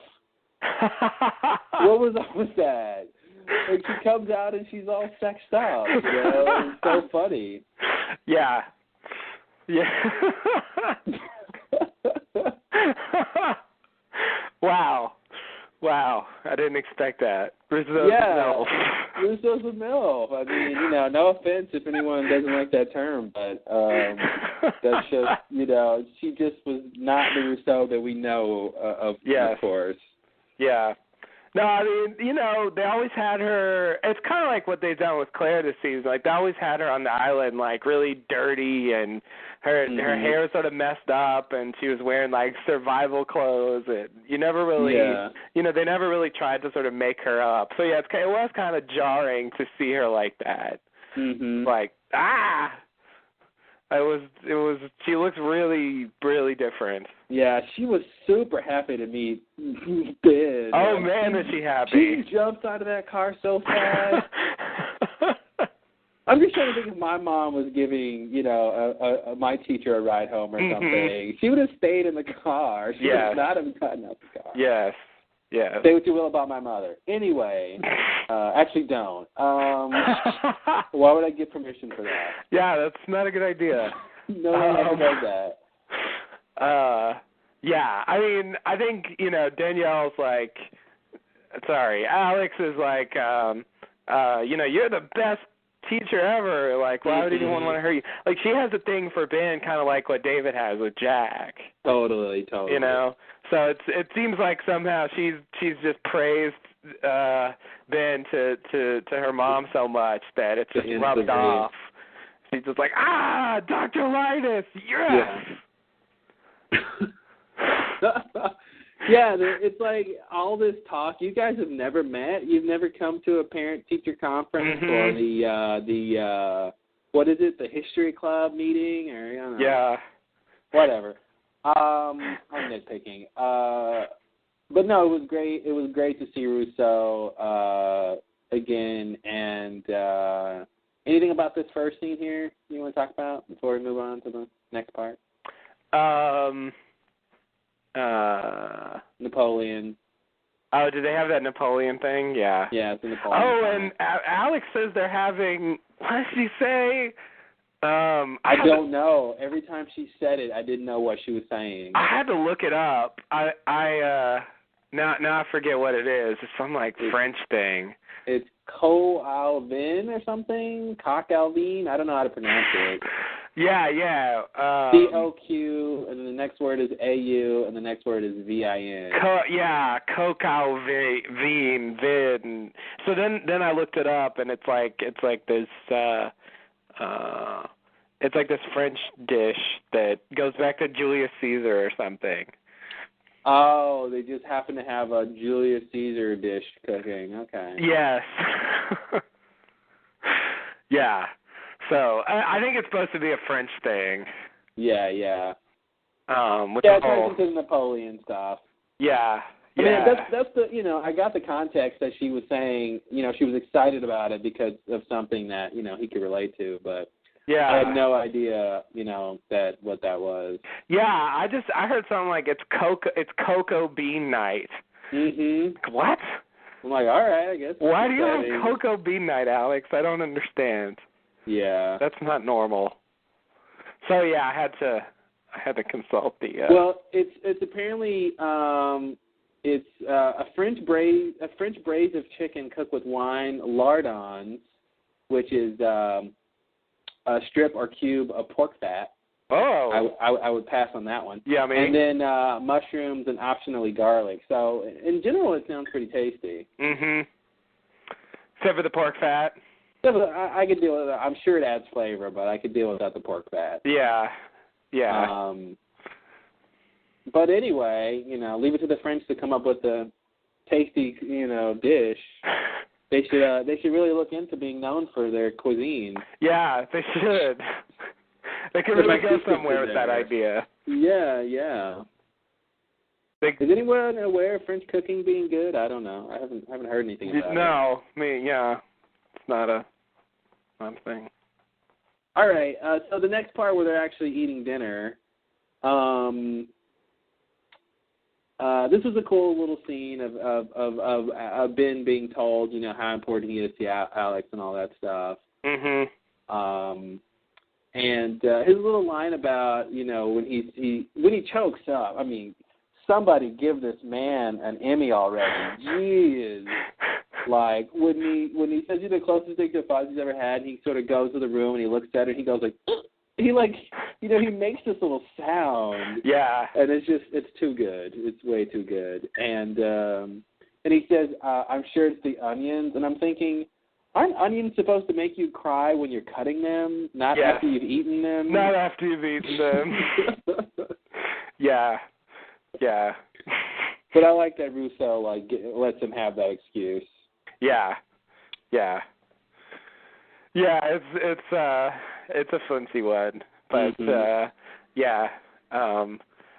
What was up with that? Like, she comes out and she's all sexed up. You know, it's so funny. Yeah. Yeah. Wow. I didn't expect that. Rousseau's a MILF. Rousseau's a MILF. I mean, you know, no offense if anyone doesn't like that term, but that's just, you know, she just was not the Rousseau that we know of course. Yeah. No, I mean, you know, they always had her, it's kind of like what they've done with Claire this season. Like, they always had her on the island, like, really dirty, and her hair sort of messed up, and she was wearing, like, survival clothes, and you never really, you know, they never really tried to sort of make her up. So, yeah, it was kind of jarring to see her like that. Like, It was. She looks really, really different. Yeah, she was super happy to meet Ben. Oh, man, was she happy. She jumped out of that car so fast. I'm just trying to think if my mom was giving, you know, my teacher a ride home or something. She would have stayed in the car. She would not have gotten out the car. Yes. Yeah. Say what you will about my mother. Anyway, actually don't. Why would I get permission for that? Yeah, that's not a good idea. No one ever does that. Yeah, I mean, I think, you know, Danielle's like, sorry, Alex is like, you know, you're the best teacher ever. Like, why would anyone want to hurt you? Like, she has a thing for Ben, kind of like what David has with Jack. Totally. You know, so it seems like somehow she's just praised Ben to her mom so much that it's just rubbed off. She's just like, Dr. Linus, yes. Yeah, it's like all this talk. You guys have never met. You've never come to a parent-teacher conference or the what is it? The history club meeting, or I don't know. Yeah. Whatever. I'm nitpicking. But no, it was great. It was great to see Rousseau again. And anything about this first scene here you want to talk about before we move on to the next part? Napoleon. Oh, did they have that Napoleon thing? Yeah. Yeah, it's a Napoleon. Oh, and Alex says they're having, what did she say? I don't know. Every time she said it, I didn't know what she was saying. I had to look it up. Now I forget what it is. It's some like French thing. It's Coq au vin or something. Coq au vin. I don't know how to pronounce it. Yeah. COQ, and then the next word is AU, and the next word is VIN. Coq au vin. So then I looked it up, and it's like this. It's like this French dish that goes back to Julius Caesar or something. Oh, they just happen to have a Julius Caesar dish cooking. Okay. Yes. Yeah. So I think it's supposed to be a French thing. Yeah. With it turns into the Napoleon stuff. Yeah. I mean, that's the, you know, I got the context that she was saying, you know, she was excited about it because of something that, you know, he could relate to, but I had no idea, you know, what that was. Yeah, I heard something like it's cocoa bean night. What? I'm like, all right, I guess. Why do you have cocoa bean night, Alex? I don't understand. Yeah. That's not normal. So yeah, I had to consult the Well, it's apparently it's a French braise of chicken cooked with wine, lardons, which is a strip or cube of pork fat. Oh. I would pass on that one. Yeah, maybe. And then mushrooms and optionally garlic. So in general, it sounds pretty tasty. Except for the pork fat. Yeah, but I could deal with it. I'm sure it adds flavor, but I could deal without the pork fat. Yeah. But anyway, you know, leave it to the French to come up with a tasty, you know, dish. They should really look into being known for their cuisine. Yeah, they should. They could really go somewhere with that idea. Yeah. Is anyone aware of French cooking being good? I don't know. I haven't heard anything about it. No, it's not a thing. All right. So the next part where they're actually eating dinner, this was a cool little scene of Ben being told, how important he is to Alex and all that stuff. Mhm. And his little line about, when he chokes up. I mean, somebody give this man an Emmy already. Jeez. Like when he says you're the closest thing to a father he's ever had, and he sort of goes to the room and he looks at her and he goes like, he makes this little sound. Yeah. And it's too good. It's way too good. And he says, I'm sure it's the onions. And I'm thinking, aren't onions supposed to make you cry when you're cutting them, not after you've eaten them? Not after you've eaten them. Yeah. But I like that Russo lets him have that excuse. Yeah. It's a flimsy one, but again,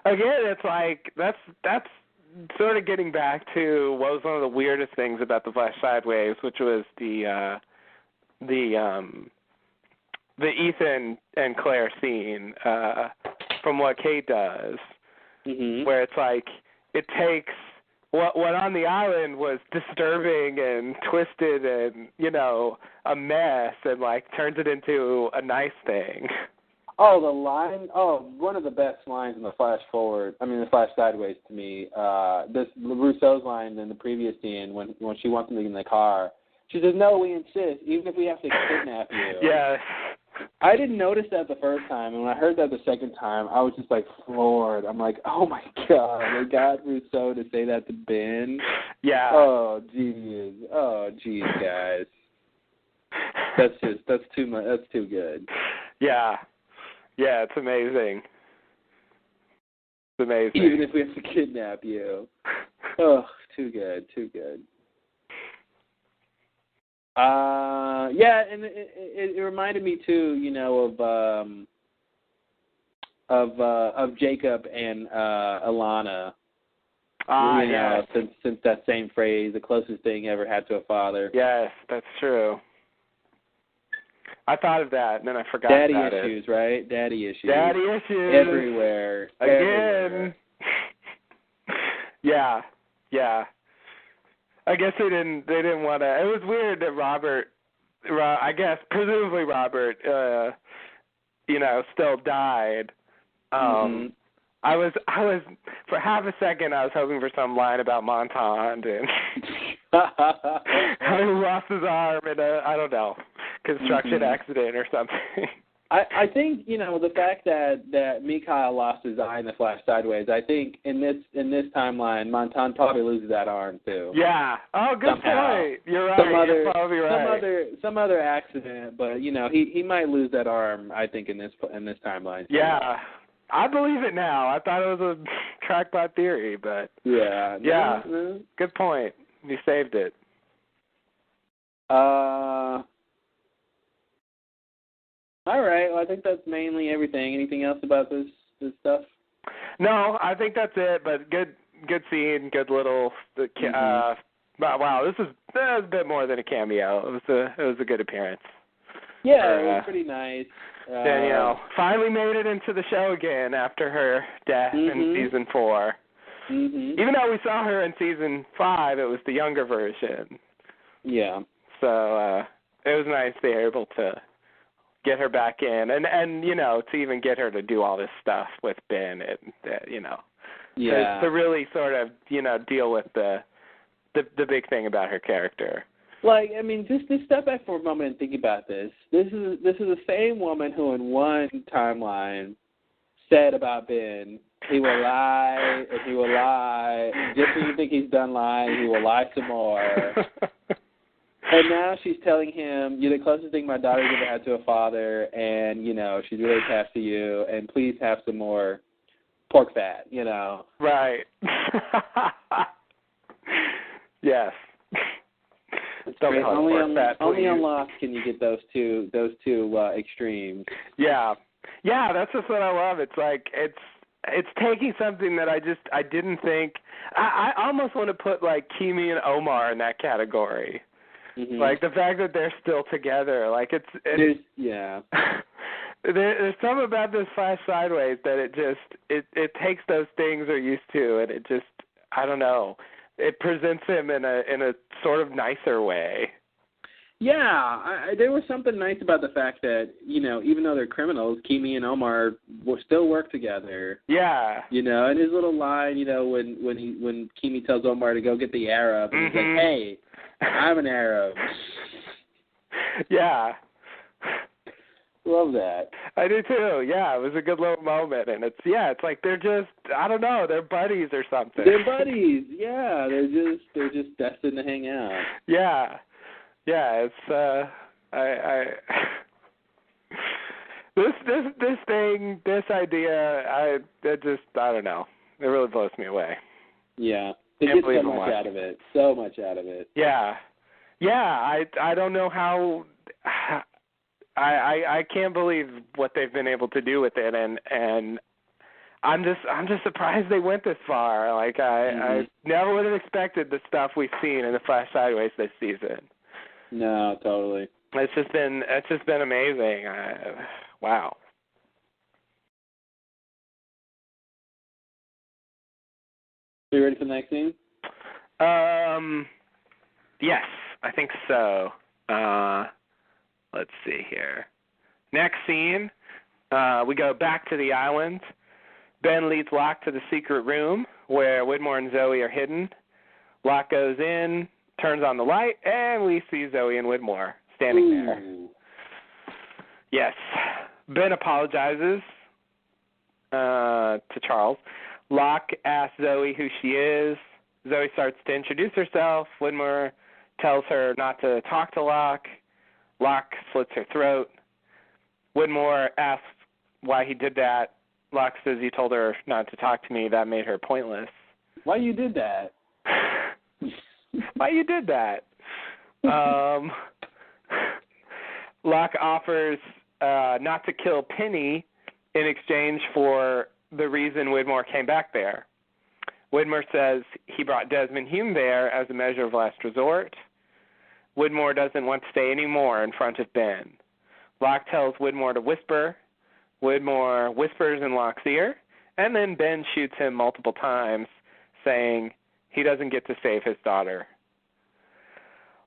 it's like that's sort of getting back to what was one of the weirdest things about The Flash Sideways, which was the Ethan and Claire scene from what Kate does, where it's like it takes what on the island was disturbing and twisted and a mess, and turns it into a nice thing. Oh, the line! Oh, one of the best lines in The Flash Sideways to me. This Russo's line in the previous scene when she wants him to get in the car. She says, "No, we insist, even if we have to kidnap you." Yes. I didn't notice that the first time, and when I heard that the second time, I was just floored. I'm like, oh my God, they got Russo to say that to Ben. Yeah. Oh geez, guys. That's too much. That's too good. Yeah, it's amazing. It's amazing. Even if we have to kidnap you. Oh, too good. And it reminded me too, of Jacob and Alana. Yes. Since that same phrase, the closest thing ever had to a father. Yes, that's true. I thought of that, and then I forgot Daddy about issues, right? Daddy issues. Daddy issues. Everywhere. Again. Everywhere. Yeah. I guess they didn't want to. It was weird that Robert, I guess, presumably Robert, still died. I was for half a second I was hoping for some line about Montand and how he lost his arm in a construction accident or something. I think the fact that Mikhail lost his eye in The Flash Sideways. I think in this timeline, Montand probably loses that arm too. Yeah. Oh, good point. You're right. You're probably right. Some other accident, but he might lose that arm. I think in this timeline. Yeah. I believe it now. I thought it was a crackpot theory, but yeah. No. Good point. You saved it. All right. Well, I think that's mainly everything. Anything else about this stuff? No, I think that's it. But good scene. Good little. Wow, this is a bit more than a cameo. It was a good appearance. Yeah, it was pretty nice. Danielle finally made it into the show again after her death in season 4. Even though we saw her in season 5, it was the younger version. Yeah. So it was nice they were able to get her back in, and to even get her to do all this stuff with Ben, and to really sort of deal with the big thing about her character. Just step back for a moment and think about this. This is the same woman who, in one timeline, said about Ben, he will lie, and he will lie. Just when you think he's done lying, he will lie some more. And now she's telling him, you're the closest thing my daughter's ever had to a father, and, she's really attached to you, and please have some more pork fat, Right. Yes. Only on Lost can you get those two extremes. Yeah, that's just what I love. It's like it's taking something that I didn't think. I almost want to put like Kimi and Omar in that category. Mm-hmm. Like the fact that they're still together. Like it's yeah. There's something about this Flash Sideways that it takes those things we're used to, and it just, I don't know, it presents him in a sort of nicer way. Yeah, there was something nice about the fact that, you know, even though they're criminals, Kimi and Omar will still work together. Yeah. You know, and his little line, you know, when Kimi tells Omar to go get the Arab, and he's like, hey, I'm an Arab. Yeah. Love that. I do too. Yeah, it was a good little moment, and it's like they're just, I don't know, they're buddies or something. They're buddies. Yeah, they're just destined to hang out. Yeah. Yeah, it's this idea, I don't know. It really blows me away. Yeah. They get so much out of it. So much out of it. Yeah. Yeah, I don't know how I can't believe what they've been able to do with it, and I'm just surprised they went this far. Like I never would have expected the stuff we've seen in the Flash Sideways this season. No, totally. It's just been amazing. Wow. Are you ready for the next scene? Yes, I think so. Let's see here. Next scene, we go back to the island. Ben leads Locke to the secret room where Widmore and Zoe are hidden. Locke goes in, turns on the light, and we see Zoe and Widmore standing there. Yes. Ben apologizes to Charles. Locke asks Zoe who she is. Zoe starts to introduce herself. Widmore tells her not to talk to Locke. Locke slits her throat. Widmore asks why he did that. Locke says he told her not to talk to me. That made her pointless. Why you did that? Why you did that? Locke offers not to kill Penny in exchange for the reason Widmore came back there. Widmore says he brought Desmond Hume there as a measure of last resort. Widmore doesn't want to stay anymore in front of Ben. Locke tells Widmore to whisper. Widmore whispers in Locke's ear, and then Ben shoots him multiple times, saying he doesn't get to save his daughter.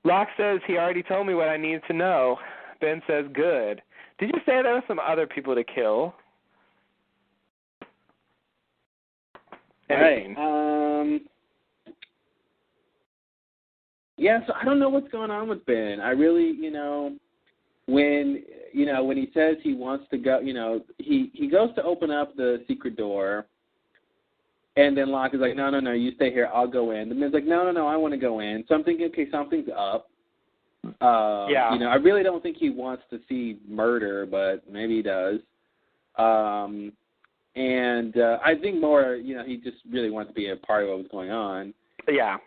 Locke says he already told me what I needed to know. Ben says, good. Did you say there were some other people to kill? Right. Yeah, so I don't know what's going on with Ben. I really, when he says he wants to go, he goes to open up the secret door, and then Locke is like, no, you stay here, I'll go in. And Ben's like, no, I want to go in. So I'm thinking, okay, something's up. I really don't think he wants to see murder, but maybe he does. And I think more, he just really wants to be a part of what was going on. Yeah.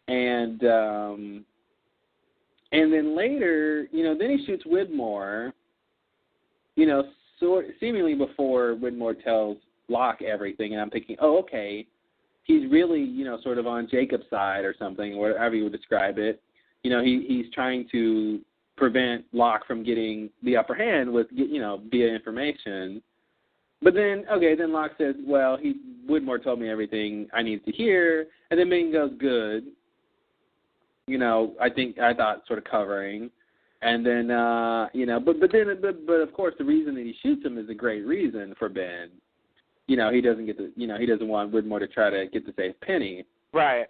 And then later, then he shoots Widmore, seemingly before Widmore tells Locke everything. And I'm thinking, oh, okay, he's really, sort of on Jacob's side or something, or whatever you would describe it. He's trying to prevent Locke from getting the upper hand with, via information. But then, then Locke says, well, Widmore told me everything I needed to hear. And then Ben goes, good. I thought sort of covering. And then, but of course the reason that he shoots him is a great reason for Ben. He doesn't want Widmore to try to get to save Penny. Right.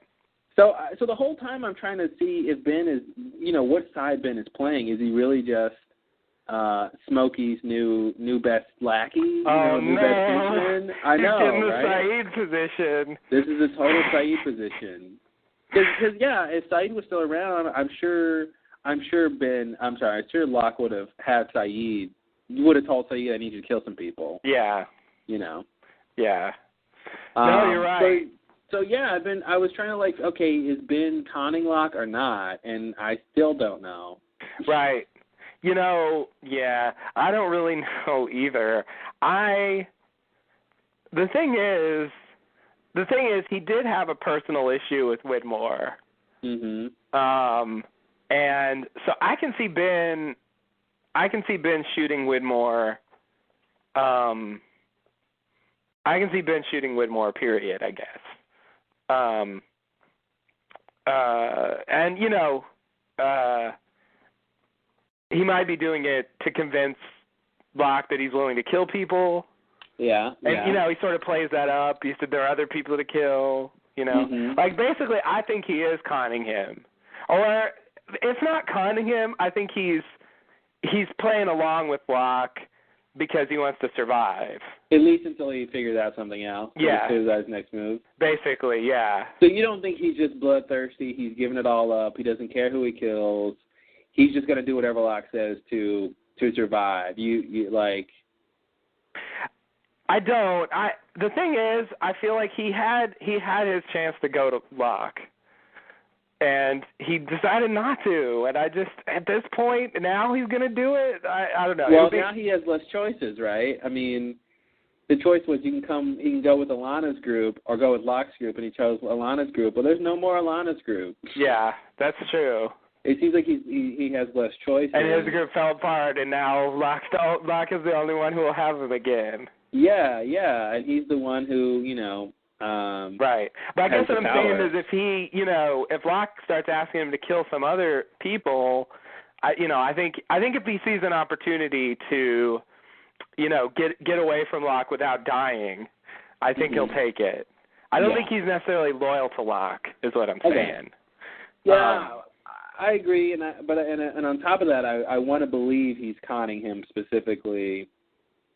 So the whole time I'm trying to see if Ben is, what side Ben is playing. Is he really just Smokey's new best lackey? New best henchman? I know, he's in the right? Saeed position. This is a total Saeed position. Because if Saeed was still around, I'm sure Locke would have had Saeed. You would have told Saeed, I need you to kill some people. Yeah. Yeah. No, you're right. So I was trying to okay, is Ben conning Locke or not? And I still don't know. Right. Yeah, I don't really know either. the thing is, he did have a personal issue with Widmore. Mhm. And so I can see Ben shooting Widmore. I can see Ben shooting Widmore, period, I guess. And, you know, he might be doing it to convince Locke that he's willing to kill people. Yeah. And, you know, he sort of plays that up. He said there are other people to kill, you know. Mhm. Like, basically, I think he is conning him. Or, if not conning him, I think he's playing along with Locke because he wants to survive. At least until he figures out something else. Yeah. His next move. Basically, yeah. So you don't think he's just bloodthirsty? He's giving it all up. He doesn't care who he kills. He's just going to do whatever Locke says to survive. You like. I don't. The thing is, I feel like he had his chance to go to Locke, and he decided not to. And I just, at this point, now he's going to do it. I don't know. Well, now he has less choices, right? I mean, the choice was he can go with Alana's group or go with Locke's group, and he chose Alana's group. Well, there's no more Alana's group. Yeah, that's true. It seems like he has less choices. And his group fell apart, and now Locke is the only one who will have him again. Yeah, and he's the one who, you know. Right. But I guess what I'm saying is if Locke starts asking him to kill some other people, I think if he sees an opportunity to, you know, get away from Locke without dying, I think he'll take it. I don't think he's necessarily loyal to Locke, is what I'm saying. Yeah, I agree, and on top of that, I want to believe he's conning him specifically,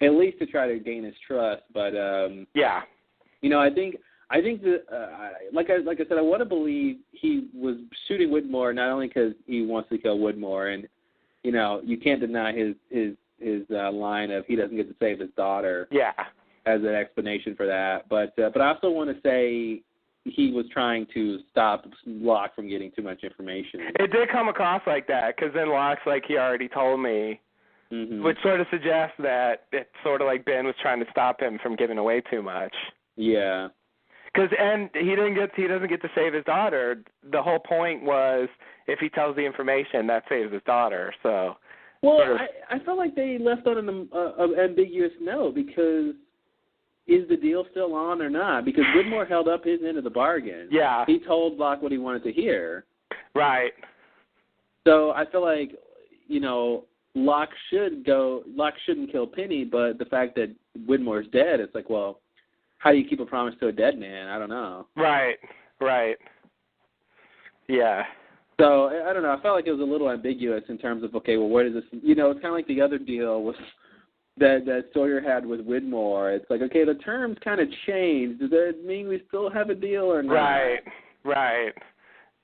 at least to try to gain his trust. But yeah, you know, I think that like I said, I want to believe he was shooting Widmore not only because he wants to kill Widmore, and you know, you can't deny his line of he doesn't get to save his daughter. Yeah, as an explanation for that, but I also want to say he was trying to stop Locke from getting too much information. It did come across like that, because then Locke's like, he already told me, which sort of suggests that it's sort of like Ben was trying to stop him from giving away too much. Yeah. And he doesn't get to save his daughter. The whole point was if he tells the information, that saves his daughter. So. Well, I felt like they left on an ambiguous note, because is the deal still on or not? Because Widmore held up his end of the bargain. Yeah. He told Locke what he wanted to hear. Right. So I feel like, you know, Locke shouldn't kill Penny, but the fact that Widmore's dead, it's like, well, how do you keep a promise to a dead man? I don't know. Right. Yeah. So, I don't know. I felt like it was a little ambiguous in terms of, okay, well, where does this, you know, it's kind of like the other deal was that Sawyer had with Widmore. It's like, okay, the terms kind of changed. Does that mean we still have a deal or not? Right.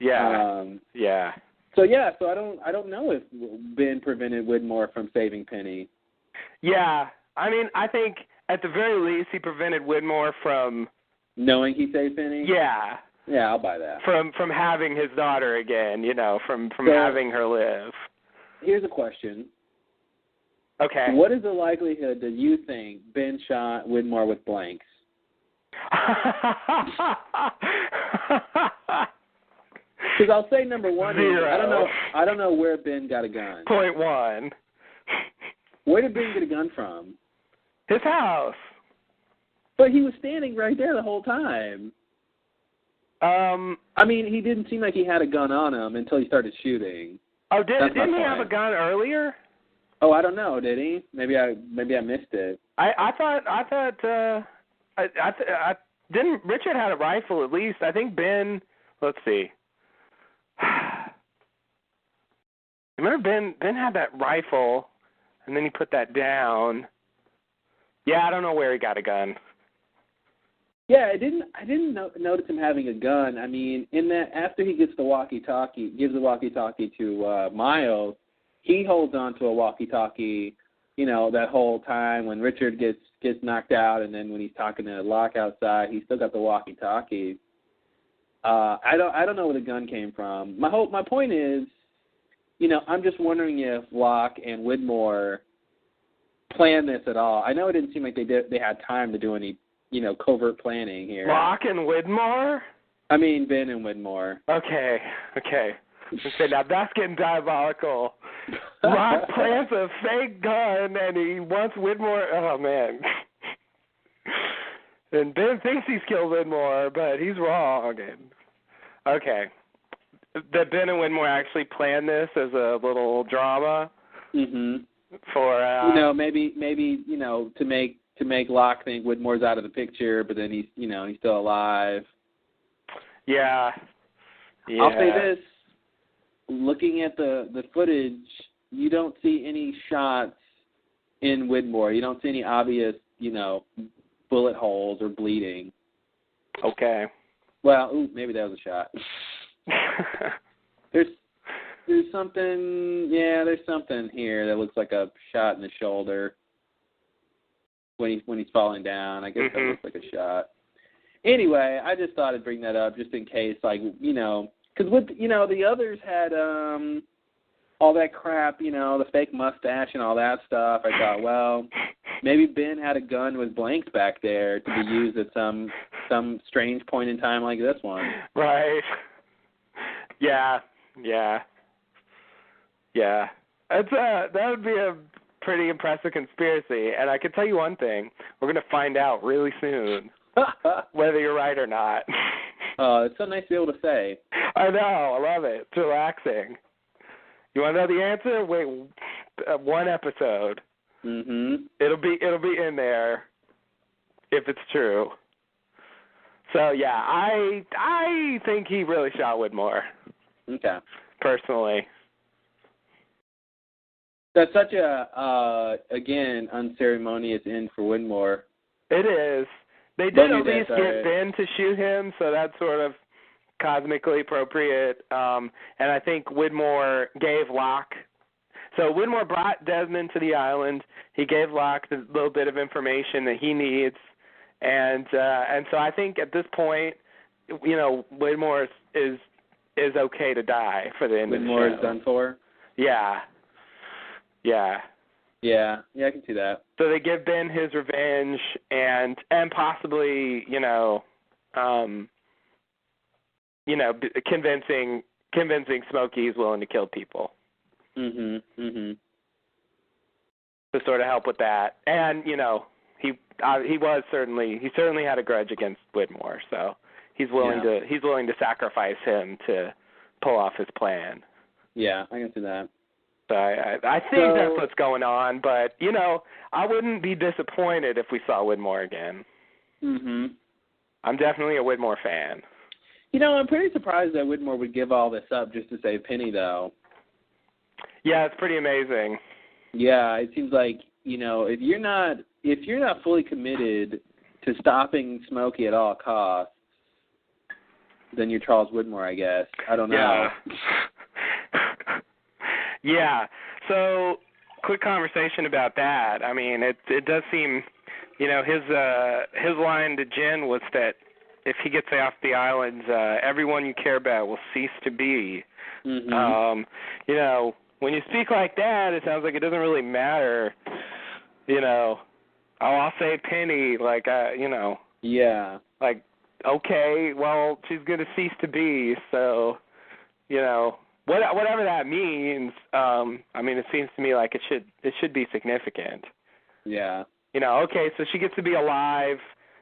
Yeah. Yeah. So I don't know if Ben prevented Widmore from saving Penny. Yeah. I mean, I think at the very least he prevented Widmore from knowing he saved Penny? Yeah. Yeah, I'll buy that. From having his daughter again, you know, from having her live. Here's a question. Okay. What is the likelihood that you think Ben shot Widmore with blanks? Because I'll say number one, 0. I don't know where Ben got a gun. 0.1. Where did Ben get a gun from? His house. But he was standing right there the whole time. I mean, he didn't seem like he had a gun on him until he started shooting. Oh, didn't he have a gun earlier? Oh, I don't know. Did he? Maybe I missed it. I thought didn't Richard had a rifle at least. I think Ben. Let's see. Remember Ben had that rifle, and then he put that down. Yeah, I don't know where he got a gun. Yeah, I didn't notice him having a gun. I mean, in that after he gives the walkie-talkie to Miles, he holds on to a walkie-talkie, you know, that whole time when Richard gets knocked out, and then when he's talking to Locke outside, he's still got the walkie-talkie. I don't know where the gun came from. My point is, you know, I'm just wondering if Locke and Widmore planned this at all. I know it didn't seem like they had time to do any, covert planning here. Locke and Widmore? I mean, Ben and Widmore. Okay. So now that's getting diabolical. Locke plants a fake gun and he wants Widmore. Oh, man. And Ben thinks he's killed Widmore, but he's wrong. Okay. That Ben and Widmore actually planned this as a little drama. Mm-hmm. For maybe to make Locke think Widmore's out of the picture, but then he's still alive. Yeah. I'll say this: looking at the footage, you don't see any shots in Widmore. You don't see any obvious, bullet holes or bleeding. Okay. Well, maybe that was a shot. There's something. Yeah, there's something here that looks like a shot in the shoulder when he's falling down. I guess that looks like a shot. Anyway, I just thought I'd bring that up just in case, because the others had all that crap, the fake mustache and all that stuff. I thought, well, maybe Ben had a gun with blanks back there to be used at some strange point in time like this one. Right. Yeah. That would be a pretty impressive conspiracy, and I can tell you one thing: we're going to find out really soon whether you're right or not. Oh, it's so nice to be able to say. I know, I love it. It's relaxing. You want to know the answer? Wait, one episode. Mhm. It'll be in there if it's true. So yeah, I think he really shot Widmore. Okay. Personally. That's such a again unceremonious end for Widmore. It is. They did at least get Ben to shoot him, so that's sort of cosmically appropriate. And I think Widmore gave Locke. So Widmore brought Desmond to the island. He gave Locke the little bit of information that he needs, and so I think at this point, Widmore is okay to die for the end of the show. Widmore is done for. Yeah. Yeah, I can see that. So they give Ben his revenge and possibly, convincing Smokey he's willing to kill people. Mhm. To sort of help with that, and he certainly had a grudge against Widmore, so he's willing to sacrifice him to pull off his plan. Yeah, I can see that. So I think that's what's going on, but, I wouldn't be disappointed if we saw Widmore again. Mhm. I'm definitely a Widmore fan. I'm pretty surprised that Widmore would give all this up just to save Penny, though. Yeah, it's pretty amazing. Yeah, it seems like, if you're not fully committed to stopping Smokey at all costs, then you're Charles Widmore, I guess. I don't know. Yeah. Yeah. So, quick conversation about that. I mean, it does seem, his line to Jen was that if he gets off the island, everyone you care about will cease to be. Mm-hmm. When you speak like that, it sounds like it doesn't really matter. I'll say Penny, Yeah. Okay, well, she's going to cease to be, so, whatever that means, it seems to me like it should be significant. Yeah. Okay, so she gets to be alive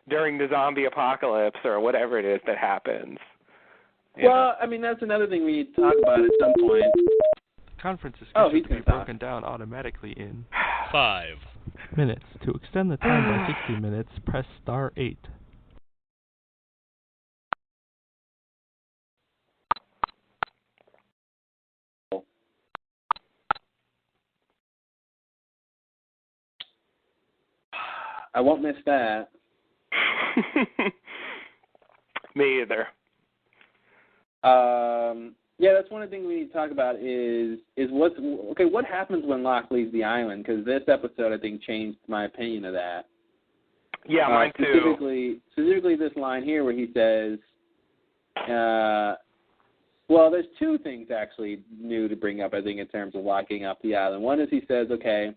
during the zombie apocalypse or whatever it is that happens. Well, that's another thing we need to talk about at some point. The conference is scheduled to be broken talk. down automatically in 5 minutes. To extend the time by 60 minutes, press star 8. I won't miss that. Me either. Yeah, that's one of the things we need to talk about is what happens when Locke leaves the island? Because this episode, I think, changed my opinion of that. Yeah, mine too. Specifically this line here where he says, well, there's two things actually new to bring up, I think, in terms of locking up the island. One is he says, okay,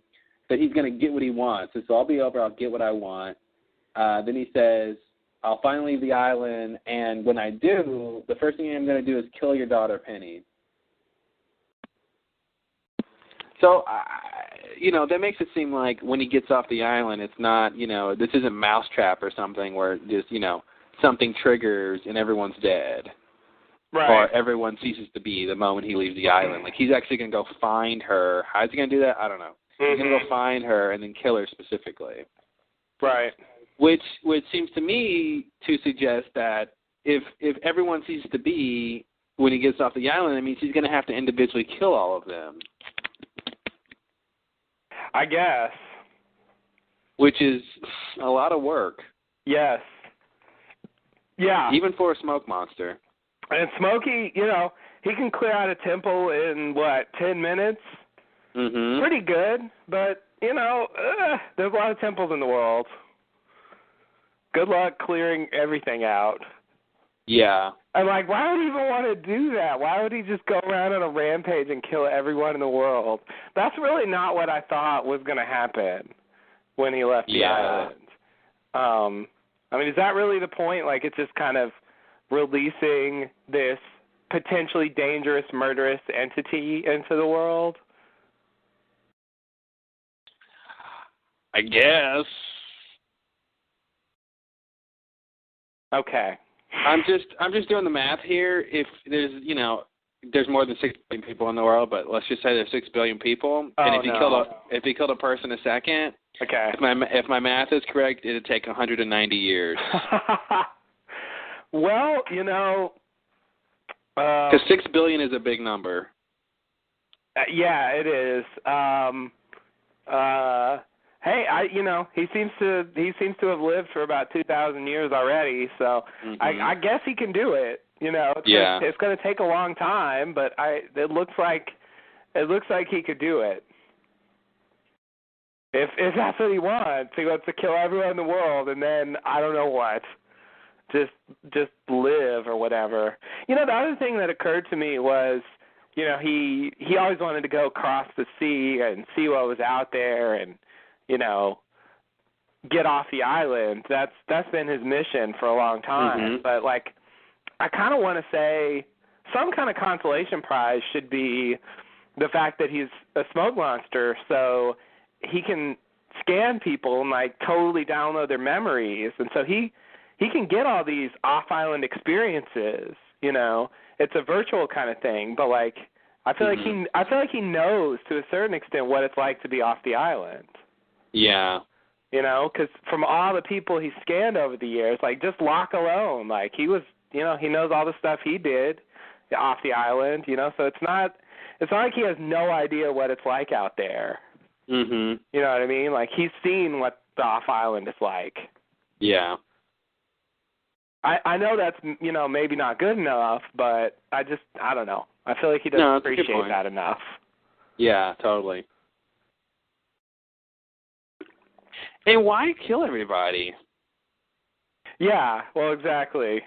that he's going to get what he wants. So I'll be over, I'll get what I want. then he says, I'll finally leave the island, and when I do, the first thing I'm going to do is kill your daughter, Penny. So, that makes it seem like when he gets off the island, it's not, this isn't Mousetrap or something where just, something triggers and everyone's dead. Right. Or everyone ceases to be the moment he leaves the island. Like, he's actually going to go find her. How's he going to do that? I don't know. He's going to go find her and then kill her specifically. Right. Which seems to me to suggest that if everyone ceases to be when he gets off the island, it means he's going to have to individually kill all of them. I guess. Which is a lot of work. Yes. Yeah. Even for a smoke monster. And Smokey, he can clear out a temple in, 10 minutes? Mm-hmm. Pretty good, but, there's a lot of temples in the world. Good luck clearing everything out. Yeah. And, why would he even want to do that? Why would he just go around on a rampage and kill everyone in the world? That's really not what I thought was going to happen when he left the island. Is that really the point? It's just kind of releasing this potentially dangerous, murderous entity into the world? I guess. Okay. I'm just doing the math here. If there's more than 6 billion people in the world, but let's just say there's 6 billion people, and if he killed a person a second, okay. If my math is correct, it'd take 190 years. Well, because 6 billion is a big number. Yeah, it is. Hey, he seems to have lived for about 2,000 years already, so I guess he can do it. It's going to take a long time, but it looks like he could do it. If that's what he wants to kill everyone in the world, and then I don't know what, just live or whatever. The other thing that occurred to me was, he always wanted to go across the sea and see what was out there, and get off the island. That's been his mission for a long time. But I kind of want to say some kind of consolation prize should be the fact that he's a smoke monster, so he can scan people and totally download their memories, and so he can get all these off-island experiences. It's a virtual kind of thing, but I feel like he knows to a certain extent what it's like to be off the island. Yeah. Because from all the people he scanned over the years, just Locke alone, he was, he knows all the stuff he did off the island, so it's not like he has no idea what it's like out there. Mhm. You know what I mean? He's seen what the off-island is like. Yeah. I know that's, maybe not good enough, but I don't know. I feel like he doesn't appreciate that enough. Yeah, totally. And why kill everybody? Yeah, well, exactly.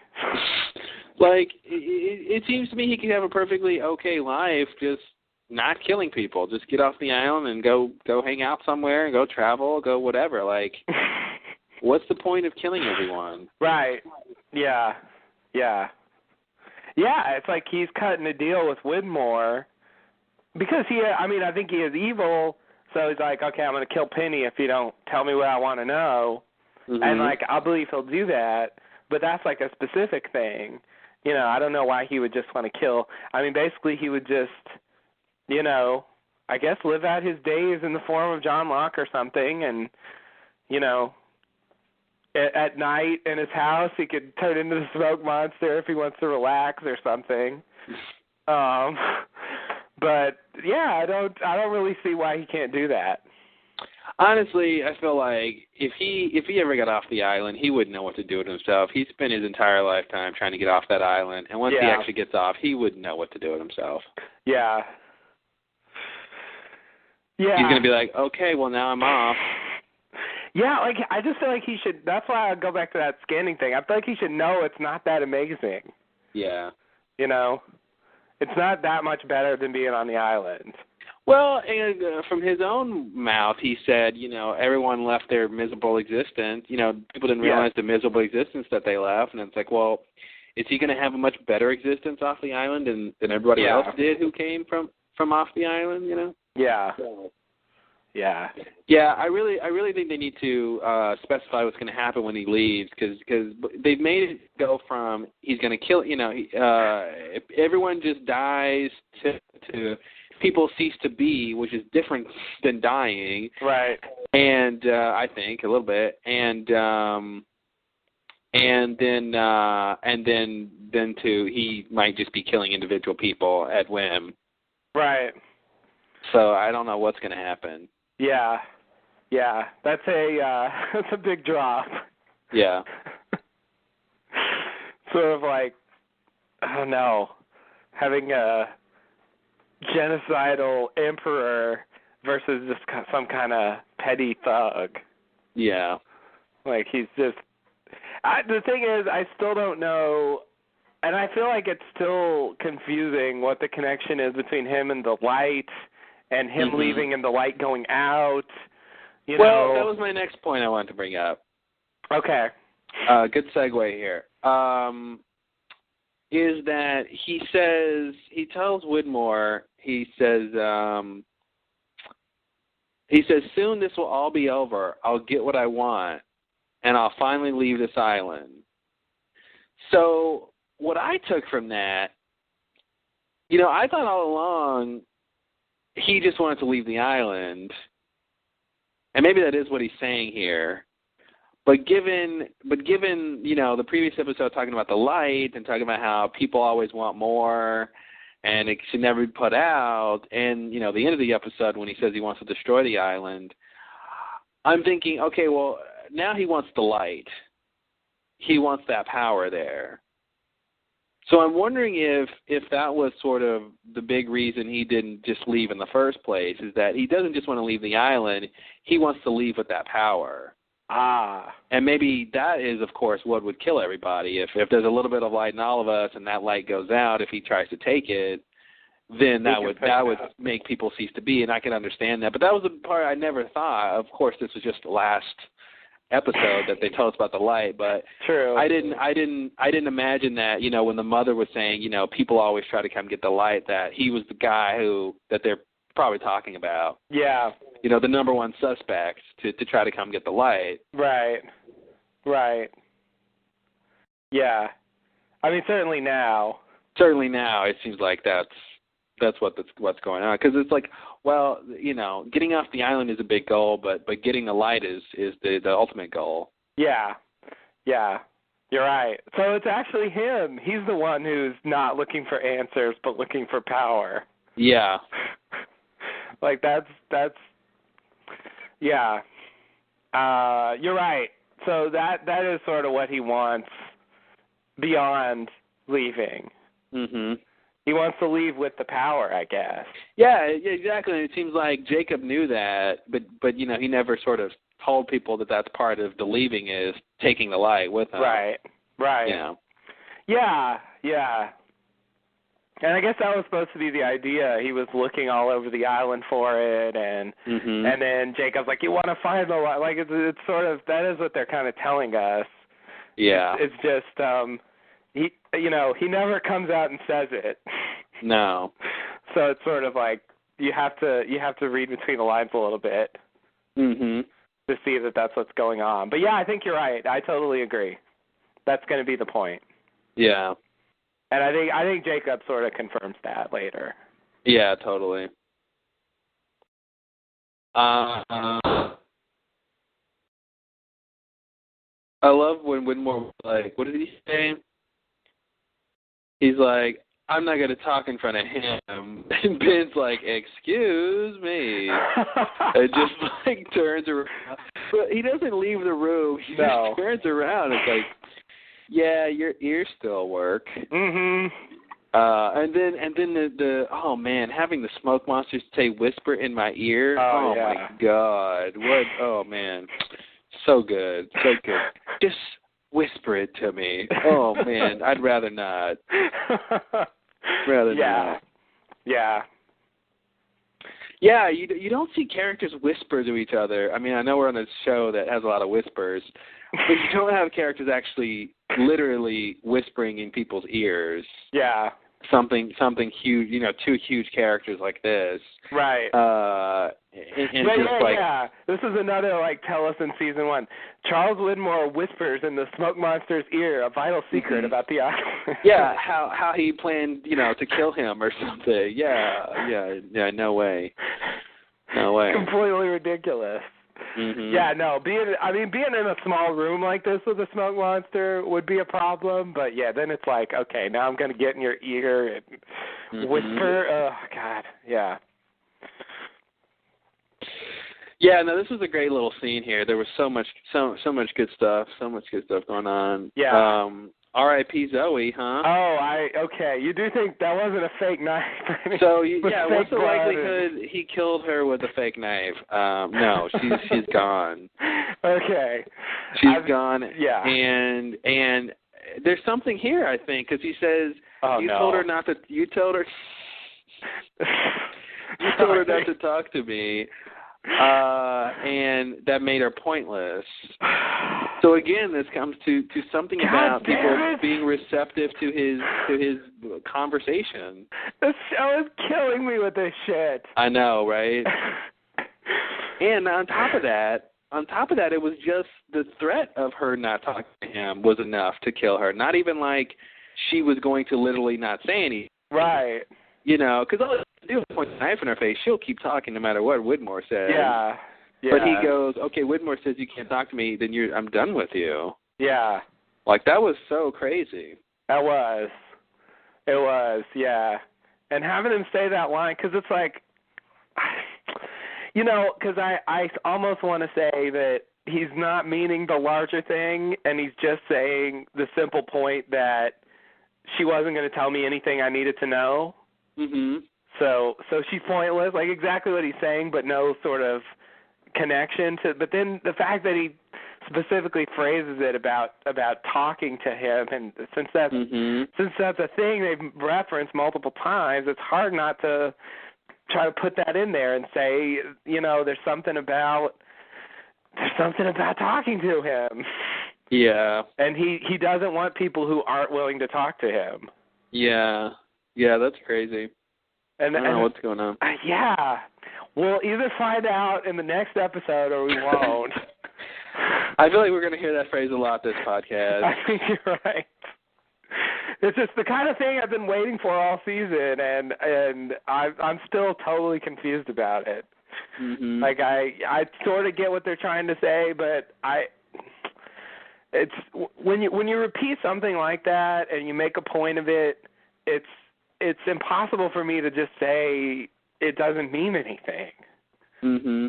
It seems to me he could have a perfectly okay life just not killing people. Just get off the island and go hang out somewhere and go travel, go whatever. What's the point of killing everyone? Right. Yeah. Yeah. Yeah, it's like he's cutting a deal with Widmore because I think he is evil. So he's like, okay, I'm going to kill Penny if you don't tell me what I want to know. Mm-hmm. And, I believe he'll do that. But that's, a specific thing. I don't know why he would just want to kill. Basically he would just, I guess live out his days in the form of John Locke or something. And, at night in his house he could turn into the smoke monster if he wants to relax or something. But yeah, I don't really see why he can't do that. Honestly, I feel like if he ever got off the island, he wouldn't know what to do with himself. He spent his entire lifetime trying to get off that island, and once he actually gets off, he wouldn't know what to do with himself. Yeah. Yeah. He's gonna be like, okay, well now I'm off. Yeah, I just feel like he should. That's why I go back to that scanning thing. I feel like he should know it's not that amazing. Yeah. It's not that much better than being on the island. Well, and from his own mouth, he said, everyone left their miserable existence. People didn't realize the miserable existence that they left, and it's like, well, is he going to have a much better existence off the island than everybody else did who came from off the island? Yeah. Yeah. Yeah, I really think they need to specify what's going to happen when he leaves, because they've made it go from he's going to kill, if everyone just dies to people cease to be, which is different than dying. Right. And I think a little bit, and then he might just be killing individual people at whim. Right. So I don't know what's going to happen. Yeah, that's a big drop. Yeah. Sort of like, I don't know, having a genocidal emperor versus just some kind of petty thug. Yeah. Like he's just. The thing is, I still don't know, and I feel like it's still confusing what the connection is between him and the light. And him leaving and the light going out, Well, that was my next point I wanted to bring up. Okay. Good segue here. Is that he tells Widmore, he says, soon this will all be over. I'll get what I want, and I'll finally leave this island. So what I took from that, I thought all along, he just wanted to leave the island, and maybe that is what he's saying here. But given the previous episode talking about the light and talking about how people always want more, and it should never be put out, and the end of the episode when he says he wants to destroy the island, I'm thinking, okay, well now he wants the light, he wants that power there. So I'm wondering if that was sort of the big reason he didn't just leave in the first place, is that he doesn't just want to leave the island, he wants to leave with that power. And maybe that is, of course, what would kill everybody. If there's a little bit of light in all of us and that light goes out, if he tries to take it, then that would make people cease to be, and I can understand that. But that was the part I never thought. Of course, this was just the last episode that they told us about the light, but true. I didn't imagine that, when the mother was saying, people always try to come get the light, that he was the guy that they're probably talking about. Yeah. The number one suspect to try to come get the light. Right. Yeah. I mean, certainly now it seems like that's what's going on, because it's like, well, getting off the island is a big goal, but getting the light is the ultimate goal. Yeah, you're right. So it's actually him. He's the one who's not looking for answers, but looking for power. Yeah. Like that's yeah. You're right. So that is sort of what he wants beyond leaving. Mhm. He wants to leave with the power, I guess. Yeah, exactly. And it seems like Jacob knew that, but he never sort of told people that that's part of the leaving, is taking the light with him. Right. Yeah. And I guess that was supposed to be the idea. He was looking all over the island for it, and and then Jacob's like, "You want to find the light?" Like it's sort of, that is what they're kind of telling us. Yeah. It's just he never comes out and says it. No. So it's sort of like you have to read between the lines a little bit. Mhm. To see that that's what's going on. But yeah, I think you're right. I totally agree. That's going to be the point. Yeah. And I think Jacob sort of confirms that later. Yeah, totally. I love when Widmore was like, what did he say? He's like, I'm not going to talk in front of him. And Ben's like, excuse me. And just turns around. But he doesn't leave the room. He just turns around. It's like, yeah, your ears still work. Mhm. And then the oh man, having the smoke monsters say whisper in my ear. Oh yeah. My God. What? Oh man. So good. Just whisper it to me. Oh man, I'd rather not. Not. Yeah. Yeah, you don't see characters whisper to each other. I mean, I know we're on a show that has a lot of whispers, but you don't have characters actually literally whispering in people's ears. Yeah. Something huge, two huge characters like this. Right. Yeah. This is another, tell us in season 1. Charles Widmore whispers in the Smoke Monster's ear a vital secret about the island. Yeah, how he planned, to kill him or something. Yeah, no way. Completely ridiculous. Mm-hmm. Yeah, no, being in a small room like this with a Smoke Monster would be a problem, but yeah, then it's like, okay, now I'm going to get in your ear and whisper. Oh, God, yeah. Yeah, no, this was a great little scene here. There was so much good stuff, going on. Yeah. R.I.P. Zoe, huh? Oh, okay. You do think that wasn't a fake knife? So, what's the likelihood he killed her with a fake knife? No, she's gone. Okay. She's gone. Yeah. And there's something here, I think, because he says told her not to. You told her. You told her not to talk to me. And that made her pointless. So again, this comes to something about people being receptive to his conversation. This show is killing me with this shit. I know, right? And on top of that, it was just the threat of her not talking to him was enough to kill her. Not even like she was going to literally not say anything. Right. Because all she do is point the knife in her face. She'll keep talking no matter what Widmore says. Yeah. But he goes, okay, Widmore says you can't talk to me, then I'm done with you. Yeah. That was so crazy. That was. It was, yeah. And having him say that line, because it's like, because I almost want to say that he's not meaning the larger thing, and he's just saying the simple point that she wasn't going to tell me anything I needed to know. Mm-hmm. So she's pointless, exactly what he's saying, but no sort of connection to. But then the fact that he specifically phrases it about talking to him, and since that's a thing they've referenced multiple times, it's hard not to try to put that in there and say, there's something about talking to him. Yeah. And he doesn't want people who aren't willing to talk to him. Yeah. Yeah, that's crazy. I don't know what's going on. Yeah. We'll either find out in the next episode or we won't. I feel like we're going to hear that phrase a lot this podcast. I think you're right. It's just the kind of thing I've been waiting for all season, and I'm still totally confused about it. Mm-hmm. I sort of get what they're trying to say, but it's when you repeat something like that and you make a point of it, it's impossible for me to just say it doesn't mean anything. Mm-hmm.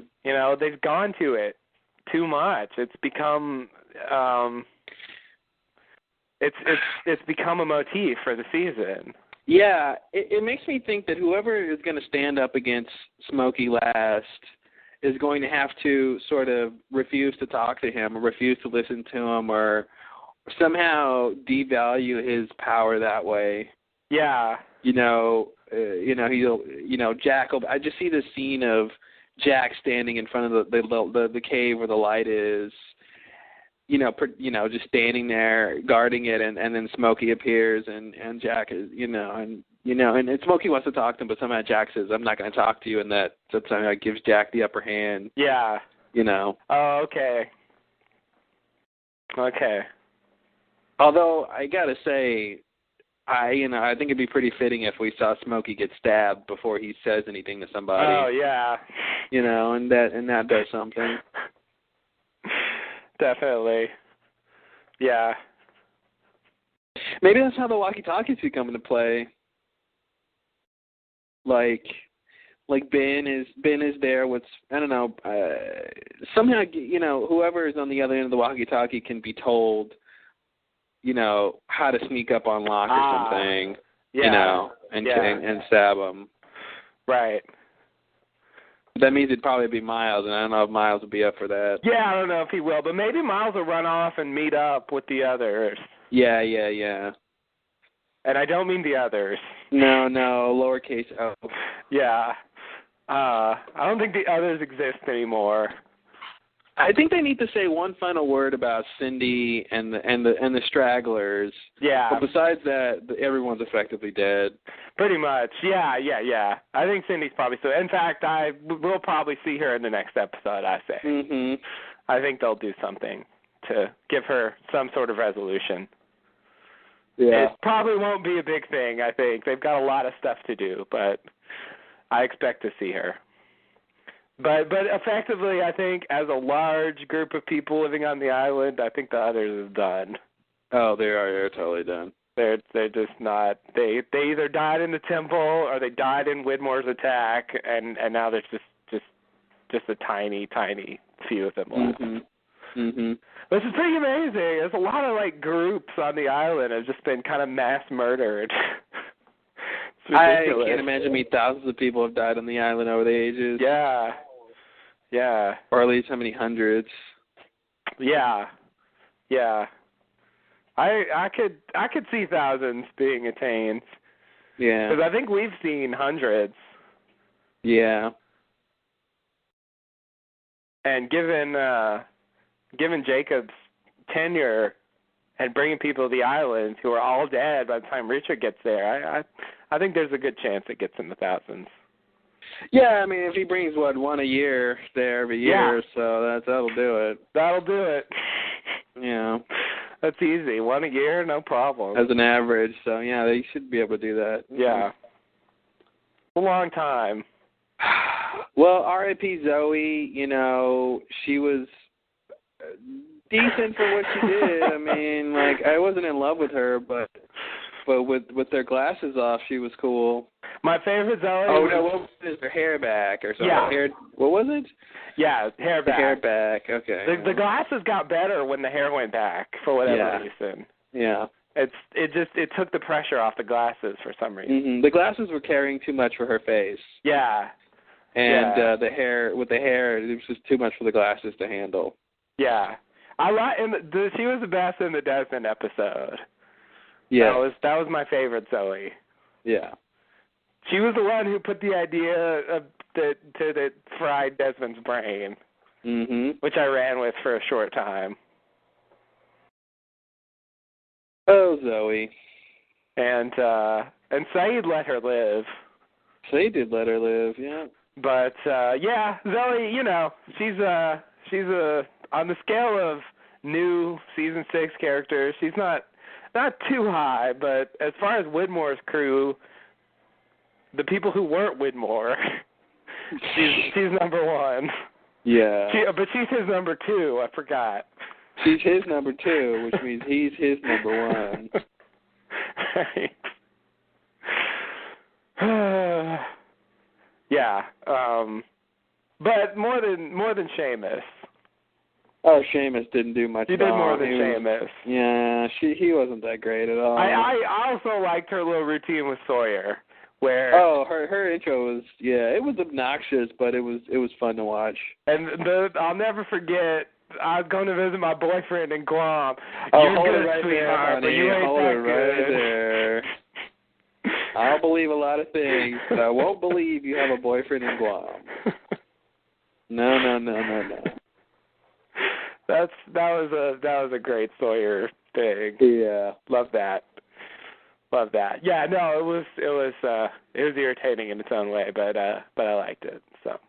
They've gone to it too much. It's become it's become a motif for the season. Yeah, it makes me think that whoever is going to stand up against Smokey last is going to have to sort of refuse to talk to him or refuse to listen to him or somehow devalue his power that way. Yeah. Jack. I just see this scene of Jack standing in front of the cave where the light is. Just standing there guarding it, and then Smokey appears, and Jack is, and Smokey wants to talk to him, but somehow Jack says, "I'm not going to talk to you," and that somehow gives Jack the upper hand. Yeah. Oh, okay. Okay. Although I gotta say, I think it'd be pretty fitting if we saw Smokey get stabbed before he says anything to somebody. Oh yeah. And that does something. Definitely. Yeah. Maybe that's how the walkie-talkies could come into play. Like Ben is there with, I don't know, somehow, whoever is on the other end of the walkie-talkie can be told, how to sneak up on Locke or something, yeah. And stab him. Right. That means it'd probably be Miles, and I don't know if Miles would be up for that. Yeah, I don't know if he will, but maybe Miles will run off and meet up with the others. Yeah. And I don't mean the others. No, lowercase o. Yeah. I don't think the others exist anymore. I think they need to say one final word about Cindy and the stragglers. Yeah. But besides that, everyone's effectively dead. Pretty much. Yeah. I think Cindy's probably so. In fact, we'll probably see her in the next episode, I say. Mm-hmm. I think they'll do something to give her some sort of resolution. Yeah. It probably won't be a big thing, I think. They've got a lot of stuff to do, but I expect to see her. But effectively, I think as a large group of people living on the island, I think the others are done. Oh, they're totally done. They're just not. They either died in the temple or they died in Widmore's attack, and now there's just a tiny few of them left. Mm-hmm. Mm-hmm. This is pretty amazing. There's a lot of like groups on the island have just been kind of mass murdered. I can't imagine how many thousands of people have died on the island over the ages. Yeah. Or at least how many hundreds. Yeah. I could see thousands being attained. Yeah. Because I think we've seen hundreds. Yeah. And given Jacob's tenure and bringing people to the island who are all dead by the time Richard gets there, I think there's a good chance it gets in the thousands. Yeah, I mean, if he brings, one a year there every year, so that'll do it. That'll do it. Yeah. That's easy. One a year, no problem. As an average, so yeah, they should be able to do that. Yeah. A long time. Well, R.I.P. Zoe, she was decent for what she did. I mean, I wasn't in love with her, but with their glasses off, she was cool. My favorite Zoe. Oh no, what was it? Her hair back or something? Yeah. What was it? Yeah, hair back. The hair back. Okay. The glasses got better when the hair went back for whatever reason. Yeah. It took the pressure off the glasses for some reason. Mm-hmm. The glasses were carrying too much for her face. Yeah. And the hair, it was just too much for the glasses to handle. Yeah. She was the best in the Desmond episode. Yeah. That was my favorite Zoe. Yeah. She was the one who put the idea to fry Desmond's brain, which I ran with for a short time. Oh, Zoe. And Saeed let her live. Saeed did let her live, yeah. But Zoe, she's on the scale of new season 6 characters, she's not too high, but as far as Widmore's crew, the people who weren't Widmore, she's number 1. Yeah. But she's his number 2, I forgot. She's his number 2, which means he's his number 1. Right. Yeah. But more than Seamus. Oh, Seamus didn't do much. He did more than Seamus. Yeah, he wasn't that great at all. I also liked her little routine with Sawyer, where her intro was it was obnoxious, but it was fun to watch. And I'll never forget. I was going to visit my boyfriend in Guam. Oh, You're hold good, it right sweetheart, there, honey. but you ain't Hold that it right good. there. I'll believe a lot of things, but I won't believe you have a boyfriend in Guam. No. That was a great Sawyer thing. Yeah, love that. Yeah, no, it was irritating in its own way, but I liked it. So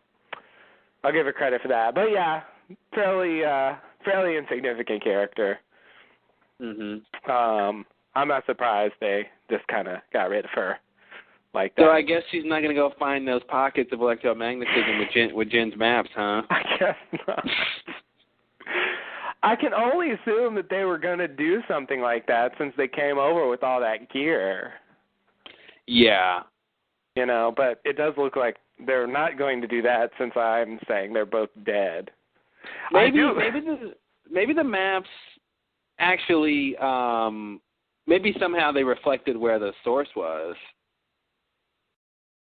I'll give her credit for that. But yeah, fairly insignificant character. I'm not surprised they just kind of got rid of her like that. So I guess she's not going to go find those pockets of electromagnetism with Jen's maps, huh? I guess not. I can only assume that they were going to do something like that since they came over with all that gear. Yeah. But it does look like they're not going to do that since I'm saying they're both dead. Maybe the maps actually maybe somehow they reflected where the source was.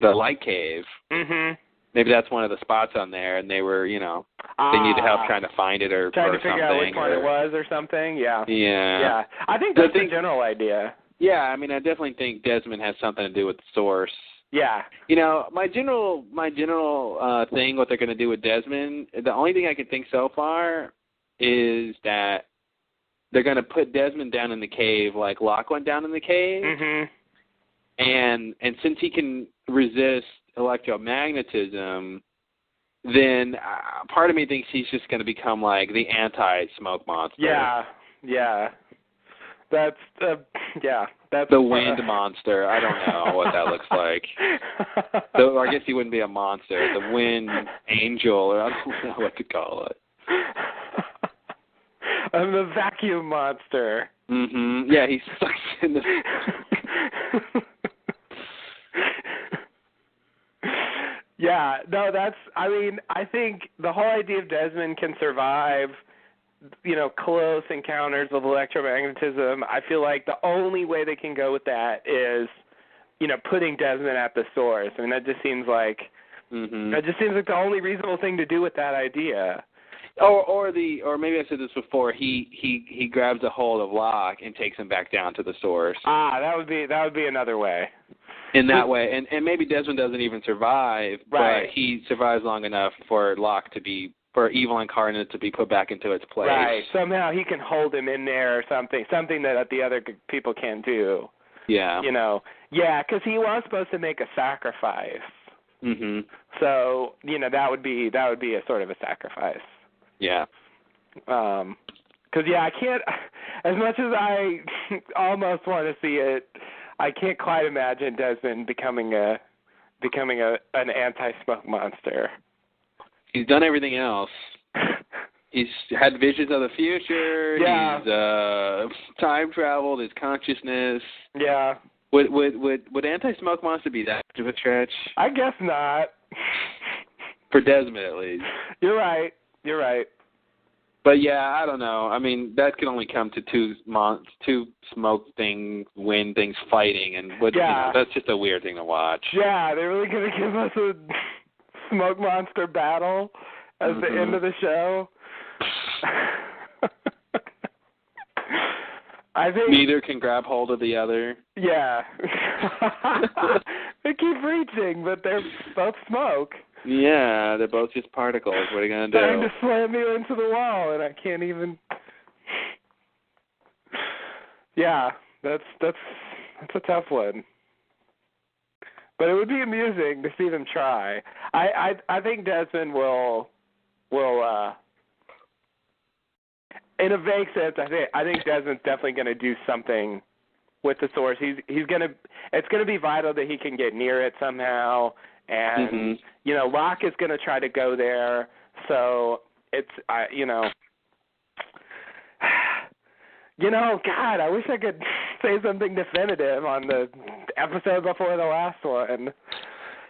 The light cave. Maybe that's one of the spots on there, and they were, they needed help trying to find it or trying to something. Figure out which one it was or something. Yeah. Yeah. I think that's the general idea. Yeah, I mean, I definitely think Desmond has something to do with the source. Yeah. You know, my general thing, what they're going to do with Desmond, the only thing I can think so far is that they're going to put Desmond down in the cave like Locke went down in the cave. Mhm. And since he can resist electromagnetism, then part of me thinks he's just going to become like the anti-smoke monster. Yeah. Yeah. That's that's the wind monster. I don't know what that looks like. So I guess he wouldn't be a monster. The wind angel, or I don't know what to call it. I'm the vacuum monster. Mhm. Yeah, he sucks in the. Yeah, no, I mean, I think the whole idea of Desmond can survive, you know, close encounters with electromagnetism. I feel like the only way they can go with that is, you know, putting Desmond at the source. I mean, that just seems like the only reasonable thing to do with that idea. Or maybe I said this before. He grabs a hold of Locke and takes him back down to the source. That would be another way. In that way, and maybe Desmond doesn't even survive, right. But he survives long enough for Locke for Evil Incarnate to be put back into its place. Right. Somehow he can hold him in there or something that the other people can't do. Yeah. You know. Yeah, because he was supposed to make a sacrifice. Mhm. So, you know, that would be a sort of a sacrifice. Yeah. Because I can't. As much as I almost want to see it, I can't quite imagine Desmond becoming an anti-smoke monster. He's done everything else. He's had visions of the future. Yeah. He's time traveled. His consciousness. Yeah. Would anti-smoke monster be that much of a stretch? I guess not. For Desmond, at least. You're right. But yeah, I don't know. I mean, that can only come to two smoke things, wind things fighting, and you know, that's just a weird thing to watch. Yeah, they're really going to give us a smoke monster battle as the end of the show. I think neither can grab hold of the other. Yeah. They keep reaching, but they're both smoke. Yeah, they're both just particles. What are you going to do? Trying to slam you into the wall, and I can't even. Yeah, that's a tough one. But it would be amusing to see them try. I think Desmond will in a vague sense, I think Desmond's definitely going to do something with the source. It's gonna be vital that he can get near it somehow. And you know, Locke is going to try to go there, so it's you know, God, I wish I could say something definitive on the episode before the last one.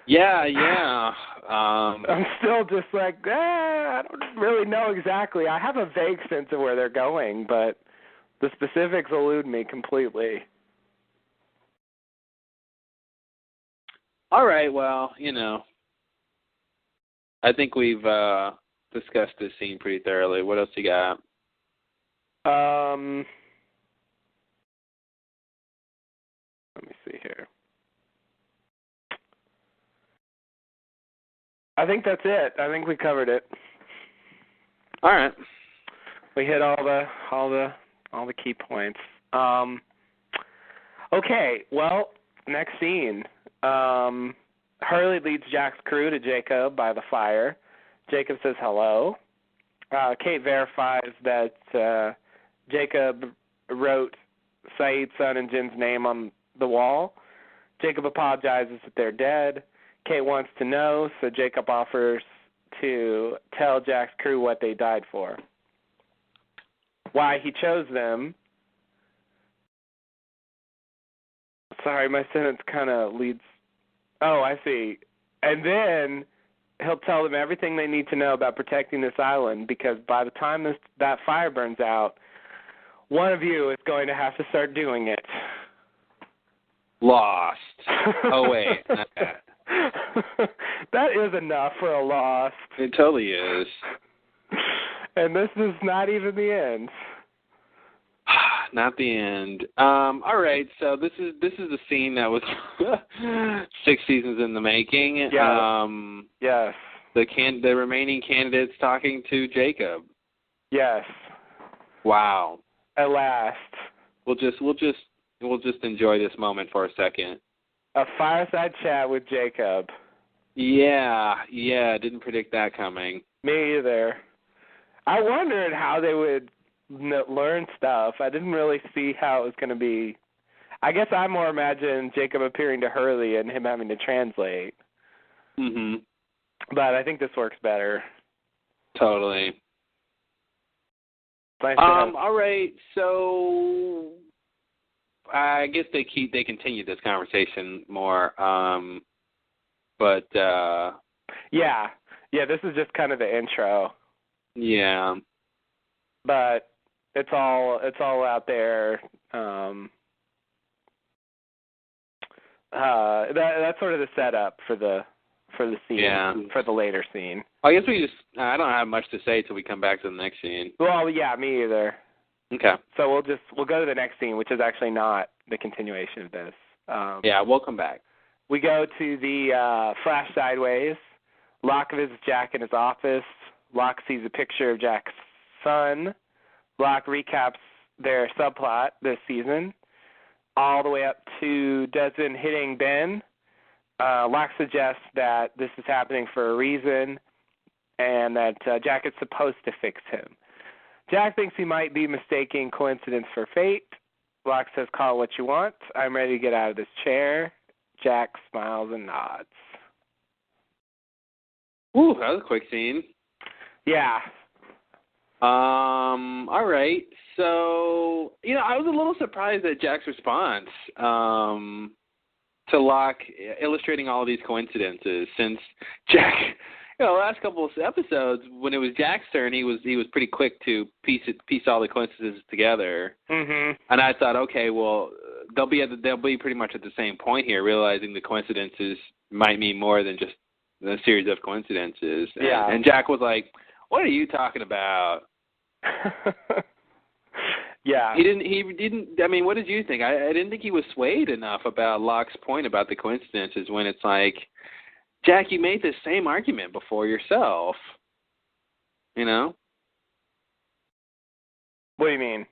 Yeah. I'm still just like, I don't really know exactly. I have a vague sense of where they're going, but the specifics elude me completely. All right, well, you know, I think we've discussed this scene pretty thoroughly. What else you got? Let me see here. I think that's it. I think we covered it. All right. We hit all the key points. Okay, well, next scene. Hurley leads Jack's crew to Jacob by the fire. Jacob says hello. Kate verifies that Jacob wrote Saeed's son and Jin's name on the wall. Jacob apologizes that they're dead. Kate wants to know, so Jacob offers to tell Jack's crew what they died for. Why he chose them. Sorry, my sentence kind of leads. Oh, I see. And then he'll tell them everything they need to know about protecting this island, because by the time that fire burns out, one of you is going to have to start doing it. Lost. Oh, wait. That is enough for a Lost. It totally is. And this is not even the end. not the end. All right, so this is a scene that was 6 seasons in the making. Yeah. Yes. The remaining candidates talking to Jacob. Yes. Wow. At last. We'll just enjoy this moment for a second. A fireside chat with Jacob. Yeah, didn't predict that coming. Me either. I wondered how they would learn stuff. I didn't really see how it was going to be. I guess I more imagined Jacob appearing to Hurley and him having to translate. Mhm. But I think this works better. Totally. Nice all right, so I guess they continue this conversation more. Yeah, this is just kind of the intro. Yeah. But it's all out there. That's sort of the setup for the scene, for the later scene. I guess I don't have much to say till we come back to the next scene. Well, yeah, me either. Okay. So we'll go to the next scene, which is actually not the continuation of this. Yeah, we'll come back. We go to the flash sideways. Locke visits Jack in his office. Locke sees a picture of Jack's son. Locke recaps their subplot this season, all the way up to Desmond hitting Ben. Locke suggests that this is happening for a reason and that Jack is supposed to fix him. Jack thinks he might be mistaking coincidence for fate. Locke says, "Call it what you want. I'm ready to get out of this chair." Jack smiles and nods. Ooh, that was a quick scene. Yeah. All right. So, I was a little surprised at Jack's response to Locke illustrating all of these coincidences, since Jack, the last couple of episodes, when it was Jack's turn, he was pretty quick to piece all the coincidences together. Mm-hmm. And I thought, okay, well, they'll be pretty much at the same point here, realizing the coincidences might mean more than just a series of coincidences. Yeah. And Jack was like, "What are you talking about?" Yeah. He didn't. I mean, what did you think? I didn't think he was swayed enough about Locke's point about the coincidences, when it's like, Jack, you made this same argument before yourself. What do you mean?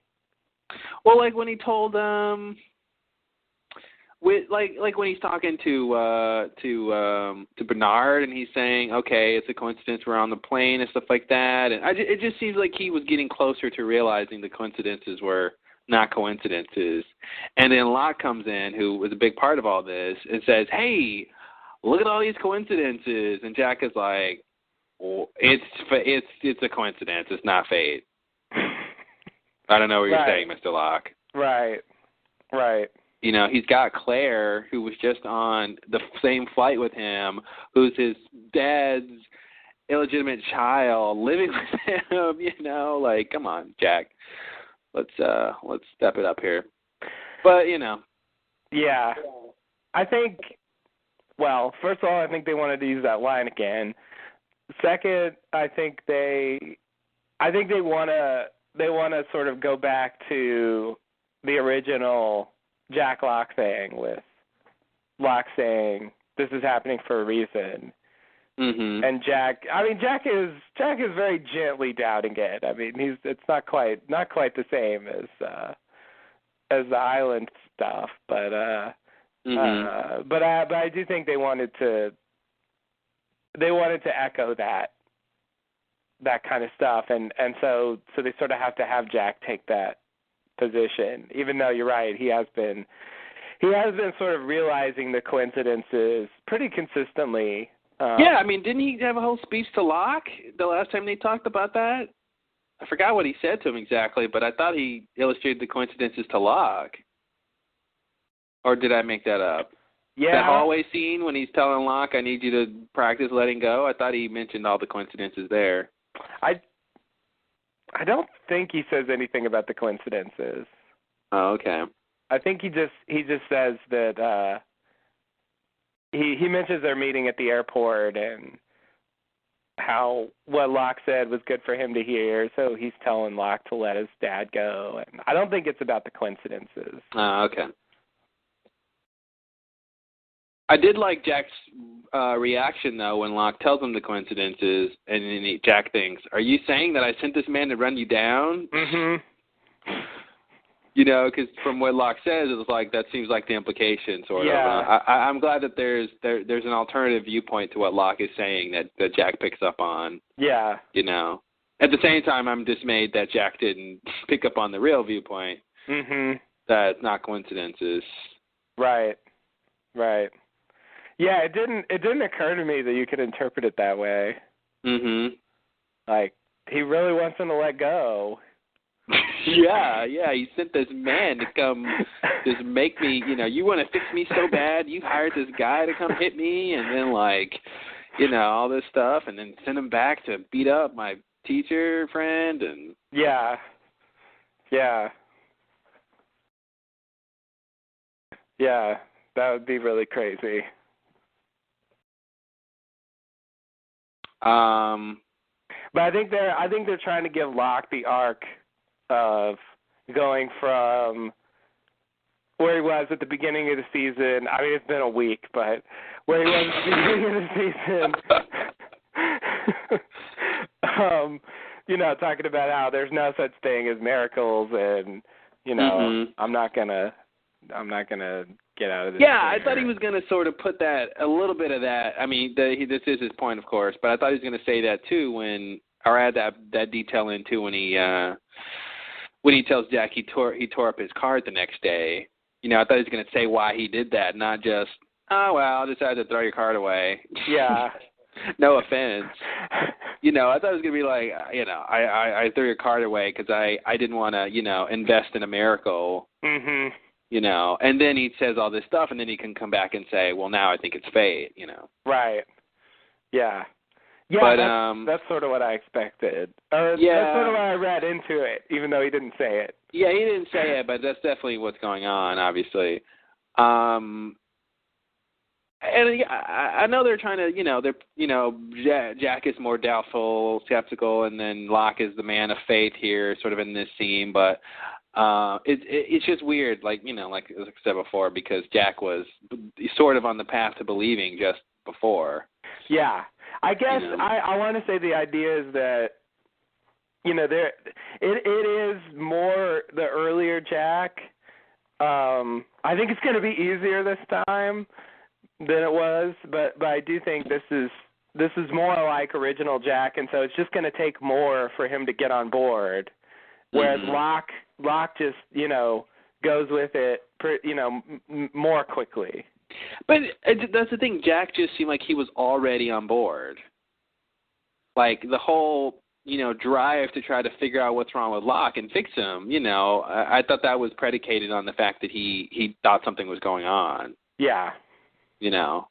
Well, like when he told like when he's talking to Bernard, and he's saying, okay, it's a coincidence we're on the plane and stuff like that, and it just seems like he was getting closer to realizing the coincidences were not coincidences. And then Locke comes in, who was a big part of all this, and says, "Hey, look at all these coincidences," and Jack is like, well, it's a coincidence, it's not fate." I don't know what you're saying, Mr. Locke. Right. He's got Claire, who was just on the same flight with him, who's his dad's illegitimate child, living with him. Like, come on, Jack. Let's step it up here. But Yeah. I think. Well, first of all, I think they wanted to use that line again. Second, I think they want to sort of go back to the original Jack Locke thing, with Locke saying this is happening for a reason. Mm-hmm. And Jack is very gently doubting it. I mean, it's not quite the same as the island stuff, but but I do think they wanted to echo that kind of stuff, and so they sort of have to have Jack take that position, even though you're right, he has been sort of realizing the coincidences pretty consistently. Yeah, I mean, didn't he have a whole speech to Locke the last time they talked about that? I forgot what he said to him exactly, but I thought he illustrated the coincidences to Locke. Or did I make that up? Yeah. That hallway scene when he's telling Locke, "I need you to practice letting go," I thought he mentioned all the coincidences there. I don't think he says anything about the coincidences. Oh, okay. I think he just says that he mentions their meeting at the airport, and how what Locke said was good for him to hear, so he's telling Locke to let his dad go. And I don't think it's about the coincidences. Okay. I did like Jack's reaction, though, when Locke tells him the coincidences, and then Jack thinks, "Are you saying that I sent this man to run you down?" Mm-hmm. You know, because from what Locke says, it's like that seems like the implication, sort of. I'm glad that there's an alternative viewpoint to what Locke is saying that Jack picks up on. Yeah. You know, at the same time, I'm dismayed that Jack didn't pick up on the real viewpoint. Mm-hmm. That it's not coincidences. Right. Right. Yeah, it didn't occur to me that you could interpret it that way. Mm-hmm. Like, he really wants him to let go. Yeah, he sent this man to come just make me, you want to fix me so bad, you hired this guy to come hit me, and then, all this stuff, and then send him back to beat up my teacher friend, and... Yeah, that would be really crazy. But I think they're trying to give Locke the arc of going from where he was at the beginning of the season. I mean, it's been a week, but where he was at the beginning of the season, talking about how there's no such thing as miracles, and I'm not gonna get out of this. Yeah, I thought he was gonna sort of put that a little bit of that. I mean, this is his point, of course, but I thought he was gonna say that too add that detail in too when he tells Jack he tore up his card the next day. I thought he was going to say why he did that, not just, oh, well, I decided to throw your card away. Yeah. No offense. I thought it was going to be like, I threw your card away because I didn't want to, invest in a miracle. Mm-hmm. And then he says all this stuff, and then he can come back and say, well, now I think it's fate, Right. Yeah. Yeah, but, that's sort of what I expected. That's sort of what I read into it, even though he didn't say it. Yeah, he didn't say it, but that's definitely what's going on, obviously. And I know they're trying to, Jack is more doubtful, skeptical, and then Locke is the man of faith here, sort of in this scene. But it's just weird, like I said before, because Jack was sort of on the path to believing just before. Yeah. I guess I want to say the idea is that, it is more the earlier Jack. I think it's going to be easier this time than it was, but I do think this is more like original Jack, and so it's just going to take more for him to get on board. Whereas Locke just, goes with it, more quickly. But that's the thing. Jack just seemed like he was already on board. Like the whole, drive to try to figure out what's wrong with Locke and fix him. I thought that was predicated on the fact that he thought something was going on. Yeah. Yeah.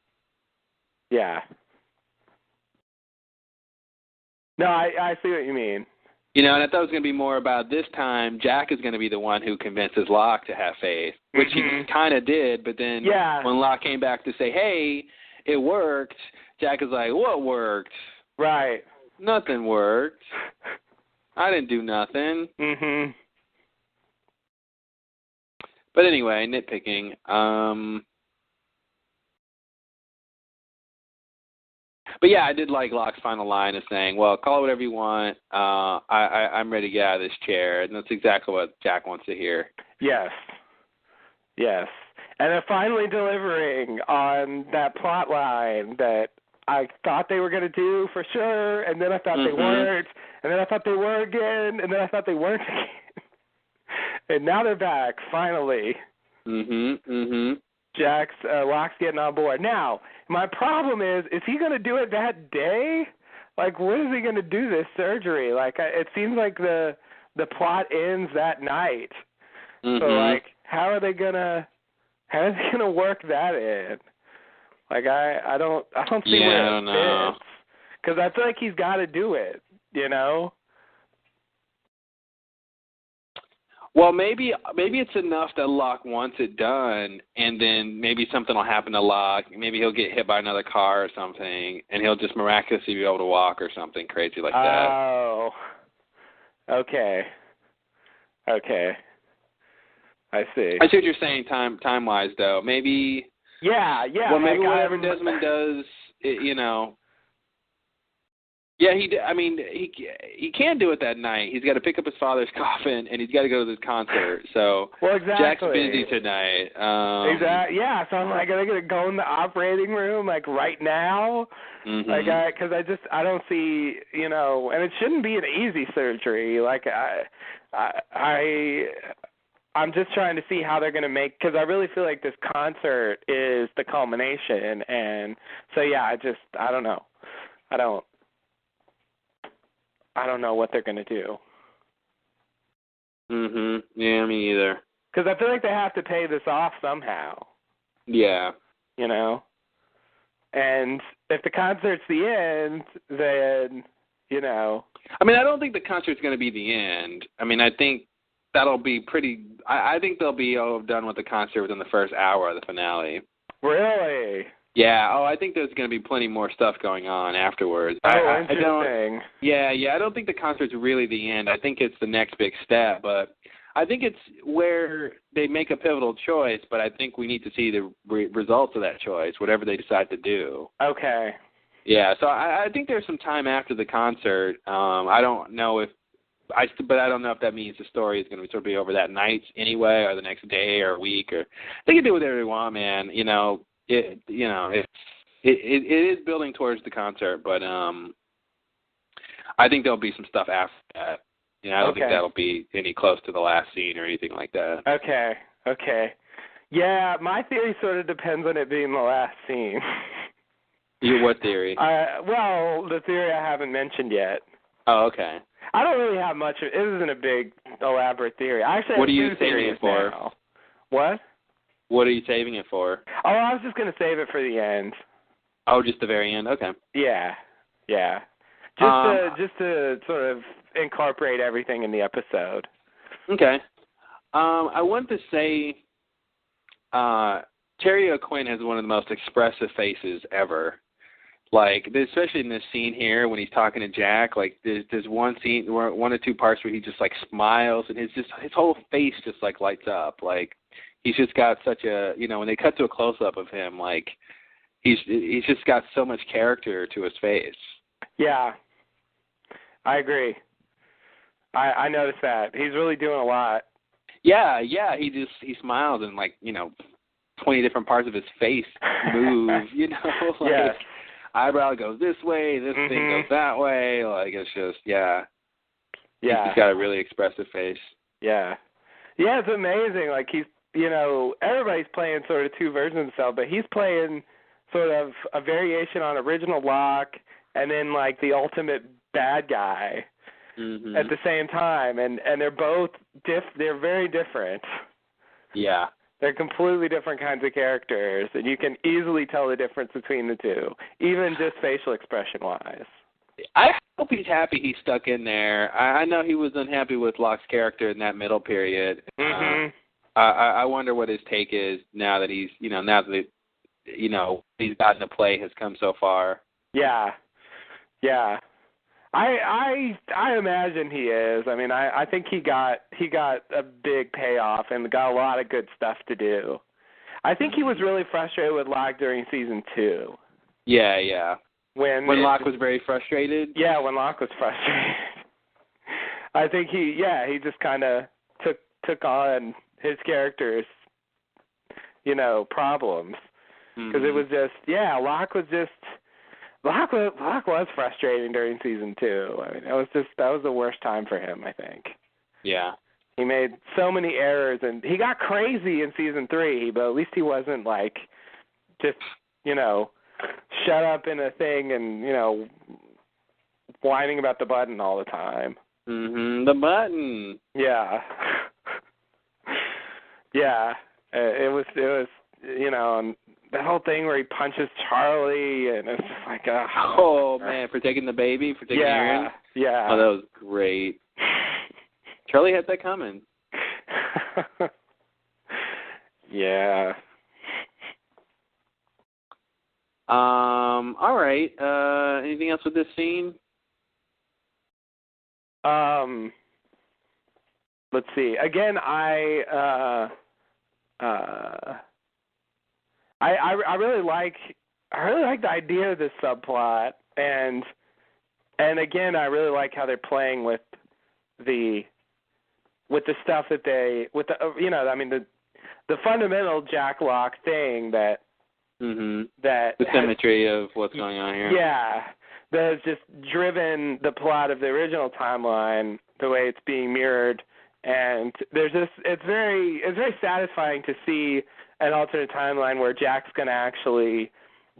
No, I see what you mean. And I thought it was going to be more about this time, Jack is going to be the one who convinces Locke to have faith, which he kind of did, but then when Locke came back to say, hey, it worked, Jack is like, what worked? Right. Nothing worked. I didn't do nothing. Mm-hmm. But anyway, nitpicking. But yeah, I did like Locke's final line of saying, well, call it whatever you want. I'm ready to get out of this chair. And that's exactly what Jack wants to hear. Yes. And they're finally delivering on that plot line that I thought they were going to do for sure, and then I thought they weren't, and then I thought they were again, and then I thought they weren't again. And now they're back, finally. Locke's getting on board. Now, my problem is he going to do it that day? Like, when is he going to do this surgery? Like, it seems like the plot ends that night. So, like, how are they going to work that in? Like, I don't see where it fits. Because I feel like he's got to do it, Well, maybe it's enough that Locke wants it done, and then maybe something will happen to Locke. Maybe he'll get hit by another car or something, and he'll just miraculously be able to walk or something crazy like that. Oh, okay. I see. I see what you're saying time-wise, though. Maybe... Yeah. Well, maybe like whatever Desmond does, Yeah, he can do it that night. He's got to pick up his father's coffin, and he's got to go to this concert. So well, exactly. Jack's busy tonight. Exactly. Yeah. So I'm like, are they gonna go in the operating room like right now? Mm-hmm. Like, because I don't see, and it shouldn't be an easy surgery. Like, I'm just trying to see how they're going to make, because I really feel like this concert is the culmination, and so yeah, I don't know. I don't know what they're going to do. Yeah, me either. Because I feel like they have to pay this off somehow. Yeah. And if the concert's the end, then, I don't think the concert's going to be the end. I think that'll be pretty... I think they'll be done with the concert within the first hour of the finale. Really? Yeah. Oh, I think there's going to be plenty more stuff going on afterwards. Oh, interesting. I don't think the concert's really the end. I think it's the next big step, but I think it's where they make a pivotal choice, but I think we need to see the results of that choice, whatever they decide to do. Okay. Yeah, so I think there's some time after the concert. I don't know if that means the story is going to sort of be over that night anyway, or the next day or week, or they can do whatever they want, man. It is building towards the concert, but I think there'll be some stuff after that. I don't think that'll be any close to the last scene or anything like that. Okay. Yeah, my theory sort of depends on it being the last scene. What theory? Well, the theory I haven't mentioned yet. Oh, okay. I don't really have much of it. It isn't a big, elaborate theory. I actually what have are you two saving theories it for? now. What? What are you saving it for? Oh, I was just going to save it for the end. Oh, just the very end? Okay. Yeah. Just to sort of incorporate everything in the episode. Okay. I want to say Terry O'Quinn has one of the most expressive faces ever. Like, especially in this scene here when he's talking to Jack, like there's one scene, one or two parts where he just like smiles and his whole face just like lights up. Like he's just got such a, when they cut to a close up of him, like he's just got so much character to his face. Yeah, I agree. I noticed that he's really doing a lot. Yeah, he smiles and 20 different parts of his face move, like. Yes. Eyebrow goes this way, this thing goes that way. Like, it's just, yeah. He's got a really expressive face. Yeah. Yeah, it's amazing. Like, he's, everybody's playing sort of two versions of himself, but he's playing sort of a variation on original Locke and then, the ultimate bad guy at the same time. And they're both, they're very different. Yeah. They're completely different kinds of characters, and you can easily tell the difference between the two, even just facial expression-wise. I hope he's happy he stuck in there. I know he was unhappy with Locke's character in that middle period. I wonder what his take is now that he's, he's gotten to play has come so far. Yeah. I imagine he is. I think he got a big payoff and got a lot of good stuff to do. I think he was really frustrated with Locke during season 2. Yeah. When Locke was very frustrated? Yeah, when Locke was frustrated. I think he just kind of took on his character's, problems. Because it was just, Locke was frustrating during season 2. That was the worst time for him, I think. Yeah. He made so many errors, and he got crazy in season 3, but at least he wasn't just, shut up in a thing and, whining about the button all the time. The button. Yeah. Yeah. It was, and that whole thing where he punches Charlie, and it's just like, oh man, for taking the baby, for taking Aaron? Yeah. Oh, that was great. Charlie had that coming. Yeah. All right. Anything else with this scene? Let's see. Again, I really like the idea of this subplot, and again, I really like how they're playing with the stuff that the fundamental Jack Locke thing that the symmetry of what's going on here. Yeah, that has just driven the plot of the original timeline, the way it's being mirrored, and there's this. It's very satisfying to see an alternate timeline where Jack's going to actually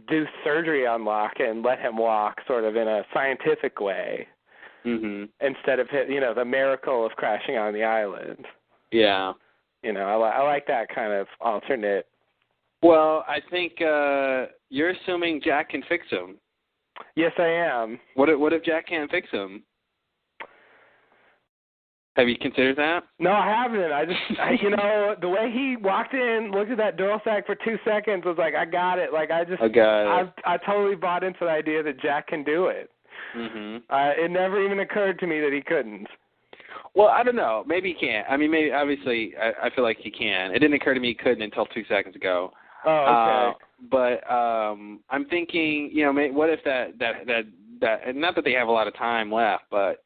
do surgery on Locke and let him walk, sort of in a scientific way, instead of the miracle of crashing on the island. Yeah. I like that kind of alternate. Well, I think you're assuming Jack can fix him. Yes, I am. What if Jack can't fix him? Have you considered that? No, I haven't. The way he walked in, looked at that Duralsac for 2 seconds, was like, I got it. Like, I totally bought into the idea that Jack can do it. It never even occurred to me that he couldn't. Well, I don't know. Maybe he can't. I mean, maybe, obviously, I feel like he can. It didn't occur to me he couldn't until 2 seconds ago. Oh, okay. But I'm thinking, what if that, and not that they have a lot of time left, but,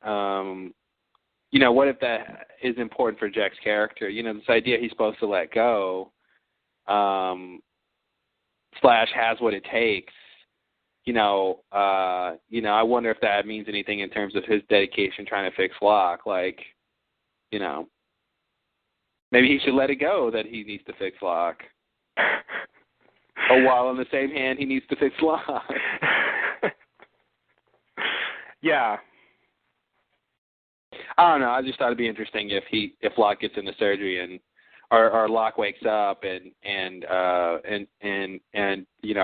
what if that is important for Jack's character? This idea he's supposed to let go, Slash has what it takes. I wonder if that means anything in terms of his dedication trying to fix Locke. Like, maybe he should let it go that he needs to fix Locke. While on the same hand, he needs to fix Locke. Yeah. I don't know. I just thought it'd be interesting if Locke gets into surgery and or Locke wakes up and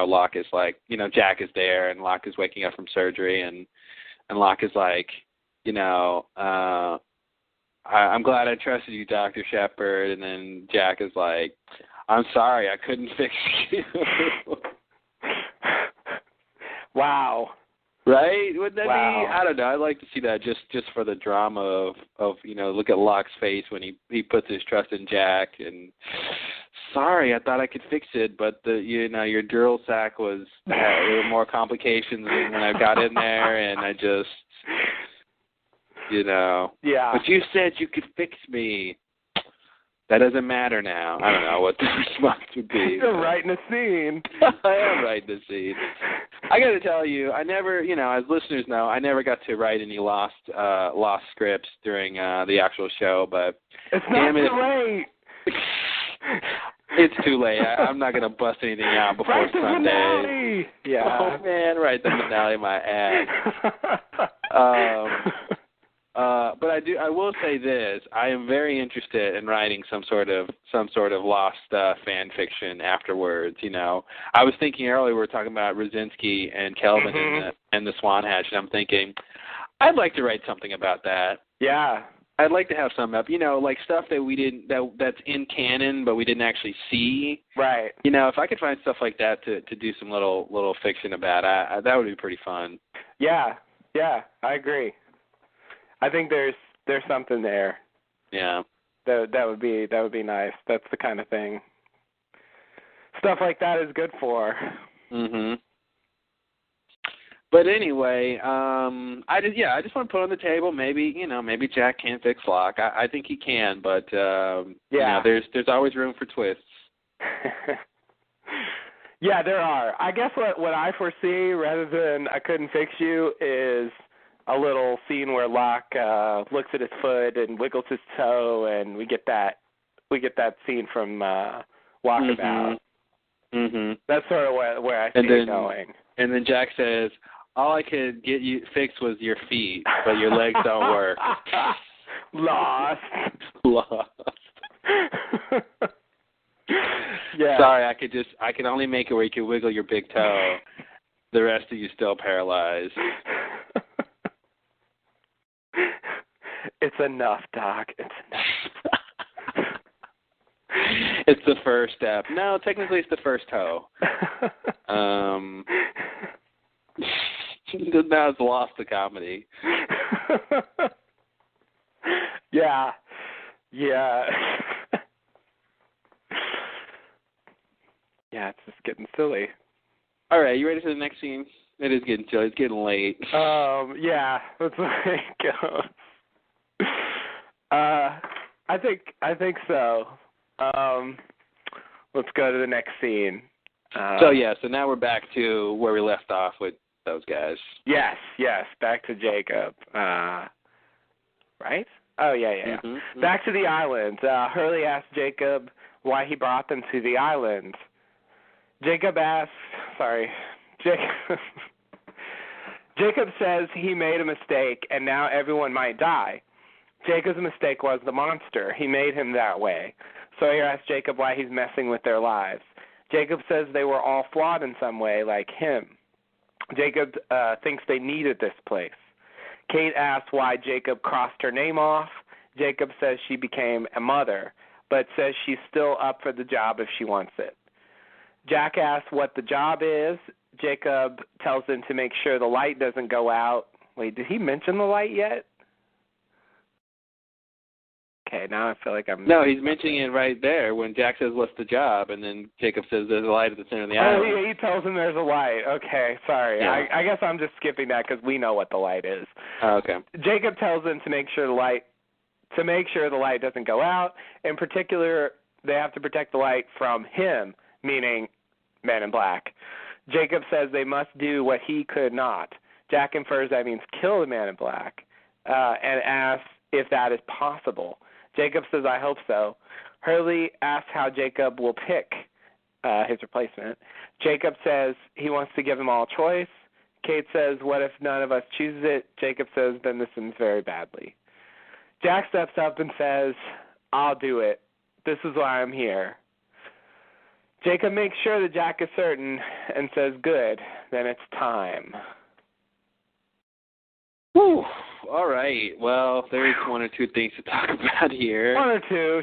Locke is like, Jack is there and Locke is waking up from surgery and Locke is like, I'm glad I trusted you, Dr. Shepard, and then Jack is like, I'm sorry, I couldn't fix you. Wow. Right? Wouldn't that be? Wow. I don't know. I'd like to see that just for the drama of look at Locke's face when he puts his trust in Jack and sorry, I thought I could fix it, but your Duralsac was there were more complications when I got in there and I just Yeah. But you said you could fix me. That doesn't matter now. I don't know what the response would be. You're writing a scene. I am writing a scene. I got to tell you, I never, as listeners know, I never got to write any lost scripts during the actual show. But it's not too late. It's too late. I'm not going to bust anything out before write the Sunday. Finale. Yeah. Oh man, write the finale of my ass. But I will say this: I am very interested in writing some sort of lost fan fiction afterwards. I was thinking earlier we were talking about Rosinski and Kelvin and the Swan Hatch, and I'm thinking I'd like to write something about that. Yeah, I'd like to have some up, like stuff that we didn't that's in canon but we didn't actually see. Right. If I could find stuff like that to do some little fiction about, that would be pretty fun. Yeah, I agree. I think there's something there. Yeah. That would be nice. That's the kind of thing stuff like that is good for. But anyway, I just want to put on the table maybe Jack can fix Locke. I think he can, but there's always room for twists. Yeah, there are. I guess what I foresee rather than I couldn't fix you is a little scene where Locke looks at his foot and wiggles his toe, and we get that scene from Walkabout. That's sort of where I see it going. And then Jack says, "All I could get you fixed was your feet, but your legs don't work." Lost. Yeah. Sorry, I can only make it where you can wiggle your big toe. The rest of you still paralyzed. It's enough, Doc. It's enough. It's the first step. No, technically it's the first hoe. Now it's lost the comedy. Yeah. Yeah, it's just getting silly. All right, you ready for the next scene? It is getting silly. It's getting late. Yeah, let's go. I think so. Let's go to the next scene. So now we're back to where we left off with those guys. Yes, back to Jacob. Right? Oh, yeah. Mm-hmm. Back to the island. Hurley asked Jacob why he brought them to the island. Jacob says he made a mistake and now everyone might die. Jacob's mistake was the monster. He made him that way. Sawyer asks Jacob why he's messing with their lives. Jacob says they were all flawed in some way, like him. Jacob thinks they needed this place. Kate asks why Jacob crossed her name off. Jacob says she became a mother, but says she's still up for the job if she wants it. Jack asks what the job is. Jacob tells him to make sure the light doesn't go out. Wait, did he mention the light yet? Okay, now I feel like I'm... No, he's mentioning it right there when Jack says, what's the job? And then Jacob says there's a light at the center of the island. Oh, yeah, he tells him there's a light. Okay, sorry. Yeah. I guess I'm just skipping that because we know what the light is. Oh, okay. Jacob tells them to make sure the light doesn't go out. In particular, they have to protect the light from him, meaning Men in Black. Jacob says they must do what he could not. Jack infers that means kill the Man in Black, and asks if that is possible. Jacob says, I hope so. Hurley asks how Jacob will pick his replacement. Jacob says he wants to give them all a choice. Kate says, what if none of us chooses it? Jacob says, then this ends very badly. Jack steps up and says, I'll do it. This is why I'm here. Jacob makes sure that Jack is certain and says, good, then it's time. Whew. All right. Well, there's one or two things to talk about here. One or two,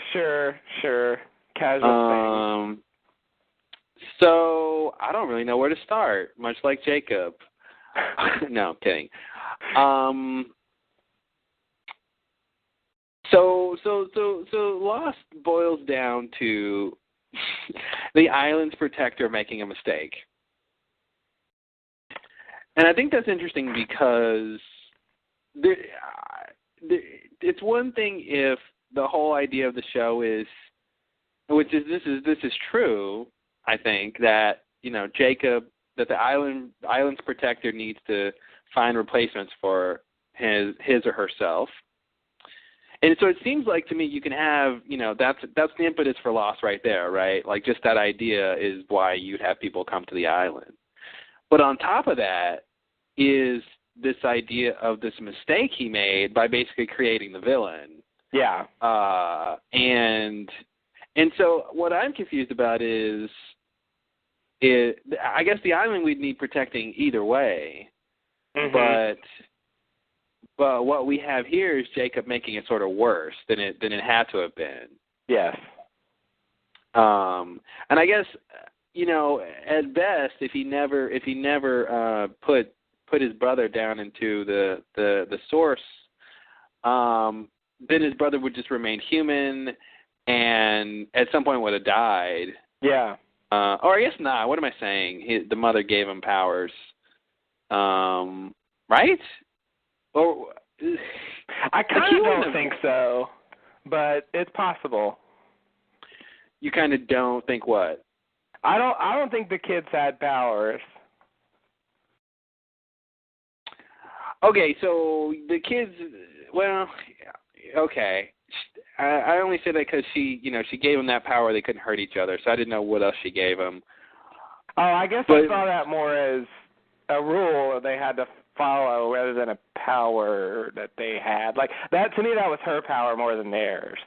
sure. Casual thing. So I don't really know where to start, much like Jacob. No, I'm kidding. So Lost boils down to the island's protector making a mistake. And I think that's interesting because it's one thing if the whole idea of the show is, this is true, I think, that, Jacob, that the island's protector needs to find replacements for his or herself. And so it seems like to me you can have, that's the impetus for Lost right there, right? Like just that idea is why you'd have people come to the island. But on top of that is this idea of this mistake he made by basically creating the villain. Yeah. And so what I'm confused about is I guess the island we'd need protecting either way. Mm-hmm. But what we have here is Jacob making it sort of worse than it had to have been. Yes. And I guess at best, if he never put his brother down into the source, then his brother would just remain human, and at some point would have died. Yeah. Or I guess not. What am I saying? The mother gave him powers. Right? Or I kind of don't think so, but it's possible. You kind of don't think what? I don't think the kids had powers. Okay, so the kids. Well, okay. I only say that because she gave them that power. They couldn't hurt each other, so I didn't know what else she gave them. Oh, I guess I saw that more as a rule they had to follow rather than a power that they had. Like that to me, that was her power more than theirs.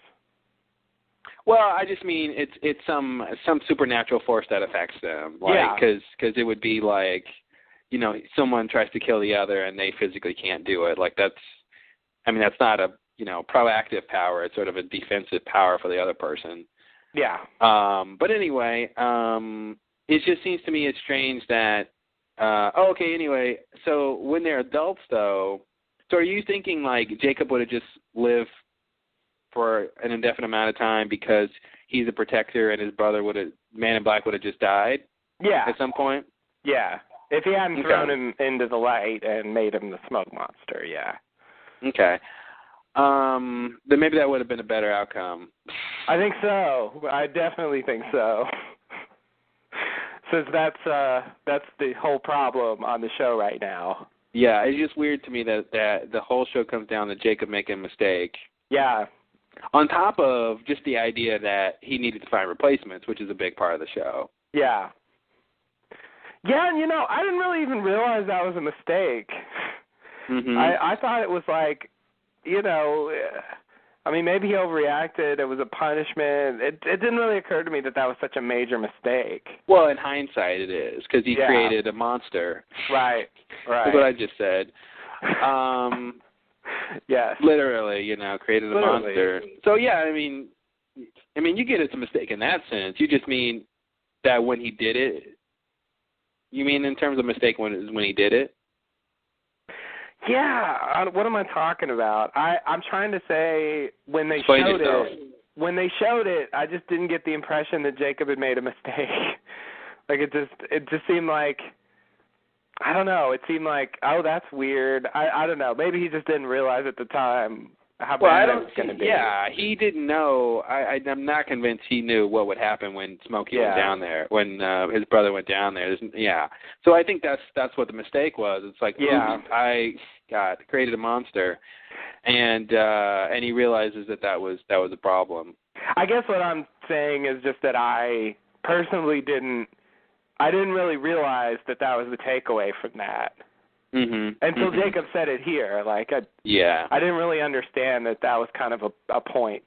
Well, I just mean it's some supernatural force that affects them. Like, yeah. Because it would be like, someone tries to kill the other and they physically can't do it. Like that's not a proactive power. It's sort of a defensive power for the other person. Yeah. But anyway, it just seems to me it's strange that. Okay. Anyway, so when they're adults, though, so are you thinking like Jacob would have just lived for an indefinite amount of time because he's a protector and his brother Man in Black would have just died? Yeah. At some point. Yeah. If he hadn't thrown him into the light and made him the smoke monster, yeah. Okay. Then maybe that would have been a better outcome. I think so. I definitely think so. Since that's the whole problem on the show right now. Yeah, it's just weird to me that the whole show comes down to Jacob making a mistake. Yeah. On top of just the idea that he needed to find replacements, which is a big part of the show. Yeah. Yeah, and I didn't really even realize that was a mistake. Mm-hmm. I thought it was like, maybe he overreacted. It was a punishment. It didn't really occur to me that was such a major mistake. Well, in hindsight, it is, because he created a monster. Right. That's what I just said. Yes. Literally, created a monster. So, yeah, I mean, you get it's a mistake in that sense. You just mean that when he did it, you mean in terms of mistake when he did it? Yeah, what am I talking about? I'm trying to say when they showed it, I just didn't get the impression that Jacob had made a mistake. Like it just seemed like, I don't know, it seemed like, oh, that's weird. I don't know. Maybe he just didn't realize at the time how bad it was going to be. Yeah, he didn't know. I'm not convinced he knew what would happen when Smokey went down there, when his brother went down there. So I think that's what the mistake was. It's like, I created a monster, and he realizes that was a problem. I guess what I'm saying is just that I personally didn't really realize that was the takeaway from that. Mm-hmm. Until Jacob said it here, I didn't really understand that was kind of a point.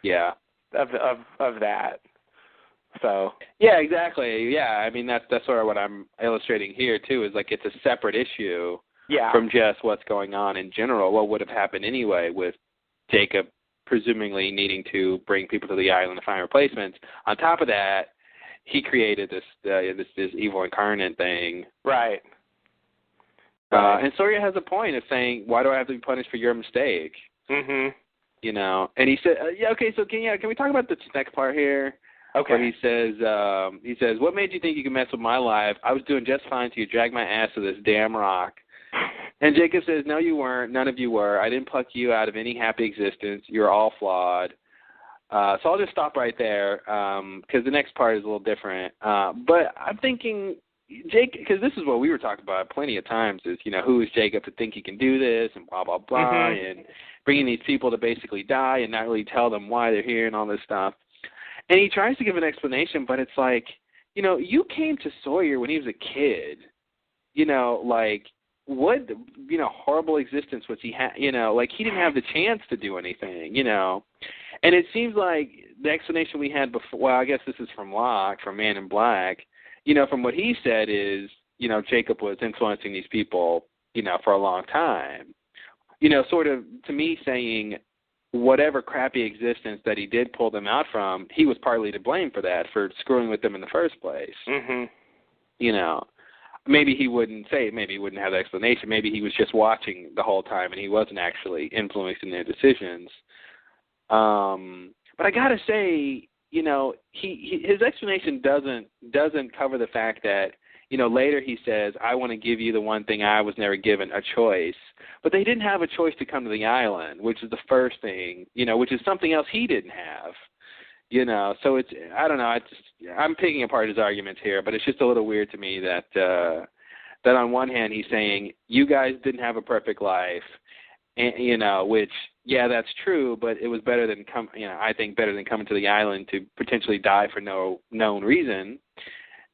Yeah. Of that. So. Yeah, exactly. Yeah, I mean that's sort of what I'm illustrating here too. Is like it's a separate issue. Yeah. From just what's going on in general. What would have happened anyway with Jacob presumably needing to bring people to the island to find replacements? On top of that, he created this evil incarnate thing. Right. And Sawyer has a point of saying, why do I have to be punished for your mistake? Mm-hmm. And he said, okay, so can we talk about the next part here? Okay. Where he says, what made you think you could mess with my life? I was doing just fine till you dragged my ass to this damn rock. And Jacob says, no, you weren't. None of you were. I didn't pluck you out of any happy existence. You're all flawed. So I'll just stop right there because the next part is a little different. But I'm thinking, because this is what we were talking about plenty of times is, who is Jacob to think he can do this and blah, blah, blah, mm-hmm. and bringing these people to basically die and not really tell them why they're here and all this stuff. And he tries to give an explanation, but it's like, you came to Sawyer when he was a kid, what, horrible existence was he he didn't have the chance to do anything, And it seems like the explanation we had before, well, I guess this is from Locke, from Man in Black, from what he said is, Jacob was influencing these people, for a long time. Sort of, to me, saying whatever crappy existence that he did pull them out from, he was partly to blame for that, for screwing with them in the first place. Mm-hmm. Maybe he wouldn't say it. Maybe he wouldn't have the explanation. Maybe he was just watching the whole time and he wasn't actually influencing their decisions. But I gotta say, his explanation doesn't cover the fact that, later he says, I want to give you the one thing I was never given, a choice. But they didn't have a choice to come to the island, which is the first thing, which is something else he didn't have. So it's, I don't know, I'm picking apart his arguments here, but it's just a little weird to me that on one hand he's saying, you guys didn't have a perfect life, and, which, yeah, that's true, but it was better than I think better than coming to the island to potentially die for no known reason.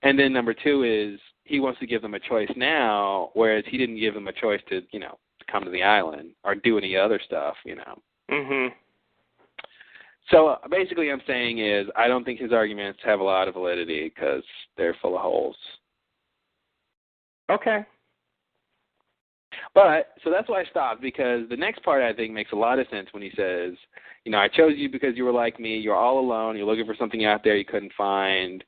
And then number two is he wants to give them a choice now, whereas he didn't give them a choice to, to come to the island or do any other stuff, Mhm. So basically I'm saying is I don't think his arguments have a lot of validity because they're full of holes. Okay. But, so that's why I stopped, because the next part I think makes a lot of sense when he says, you know, I chose you because you were like me, you're all alone, you're looking for something out there you couldn't find,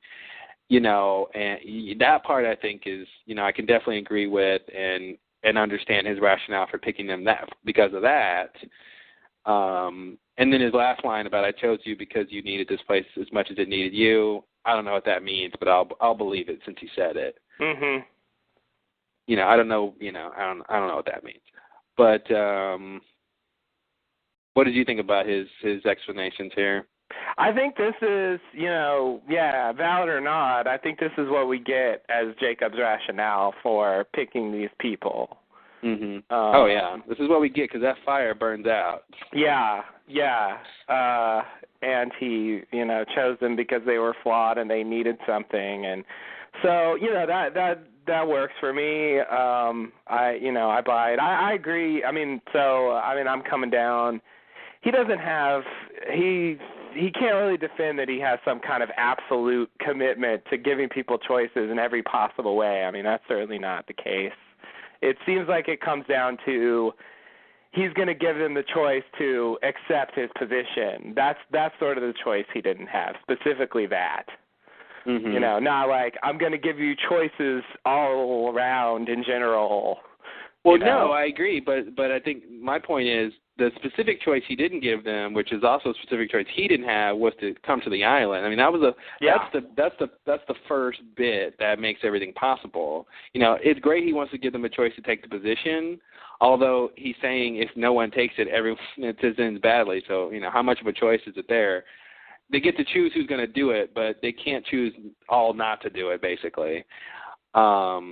you know, and that part I think is, you know, I can definitely agree with and understand his rationale for picking them that because of that. And then his last line about I chose you because you needed this place as much as it needed you. I don't know what that means, but I'll believe it since he said it. Mhm. You know, I don't know. You know, I don't know what that means. But what did you think about his explanations here? I think this is, you know, yeah, valid or not, I think this is what we get as Jacob's rationale for picking these people. Mm-hmm. Oh, yeah. This is what we get because that fire burns out. Yeah. And he, you know, chose them because they were flawed and they needed something. And so, you know, that works for me. I buy it. I agree. I'm coming down. He doesn't have he can't really defend that he has some kind of absolute commitment to giving people choices in every possible way. I mean, that's certainly not the case. It seems like it comes down to he's going to give them the choice to accept his position. That's sort of the choice he didn't have, specifically that. Mm-hmm. You know, not like I'm going to give you choices all around in general. Well, no, I agree, but I think my point is the specific choice he didn't give them, which is also a specific choice he didn't have, was to come to the island. I mean, that's the first bit that makes everything possible. You know, it's great he wants to give them a choice to take the position, although he's saying if no one takes it, everyone ends badly. So, you know, how much of a choice is it there? They get to choose who's going to do it, but they can't choose all not to do it, basically. But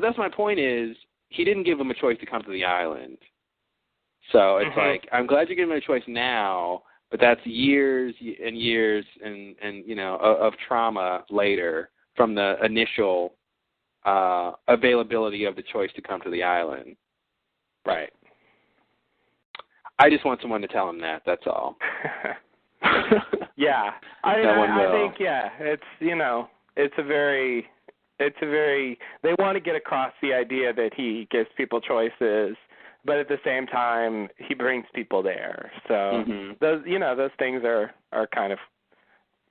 that's my point is he didn't give them a choice to come to the island. So it's like, I'm glad you're giving them a choice now, but that's years and years and you know, of trauma later from the initial availability of the choice to come to the island. Right. I just want someone to tell him that, that's all. Yeah. I think, yeah, it's, you know, they want to get across the idea that he gives people choices, but at the same time, he brings people there. So those things are kind of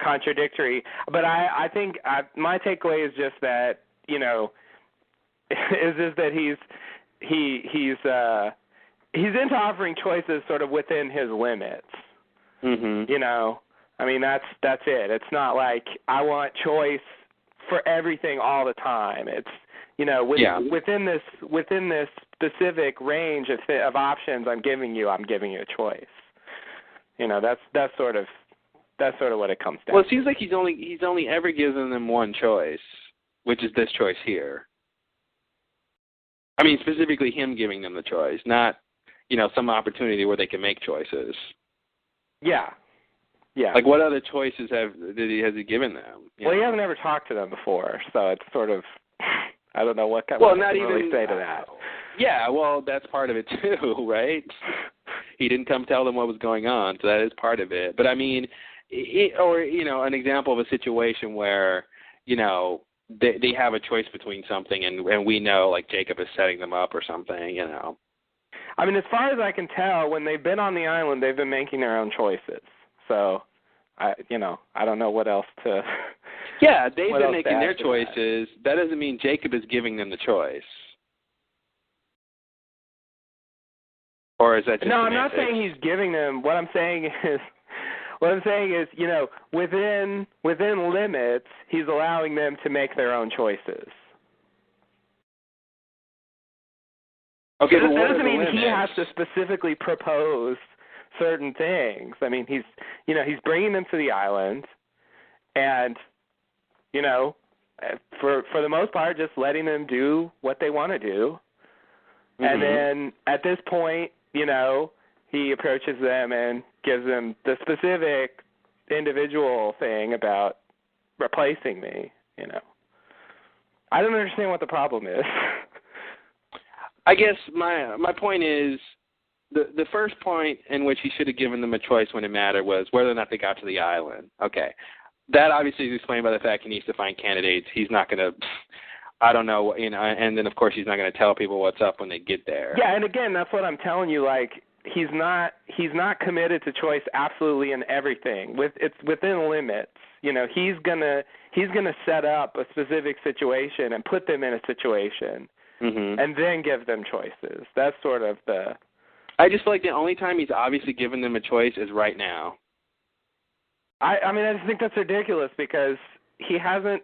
contradictory. But I think my takeaway is just that, you know, is that he's into offering choices sort of within his limits. Mm-hmm. You know, I mean that's it. It's not like I want choice for everything all the time. It's, you know, within this specific range of options I'm giving you a choice. You know, that's sort of what it comes down. Well, it seems like he's only ever given them one choice, which is this choice here. I mean, specifically him giving them the choice, not, you know, some opportunity where they can make choices. Yeah. Like, what other choices has he given them? Well, he hasn't ever talked to them before, so it's sort of, I don't know what I can really say to that. Yeah, well, that's part of it too, right? He didn't come tell them what was going on, so that is part of it. But I mean, or you know, an example of a situation where, you know, they have a choice between something, and we know like Jacob is setting them up or something, you know. I mean, as far as I can tell, when they've been on the island, they've been making their own choices. So, I don't know what else to. Yeah, they've been making their choices. That doesn't mean Jacob is giving them the choice. Or is that just I'm not saying he's giving them. What I'm saying is, you know, within limits, he's allowing them to make their own choices. Okay, but that doesn't mean he has to specifically propose certain things. I mean, he's bringing them to the island, and, you know, for the most part, just letting them do what they want to do. Mm-hmm. And then at this point, you know, he approaches them and gives them the specific individual thing about replacing me, you know. I don't understand what the problem is. I guess my point is the first point in which he should have given them a choice when it mattered was whether or not they got to the island. Okay. That obviously is explained by the fact he needs to find candidates. He's not going to I don't know, and then of course he's not going to tell people what's up when they get there. Yeah, and again, that's what I'm telling you. Like, he's not committed to choice absolutely in everything. It's within limits. He's gonna set up a specific situation and put them in a situation, and then give them choices. That's sort of the. I just feel like the only time he's obviously given them a choice is right now. I mean, I just think that's ridiculous because he hasn't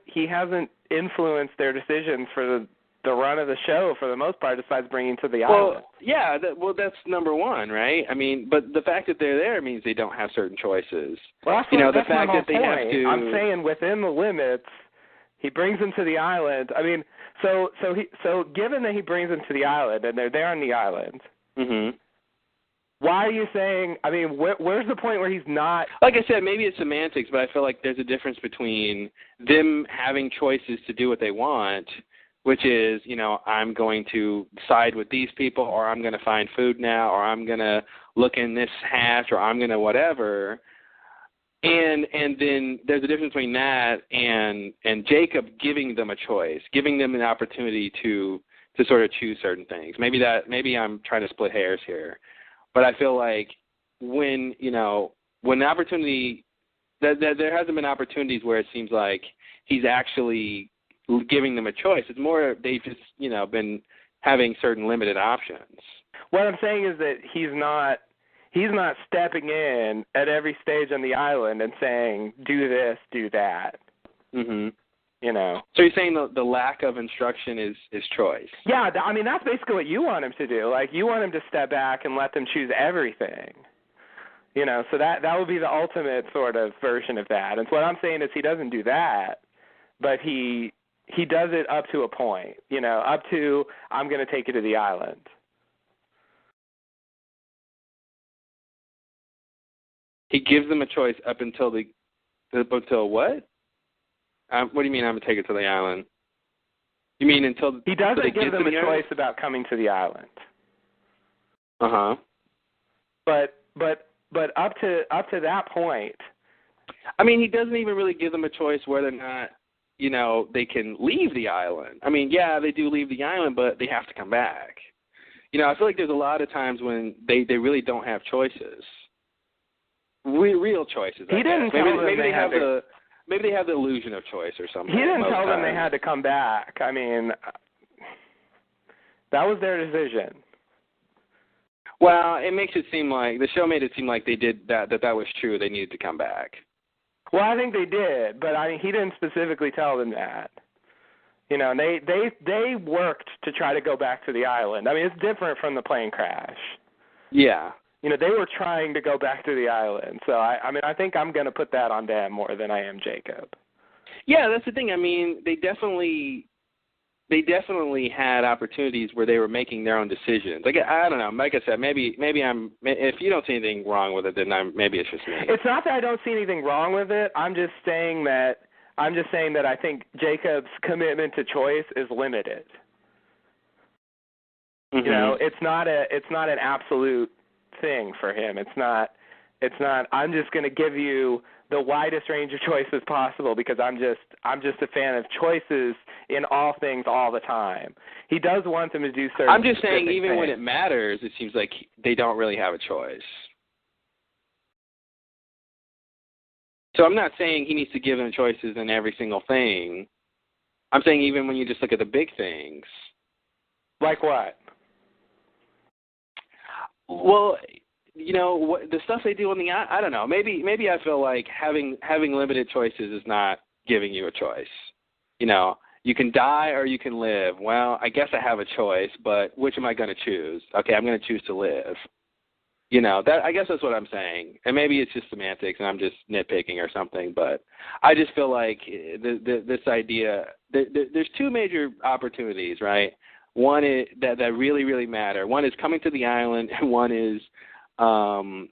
influenced their decisions for the run of the show for the most part, besides bringing to the island. Yeah, that's number one, right? I mean, but the fact that they're there means they don't have certain choices. Well, that's the fact that they point. have to. I'm saying within the limits, he brings them to the island. I mean, so given that he brings them to the island and they're there on the island. Mm-hmm. Why are you saying, I mean, where's the point where he's not? Like I said, maybe it's semantics, but I feel like there's a difference between them having choices to do what they want, which is, I'm going to side with these people, or I'm going to find food now, or I'm going to look in this hatch, or I'm going to whatever. And then there's a difference between that and Jacob giving them a choice, giving them an opportunity to sort of choose certain things. Maybe I'm trying to split hairs here. But I feel like when the opportunity, that there hasn't been opportunities where it seems like he's actually giving them a choice. It's more they've just, been having certain limited options. What I'm saying is that he's not stepping in at every stage on the island and saying, do this, do that. Mm-hmm. So you're saying the lack of instruction is choice? Yeah, I mean, that's basically what you want him to do. Like, you want him to step back and let them choose everything. So that would be the ultimate sort of version of that. And so what I'm saying is he doesn't do that, but he does it up to a point, up to, I'm going to take you to the island. He gives them a choice up until what? What do you mean I'm going to take it to the island? You mean until he doesn't give them a choice about coming to the island. Uh-huh. But up to that point. I mean, he doesn't even really give them a choice whether or not, they can leave the island. I mean, yeah, they do leave the island, but they have to come back. I feel like there's a lot of times when they really don't have choices. Real choices. He didn't tell them maybe they have maybe they have the illusion of choice or something. He didn't tell them they had to come back. I mean, that was their decision. Well, it makes it seem like the show made it seem like they did that was true. They needed to come back. Well, I think they did, but I mean, he didn't specifically tell them that. And they worked to try to go back to the island. I mean, it's different from the plane crash. Yeah. They were trying to go back to the island. So, I mean, I think I'm going to put that on them more than I am Jacob. Yeah, that's the thing. I mean, they definitely had opportunities where they were making their own decisions. Like, I don't know. Like I said, maybe if you don't see anything wrong with it, then maybe it's just me. It's not that I don't see anything wrong with it. I'm just saying that I think Jacob's commitment to choice is limited. Mm-hmm. It's not an absolute thing for him. It's not I'm just going to give you the widest range of choices possible because I'm just a fan of choices in all things all the time. He does want them to do certain I'm just saying even things. when it matters, it seems like they don't really have a choice. So I'm not saying he needs to give them choices in every single thing. I'm saying even when you just look at the big things. Like what? Well, the stuff they do on the I don't know. Maybe I feel like having limited choices is not giving you a choice. You can die or you can live. Well, I guess I have a choice, but which am I going to choose? Okay, I'm going to choose to live. That I guess that's what I'm saying. And maybe it's just semantics and I'm just nitpicking or something, but I just feel like this idea there's two major opportunities, right? One is that really, really matter. One is coming to the island, and one is, choosing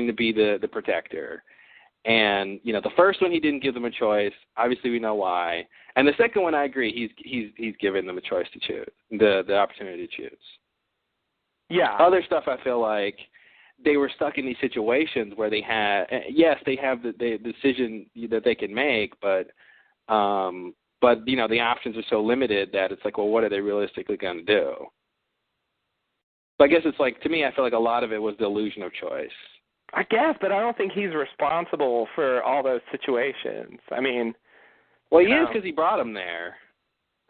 to be the protector. And the first one he didn't give them a choice. Obviously, we know why. And the second one, I agree. He's given them a choice to choose, the opportunity to choose. Yeah. Other stuff, I feel like they were stuck in these situations where they have the decision that they can make, but But, you know, the options are so limited that it's like, well, what are they realistically going to do? So I guess it's like, to me, I feel like a lot of it was the illusion of choice. I guess, but I don't think he's responsible for all those situations. I mean, well, he is because he brought him there.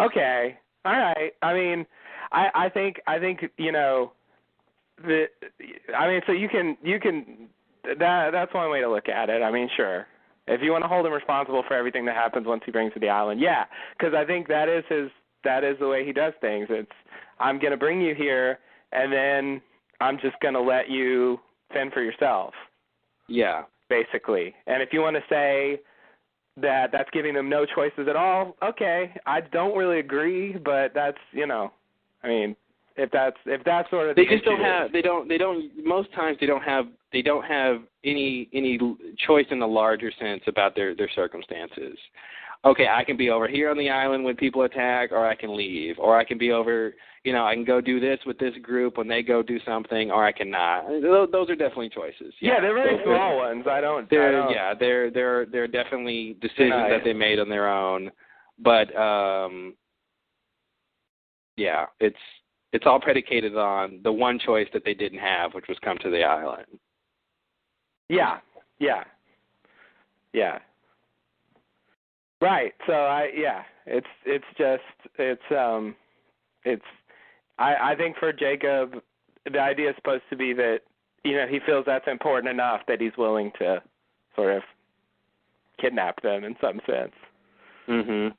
Okay, all right. I mean, I think you know, so you can that's one way to look at it. I mean, sure. If you want to hold him responsible for everything that happens once he brings to the island, yeah, because I think that is the way he does things. It's, I'm going to bring you here, and then I'm just going to let you fend for yourself. Yeah. Basically. And if you want to say that that's giving them no choices at all, okay, I don't really agree, but that's, you know, I mean, if that's sort of they just don't have most times they don't have any choice in the larger sense about their circumstances. Okay, I can be over here on the island when people attack, or I can leave, or I can be over, you know, I can go do this with this group when they go do something, or I cannot. Those are definitely choices. Yeah, they're very small ones. They're definitely decisions that they made on their own, but yeah, it's all predicated on the one choice that they didn't have, which was come to the island. Yeah. Right. So I think for Jacob, the idea is supposed to be that, you know, he feels that's important enough that he's willing to sort of kidnap them in some sense. Mhm.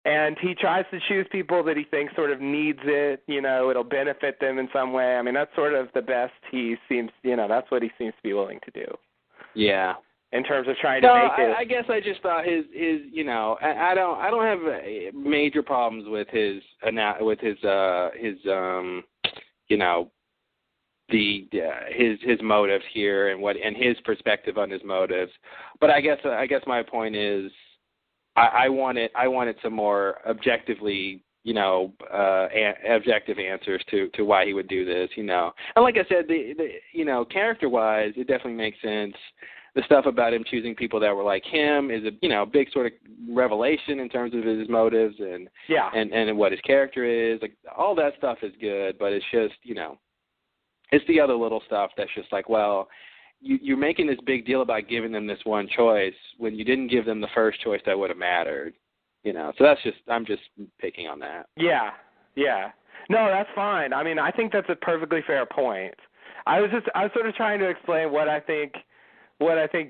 And he tries to choose people that he thinks sort of needs it, you know, it'll benefit them in some way. I mean, that's sort of the best he seems, you know, that's what he seems to be willing to do. Yeah. In terms of trying to make it. I guess I just thought his you know, I don't have major problems with his you know, his motives here and his perspective on his motives. But I guess my point is I wanted some more objectively, you know, objective answers to why he would do this, you know. And like I said, the you know, character-wise, it definitely makes sense. The stuff about him choosing people that were like him is a, you know, big sort of revelation in terms of his motives and what his character is. Like, all that stuff is good, but it's just, you know, it's the other little stuff that's just like, well, you're making this big deal about giving them this one choice when you didn't give them the first choice that would have mattered, you know. So I'm just picking on that. Yeah. No, that's fine. I mean, I think that's a perfectly fair point. I was sort of trying to explain what I think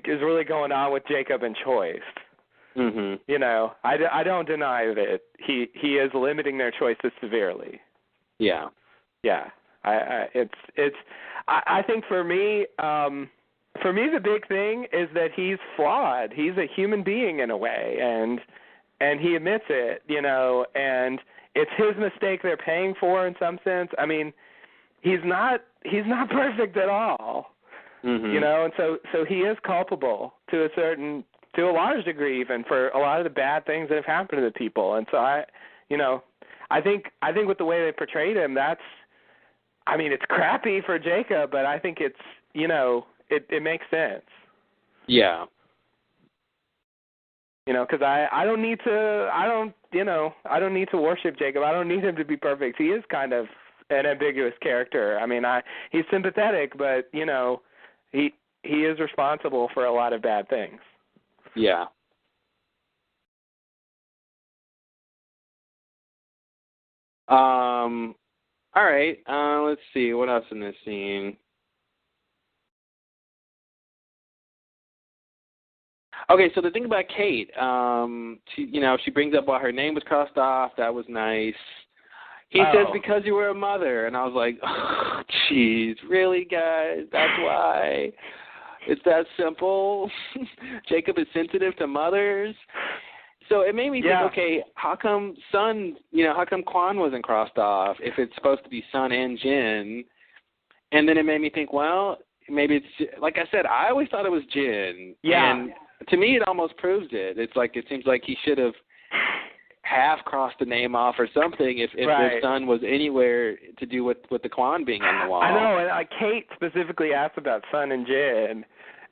is really going on with Jacob and choice. Mm-hmm. You know, I don't deny that he is limiting their choices severely. Yeah. I think for me the big thing is that he's flawed. He's a human being in a way, and he admits it, you know, and it's his mistake they're paying for in some sense. I mean, he's not perfect at all. Mm-hmm. You know, and so he is culpable to a large degree even for a lot of the bad things that have happened to the people. And so I think with the way they portrayed him, I mean, it's crappy for Jacob, but I think it's, you know, it makes sense. Yeah. You know, because I don't need to worship Jacob. I don't need him to be perfect. He is kind of an ambiguous character. I mean, he's sympathetic, but, you know, he is responsible for a lot of bad things. Yeah. All right. Let's see. What else in this scene? Okay, so the thing about Kate, she brings up why her name was crossed off. That was nice. He says, because you were a mother. And I was like, oh, jeez, really, guys? That's why? It's that simple? Jacob is sensitive to mothers? So it made me think, okay, how come Kwan wasn't crossed off if it's supposed to be Sun and Jin? And then it made me think, well, maybe it's, like I said, I always thought it was Jin. Yeah. And to me, it almost proves it. It's like, it seems like he should have half crossed the name off or something if their son was anywhere to do with the Kwan being on the wall. I know, and Kate specifically asked about Sun and Jin,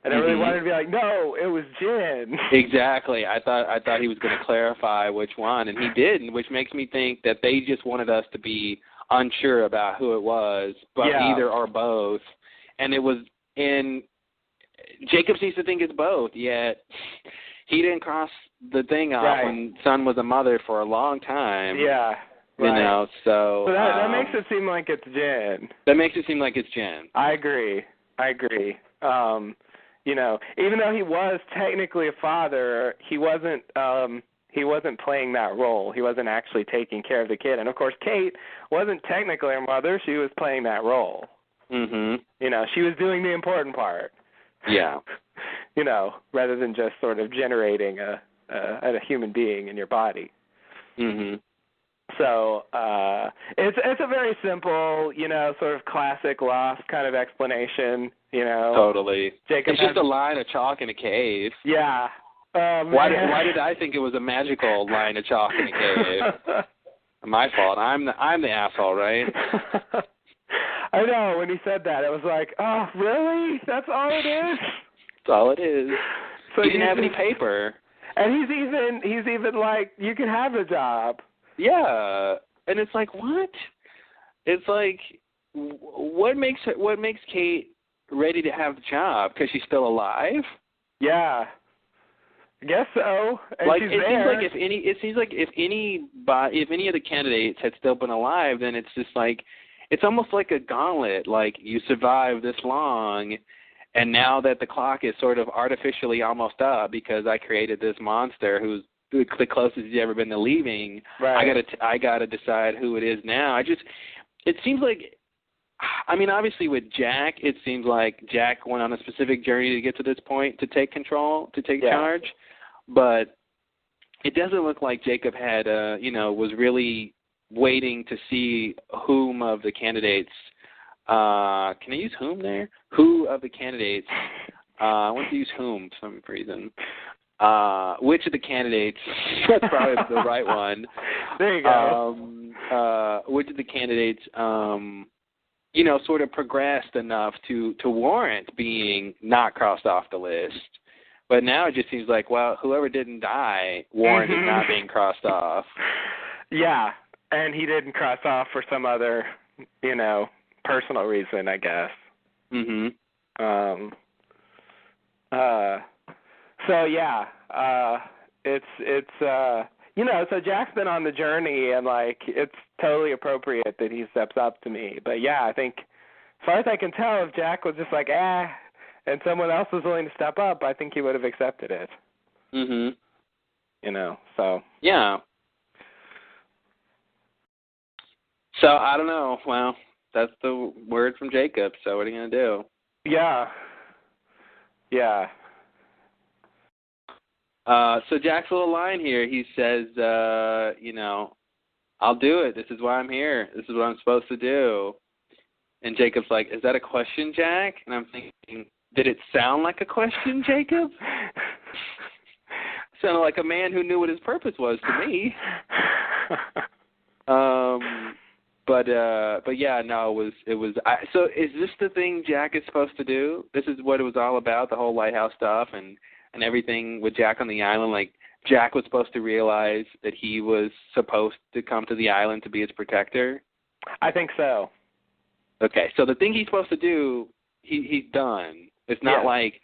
And I really wanted to be like, no, it was Jen. Exactly. I thought he was going to clarify which one, and he didn't, which makes me think that they just wanted us to be unsure about who it was, but either or both. And it was in Jacob seems to think it's both, yet he didn't cross the thing off when Sun was a mother for a long time. Yeah. You know, so that makes it seem like it's Jen. That makes it seem like it's Jen. I agree. You know, even though he was technically a father, he wasn't playing that role. He wasn't actually taking care of the kid. And of course, Kate wasn't technically a mother. She was playing that role. Mhm. You know, she was doing the important part. Yeah. You know, rather than just sort of generating a human being in your body. Mhm. So it's a very simple, you know, sort of classic Lost kind of explanation, you know. Totally. Jacob it's just a line of chalk in a cave. Yeah. Why did I think it was a magical line of chalk in a cave? My fault. I'm the asshole, right? I know. When he said that, it was like, oh, really? That's all it is? That's all it is. So he didn't have any paper. And he's even like, you can have a job. Yeah, and it's like, what? It's like, what makes Kate ready to have the job? Because she's still alive? Yeah, I guess so. And like she's it there. seems like if any of the candidates had still been alive, then it's just like, it's almost like a gauntlet. Like, you survived this long, and now that the clock is sort of artificially almost up because I created this monster who's the closest he's ever been to leaving. Right. I gotta decide who it is now. It seems like, I mean, obviously with Jack, it seems like Jack went on a specific journey to get to this point, to take control, to take charge. But it doesn't look like Jacob had, was really waiting to see whom of the candidates. Can I use whom there? Who of the candidates? I want to use whom for some reason. Which of the candidates, that's probably the right one. There you go. Which of the candidates, sort of progressed enough to warrant being not crossed off the list. But now it just seems like, well, whoever didn't die warranted not being crossed off. Yeah, and he didn't cross off for some other, personal reason, I guess. Mhm. So yeah, so Jack's been on the journey, and like it's totally appropriate that he steps up to me. But yeah, I think as far as I can tell, if Jack was just like and someone else was willing to step up, I think he would have accepted it. Mhm. So yeah. So I don't know. Well, that's the word from Jacob. So what are you gonna do? Yeah. Yeah. So Jack's little line here, he says, I'll do it. This is why I'm here. This is what I'm supposed to do. And Jacob's like, is that a question, Jack? And I'm thinking, did it sound like a question, Jacob? Sounded like a man who knew what his purpose was to me. But yeah, no, it was. So is this the thing Jack is supposed to do? This is what it was all about, the whole lighthouse stuff and everything with Jack on the island. Like, Jack was supposed to realize that he was supposed to come to the island to be his protector? I think so. Okay, so the thing he's supposed to do, he's done. It's not like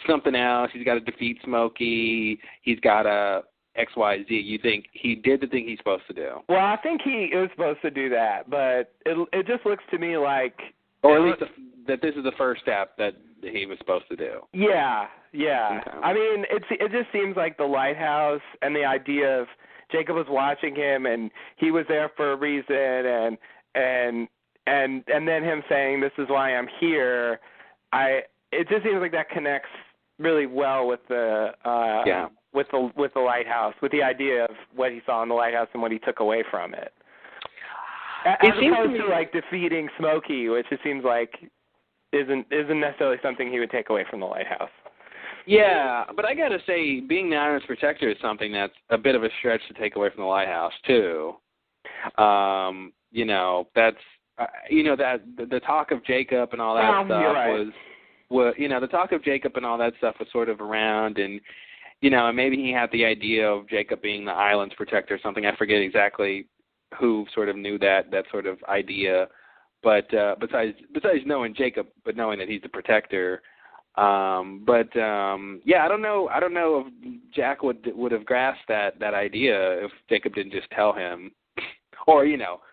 something else. He's got to defeat Smokey. He's got to XYZ. You think he did the thing he's supposed to do? Well, I think he is supposed to do that, but it just looks to me like... Or at least that this is the first step that he was supposed to do. Yeah. Okay. I mean, it just seems like the lighthouse and the idea of Jacob was watching him and he was there for a reason, and then him saying, "This is why I'm here." It just seems like that connects really well with the with the lighthouse, with the idea of what he saw in the lighthouse and what he took away from it. As opposed to like defeating Smokey, which it seems like isn't necessarily something he would take away from the lighthouse. Yeah, but I got to say, being the island's protector is something that's a bit of a stretch to take away from the lighthouse too. That's that the talk of Jacob and all that stuff was. the talk of Jacob and all that stuff was sort of around, and and maybe he had the idea of Jacob being the island's protector or something. I forget exactly who sort of knew that sort of idea, but besides knowing Jacob, but knowing that he's the protector. I don't know if Jack would have grasped that idea if Jacob didn't just tell him, or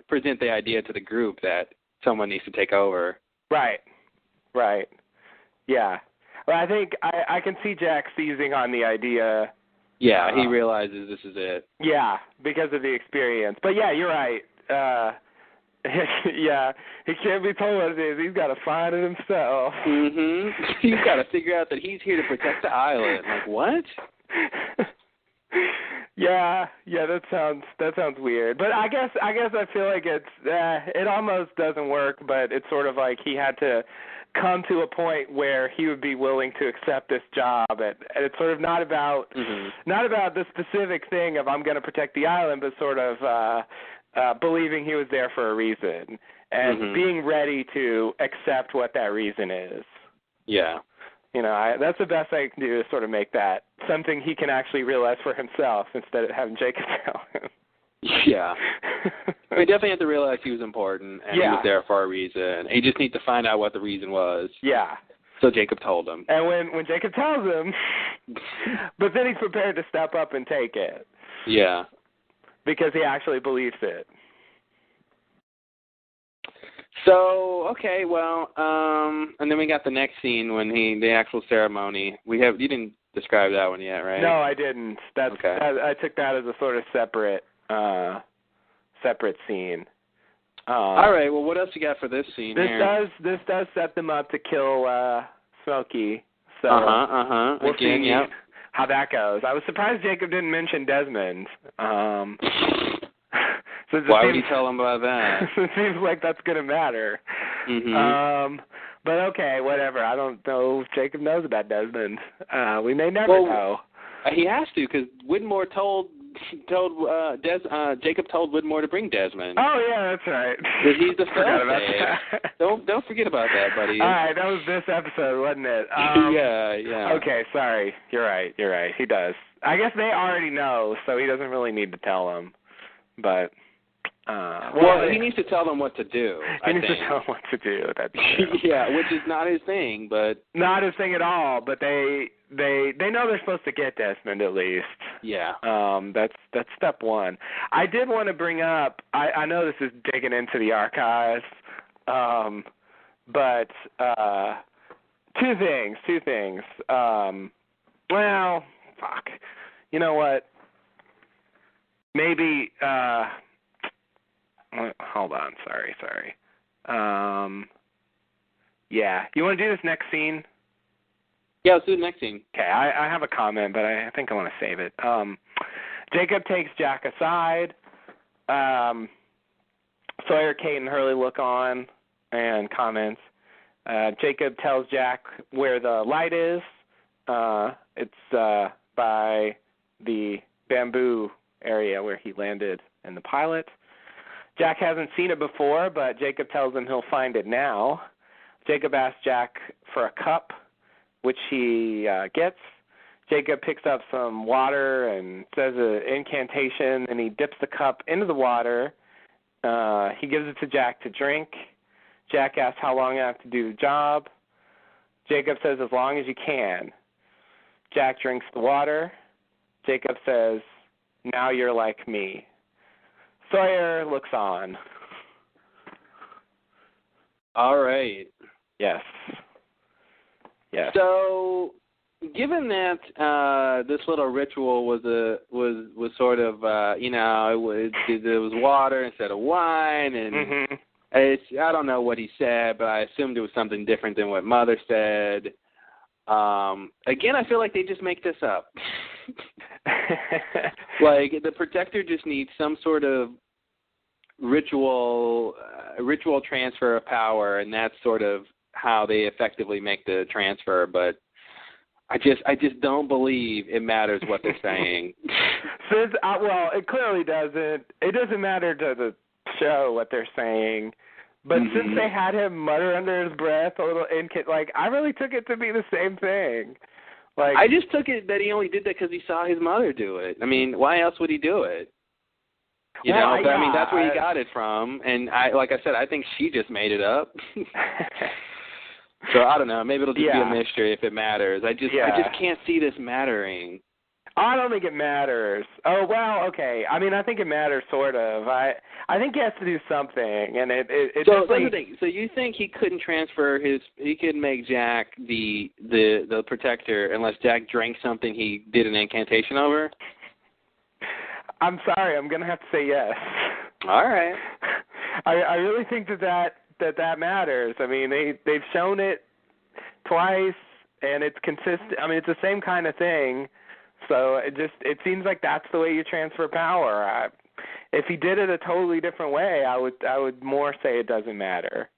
present the idea to the group that someone needs to take over. Right. Yeah. Well, I think I can see Jack seizing on the idea. Yeah, he realizes this is it. Yeah, because of the experience. But yeah, you're right. Yeah, he can't be told what it is. He's got to find it himself. He's got to figure out that he's here to protect the island. Like, what? Yeah, that sounds weird. But I guess I feel like it almost doesn't work, but it's sort of like he had to come to a point where he would be willing to accept this job, and it's sort of not about the specific thing of I'm going to protect the island, but sort of believing he was there for a reason and being ready to accept what that reason is. Yeah. That's the best I can do is sort of make that something he can actually realize for himself instead of having Jacob tell him. Yeah. We definitely have to realize he was important and he was there for a reason. He just needs to find out what the reason was. Yeah. So Jacob told him. And when Jacob tells him, but then he's prepared to step up and take it. Yeah. Because he actually believes it. So, okay, well, and then we got the next scene when the actual ceremony. You didn't describe that one yet, right? No, I didn't. That's okay. I took that as a sort of separate scene. All right. Well, what else you got for this scene? This does set them up to kill Smokey. So we'll see how that goes. I was surprised Jacob didn't mention Desmond. Why would he tell him about that? It seems like that's going to matter. But okay, whatever. I don't know if Jacob knows about Desmond. We may never know. He has to, because Widmore Jacob told Widmore to bring Desmond. Oh yeah, that's right. Because he's the failsafe. Don't forget about that, buddy. All right, that was this episode, wasn't it? Yeah. Okay, sorry. You're right. He does. I guess they already know, so he doesn't really need to tell them. But he needs to tell them what to do. He needs to tell them what to do. That's yeah, which is not his thing, but not his thing at all. But they know they're supposed to get Desmond at least. Yeah. That's step one. I did want to bring up. I know this is digging into the archives, but two things. Well, fuck. You know what? Maybe. Hold on. Sorry. Yeah. You want to do this next scene? Yeah, let's do the next scene. Okay, I have a comment, but I think I want to save it. Jacob takes Jack aside. Sawyer, Kate, and Hurley look on and comments. Jacob tells Jack where the light is. It's by the bamboo area where he landed in the pilot. Jack hasn't seen it before, but Jacob tells him he'll find it now. Jacob asks Jack for a cup, which he gets. Jacob picks up some water and says an incantation, and he dips the cup into the water. He gives it to Jack to drink. Jack asks how long I have to do the job. Jacob says as long as you can. Jack drinks the water. Jacob says, now you're like me. Sawyer looks on. All right. Yes. So, given that this little ritual was sort of it was water instead of wine, and I don't know what he said, but I assumed it was something different than what Mother said. Again, I feel like they just make this up. Like the protector just needs some sort of ritual transfer of power, and that's sort of how they effectively make the transfer. But I just don't believe it matters what they're saying. It clearly doesn't. It doesn't matter to the show what they're saying, But Mhm. since they had him mutter under his breath a little, I really took it to be the same thing. Like, I just took it that he only did that because he saw his mother do it. I mean, why else would he do it? You know, but, I mean, that's where he got it from. And like I said, I think she just made it up. So I don't know. Maybe it'll just be a mystery if it matters. I just can't see this mattering. I don't think it matters. Oh, well, okay. I mean, I think it matters, sort of. I think he has to do something, and it So definitely... that's the thing. So you think he couldn't transfer he could make Jack the protector unless Jack drank something he did an incantation over? I'm sorry, I'm going to have to say yes. All right. I really think that matters. I mean, they've shown it twice, and it's consistent. I mean, it's the same kind of thing. So it seems like that's the way you transfer power. If he did it a totally different way, I would more say it doesn't matter.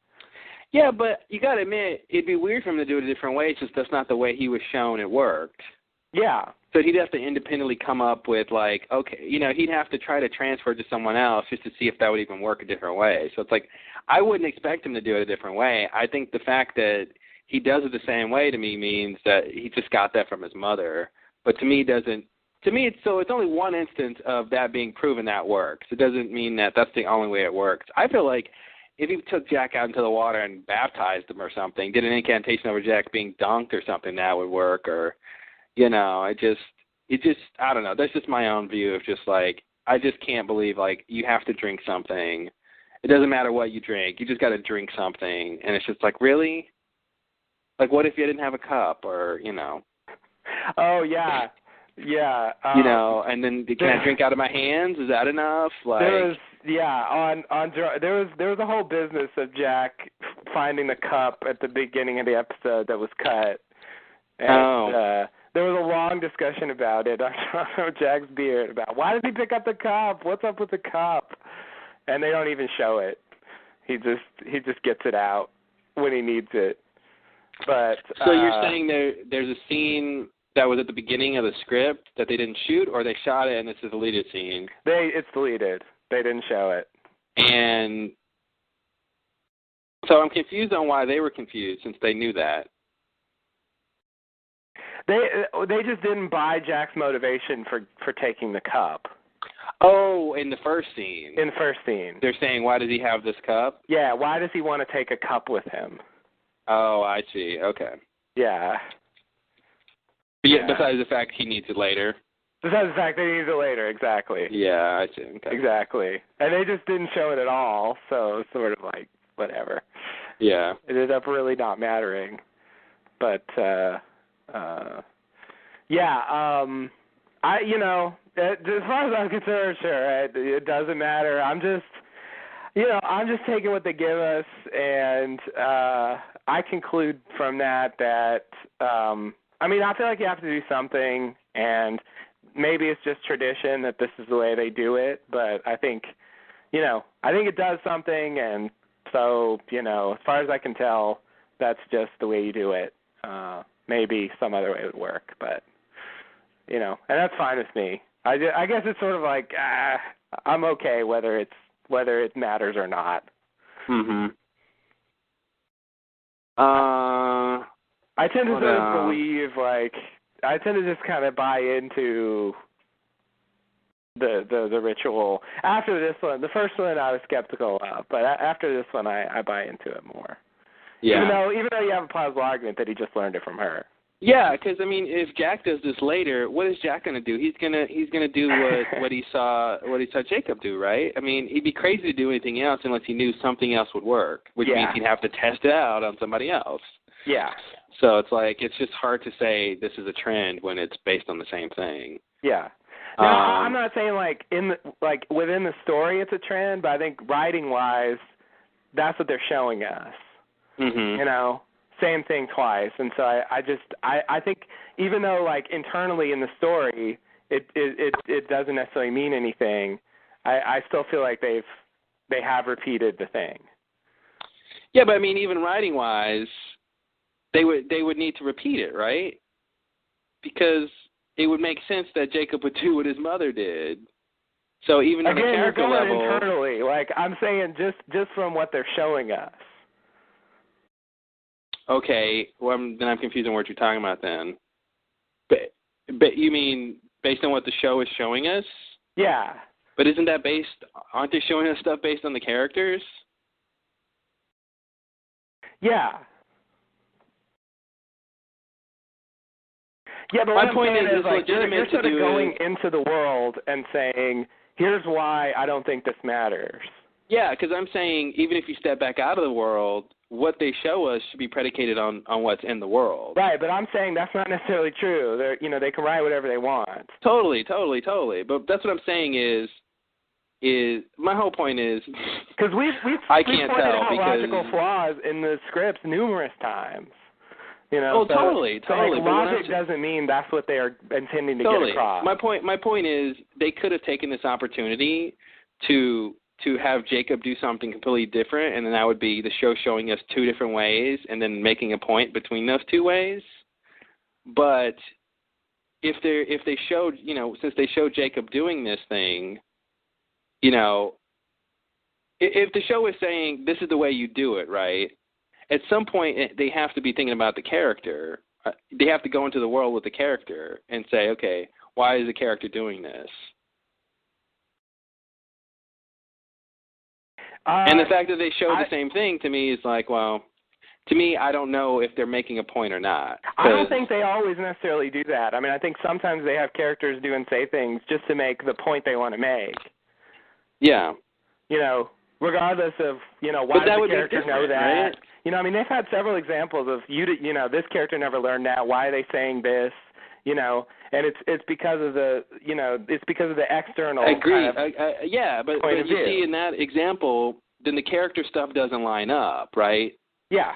Yeah, but you got to admit, it'd be weird for him to do it a different way since that's not the way he was shown it worked. Yeah. So he'd have to independently come up with, like, okay, you know, he'd have to try to transfer it to someone else just to see if that would even work a different way. So it's like, I wouldn't expect him to do it a different way. I think the fact that he does it the same way to me means that he just got that from his mother. But to me, it's only one instance of that being proven that works. It doesn't mean that that's the only way it works. I feel like if he took Jack out into the water and baptized him or something, did an incantation over Jack being dunked or something, that would work. Or, you know, it just, I don't know. That's just my own view of just like, I just can't believe, like, you have to drink something. It doesn't matter what you drink. You just got to drink something. And it's just like, really? Like, what if you didn't have a cup or, you know? Oh, yeah. Yeah. You know, and then can I drink out of my hands? Is that enough? Like, there was a whole business of Jack finding the cup at the beginning of the episode that was cut. And, there was a long discussion about it on Jack's beard about why did he pick up the cup? What's up with the cup? And they don't even show it. He just gets it out when he needs it. But so you're saying there's a scene that was at the beginning of the script that they didn't shoot, or they shot it and it's a deleted scene? It's deleted. They didn't show it. And so I'm confused on why they were confused since they knew that. They just didn't buy Jack's motivation for taking the cup. Oh, in the first scene. In the first scene. They're saying, why does he have this cup? Yeah, why does he want to take a cup with him? Oh, I see. Okay. Yeah. Besides the fact he needs it later. Besides the fact that he needs it later, exactly. Yeah, I see. Okay. Exactly. And they just didn't show it at all, so it's sort of like, whatever. Yeah. It ended up really not mattering. But, as far as I'm concerned, sure, it doesn't matter. I'm just taking what they give us, and I conclude from that I feel like you have to do something, and maybe it's just tradition that this is the way they do it, but I think it does something, and so, as far as I can tell, that's just the way you do it. Maybe some other way would work, but, and that's fine with me. I guess it's sort of like, I'm okay whether it matters or not. Mm-hmm. I tend to sort of believe, I tend to just kind of buy into the ritual. After this one, the first one I was skeptical of, but after this one I buy into it more. Yeah. Even though you have a plausible argument that he just learned it from her. Yeah, because I mean, if Jack does this later, what is Jack going to do? He's gonna do what he saw Jacob do, right? I mean, he'd be crazy to do anything else unless he knew something else would work, which means he'd have to test it out on somebody else. Yeah. So it's like it's just hard to say this is a trend when it's based on the same thing. Yeah. Now, I'm not saying within the story it's a trend, but I think writing wise, that's what they're showing us. Mm-hmm. Same thing twice, and so I think even though internally in the story it doesn't necessarily mean anything, I still feel like they have repeated the thing. Yeah, but I mean, even writing wise, they would need to repeat it, right? Because it would make sense that Jacob would do what his mother did. So even on the Again, you're character going level, internally. Like, I'm saying just from what they're showing us. okay, well, then I'm confused on what you're talking about then. But you mean based on what the show is showing us? Yeah. But isn't that aren't they showing us stuff based on the characters? Yeah. Yeah, but My what I'm point saying is is like, you're legitimate sort to of do going is, into the world and saying, here's why I don't think this matters. yeah, because I'm saying even if you step back out of the world, what they show us should be predicated on what's in the world. Right, but I'm saying that's not necessarily true. They can write whatever they want. Totally. But that's what I'm saying is my whole point is Because we've I pointed can't tell out because logical flaws in the scripts numerous times. Oh, so, totally. So like, But logic doesn't mean that's what they are intending to get across. My point is they could have taken this opportunity to have Jacob do something completely different, and then that would be the show showing us two different ways and then making a point between those two ways. But if they showed, since they showed Jacob doing this thing, if the show is saying this is the way you do it, right? At some point they have to be thinking about the character. They have to go into the world with the character and say, okay, why is the character doing this? And the fact that they show the same thing to me is like, well, to me, I don't know if they're making a point or not. I don't think they always necessarily do that. I mean, I think sometimes they have characters do and say things just to make the point they want to make. Yeah. Regardless of, why does the character know that. Right? I mean, they've had several examples of, this character never learned that. Why are they saying this? And it's because of the, it's because of the external. I agree. Kind of yeah, but you see in that example, then the character stuff doesn't line up, right? Yeah.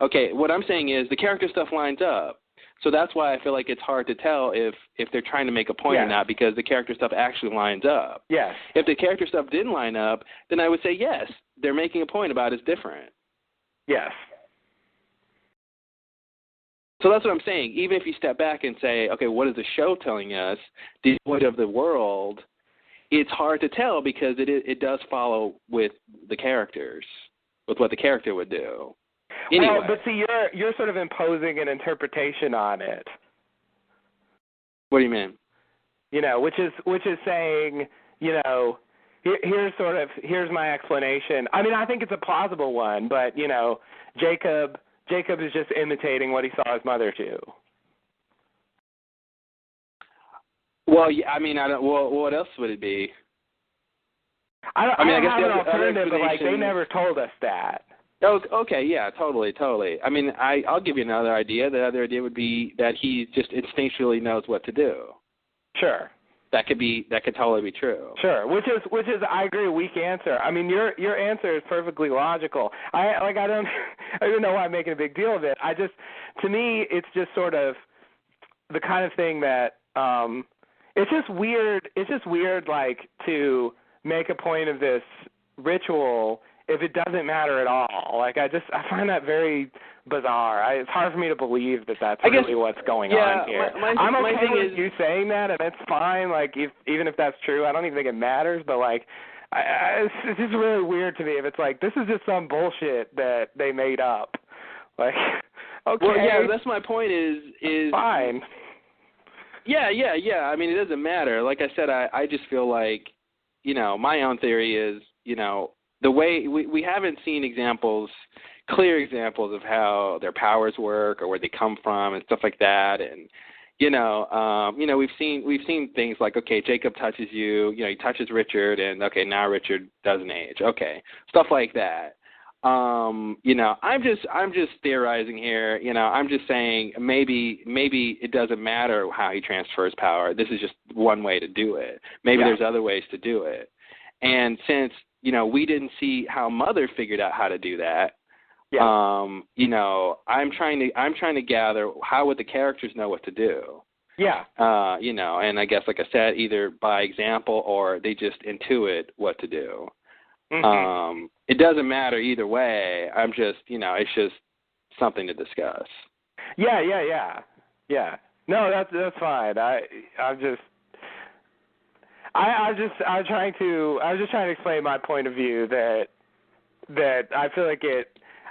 Okay, what I'm saying is the character stuff lines up. So that's why I feel like it's hard to tell if they're trying to make a point or not, because the character stuff actually lines up. Yes. If the character stuff didn't line up, then I would say, yes, they're making a point about it's different. Yes. So that's what I'm saying. Even if you step back and say, okay, what is the show telling us, the point of the world, it's hard to tell because it does follow with the characters, with what the character would do. Anyway. But see, you're sort of imposing an interpretation on it. What do you mean? Which is saying, here's my explanation. I mean, I think it's a plausible one, but Jacob is just imitating what he saw his mother do. Well, yeah, I mean, I don't. Well, what else would it be? I guess have the an other alternative, but they never told us that. Oh, okay, yeah, totally. I mean, I'll give you another idea. The other idea would be that he just instinctually knows what to do. Sure. That could totally be true. Sure, which is I agree, a weak answer. I mean, your answer is perfectly logical. I don't know why I'm making a big deal of it. To me, it's just sort of the kind of thing that it's just weird. It's just weird, like, to make a point of this ritual if it doesn't matter at all. Like, I find that very bizarre. It's hard for me to believe that's really what's going on here. I'm okay with you saying that, and it's fine. Like, even if that's true, I don't even think it matters. But like, it's just really weird to me if it's like this is just some bullshit that they made up. Like, okay. Well, yeah, that's my point. Is fine. Yeah. I mean, it doesn't matter. Like I said, I just feel like, my own theory is, the way we haven't seen clear examples of how their powers work or where they come from and stuff like that. And, we've seen things like, okay, Jacob touches you, he touches Richard, and okay, now Richard doesn't age. Okay. Stuff like that. I'm just theorizing here. I'm just saying maybe it doesn't matter how he transfers power. This is just one way to do it. Maybe there's other ways to do it. And since, we didn't see how Mother figured out how to do that, I'm trying to gather how would the characters know what to do. Yeah. And I guess, like I said, either by example or they just intuit what to do. Mm-hmm. It doesn't matter either way. I'm just, it's just something to discuss. Yeah. No, that's fine. I was just trying to explain my point of view that I feel like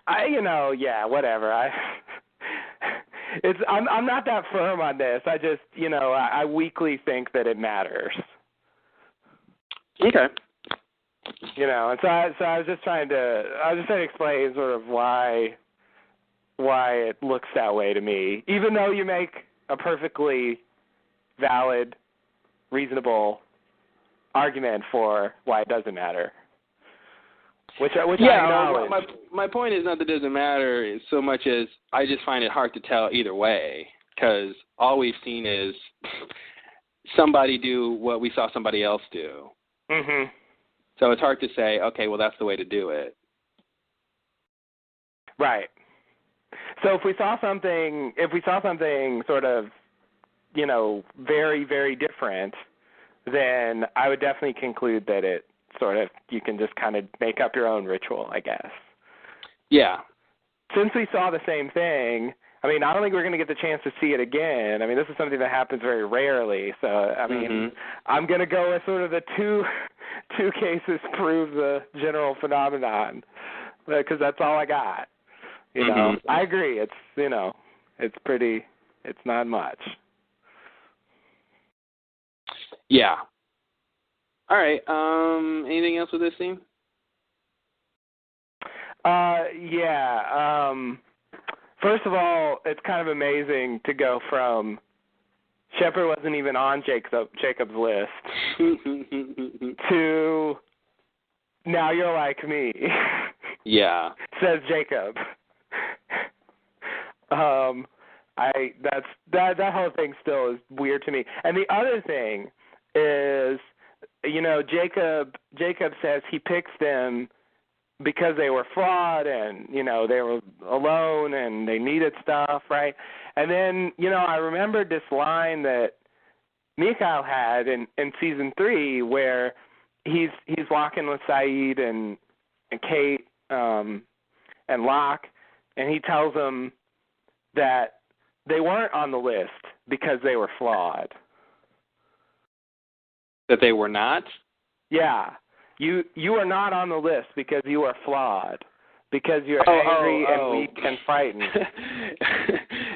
whatever. I'm not that firm on this. I just, I weakly think that it matters. Okay. And so I was just trying to explain sort of why it looks that way to me, even though you make a perfectly valid, reasonable argument for why it doesn't matter. Which I acknowledge. My point is not that it doesn't matter so much as I just find it hard to tell either way, because all we've seen is somebody do what we saw somebody else do. Mhm. So it's hard to say, okay, well, that's the way to do it. Right. So if we saw something sort of, very, very different, then I would definitely conclude that it sort of, you can just kind of make up your own ritual, I guess. Yeah. Since we saw the same thing, I mean, I don't think we're going to get the chance to see it again. I mean, this is something that happens very rarely. So, I mean, I'm going to go with sort of the two cases prove the general phenomenon, because that's all I got. I agree. It's, it's not much. Yeah. All right. Anything else with this scene? Yeah. First of all, it's kind of amazing to go from Shepard wasn't even on Jacob's list to now you're like me. Yeah. Says Jacob. That whole thing still is weird to me. And the other thing is, Jacob says he picks them because they were flawed and, they were alone and they needed stuff, right? And then, I remembered this line that Mikhail had in season 3 where he's walking with Saeed and Kate and Locke, and he tells them that they weren't on the list because they were flawed. That they were not? Yeah. You are not on the list because you are flawed, because you're angry and weak and frightened.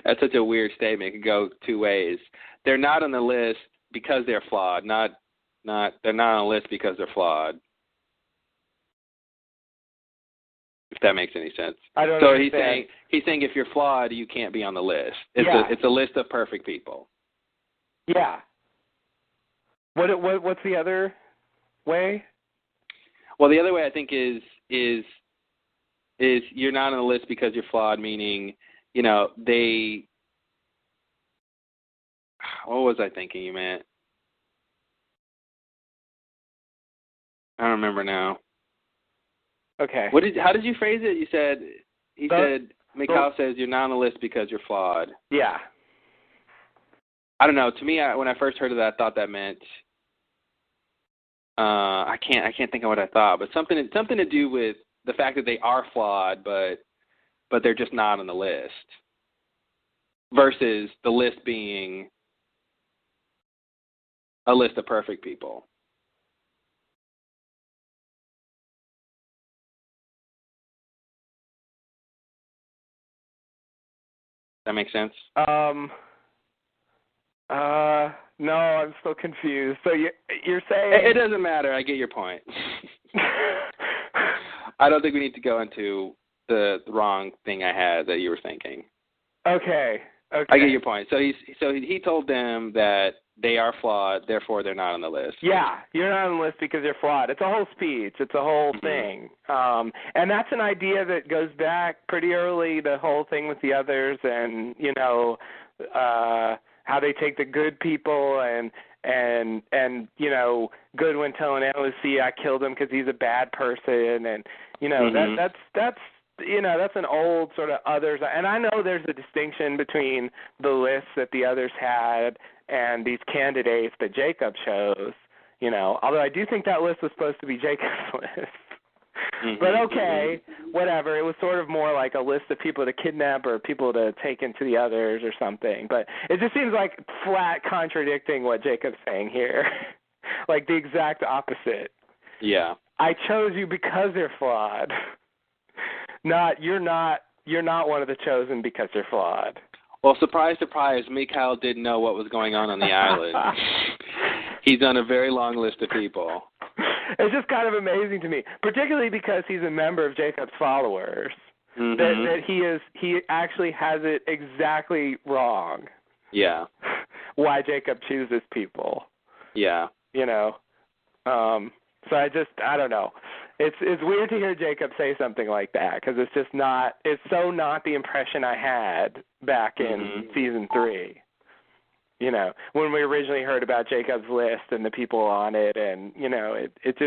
That's such a weird statement. It could go two ways. They're not on the list because they're flawed, they're not on the list because they're flawed. If that makes any sense. I don't know. So understand. he's saying if you're flawed, you can't be on the list. It's a list of perfect people. Yeah. What's the other way? Well, the other way I think is you're not on the list because you're flawed, meaning, they. What was I thinking you meant? I don't remember now. Okay. How did you phrase it? You said Mikhail says you're not on the list because you're flawed. Yeah. I don't know. To me, when I first heard of that, I thought that meant I can't think of what I thought, but something to do with the fact that they are flawed, but they're just not on the list. Versus the list being a list of perfect people. That makes sense? No, I'm still confused. So you're saying... It doesn't matter. I get your point. I don't think we need to go into the wrong thing I had that you were thinking. Okay. I get your point. So he told them that they are flawed, therefore they're not on the list. Yeah, you're not on the list because you're flawed. It's a whole speech. It's a whole thing. And that's an idea that goes back pretty early, the whole thing with the others and, how they take the good people and Goodwin telling Lucy I killed him because he's a bad person and that's an old sort of others, and I know there's a distinction between the lists that the others had and these candidates that Jacob chose, although I do think that list was supposed to be Jacob's list. But okay, whatever. It was sort of more like a list of people to kidnap or people to take into the others or something. But it just seems like flat contradicting what Jacob's saying here. like the exact opposite. Yeah. I chose you because you're flawed. You're not one of the chosen because you're flawed. Well, surprise, surprise, Mikhail didn't know what was going on the island. He's on a very long list of people. It's just kind of amazing to me, particularly because he's a member of Jacob's followers. Mm-hmm. That he actually has it exactly wrong. Yeah. Why Jacob chooses people. Yeah. You know. So I don't know. It's weird to hear Jacob say something like that because it's so not the impression I had back in season 3. You know, when we originally heard about Jacob's list and the people on it, and you know, it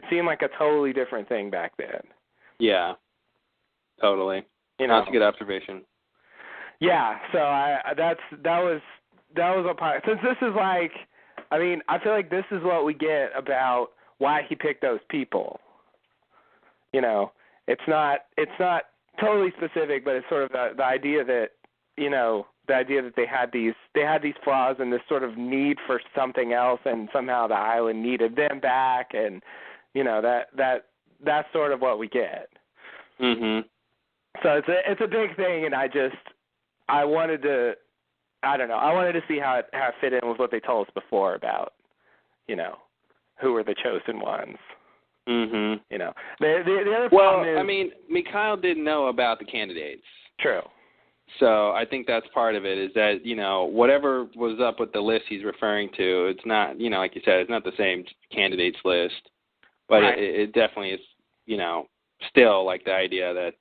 seemed like a totally different thing back then. Yeah. Totally. You know, that's a good observation. Yeah. So that was a part. Since this is like, I mean, I feel like this is what we get about why he picked those people. You know, it's not totally specific, but it's sort of the idea that, you know, the idea that they had these flaws and this sort of need for something else, and somehow the island needed them back, and you know, that's sort of what we get. Mhm. So it's a big thing, and I wanted to see how it fit in with what they told us before about, you know, who were the chosen ones. Mhm. You know, the other problem is, I mean, Mikhail didn't know about the candidates. True. So I think that's part of it, is that, you know, whatever was up with the list he's referring to, it's not, you know, like you said, it's not the same candidates list, but right. it definitely is, you know, still like the idea that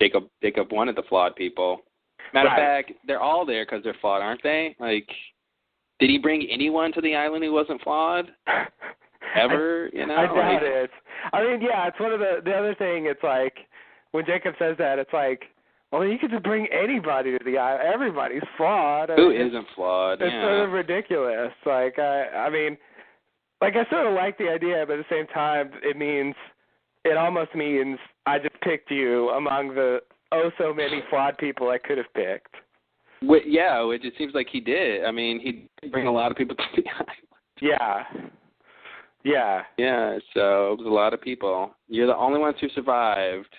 Jacob wanted the flawed people. Matter of fact, they're all there because they're flawed, aren't they? Like, did he bring anyone to the island who wasn't flawed? Ever, you know? I doubt it. I mean, yeah, it's one of the other thing, it's like, when Jacob says that, it's like, well, you could just bring anybody to the island. Everybody's flawed. Who isn't flawed? It's sort of ridiculous. Like, I mean, like, I sort of like the idea, but at the same time, it almost means I just picked you among the so many flawed people I could have picked. Which it seems like he did. I mean, he did bring a lot of people to the island. Yeah. Yeah. Yeah, so it was a lot of people. You're the only ones who survived.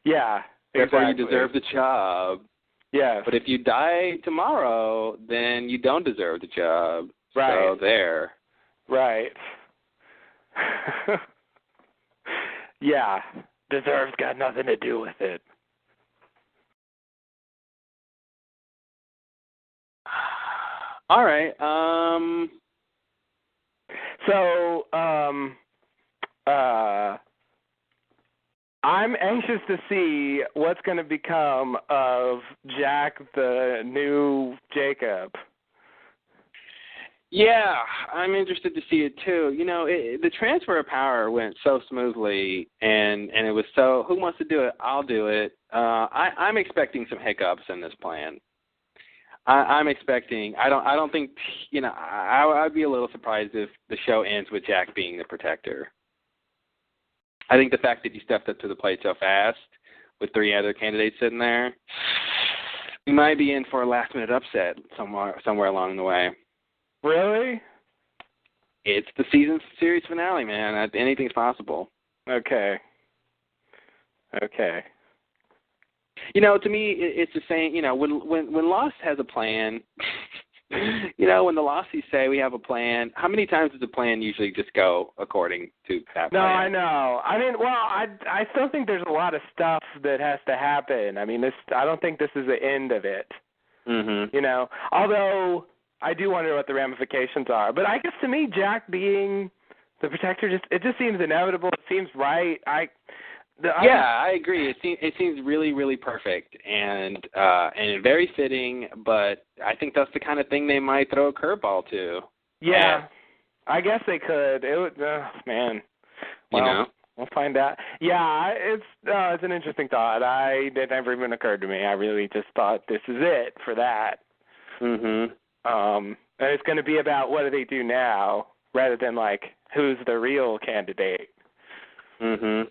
Yeah, therefore exactly. you deserve the job. Yeah. But if you die tomorrow, then you don't deserve the job. Right. So there. Right. Yeah. Deserve's got nothing to do with it. All right. So, I'm anxious to see what's going to become of Jack, the new Jacob. Yeah, I'm interested to see it too. You know, the transfer of power went so smoothly, and it was so, who wants to do it? I'll do it. I'm expecting some hiccups in this plan. I'm expecting. I don't think. You know, I'd be a little surprised if the show ends with Jack being the protector. I think the fact that he stepped up to the plate so fast with 3 other candidates sitting there, we might be in for a last-minute upset somewhere along the way. Really? It's the season series finale, man. Anything's possible. Okay. You know, to me, it's the same. You know, when Lost has a plan, you know, when the Losties say we have a plan, how many times does the plan usually just go according to that plan? No, I know. I mean, well, I still think there's a lot of stuff that has to happen. I mean, I don't think this is the end of it. Mm-hmm. You know, although I do wonder what the ramifications are. But I guess to me, Jack being the protector, it just seems inevitable. It seems right. I agree. It seems really, really perfect and very fitting. But I think that's the kind of thing they might throw a curveball to. Yeah, I guess they could. It would, man. Well, you know, we'll find out. Yeah, it's an interesting thought. It never even occurred to me. I really just thought this is it for that. Mm-hmm. And it's going to be about what do they do now, rather than like who's the real candidate. Mm-hmm.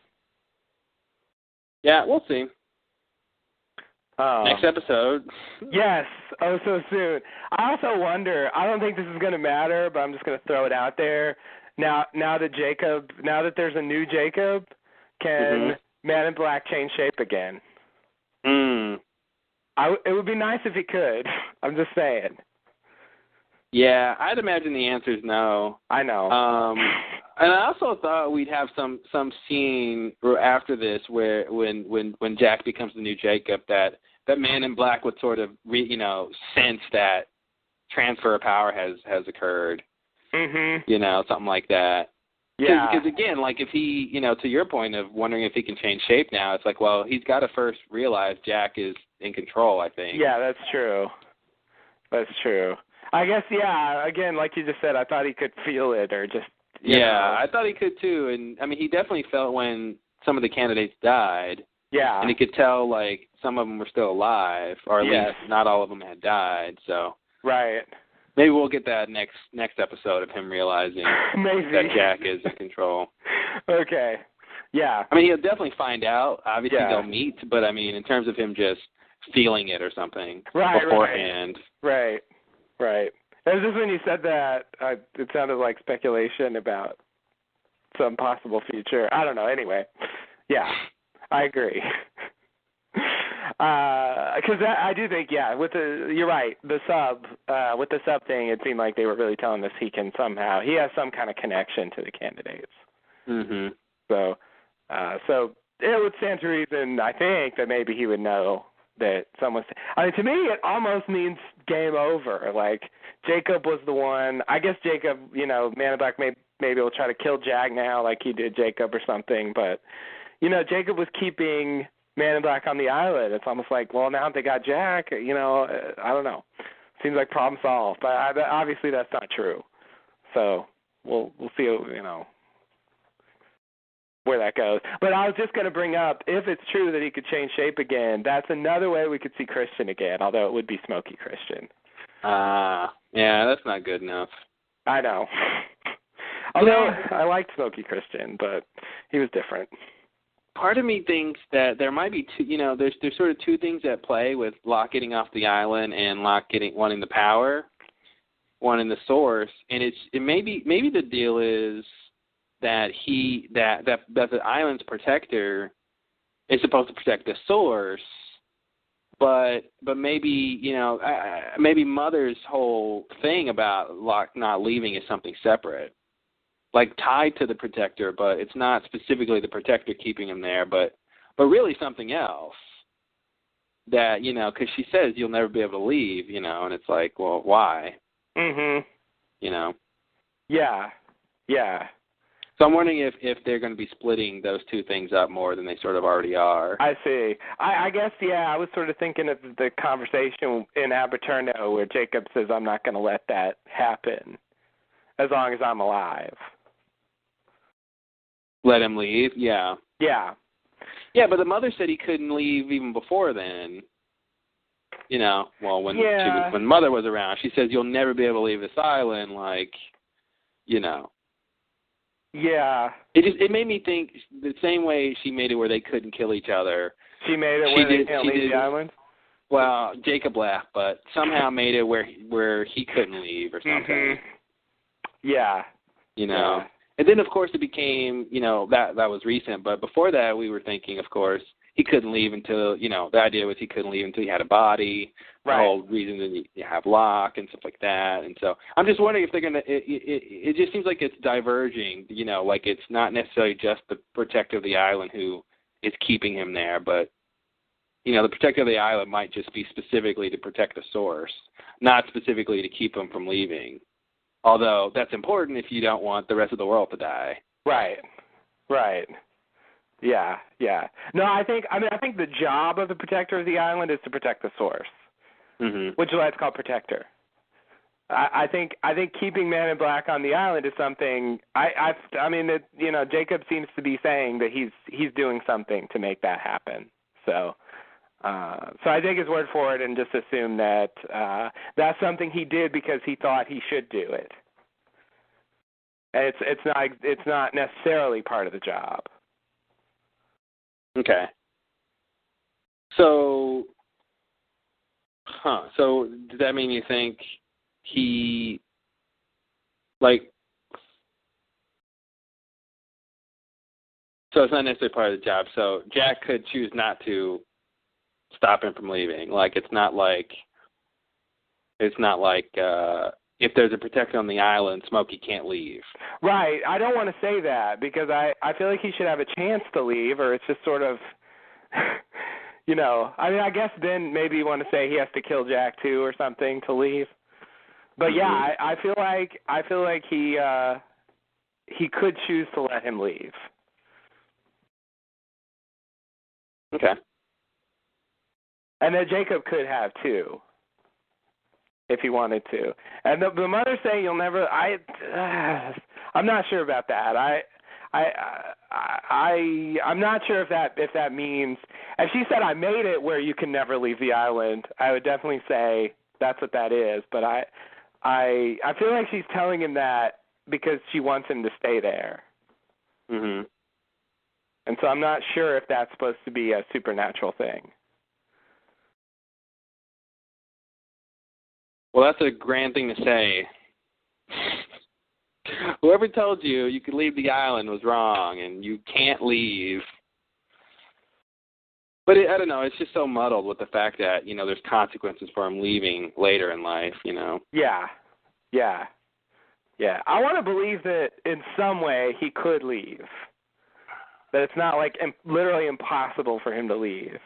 Yeah, we'll see. Next episode. Yes. Oh, so soon. I also wonder, I don't think this is going to matter, but I'm just going to throw it out there. Now that there's a new Jacob, can Man in Black change shape again? It would be nice if he could. I'm just saying. Yeah, I'd imagine the answer is no. I know. And I also thought we'd have some scene after this where when Jack becomes the new Jacob, that Man in Black would sort of sense that transfer of power has occurred. Something like that. Yeah. Because again, like if he, to your point of wondering if he can change shape now, it's like, well, he's got to first realize Jack is in control, I think. Yeah, that's true. That's true. I guess, yeah, again, like you just said, I thought he could feel it or just, you know. I thought he could too. And, I mean, he definitely felt when some of the candidates died. Yeah. And he could tell, like, some of them were still alive, or at least not all of them had died, so. Right. Maybe we'll get that next episode of him realizing that Jack is in control. Okay. Yeah. I mean, he'll definitely find out. Obviously, they'll meet, but, I mean, in terms of him just feeling it or something beforehand. Right. It was just when you said that, it sounded like speculation about some possible future. I don't know. Anyway, yeah, I agree. Because I do think, you're right. The with the sub thing, it seemed like they were really telling us he has some kind of connection to the candidates. So it would stand to reason, I think, that maybe he would know that someone's. I mean, to me, it almost means game over. Like Jacob was the one. I guess Jacob, Man in Black maybe will try to kill Jack now, like he did Jacob or something. But Jacob was keeping Man in Black on the island. It's almost like, well, now they got Jack. I don't know. Seems like problem solved, but obviously that's not true. So we'll see. Where that goes. But I was just going to bring up, if it's true that he could change shape again, that's another way we could see Christian again, although it would be Smokey Christian. Yeah, that's not good enough. I know. Although I liked Smokey Christian, but he was different. Part of me thinks that there might be two, there's sort of two things at play with Locke getting off the island and Locke wanting the power, wanting the source, and maybe the deal is that the island's protector is supposed to protect the source, but maybe maybe Mother's whole thing about Locke not leaving is something separate, like tied to the protector, but it's not specifically the protector keeping him there, but really something else. That because she says you'll never be able to leave, and it's like, well, why? Yeah. So I'm wondering if they're going to be splitting those two things up more than they sort of already are. I see. I guess, I was sort of thinking of the conversation in Aberturno where Jacob says, I'm not going to let that happen as long as I'm alive. Let him leave? Yeah. Yeah. Yeah, but the mother said he couldn't leave even before then. When Mother was around, she says, you'll never be able to leave this island, Yeah. It made me think the same way she made it where they couldn't kill each other. She made it where they can't leave the island? Well, Jacob left, but somehow made it where he couldn't leave or something. Yeah. Yeah. And then, of course, it became, that was recent. But before that, we were thinking, of course, he couldn't leave until, the idea was he couldn't leave until he had a body. Right. The whole reason that you have Locke and stuff like that. And so I'm just wondering if they're going to, it just seems like it's diverging, like it's not necessarily just the protector of the island who is keeping him there, but, the protector of the island might just be specifically to protect the source, not specifically to keep him from leaving. Although that's important if you don't want the rest of the world to die. Right. Yeah. No, I think the job of the protector of the island is to protect the source, which is why it's called protector. I think keeping Man in Black on the island is something. Jacob seems to be saying that he's doing something to make that happen. So I take his word for it and just assume that that's something he did because he thought he should do it. And it's not necessarily part of the job. Okay. So Huh. So does that mean you think he, like, so it's not necessarily part of the job. So Jack could choose not to stop him from leaving. Like, it's not like if there's a protector on the island, Smokey can't leave. Right. I don't want to say that because I feel like he should have a chance to leave, or it's just sort of, you know, I mean, I guess then maybe you want to say he has to kill Jack too or something to leave. But yeah, I feel like he could choose to let him leave. Okay. And then Jacob could have too, if he wanted to. And the mother saying you'll never. I'm not sure about that. I'm not sure if that means. If she said I made it where you can never leave the island, I would definitely say that's what that is. But I feel like she's telling him that because she wants him to stay there. Mhm. And so I'm not sure if that's supposed to be a supernatural thing. Well, that's a grand thing to say. Whoever told you you could leave the island was wrong, and you can't leave. But I don't know. It's just so muddled with the fact that, you know, there's consequences for him leaving later in life, you know. Yeah. I want to believe that in some way he could leave. That it's not like literally impossible for him to leave.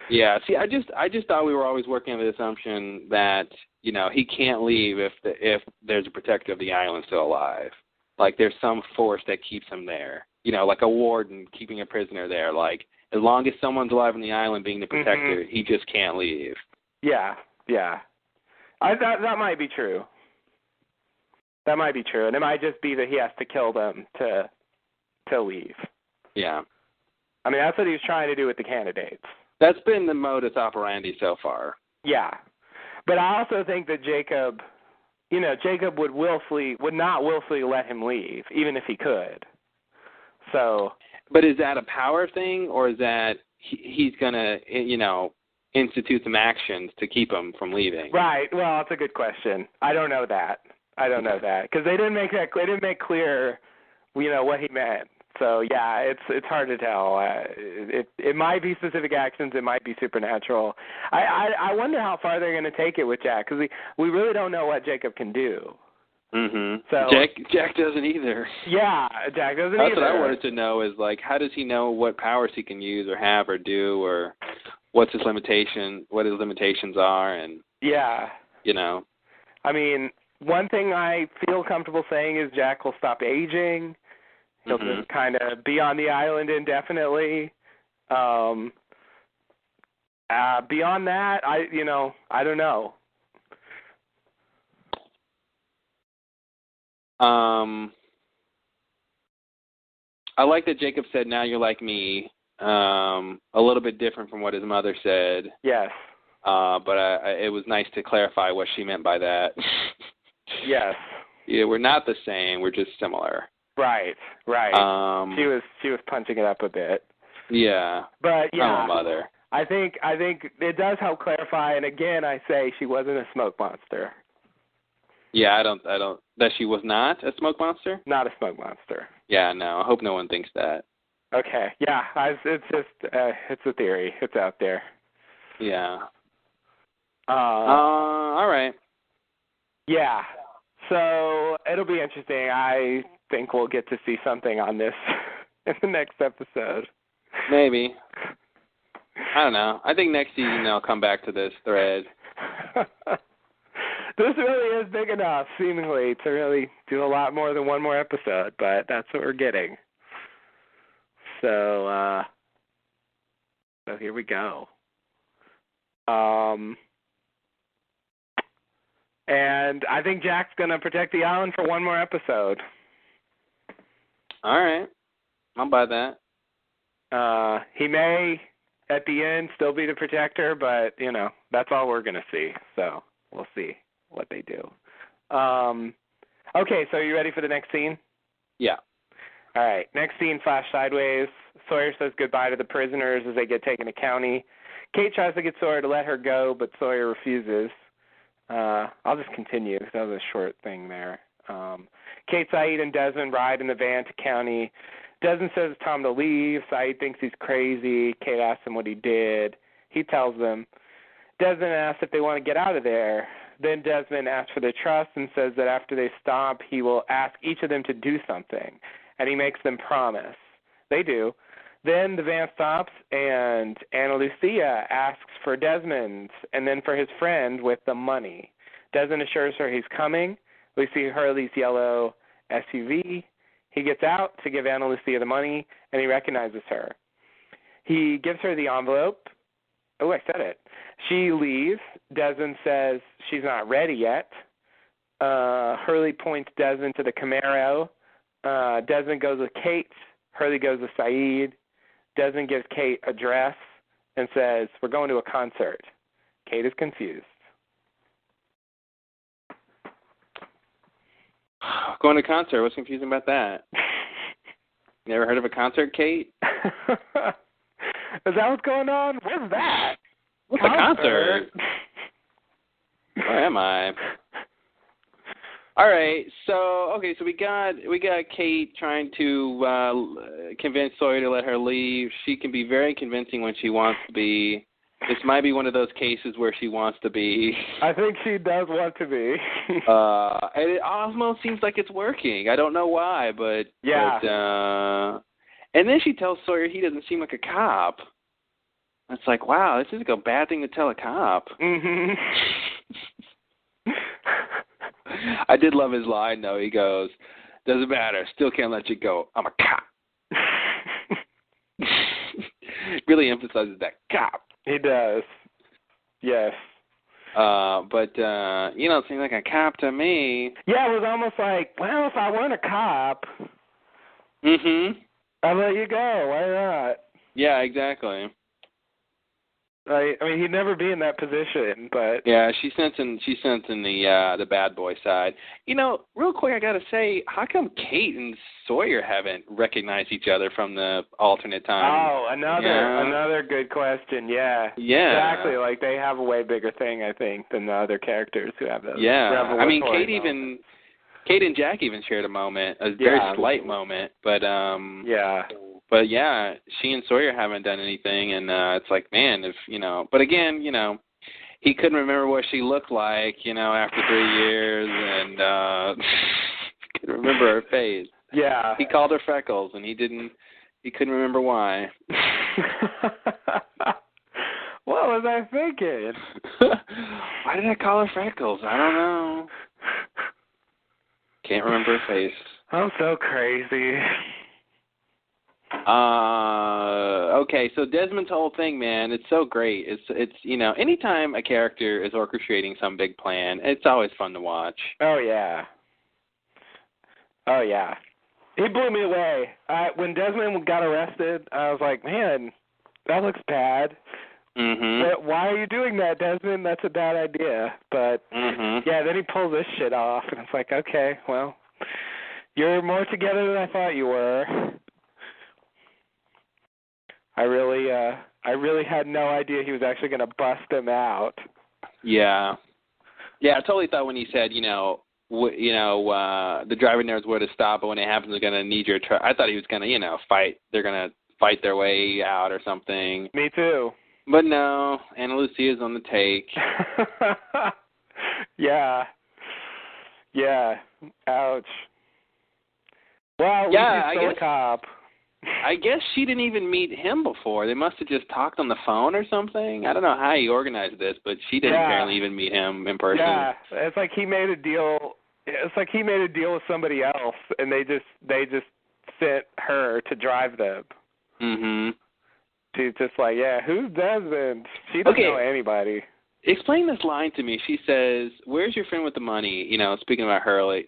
Yeah. See, I just thought we were always working on the assumption that, you know, he can't leave if there's a protector of the island still alive. Like there's some force that keeps him there. You know, like a warden keeping a prisoner there. Like as long as someone's alive on the island being the protector, he just can't leave. Yeah. That might be true. That might be true, and it might just be that he has to kill them to leave. Yeah. I mean, that's what he was trying to do with the candidates. That's been the modus operandi so far. Yeah. But I also think that Jacob would not willfully let him leave, even if he could. So. But is that a power thing, or is that he's going to, you know, institute some actions to keep him from leaving? Right. Well, that's a good question. I don't know that. Because they didn't make clear, you know, what he meant. So yeah, it's hard to tell. It might be specific actions. It might be supernatural. I wonder how far they're going to take it with Jack, because we really don't know what Jacob can do. Mhm. So Jack doesn't either. Yeah, Jack doesn't That's either. What I wanted to know is, like, how does he know what powers he can use or have or do, or what his limitations are, and yeah, you know. I mean, one thing I feel comfortable saying is Jack will stop aging. He'll just kind of be on the island indefinitely. Beyond that, I don't know. I like that Jacob said, "Now you're like me." A little bit different from what his mother said. Yes. But it was nice to clarify what she meant by that. Yes. Yeah, we're not the same. We're just similar. Right. She was punching it up a bit. Yeah. But yeah, I'm a mother. I think it does help clarify. And again, I say she wasn't a smoke monster. Yeah, I don't. That she was not a smoke monster. Not a smoke monster. Yeah, no. I hope no one thinks that. Okay. Yeah. It's just it's a theory. It's out there. Yeah. All right. Yeah. So it'll be interesting. I think we'll get to see something on this in the next episode. Maybe. I don't know. I think next season they'll come back to this thread. This really is big enough, seemingly, to really do a lot more than one more episode, but that's what we're getting. So here we go. And I think Jack's going to protect the island for one more episode. All right. I'll buy that. He may, at the end, still be the protector, but, you know, that's all we're going to see. So we'll see what they do. Okay, so are you ready for the next scene? Yeah. All right. Next scene, flash sideways. Sawyer says goodbye to the prisoners as they get taken to county. Kate tries to get Sawyer to let her go, but Sawyer refuses. I'll just continue because that was a short thing there. Kate, Saeed, and Desmond ride in the van to county. Desmond says it's time to leave. Saeed thinks he's crazy. Kate asks him what he did. He tells them. Desmond asks if they want to get out of there. Then Desmond asks for their trust and says that after they stop, he will ask each of them to do something, and he makes them promise. They do. Then the van stops, and Ana Lucia asks for Desmond and then for his friend with the money. Desmond assures her he's coming. We see Hurley's yellow SUV. He gets out to give Ana Lucia the money, and he recognizes her. He gives her the envelope. Oh, I said it. She leaves. Desmond says she's not ready yet. Hurley points Desmond to the Camaro. Desmond goes with Kate. Hurley goes with Saeed. Desmond gives Kate a dress and says, we're going to a concert. Kate is confused. Going to a concert? What's confusing about that? Never heard of a concert, Kate? Is that what's going on? What's that? What's a concert? Where am I? All right, so we got Kate trying to convince Sawyer to let her leave. She can be very convincing when she wants to be. This might be one of those cases where she wants to be. I think she does want to be. And it almost seems like it's working. I don't know why, but yeah. But, and then she tells Sawyer he doesn't seem like a cop. It's like, wow, this is a bad thing to tell a cop. Mm-hmm. I did love his line, though. He goes, doesn't matter, still can't let you go. I'm a cop. Really emphasizes that cop. He does. Yes. But you don't seem like a cop to me. Yeah, it was almost like, well, if I weren't a cop, I'd let you go. Why not? Yeah, exactly. I mean, he'd never be in that position, but yeah, she's sensing the bad boy side. You know, real quick, I gotta say, how come Kate and Sawyer haven't recognized each other from the alternate time? Oh, another good question. Yeah. Yeah. Exactly. Like they have a way bigger thing, I think, than the other characters who have those. Yeah. I mean, Kate and Jack even shared a moment, a very slight moment, but yeah. But yeah, she and Sawyer haven't done anything, and it's like, man, if But again, he couldn't remember what she looked like, after 3 years, and couldn't remember her face. Yeah. He called her Freckles, and he couldn't remember why. What was I thinking? Why did I call her Freckles? I don't know. Can't remember her face. I'm so crazy. Okay, so Desmond's whole thing, man, it's so great. It's anytime a character is orchestrating some big plan, it's always fun to watch. Oh yeah. He blew me away. When Desmond got arrested, I was like, man, that looks bad. Mm-hmm. Why are you doing that, Desmond? That's a bad idea. But yeah, then he pulls this shit off, and it's like, okay, well, you're more together than I thought you were. I really had no idea he was actually going to bust him out. Yeah. Yeah, I totally thought when he said, the driver knows where to stop, but when it happens, they're going to need your truck. I thought he was going to, fight. They're going to fight their way out or something. Me too. But no, Ana Lucia's on the take. Yeah. Ouch. Well, yeah, he's still a cop. I guess she didn't even meet him before. They must have just talked on the phone or something. I don't know how he organized this, but she didn't apparently even meet him in person. Yeah, it's like he made a deal. It's like he made a deal with somebody else, and they just sent her to drive them. Mm-hmm. She's just like, yeah, who's Desmond? She doesn't know anybody. Explain this line to me. She says, where's your friend with the money? Talking about Hurley,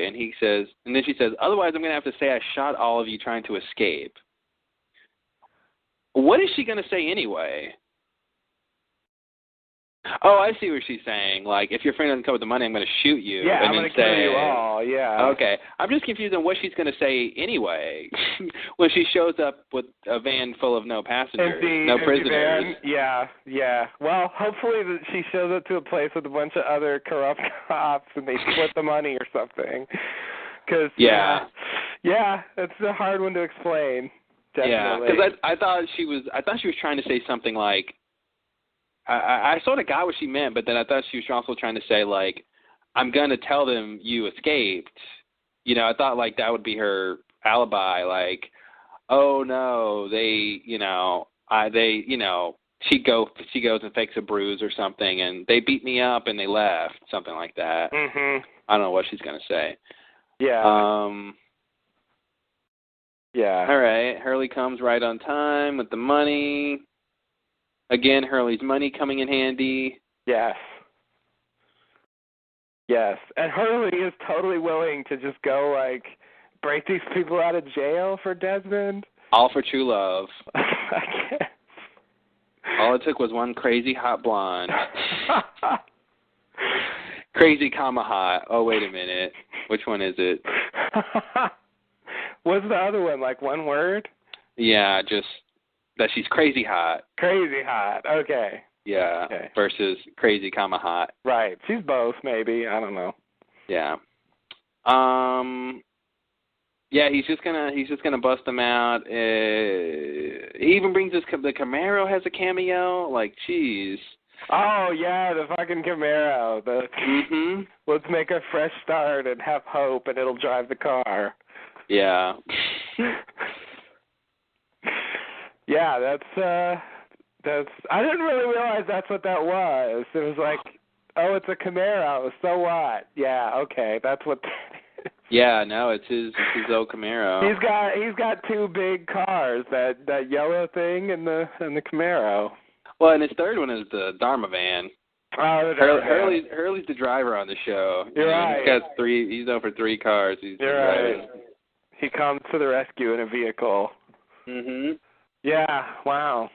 and he says, and then she says, otherwise I'm going to have to say I shot all of you trying to escape. What is she going to say anyway? Oh, I see what she's saying. Like, if your friend doesn't come with the money, I'm going to shoot you. Yeah, and I'm then going to kill you all, yeah. Okay. I'm just confused on what she's going to say anyway when she shows up with a van full of no passengers, no prisoners. Van. Yeah. Well, hopefully she shows up to a place with a bunch of other corrupt cops and they split the money or something. Cause, yeah, that's a hard one to explain. Definitely. Yeah, because I thought she was trying to say something like, I sort of got what she meant, but then I thought she was also trying to say, like, I'm going to tell them you escaped. You know, I thought, like, that would be her alibi, like, oh, no, she goes and fakes a bruise or something, and they beat me up and they left, something like that. Mm-hmm. I don't know what she's going to say. Yeah. Yeah. All right, Hurley comes right on time with the money. Again, Hurley's money coming in handy. Yes. And Hurley is totally willing to just go, like, break these people out of jail for Desmond. All for true love. I guess. All it took was one crazy hot blonde. Crazy comma hot. Oh, wait a minute. Which one is it? What's the other one, like one word? Yeah, just that she's crazy hot. Crazy hot, okay. Yeah, okay. Versus crazy comma hot. Right, she's both, maybe, I don't know. Yeah. Yeah, he's just gonna bust them out. He even brings the Camaro has a cameo. Like, jeez. Oh yeah, the fucking Camaro. Let's make a fresh start and have hope, and it'll drive the car. Yeah. Yeah, that's. I didn't really realize that's what that was. It was like, oh, it's a Camaro. So what? Yeah, okay, that's what that is. Yeah, no, it's his old Camaro. He's got two big cars, that yellow thing and the Camaro. Well, and his third one is the Dharma van. Oh, Hurley's the driver on the show. You're right. He's got three. He's over 3 cars. You're right. He comes to the rescue in a vehicle. Mhm. Yeah. Wow.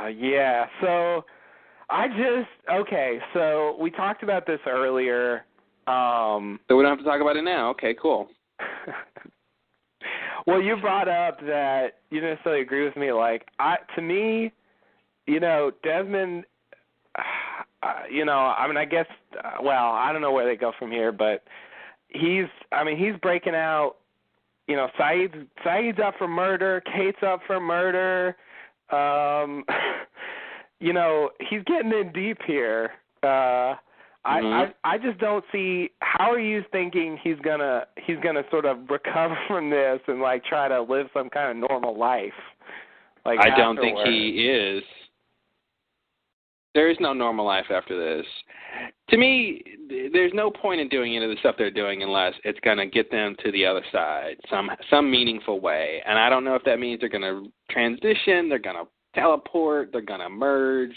Yeah. So So we talked about this earlier. So we don't have to talk about it now. Okay. Cool. Well, you brought up that you didn't necessarily agree with me. Like, to me, Desmond, I guess, I don't know where they go from here, but he's breaking out. Saeed's up for murder. Kate's up for murder. He's getting in deep here. I just don't see how are you thinking he's gonna sort of recover from this and like try to live some kind of normal life. Like I don't think he is. There is no normal life after this. To me, there's no point in doing any of the stuff they're doing unless it's gonna get them to the other side some meaningful way. And I don't know if that means they're gonna transition, they're gonna teleport, they're gonna merge.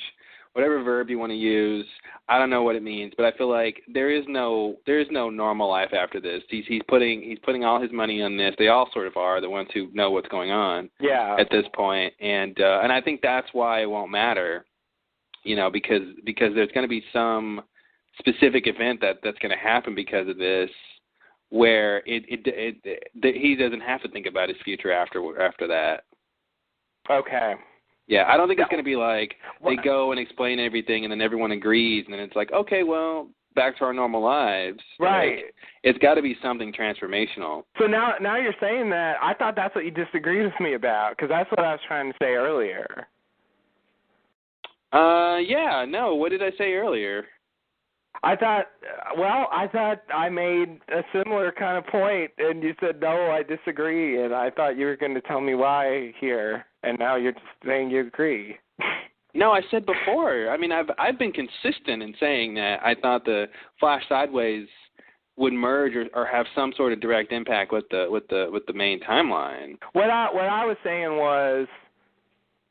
Whatever verb you want to use, I don't know what it means, but I feel like there is no normal life after this. He's putting all his money on this. They all sort of are, the ones who know what's going on. Yeah. At this point, and I think that's why it won't matter, because there's going to be some specific event that's going to happen because of this, where he doesn't have to think about his future after that. Okay. Yeah, I don't think it's going to be like they go and explain everything and then everyone agrees and then it's like, okay, well, back to our normal lives. Right. Like, it's got to be something transformational. So now you're saying that. I thought that's what you disagreed with me about because that's what I was trying to say earlier. Yeah, no, what did I say earlier? I thought I made a similar kind of point, and you said, no, I disagree, and I thought you were going to tell me why here, and now you're just saying you agree. No, I said before. I mean, I've been consistent in saying that I thought the Flash Sideways would merge or have some sort of direct impact with the main timeline. What I was saying was,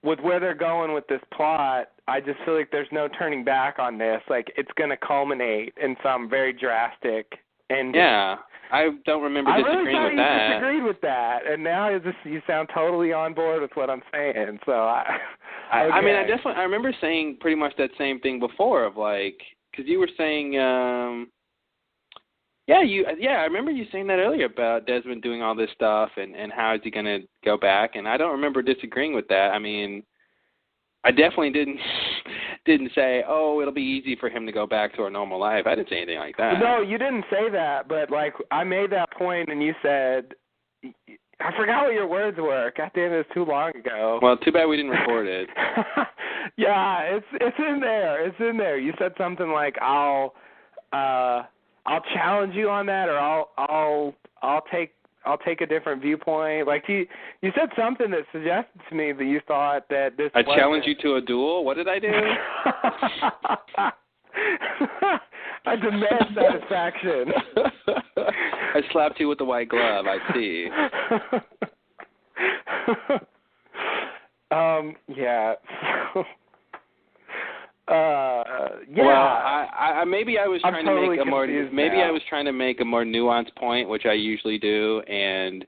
with where they're going with this plot, I just feel like there's no turning back on this. Like, it's going to culminate in some very drastic ending. Yeah. I don't remember I disagreeing really thought with you that. disagreed with that, and now you sound totally on board with what I'm saying. So I mean, I remember saying pretty much that same thing before of like, because you were saying, I remember you saying that earlier about Desmond doing all this stuff and how is he going to go back, and I don't remember disagreeing with that. I mean, I definitely didn't say, oh, it'll be easy for him to go back to a normal life. I didn't say anything like that. No, you didn't say that, but like I made that point, and you said, I forgot what your words were. God damn it, it's too long ago. Well, too bad we didn't record it. Yeah, it's in there. It's in there. You said something like, I'll challenge you on that, or I'll take a different viewpoint. Like you said something that suggested to me that you thought that this. I challenged you to a duel. What did I do? I demand satisfaction. I slapped you with the white glove. I see. Yeah. Yeah. Well, I maybe I was trying totally to make a more now. I was trying to make a more nuanced point, which I usually do, and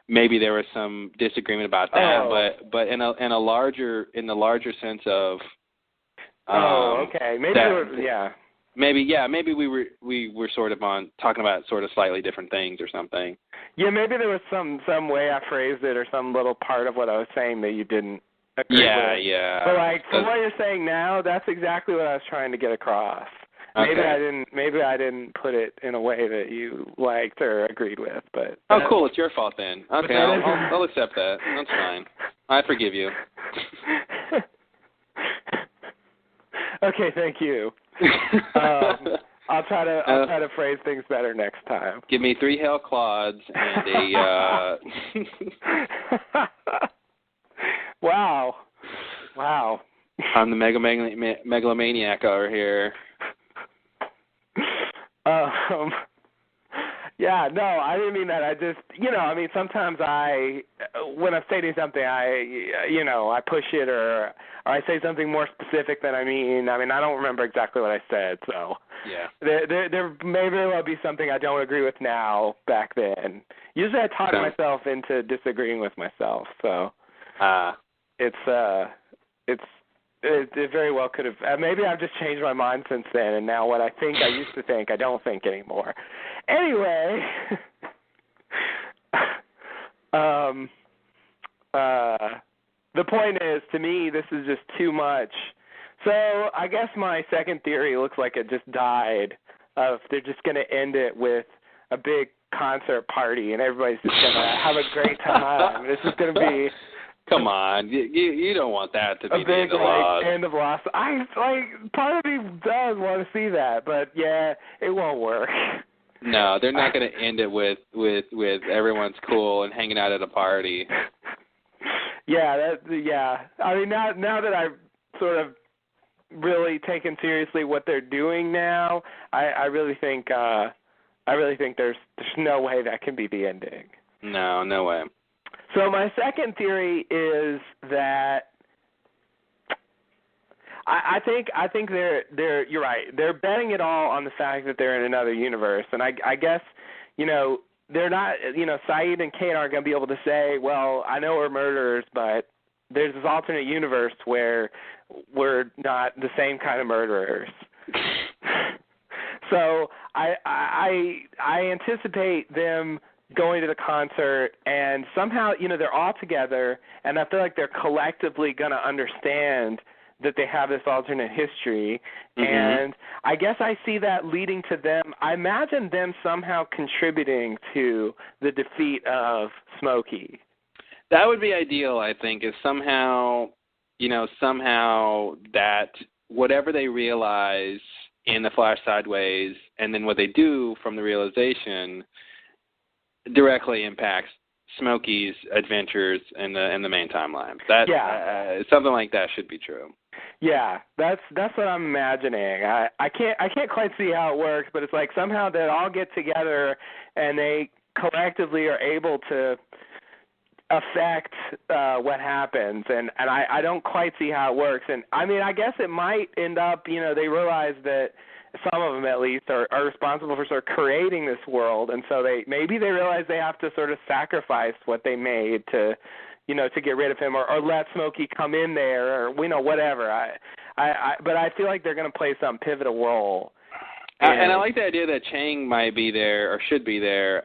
maybe there was some disagreement about that. Oh. But in the larger sense of. Okay. Maybe we were sort of talking about sort of slightly different things or something. Yeah, maybe there was some way I phrased it or some little part of what I was saying that you didn't agree with. Yeah. But like from what you're saying now, that's exactly what I was trying to get across. Maybe I didn't put it in a way that you liked or agreed with, but cool, it's your fault then. Okay, I'll accept that. That's fine. I forgive you. Okay, thank you. I'll try to phrase things better next time. Give me 3 hell clods and a. Wow. I'm the megalomaniac over here. Yeah, no, I didn't mean that. I just, sometimes when I'm stating something, I push it or I say something more specific than I mean. I don't remember exactly what I said, so. Yeah. There may very well be something I don't agree with now back then. Usually I talk myself into disagreeing with myself, so. It very well could have. Maybe I've just changed my mind since then, and now what I think I used to think, I don't think anymore. Anyway, the point is, to me, this is just too much. So I guess my second theory looks like it just died. They're just going to end it with a big concert party, and everybody's just going to have a great time. This is going to be. Come on, you don't want that to be the end of Lost. End of Lost. Part of me does want to see that, but yeah, it won't work. No, they're not going to end it with everyone's cool and hanging out at a party. Yeah. Now that I've sort of really taken seriously what they're doing now, I really think there's no way that can be the ending. No way. So my second theory is that I think they're you're right. They're betting it all on the fact that they're in another universe, and I guess they're not. Sayid and Kate aren't going to be able to say, well, I know we're murderers, but there's this alternate universe where we're not the same kind of murderers. So I anticipate them going to the concert, and somehow, they're all together, and I feel like they're collectively going to understand that they have this alternate history, and I guess I see that leading to them. I imagine them somehow contributing to the defeat of Smokey. That would be ideal, I think, is somehow that whatever they realize in the Flash Sideways, and then what they do from the realization directly impacts Smokey's adventures in the main timeline. Something like that should be true. Yeah, that's what I'm imagining. I can't quite see how it works, but it's like somehow they all get together and they collectively are able to affect what happens, and I don't quite see how it works. And I guess it might end up, they realize that some of them at least, are responsible for sort of creating this world, and so maybe they realize they have to sort of sacrifice what they made to, to get rid of him, or let Smokey come in there, or whatever. But I feel like they're going to play some pivotal role. And I like the idea that Chang might be there or should be there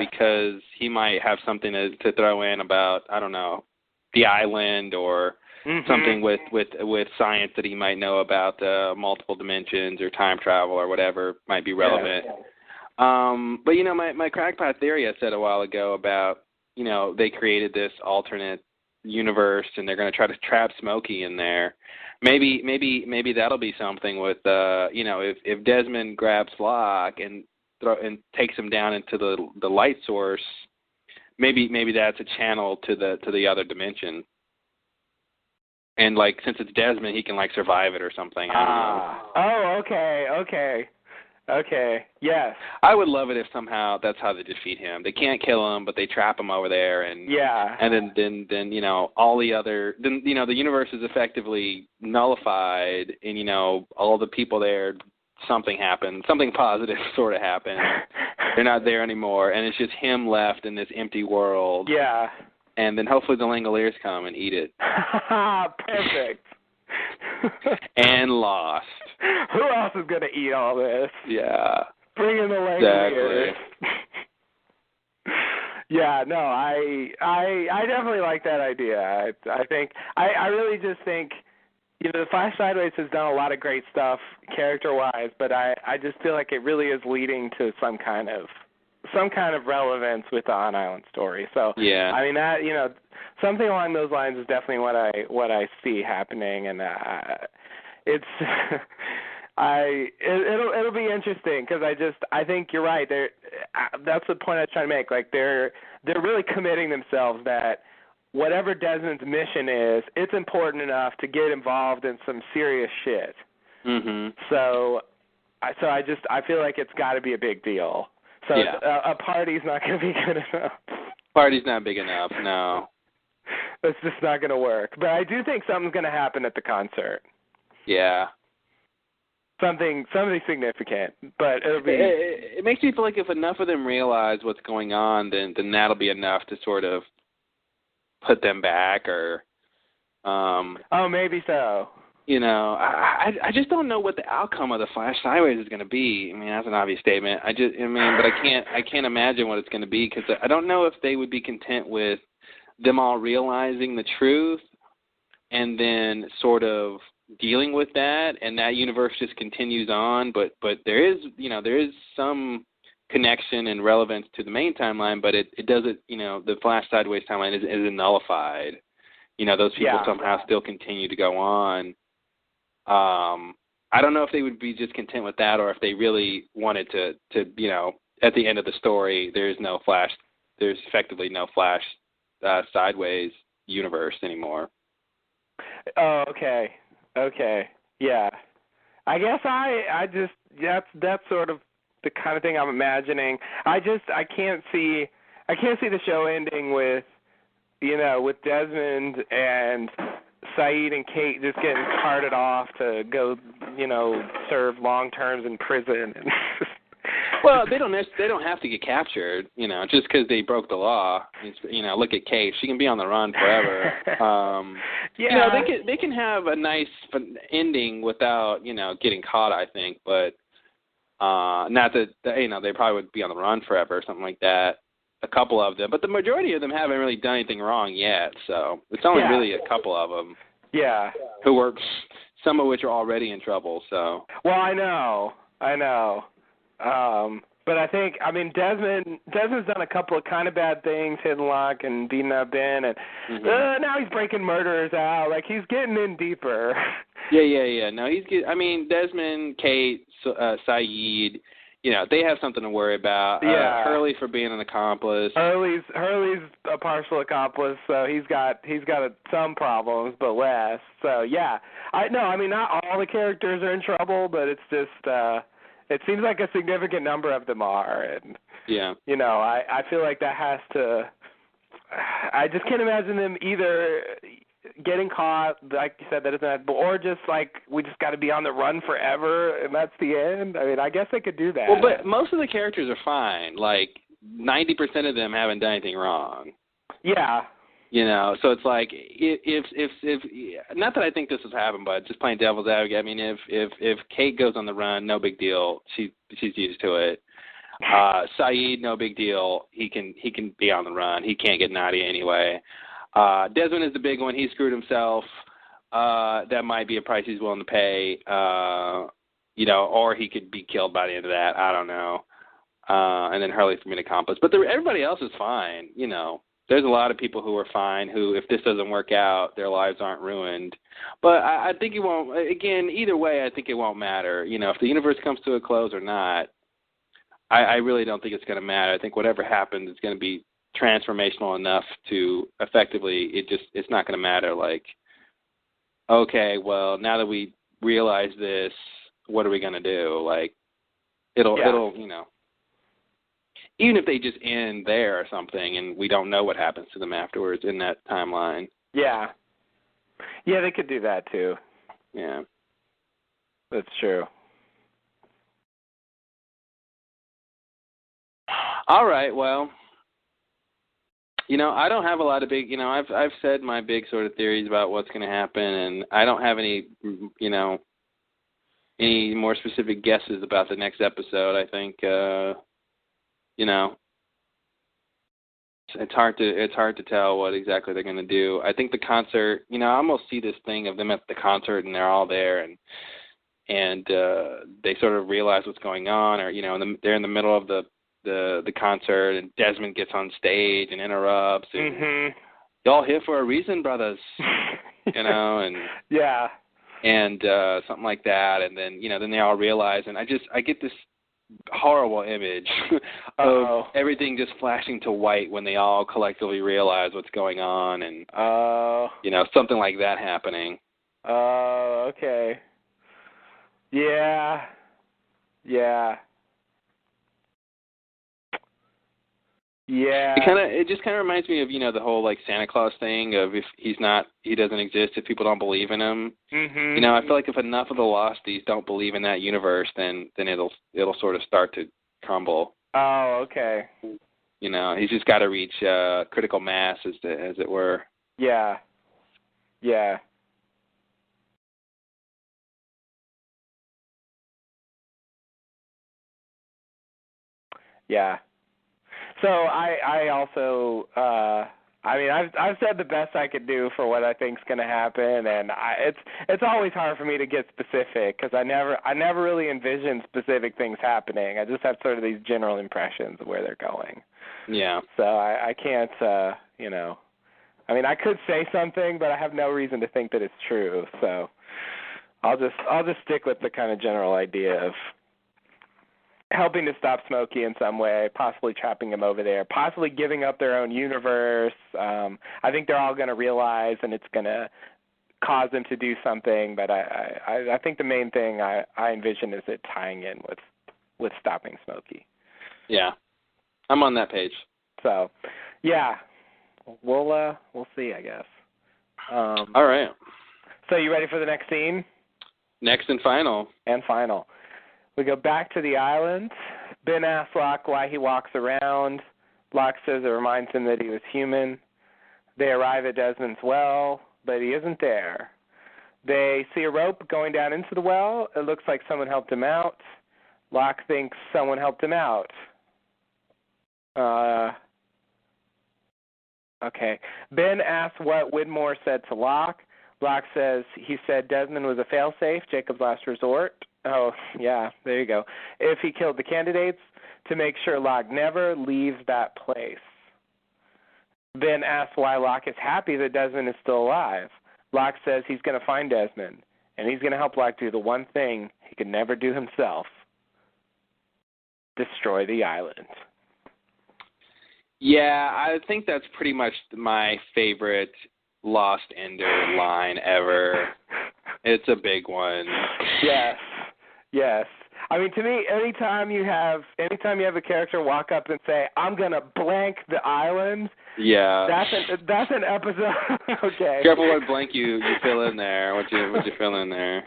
because he might have something to throw in about, I don't know, the island or something with science that he might know about multiple dimensions or time travel or whatever might be relevant. But, my crackpot theory I said a while ago about, they created this alternate universe and they're going to try to trap Smokey in there. Maybe that'll be something with if Desmond grabs Locke and takes him down into the light source, maybe that's a channel to the other dimension. And since it's Desmond, he can survive it or something. I don't know. Oh, okay. Yes. I would love it if somehow that's how they defeat him. They can't kill him, but they trap him over there, and then all the other the universe is effectively nullified, and all the people there, something happened, something positive sort of happened. They're not there anymore, and it's just him left in this empty world. Yeah. And then hopefully the Langoliers come and eat it. Perfect. And Lost. Who else is going to eat all this? Yeah. Bring in the Langoliers. Exactly. Yeah, no, I definitely like that idea. I think I really just think the Flash Sideways has done a lot of great stuff character-wise, but I just feel like it really is leading to some kind of relevance with the On-Island story. So yeah, I mean that something along those lines is definitely what I see happening, and it's it'll be interesting because I think you're right. That's the point I was trying to make. They're really committing themselves that whatever Desmond's mission is, it's important enough to get involved in some serious shit. Mm-hmm. So I feel like it's got to be a big deal. So a party's not going to be good enough. Party's not big enough, no. It's just not going to work. But I do think something's going to happen at the concert. Yeah. Something significant. But it'll be. It makes me feel like if enough of them realize what's going on, then that'll be enough to sort of put them back, or. Maybe so. I just don't know what the outcome of the Flash Sideways is going to be. I mean, that's an obvious statement. But I can't imagine what it's going to be because I don't know if they would be content with them all realizing the truth and then sort of dealing with that, and that universe just continues on. But there is some connection and relevance to the main timeline, but it doesn't. The Flash Sideways timeline isn't nullified. Those people somehow still continue to go on. I don't know if they would be just content with that, or if they really wanted to at the end of the story, there's effectively no Flash Sideways universe anymore. Oh, okay, yeah. I guess that's sort of the kind of thing I'm imagining. I can't see the show ending with Desmond and Sayid and Kate just getting carted off to go, serve long terms in prison. Well, they don't have to get captured, just because they broke the law. Look at Kate; she can be on the run forever. They can have a nice ending without getting caught. I think, but not that they probably would be on the run forever or something like that. A couple of them, but the majority of them haven't really done anything wrong yet, so it's only really a couple of them. Yeah. Who were, some of which are already in trouble, so. Well, I know. But I think, Desmond's done a couple of kind of bad things, hitting Locke and beating up Ben, and now he's breaking murderers out. He's getting in deeper. Yeah. No, Desmond, Kate, Sayid, they have something to worry about. Hurley for being an accomplice. Hurley's a partial accomplice, so he's got some problems, but less. So not all the characters are in trouble, but it's just it seems like a significant number of them are, and I feel like that has to. I just can't imagine them either getting caught, like you said, that isn't that, or just like we just got to be on the run forever, and that's the end. I mean, I guess they could do that. Well, but most of the characters are fine. Like 90% of them haven't done anything wrong. Yeah. You know, so it's like if not that I think this has happened, but just playing devil's advocate. I mean, if Kate goes on the run, no big deal. She's used to it. Sayid, no big deal. He can be on the run. He can't get Nadia anyway. Desmond is the big one. He screwed himself. That might be a price he's willing to pay. You know, or he could be killed by the end of that. I don't know. And then Hurley's from an accomplice. But everybody else is fine, you know. There's a lot of people who are fine who, if this doesn't work out, their lives aren't ruined. But I think it won't, again, either way, I think it won't matter. You know, if the universe comes to a close or not, I really don't think it's going to matter. I think whatever happens is going to be transformational enough to effectively, it's not going to matter. Like, okay, well, now that we realize this, what are we going to do? Like, it'll, you know. Even if they just end there or something and we don't know what happens to them afterwards in that timeline. Yeah. Yeah, they could do that too. Yeah. That's true. All right, well, you know, I don't have a lot of big, you know, I've said my big sort of theories about what's going to happen, and I don't have any, you know, any more specific guesses about the next episode. I think you know, it's hard to tell what exactly they're going to do. I think the concert, you know, I almost see this thing of them at the concert and they're all there and they sort of realize what's going on, or you know, they're in the middle of the concert and Desmond gets on stage and interrupts and y'all here for a reason, brothers, you know, and yeah, and something like that, and then you know, then they all realize, and I get this horrible image of everything just flashing to white when they all collectively realize what's going on, and you know, something like that happening. Okay. Yeah. It just kind of reminds me of, you know, the whole like Santa Claus thing of if he doesn't exist, if people don't believe in him. Mm-hmm. You know, I feel like if enough of the Losties don't believe in that universe, then it'll sort of start to crumble. Oh, okay. You know, he's just got to reach critical mass, as it were. Yeah. Yeah. Yeah. So I also I mean I've said the best I could do for what I think's going to happen, and it's always hard for me to get specific because I never really envision specific things happening. I just have sort of these general impressions of where they're going. Yeah. So I can't you know, I mean I could say something, but I have no reason to think that it's true. So I'll just stick with the kind of general idea of helping to stop Smokey in some way, possibly trapping him over there, possibly giving up their own universe. I think they're all going to realize, and it's going to cause them to do something. But I think the main thing I envision is it tying in with stopping Smokey. Yeah, I'm on that page. So, yeah, we'll see, I guess. All right. So you ready for the next scene? Next and final. And final. We go back to the island. Ben asks Locke why he walks around. Locke says it reminds him that he was human. They arrive at Desmond's well, but he isn't there. They see a rope going down into the well. It looks like someone helped him out. Locke thinks someone helped him out. Okay. Ben asks what Widmore said to Locke. Locke says he said Desmond was a failsafe, Jacob's last resort. Oh, yeah, there you go. If he killed the candidates, to make sure Locke never leaves that place. Ben asks why Locke is happy that Desmond is still alive. Locke says he's going to find Desmond, and he's going to help Locke do the one thing he could never do himself: destroy the island. Yeah, I think that's pretty much my favorite Lost Ender line ever. It's a big one. Yes. I mean, to me, anytime you have a character walk up and say, "I'm gonna blank the island," yeah, that's an episode. Okay. Careful what blank you fill in there. What you fill in there.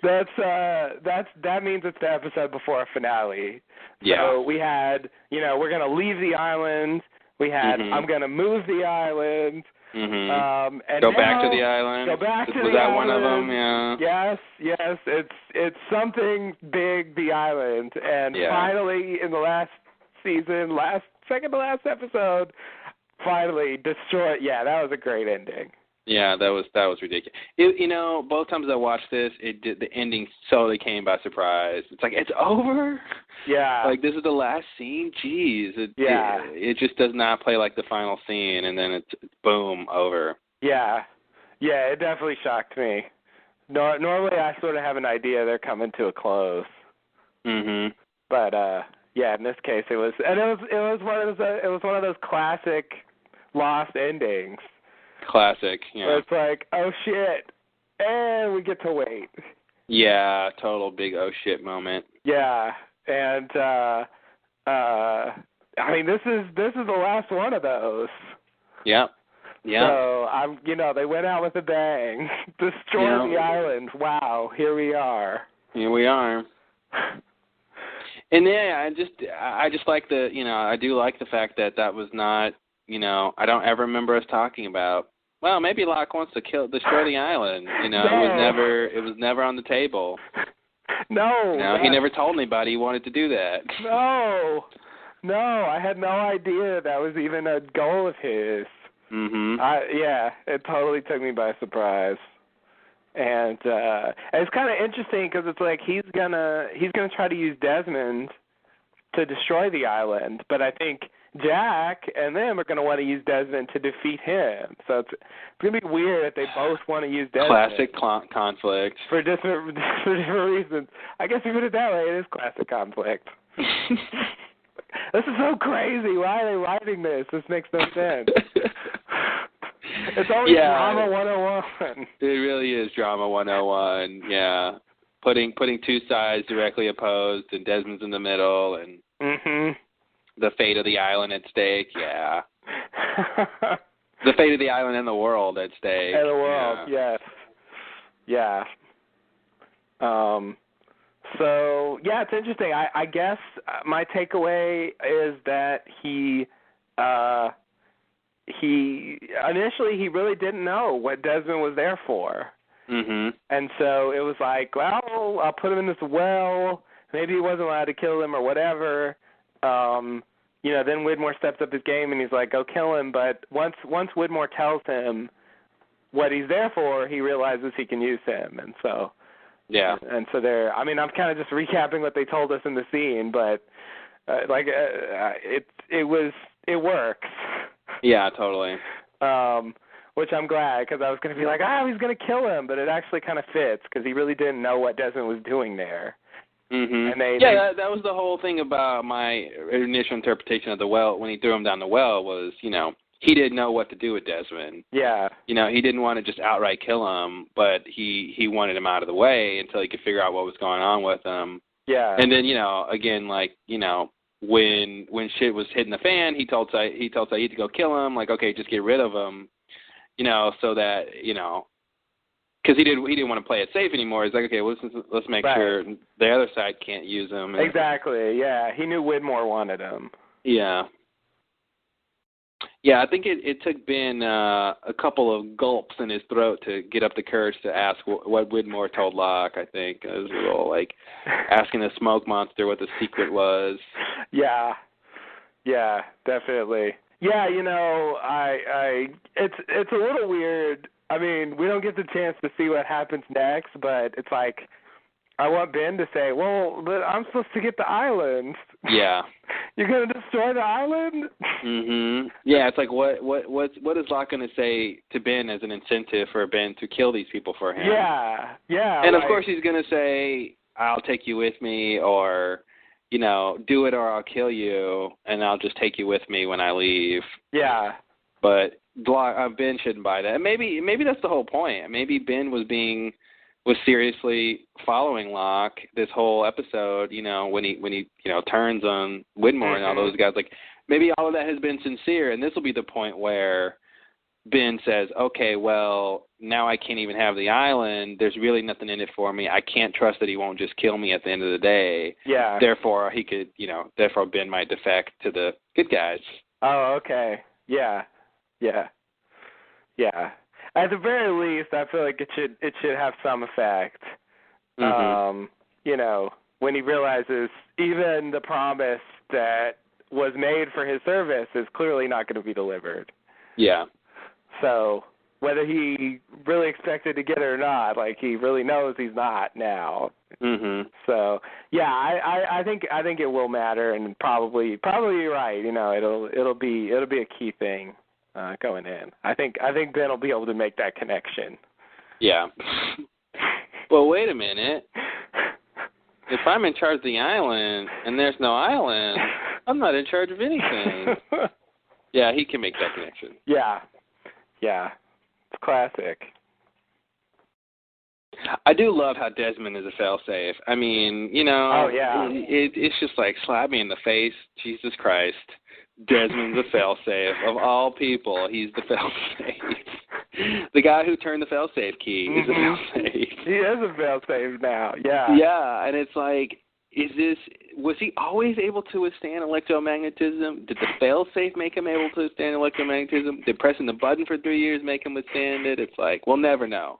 That means it's the episode before a finale. Yeah. So we had, we're gonna leave the island. We had, I'm gonna move the island. Mm-hmm. And go back to the island. Go back to the island. Was that island. one of them? Yeah. Yes. It's something big. The island, and finally in the last season, second to last episode, finally destroyed. Yeah, that was a great ending. Yeah, that was ridiculous. Both times I watched this, the ending totally came by surprise. It's like, it's over? Yeah. Like, this is the last scene? Jeez. It just does not play like the final scene, and then it's boom, over. Yeah. Yeah, it definitely shocked me. Normally I sort of have an idea they're coming to a close. Mm-hmm. But, in this case it was one of those classic lost endings. Classic, yeah. Where it's like, oh shit, and we get to wait. Yeah, total big oh shit moment. Yeah, and I mean this is the last one of those. Yep. Yeah. So they went out with a bang, destroyed the island. Wow, here we are. Here we are. And I just like I do like the fact that was not, I don't ever remember us talking about, well, maybe Locke wants to destroy the island. No. It was never on the table. No. He never told anybody he wanted to do that. No, I had no idea that was even a goal of his. Mhm. It totally took me by surprise. And it's kind of interesting because it's like he's gonna try to use Desmond to destroy the island, but I think Jack and them are going to want to use Desmond to defeat him. So it's going to be weird if they both want to use Desmond. Classic conflict. For different reasons. I guess if you put it that way, it is classic conflict. This is so crazy. Why are they writing this? This makes no sense. It's always drama 101. It really is drama 101. Yeah. Putting two sides directly opposed, and Desmond's in the middle, and the fate of the island at stake. Yeah. The fate of the island and the world at stake. And the world, yes. Yeah. So, it's interesting. I guess my takeaway is that he initially he really didn't know what Desmond was there for. Mm-hmm. And so it was like, well, I'll put him in this well. Maybe he wasn't allowed to kill him or whatever. Then Widmore steps up his game and he's like, go kill him. But once Widmore tells him what he's there for, he realizes he can use him. And so, And so I'm kind of just recapping what they told us in the scene, but it works. Yeah, totally. Which I'm glad, because I was going to be like, he's going to kill him, but it actually kind of fits because he really didn't know what Desmond was doing there. Mm-hmm. And that was the whole thing about my initial interpretation of the well when he threw him down the well was, he didn't know what to do with Desmond. Yeah. He didn't want to just outright kill him, but he wanted him out of the way until he could figure out what was going on with him. Yeah. And then, again, when shit was hitting the fan, he told Saeed to go kill him, like, okay, just get rid of him, so that, because he didn't want to play it safe anymore. He's like, okay, well, let's make sure the other side can't use him. Exactly, yeah. He knew Widmore wanted him. Yeah. Yeah, I think it took Ben a couple of gulps in his throat to get up the courage to ask what Widmore told Locke, I think. It was a little like asking a smoke monster what the secret was. Yeah, definitely. Yeah, it's a little weird. I mean, we don't get the chance to see what happens next, but it's like I want Ben to say, well, but I'm supposed to get the island. Yeah. You're going to destroy the island? Mhm. Yeah, it's like what is Locke going to say to Ben as an incentive for Ben to kill these people for him? Yeah. And of course he's going to say, I'll take you with me, or do it or I'll kill you, and I'll just take you with me when I leave. Yeah. But Ben shouldn't buy that. Maybe that's the whole point. Maybe Ben was being was seriously following Locke this whole episode, when he turns on Widmore and all those guys, like maybe all of that has been sincere, and this will be the point where Ben says, okay, well, now I can't even have the island. There's really nothing in it for me. I can't trust that he won't just kill me at the end of the day. Yeah. Therefore, he could, therefore Ben might defect to the good guys. Oh, okay. Yeah. Yeah. Yeah. At the very least, I feel like it should have some effect. Mm-hmm. When he realizes even the promise that was made for his service is clearly not going to be delivered. Yeah. So whether he really expected to get it or not, like he really knows he's not now. Mm-hmm. So yeah, I think it will matter, and probably you're right. It'll be a key thing going in. I think Ben will be able to make that connection. Yeah. Well, wait a minute. If I'm in charge of the island and there's no island, I'm not in charge of anything. Yeah, he can make that connection. Yeah. Yeah. It's classic. I do love how Desmond is a failsafe. I mean, Oh, yeah. It's just like slap me in the face. Jesus Christ. Desmond's a failsafe. Of all people, he's the failsafe. The guy who turned the failsafe key is a failsafe. He is a failsafe now, yeah. Yeah, and it's like, was he always able to withstand electromagnetism? Did the failsafe make him able to withstand electromagnetism? Did pressing the button for 3 years make him withstand it? It's like, we'll never know.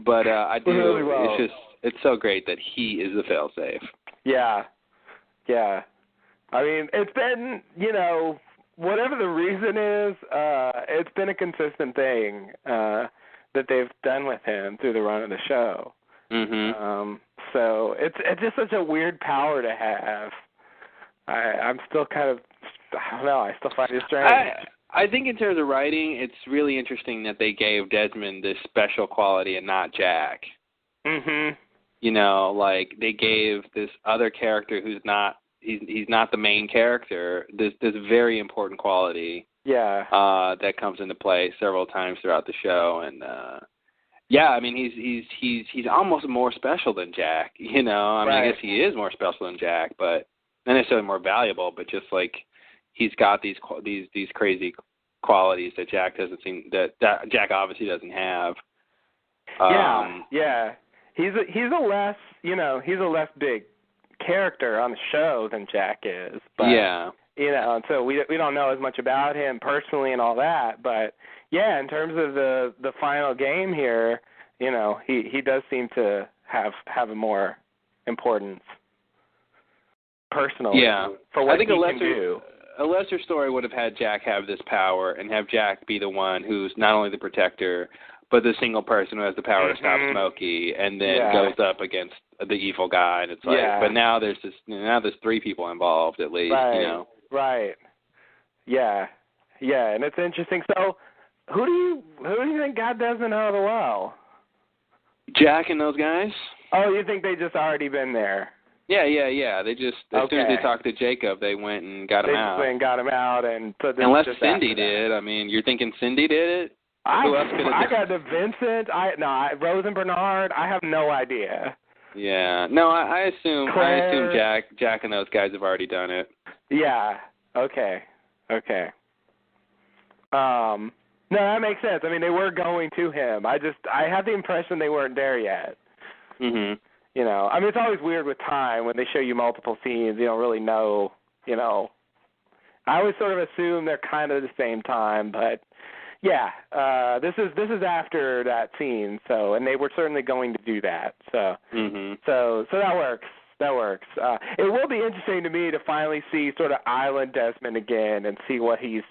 But I do. Really well. It's so great that he is the failsafe. Yeah. Yeah. I mean, it's been, whatever the reason is, it's been a consistent thing that they've done with him through the run of the show. Mm-hmm. So it's just such a weird power to have. I'm still kind of, I don't know, I still find it strange. I think in terms of writing, it's really interesting that they gave Desmond this special quality and not Jack. Mm-hmm. Like they gave this other character who's not, he's not the main character, this very important quality. Yeah. That comes into play several times throughout the show, and yeah, I mean he's almost more special than Jack. I mean, I guess he is more special than Jack, but not necessarily more valuable, but just like he's got these crazy qualities that Jack doesn't seem that Jack obviously doesn't have. Yeah. He's a less big character on the show than Jack is. But, yeah. And so we don't know as much about him personally and all that. But yeah, in terms of the final game here, he does seem to have a more importance personally. Yeah. For what I think he can do. A lesser story would have had Jack have this power and have Jack be the one who's not only the protector, but the single person who has the power to stop Smokey, and then goes up against the evil guy. And it's like, but now there's three people involved at least. Right. Right. Yeah. Yeah, and it's interesting. So, who do you think got Desmond out of the well? Jack and those guys. Oh, you think they just already been there? Yeah. They just as soon as they talked to Jacob, they went and got him out. They went and got him out, and so unless Cindy did. I mean, you're thinking Cindy did it? Who else could have I got the Vincent. Rose and Bernard. I have no idea. Yeah. No, I assume Jack and those guys have already done it. Yeah. Okay. No, that makes sense. I mean, they were going to him. I had the impression they weren't there yet. Mhm. I mean, it's always weird with time when they show you multiple scenes. You don't really know. I always sort of assume they're kind of the same time, but yeah, this is after that scene. So, and they were certainly going to do that. So, so that works. That works. It will be interesting to me to finally see sort of Island Desmond again and see what he's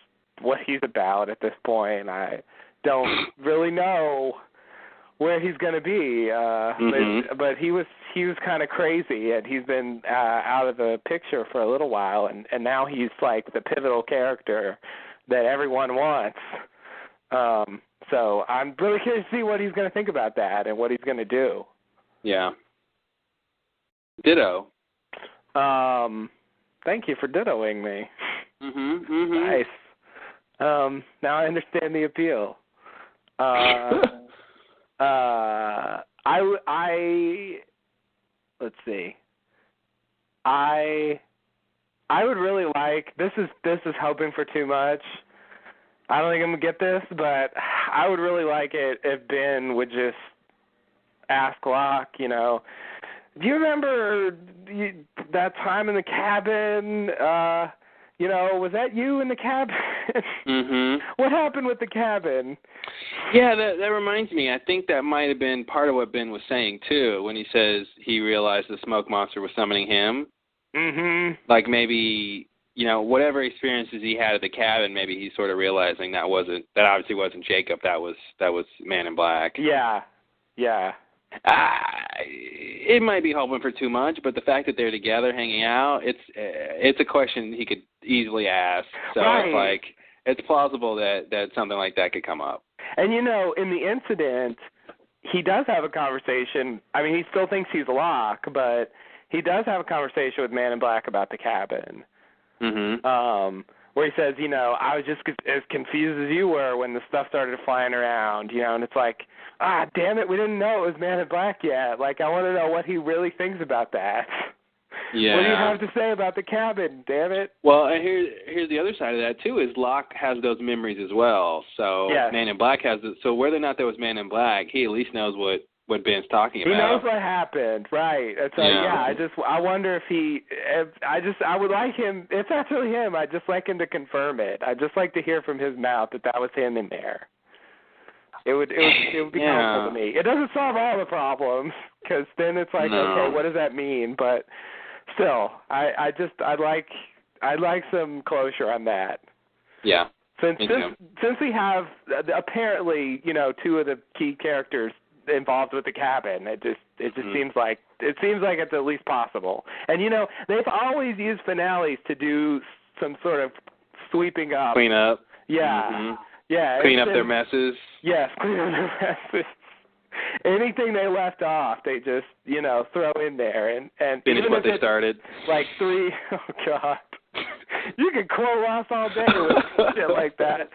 about at this point. I don't really know where he's going to be, but he was kind of crazy, and he's been out of the picture for a little while, and now he's like the pivotal character that everyone wants. So I'm really curious to see what he's going to think about that and what he's going to do. Yeah. Ditto. Thank you for dittoing me. Nice. Now I understand the appeal. let's see. I would really like, this is hoping for too much. I don't think I'm going to get this, but I would really like it if Ben would just ask Locke, do you remember that time in the cabin? Was that you in the cabin? Mm-hmm. What happened with the cabin? Yeah, that reminds me. I think that might have been part of what Ben was saying, too, when he says he realized the smoke monster was summoning him. Mm-hmm. Like maybe, whatever experiences he had at the cabin, maybe he's sort of realizing that obviously wasn't Jacob, that was Man in Black. Yeah. It might be hoping for too much, but the fact that they're together hanging out, it's a question he could easily ask. So right. it's plausible that something like that could come up. And in the incident, he does have a conversation. I mean, he still thinks he's Locke, but he does have a conversation with Man in Black about the cabin. Mm-hmm. Where he says, I was just as confused as you were when the stuff started flying around, and it's like, damn it, we didn't know it was Man in Black yet. Like, I want to know what he really thinks about that. Yeah. What do you have to say about the cabin, damn it? Well, here's the other side of that, too, is Locke has those memories as well. So yes. Man in Black has it. So whether or not there was Man in Black, he at least knows what Ben's talking about. He knows what happened, right? So I wonder I would like him, if that's really him, I'd just like him to confirm it. I'd just like to hear from his mouth that was him in there. It would be helpful to me. It doesn't solve all the problems, because then it's like, okay, what does that mean? But still, I'd like some closure on that. Yeah. Since we have apparently, two of the key characters involved with the cabin, it just seems like it's at least possible. And they've always used finales to do some sort of sweeping up, clean up. Yeah, mm-hmm. Yeah, clean up their messes. Yes, clean up their messes. Anything they left off, they just throw in there and finish what they started. Like 3. Oh God, you can quote Ross all day with shit like that.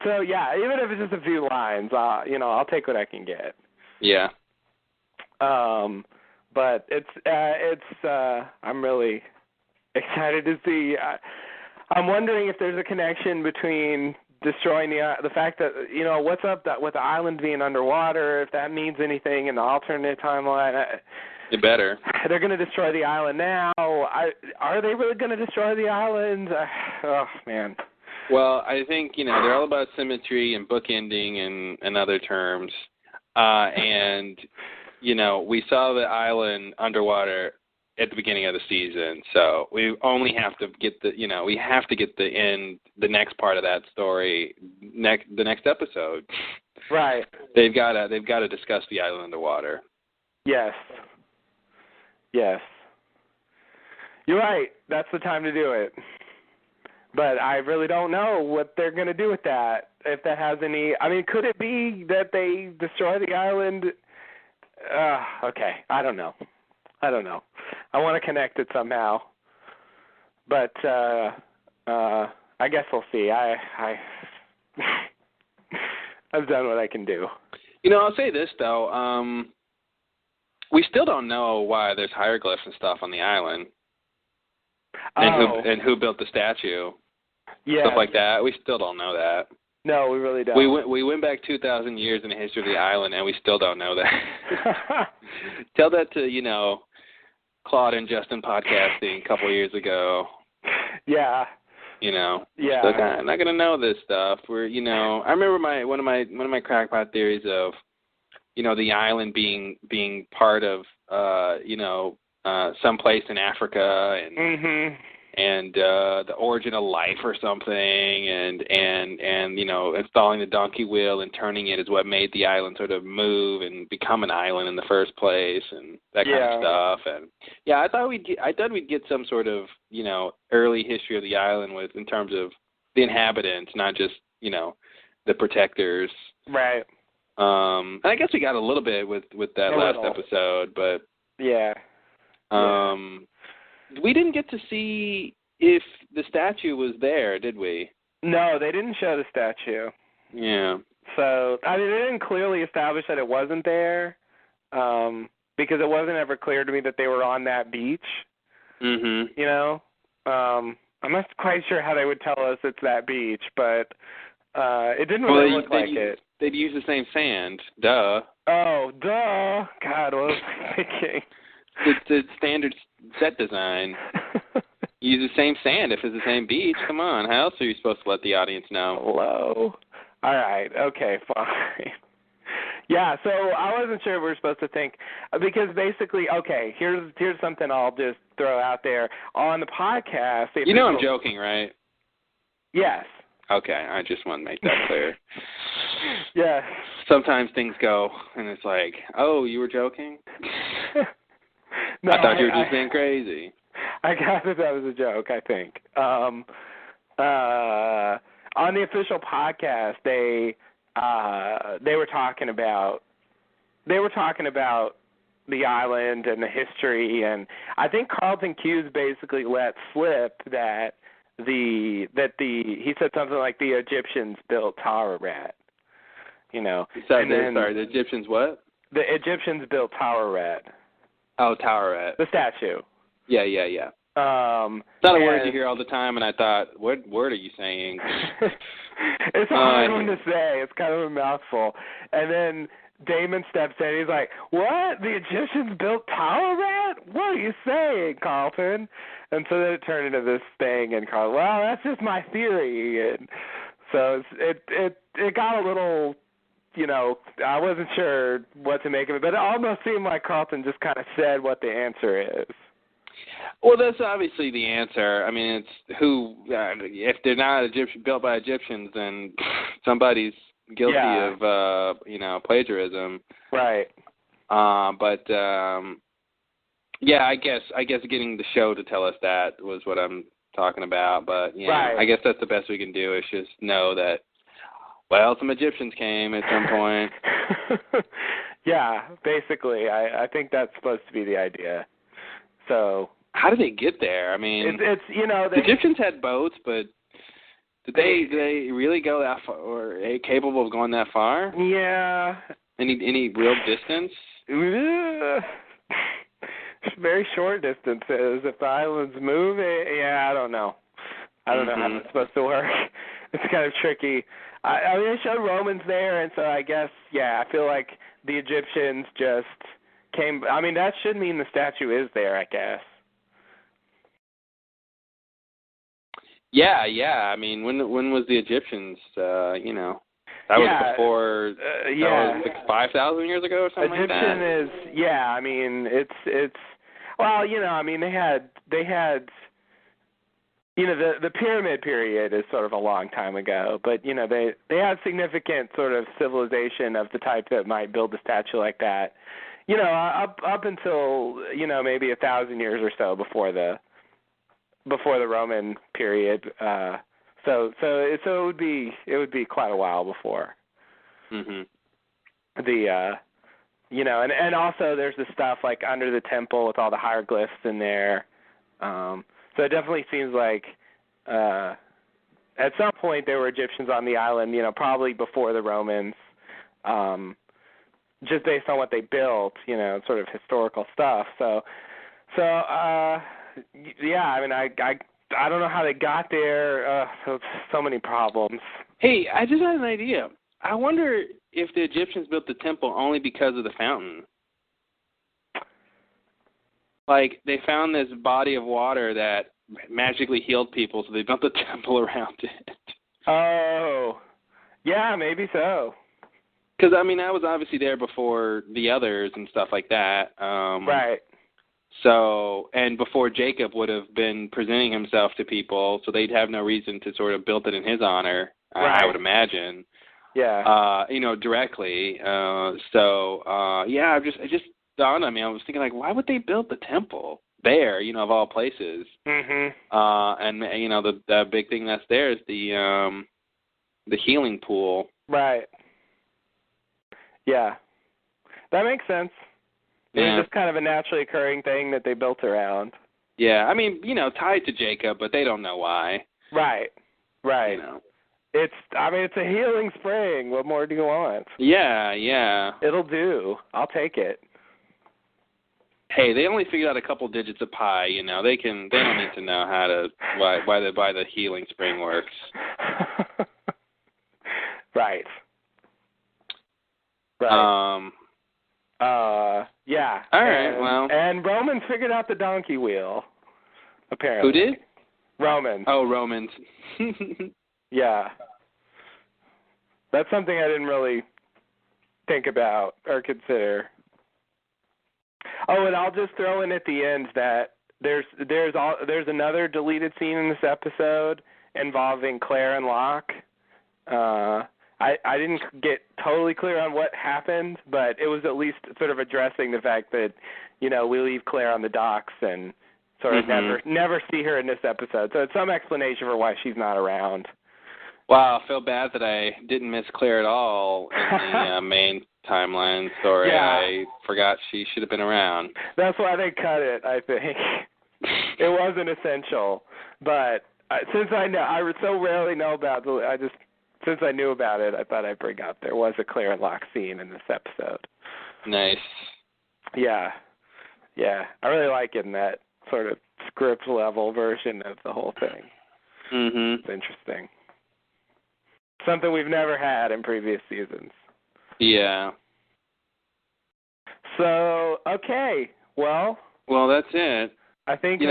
So yeah, even if it's just a few lines, I'll take what I can get. Yeah. But I'm really excited to see. I'm wondering if there's a connection between destroying the fact that what's up with the island being underwater, if that means anything in the alternate timeline. It better. They're going to destroy the island now. Are they really going to destroy the island? Oh man. Well, I think they're all about symmetry and bookending and other terms, and we saw the island underwater at the beginning of the season, so we only have to get the next part of that story the next episode. Right. They've got to discuss the island underwater. Yes. Yes. You're right. That's the time to do it. But I really don't know what they're going to do with that. If that has any, could it be that they destroy the island? Okay, I don't know. I want to connect it somehow, but I guess we'll see. I've done what I can do. I'll say this though. We still don't know why there's hieroglyphs and stuff on the island, and who built the statue. Yeah, stuff like that. We still don't know that. No, we really don't. We went back 2,000 years in the history of the island, and we still don't know that. Tell that to, Claude and Justin podcasting a couple of years ago. Yeah. Yeah. I'm not gonna know this stuff. I remember one of my crackpot theories of, the island being part of, some place in Africa and. Mm-hmm. And the origin of life or something, and installing the donkey wheel and turning it is what made the island sort of move and become an island in the first place, and that kind of stuff. And I thought we'd get some sort of early history of the island in terms of the inhabitants, not just the protectors. Right. And I guess we got a little bit with that last episode, but yeah. We didn't get to see if the statue was there, did we? No, they didn't show the statue. Yeah. So, I mean, they didn't clearly establish that it wasn't there, because it wasn't ever clear to me that they were on that beach. Mhm. You know? I'm not quite sure how they would tell us it's that beach, but it didn't really look like it. They'd use the same sand. Duh. Oh, duh. God, what was I thinking? It's the standard set design. Use the same sand if it's the same beach. Come on. How else are you supposed to let the audience know? Hello? All right. Okay, fine. Yeah, so I wasn't sure if we were supposed to think, because basically, okay, here's something I'll just throw out there. On the podcast... You know I'm joking, right? Yes. Okay, I just want to make that clear. Yeah. Sometimes things go, and it's like, oh, you were joking? No, I thought you were just being crazy. I got that was a joke, I think. On the official podcast, they were talking about the island and the history, and I think Carlton Cuse basically let slip that he said something like the Egyptians built Tararat. You know. Sorry, the Egyptians what? The Egyptians built Tararat. Oh, Tararat. The statue. Yeah. It's not a word you hear all the time, and I thought, what word are you saying? It's a hard one to say. It's kind of a mouthful. And then Damon steps in. He's like, what? The Egyptians built Tararat? What are you saying, Carlton? And so then it turned into this thing, and Carlton, well, that's just my theory. And so it got a little, you know, I wasn't sure what to make of it, but it almost seemed like Carlton just kind of said what the answer is. Well, that's obviously the answer. I mean, it's who, if they're not built by Egyptians, then somebody's guilty of, plagiarism. Right. Yeah, I guess getting the show to tell us that was what I'm talking about. But, yeah, right. I guess that's the best we can do is just know that, well, some Egyptians came at some point. Yeah, basically. I think that's supposed to be the idea. So... How did they get there? I mean, it's the Egyptians had boats, but did they really go that far, or capable of going that far? Yeah. Any real distance? Very short distances. If the islands move, I don't know. I don't know how that's supposed to work. It's kind of tricky. I mean, they showed Romans there, and so I guess, I feel like the Egyptians just came. I mean, that should mean the statue is there, I guess. Yeah. I mean, when was the Egyptians? That was before. That was like 5,000 years ago or something like that. Egyptian is I mean, it's well, I mean, they had the pyramid period is sort of a long time ago, but they had significant sort of civilization of the type that might build a statue like that. Up until maybe 1,000 years or so before the Roman period, so it would be quite a while before. Mhm. And also there's the stuff like under the temple with all the hieroglyphs in there. So it definitely seems like at some point there were Egyptians on the island, probably before the Romans. Just based on what they built, sort of historical stuff. So I mean, I don't know how they got there. So many problems. Hey, I just had an idea. I wonder if the Egyptians built the temple only because of the fountain. Like, they found this body of water that magically healed people, so they built the temple around it. Oh, yeah, maybe so. Because, I mean, I was obviously there before the others and stuff like that. Right. So, and before Jacob would have been presenting himself to people, so they'd have no reason to sort of build it in his honor, right. I would imagine. Yeah. Directly. It just dawned on me. I was thinking, like, why would they build the temple there, of all places? Mm-hmm. And, the big thing that's there is the healing pool. Right. Yeah. That makes sense. It was just kind of a naturally occurring thing that they built around. Yeah, I mean, tied to Jacob, but they don't know why. Right. it's a healing spring. What more do you want? Yeah. It'll do. I'll take it. Hey, they only figured out a couple digits of pi. They don't need to know why the healing spring works. Right. Yeah. All right. And Romans figured out the donkey wheel. Apparently. Who did? Romans. Oh, Romans. Yeah. That's something I didn't really think about or consider. Oh, and I'll just throw in at the end that there's another deleted scene in this episode involving Claire and Locke. I didn't get totally clear on what happened, but it was at least sort of addressing the fact that, we leave Claire on the docks and sort of never see her in this episode. So it's some explanation for why she's not around. Wow, I feel bad that I didn't miss Claire at all in the main timeline story. Yeah. I forgot she should have been around. That's why they cut it, I think. It wasn't essential. But since I so rarely know about since I knew about it, I thought I'd bring up there was a Claire and Locke scene in this episode. Nice. Yeah. I really like it in that sort of script level version of the whole thing. Mm-hmm. It's interesting. Something we've never had in previous seasons. Yeah. So, okay. Well, that's it. I think go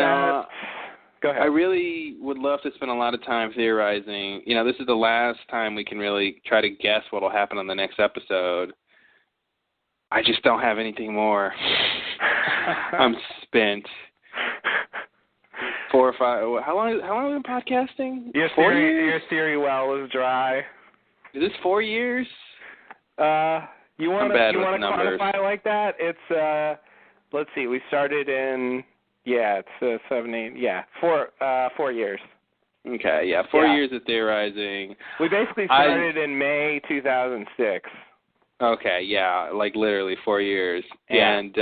ahead. I really would love to spend a lot of time theorizing. This is the last time we can really try to guess what will happen on the next episode. I just don't have anything more. I'm spent. 4 or 5. How long have we been podcasting? Your 4 years? Your theory well is dry. Is this 4 years? You want to quantify it like that? It's let's see. We started in it's 7, 8. 4 years. Okay, 4 years of theorizing. We basically started in May 2006. Okay, like literally 4 years. Yeah. And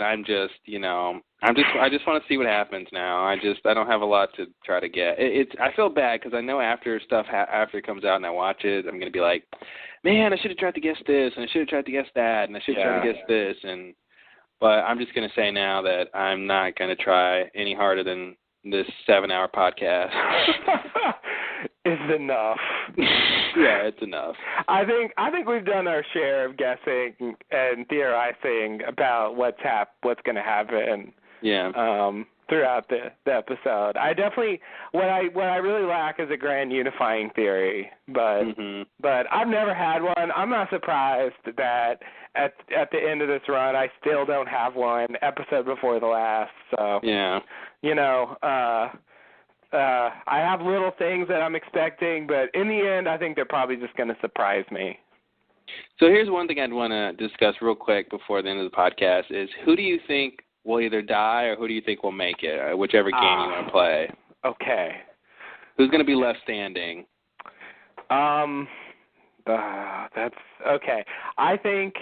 I'm just, I just want to see what happens now. I don't have a lot to try to get. I feel bad because I know after it comes out and I watch it, I'm going to be like, man, I should have tried to guess this, and I should have tried to guess that, and I should have tried to guess this, but I'm just going to say now that I'm not going to try any harder than this 7-hour podcast. It's enough. Yeah, it's enough. I think we've done our share of guessing and theorizing about what's going to happen. Yeah. Throughout the episode, I definitely what I really lack is a grand unifying theory, but I've never had one. I'm not surprised that at the end of this run, I still don't have one episode before the last. So yeah, I have little things that I'm expecting, but in the end, I think they're probably just going to surprise me. So here's one thing I'd want to discuss real quick before the end of the podcast is who do you think will either die or who do you think will make it, whichever game you want to play? Okay. Who's going to be left standing? That's okay. I think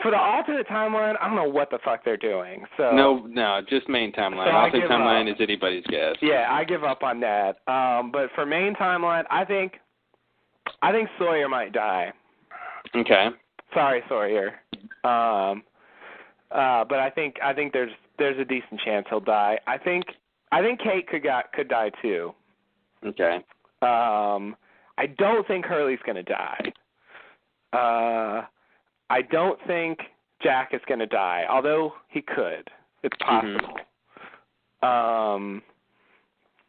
for the alternate timeline, I don't know what the fuck they're doing. So No, just main timeline. So alternate timeline is anybody's guess. Yeah, I give up on that. But for main timeline, I think Sawyer might die. Okay. Sorry, Sawyer. But I think there's a decent chance he'll die. I think Kate could die too. Okay. I don't think Hurley's going to die. I don't think Jack is going to die, although he could. It's possible.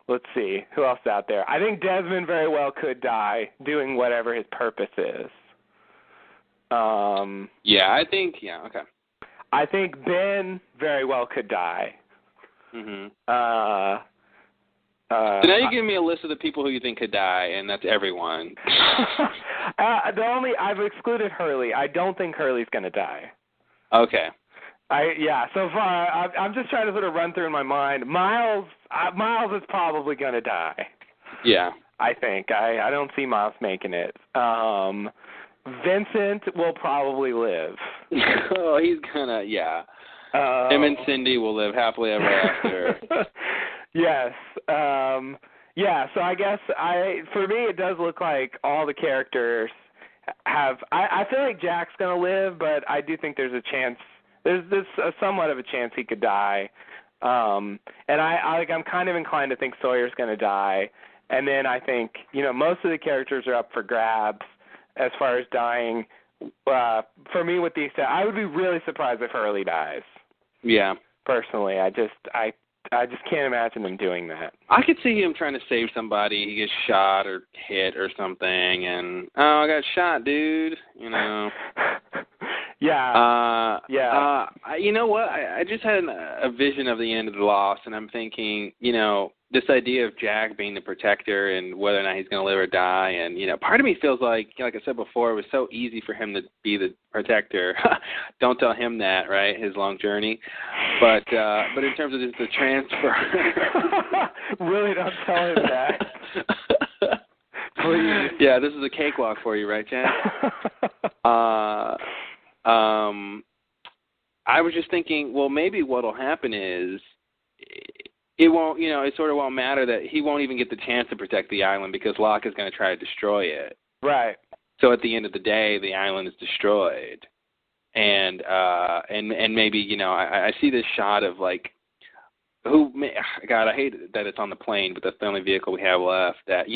Let's see. Who else is out there? I think Desmond very well could die doing whatever his purpose is. Okay. I think Ben very well could die. So now you're giving me a list of the people who you think could die, and that's everyone. I've excluded Hurley. I don't think Hurley's going to die. Okay. So far, I'm just trying to sort of run through in my mind. Miles is probably going to die. Yeah. I think. I don't see Miles making it. Vincent will probably live. Oh, he's gonna, yeah. Him and Cindy will live happily ever after. Yes. Yeah, so I guess for me it does look like all the characters have. I feel like Jack's gonna live, but I do think there's a chance. There's somewhat of a chance he could die. And I'm kind of inclined to think Sawyer's gonna die. And then I think most of the characters are up for grabs as far as dying. For me, with the extent, I would be really surprised if Hurley dies. Yeah. Personally, I just can't imagine him doing that. I could see him trying to save somebody. He gets shot or hit or something, and I got shot, dude. Yeah. You know what? I just had a vision of the end of the Lost, and I'm thinking, this idea of Jack being the protector and whether or not he's going to live or die, and part of me feels like I said before, it was so easy for him to be the protector. Don't tell him that, right? His long journey, but in terms of just the transfer, really don't tell him that. Please. Yeah, this is a cakewalk for you, right, Jack? I was just thinking, well, maybe what'll happen is it won't, it sort of won't matter that he won't even get the chance to protect the island because Locke is going to try to destroy it. Right. So at the end of the day, the island is destroyed, and maybe I see this shot of like, God, I hate that it's on the plane, but that's the only vehicle we have left. That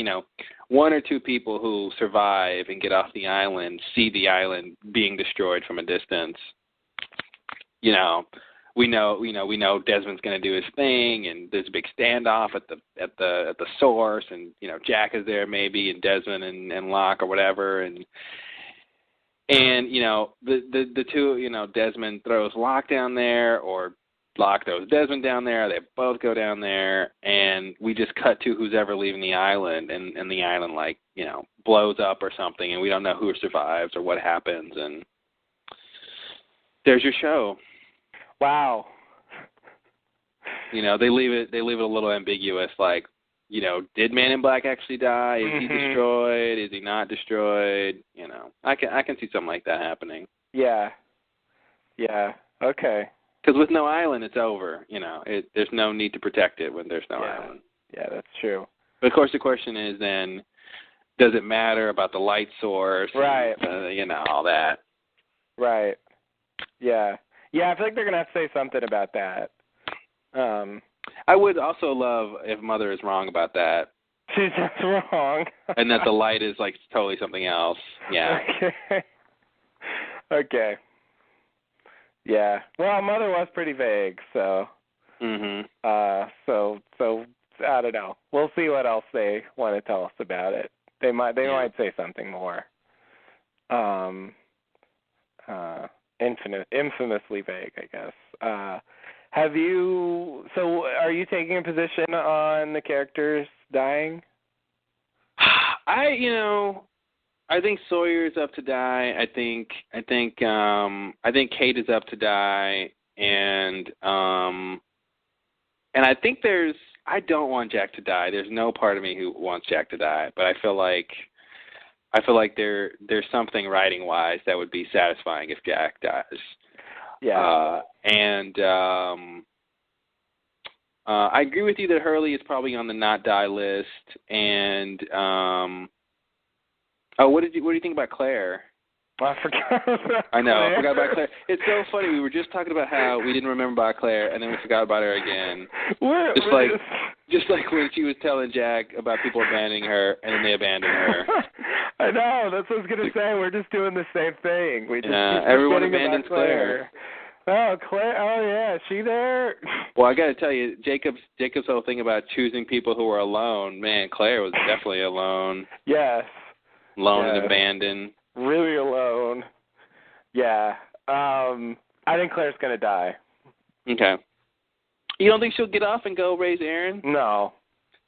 one or two people who survive and get off the island see the island being destroyed from a distance. We know Desmond's going to do his thing, and there's a big standoff at the source, and Jack is there maybe, and Desmond and Locke or whatever, and the two, Desmond throws Locke down there, or Locke throws Desmond down there. They both go down there, and we just cut to who's ever leaving the island, and the island blows up or something, and we don't know who survives or what happens, and there's your show. Wow. They leave it a little ambiguous, like, did Man in Black actually die? Is he destroyed? Is he not destroyed? I can see something like that happening. Yeah. Yeah. Okay. Because with no island, it's over. There's no need to protect it when there's no island. Yeah, that's true. But of course, the question is then, does it matter about the light source? Right. And, all that. Right. Yeah. Yeah, I feel like they're going to have to say something about that. I would also love if Mother is wrong about that. She's just wrong. And that the light is like totally something else. Yeah. Okay. Yeah. Well, Mother was pretty vague, so. So I don't know. We'll see what else they want to tell us about it. They might say something more. Infamously vague, I guess. Are you taking a position on the characters dying? I think Sawyer's up to die. I think Kate is up to die, and I think I don't want Jack to die. There's no part of me who wants Jack to die, but I feel like there's something writing wise that would be satisfying if Jack dies. Yeah. I agree with you that Hurley is probably on the not die list. And what do you think about Claire? I forgot about I know, Claire. I forgot about Claire. It's so funny. We were just talking about how we didn't remember about Claire, and then we forgot about her again. Just like when she was telling Jack about people abandoning her, and then they abandoned her. I know. That's what I was going to say. We're just doing the same thing. We just keep everyone forgetting abandons about Claire. Oh, Claire. Oh, yeah. Is she there? Well, I got to tell you, Jacob's whole thing about choosing people who are alone, man, Claire was definitely alone. Yes. Alone and abandoned. Really alone. Yeah. I think Claire's going to die. Okay. You don't think she'll get off and go raise Aaron? No.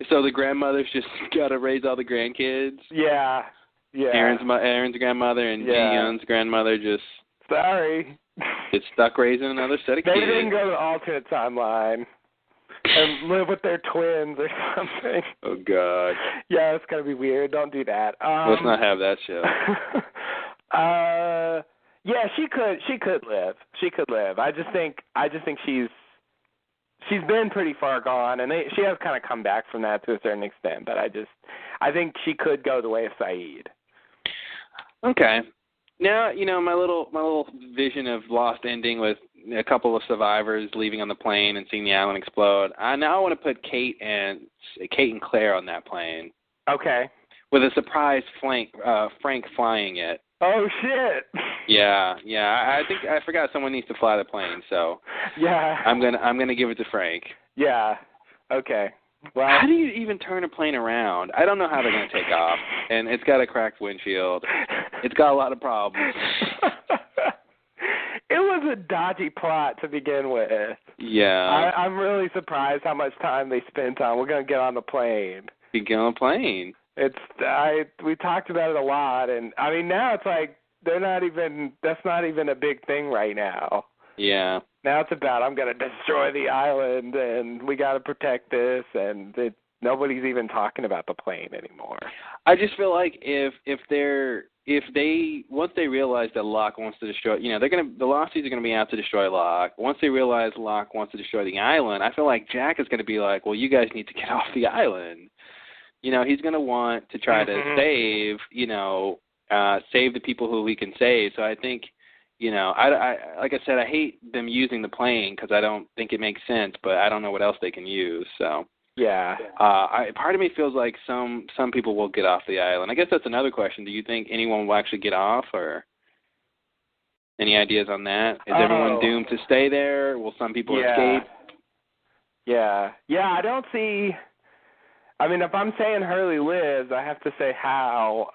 So the grandmother's just got to raise all the grandkids? Yeah. Yeah. Aaron's grandmother and Ji-Yeon's grandmother just... Sorry. Get stuck raising another set of kids. Maybe they can go to the alternate timeline and live with their twins or something. Oh, God. Yeah, it's going to be weird. Don't do that. Let's not have that show. Yeah, she could live. She could live. I just think she's she's been pretty far gone, and she has kind of come back from that to a certain extent. But I think she could go the way of Saeed. Okay. Now, my little vision of Lost ending with a couple of survivors leaving on the plane and seeing the island explode. Now I want to put Kate and Claire on that plane. Okay. With a surprise Frank flying it. Oh shit. Yeah. I think I forgot someone needs to fly the plane, so yeah. I'm gonna give it to Frank. Yeah. Okay. Well, how do you even turn a plane around? I don't know how they're gonna take off, and it's got a cracked windshield. It's got a lot of problems. It was a dodgy plot to begin with. Yeah. I'm really surprised how much time they spent on. We're gonna get on the plane. You get on a plane. We talked about it a lot, and I mean now it's like that's not even a big thing right now. Yeah. Now it's about I'm going to destroy the island and we got to protect this, and nobody's even talking about the plane anymore. I just feel like if they once they realize that Locke wants to destroy, the Losties are going to be out to destroy Locke. Once they realize Locke wants to destroy the island, I feel like Jack is going to be like, well, you guys need to get off the island. He's going to want to try to save the people who he can save. So I think, I like I said, I hate them using the plane because I don't think it makes sense, but I don't know what else they can use. So yeah, part of me feels like some people will get off the island. I guess that's another question. Do you think anyone will actually get off, or any ideas on that? Is everyone doomed to stay there? Will some people escape? Yeah, I don't see. I mean, if I'm saying Hurley lives, I have to say how.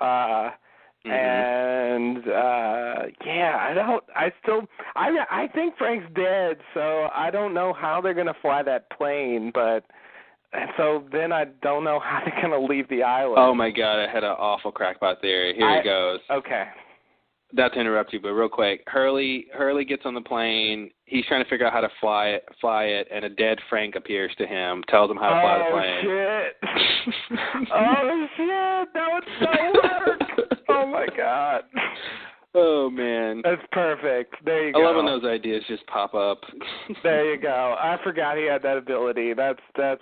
And I think Frank's dead, so I don't know how they're going to fly that plane, so then I don't know how they're going to leave the island. Oh my God, I had an awful crackpot theory. Here it goes. Okay. Not to interrupt you, but real quick, Hurley gets on the plane. He's trying to figure out how to fly it, and a dead Frank appears to him, tells him how to fly the plane. Shit. Oh shit! That would so work. Oh my God. Oh man. That's perfect. There you go. I love when those ideas just pop up. There you go. I forgot he had that ability. That's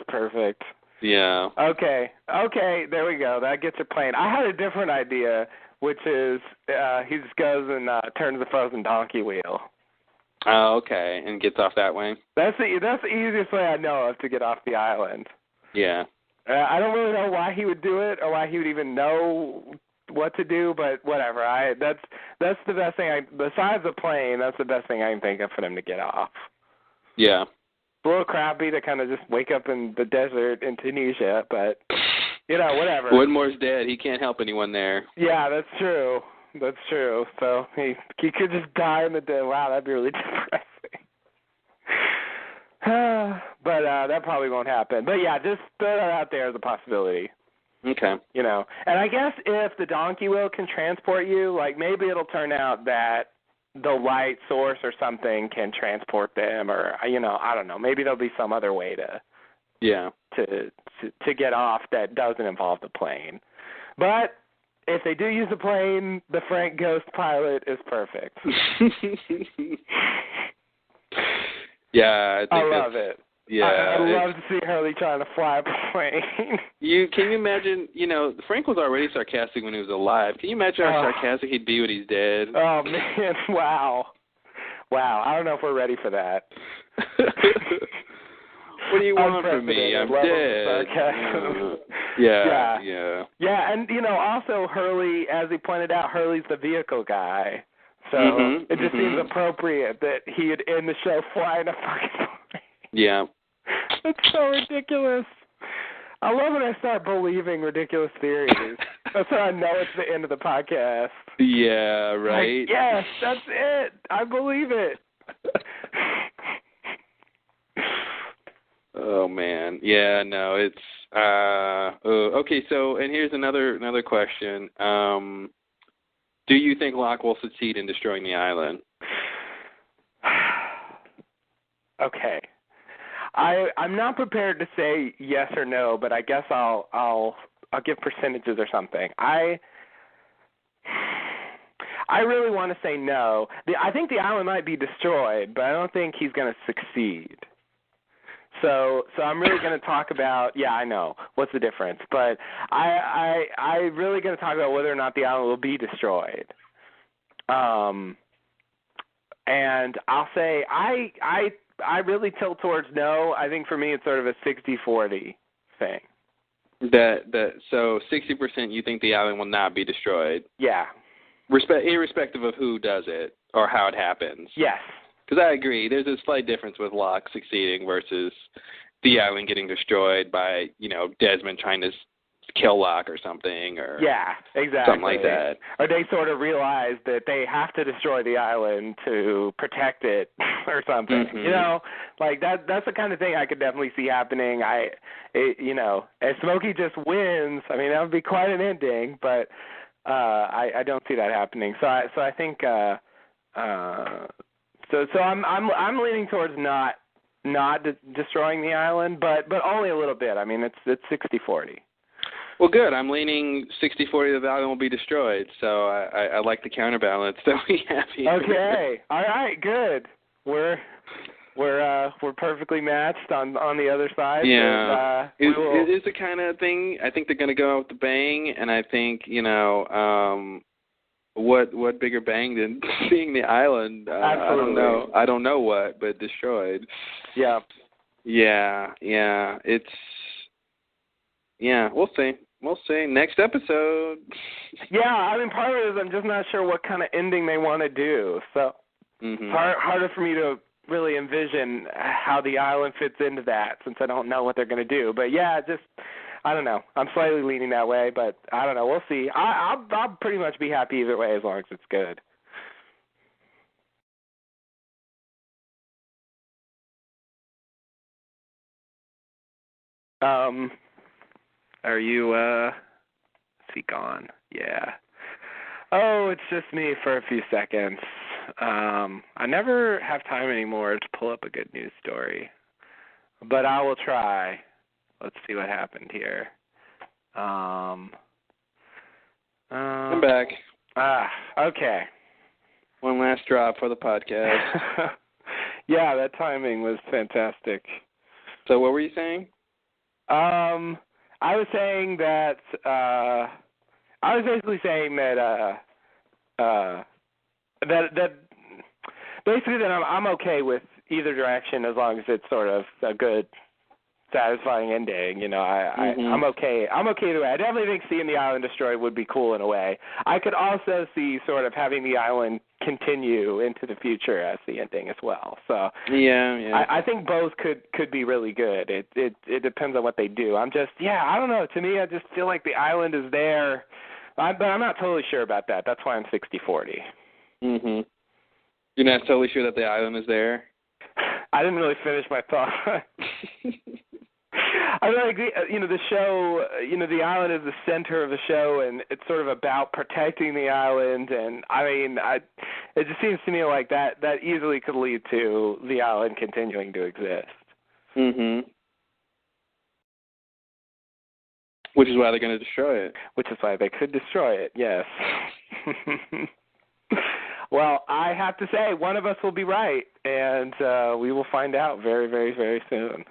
perfect. Yeah. Okay. There we go. That gets a plane. I had a different idea, which is he just goes and turns the frozen donkey wheel. Oh, okay, and gets off that way. That's the easiest way I know of to get off the island. Yeah. I don't really know why he would do it or why he would even know what to do, but whatever. That's the best thing. Besides the plane, that's the best thing I can think of for them to get off. Yeah. It's a little crappy to kind of just wake up in the desert in Tunisia, but whatever. Woodmore's dead. He can't help anyone there. Yeah, that's true. So he could just die in the desert. Wow, that'd be really depressing. But that probably won't happen. But yeah, just throw that out there as a possibility. Okay. And I guess if the donkey wheel can transport you, like maybe it'll turn out that the light source or something can transport them, or I don't know. Maybe there'll be some other way to get off that doesn't involve the plane. But if they do use the plane, the Frank Ghost pilot is perfect. Yeah, I love it. Yeah, I'd love to see Hurley trying to fly a plane. Can you imagine? Frank was already sarcastic when he was alive. Can you imagine how sarcastic he'd be when he's dead? Oh man, wow. I don't know if we're ready for that. What do you want from me? I'm dead. Yeah. Yeah, and also Hurley, as he pointed out, Hurley's the vehicle guy. So it just seems appropriate that he'd end the show flying a fucking plane. Yeah. It's so ridiculous. I love when I start believing ridiculous theories. That's how I know it's the end of the podcast. Yeah, right. Like, yes, that's it. I believe it. Oh man, yeah, no, it's okay. So, and here's another question. Do you think Locke will succeed in destroying the island? Okay, I'm not prepared to say yes or no, but I guess I'll give percentages or something. I really want to say no. I think the island might be destroyed, but I don't think he's going to succeed. So I'm really going to talk about, yeah, I know, what's the difference, but I really going to talk about whether or not the island will be destroyed. And I'll say I really tilt towards no. I think for me it's sort of a 60-40 thing. So 60% you think the island will not be destroyed? Yeah. Irrespective of who does it or how it happens? Yes. Because I agree, there's a slight difference with Locke succeeding versus the island getting destroyed by, Desmond trying to kill Locke or something, or yeah, exactly, something like that. Or they sort of realize that they have to destroy the island to protect it or something. Mm-hmm. That's the kind of thing I could definitely see happening. If Smokey just wins, I mean that would be quite an ending, but I don't see that happening. So I think so I'm leaning towards not destroying the island, but only a little bit. I mean it's 60-40. Well, good. I'm leaning 60-40 the island will be destroyed, so I like the counterbalance that we have here. Okay. All right. Good. We're perfectly matched on the other side. Yeah. It is the kind of thing. I think they're going to go out with the bang, and I think what bigger bang than seeing the island? Absolutely. I don't know what, but destroyed. Yeah. Yeah. It's. Yeah, we'll see. Next episode. Yeah, I mean, part of it is I'm just not sure what kind of ending they want to do. So it's harder for me to really envision how the island fits into that since I don't know what they're going to do. But yeah, I don't know. I'm slightly leaning that way, but I don't know. We'll see. I'll pretty much be happy either way as long as it's good. Are you, is he gone? Yeah. Oh, it's just me for a few seconds. I never have time anymore to pull up a good news story, but I will try. Let's see what happened here. I'm back. Okay. One last drop for the podcast. Yeah, that timing was fantastic. So what were you saying? I was saying that I was basically saying that that basically that I'm okay with either direction as long as it's sort of a good, satisfying ending. I'm okay. I'm okay either way. I definitely think seeing the island destroyed would be cool in a way. I could also see sort of having the island continue into the future as the ending as well. So yeah. I think both could be really good. It depends on what they do. I don't know. To me, I just feel like the island is there, but I'm not totally sure about that. That's why I'm 60-40. Mhm. You're not totally sure that the island is there? I didn't really finish my thought. I really agree. The show, the island is the center of the show, and it's sort of about protecting the island. And I mean, it just seems to me like that easily could lead to the island continuing to exist. Mhm. Which is why they're going to destroy it. Which is why they could destroy it. Yes. Well, I have to say, one of us will be right, and we will find out very, very, very soon.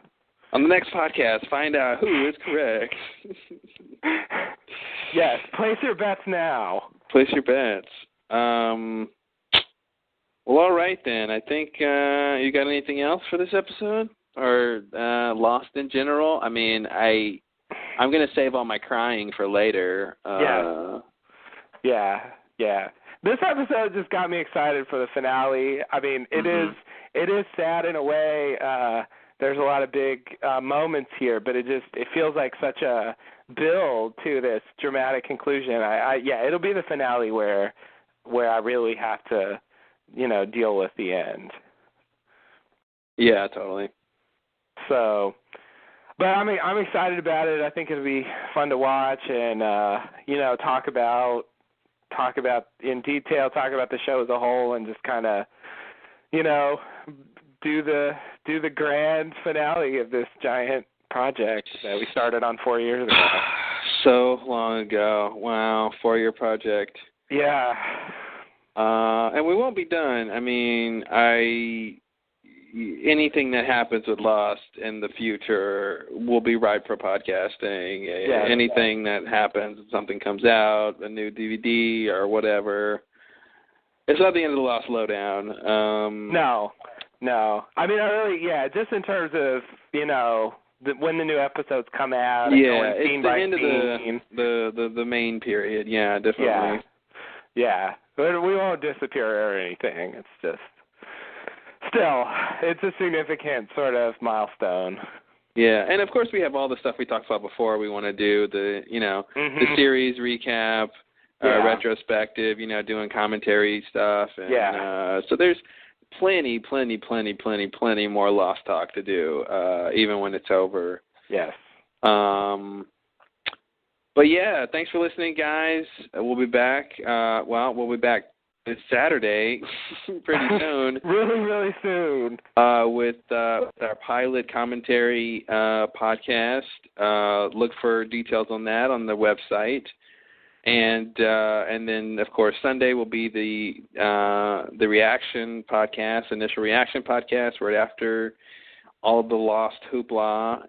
On the next podcast, find out who is correct. Yes, place your bets now. Place your bets. Well, all right then. I think you got anything else for this episode? Or Lost in general? I mean, I'm going to save all my crying for later. Yeah. This episode just got me excited for the finale. I mean, it is sad in a way. There's a lot of big moments here, but it feels like such a build to this dramatic conclusion. It'll be the finale where I really have to, deal with the end. Yeah, totally. So, but I'm excited about it. I think it'll be fun to watch and talk about in detail, talk about the show as a whole, and just kind of, do the grand finale of this giant project that we started on 4 years ago. So long ago. Wow, 4-year project. Yeah. And we won't be done. I mean, anything that happens with Lost in the future will be ripe for podcasting. Yeah, anything that happens, something comes out, a new DVD or whatever, it's not the end of the Lost Lowdown. No. I mean, just in terms of, when the new episodes come out. Yeah, it's the end of the main period. Yeah, definitely. Yeah. But we won't disappear or anything. It's just, still, it's a significant sort of milestone. Yeah, and of course we have all the stuff we talked about before. We want to do the series recap, retrospective, doing commentary stuff. And, so there's plenty more Lost talk to do, even when it's over. Yes. But yeah, thanks for listening, guys. We'll be back. We'll be back this Saturday, pretty soon. really soon. With our pilot commentary podcast. Look for details on that on the website. And then of course Sunday will be the reaction podcast, initial reaction podcast, right after all of the Lost hoopla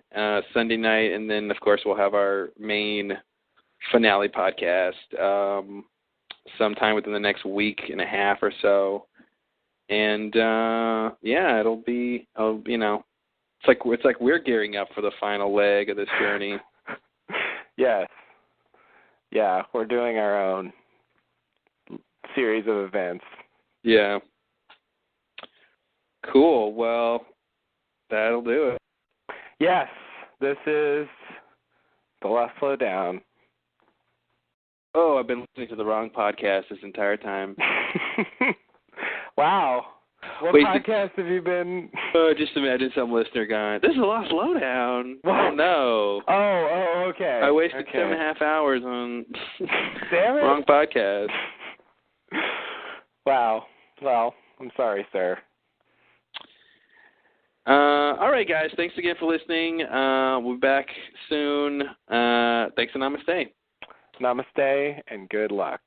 Sunday night, and then of course we'll have our main finale podcast sometime within the next week and a half or so. And it'll be it's like we're gearing up for the final leg of this journey. Yes. Yeah, we're doing our own series of events. Yeah. Cool. Well, that'll do it. Yes, this is The Lost Lowdown. Oh, I've been listening to the wrong podcast this entire time. Wow. What podcast have you been? Just imagine some listener going, "This is The Lost Lowdown." What? Oh, no. Oh, okay. I wasted 7.5 hours on Damn it. wrong podcast. Wow. Well, I'm sorry, sir. All right, guys. Thanks again for listening. We'll be back soon. Thanks and namaste. Namaste and good luck.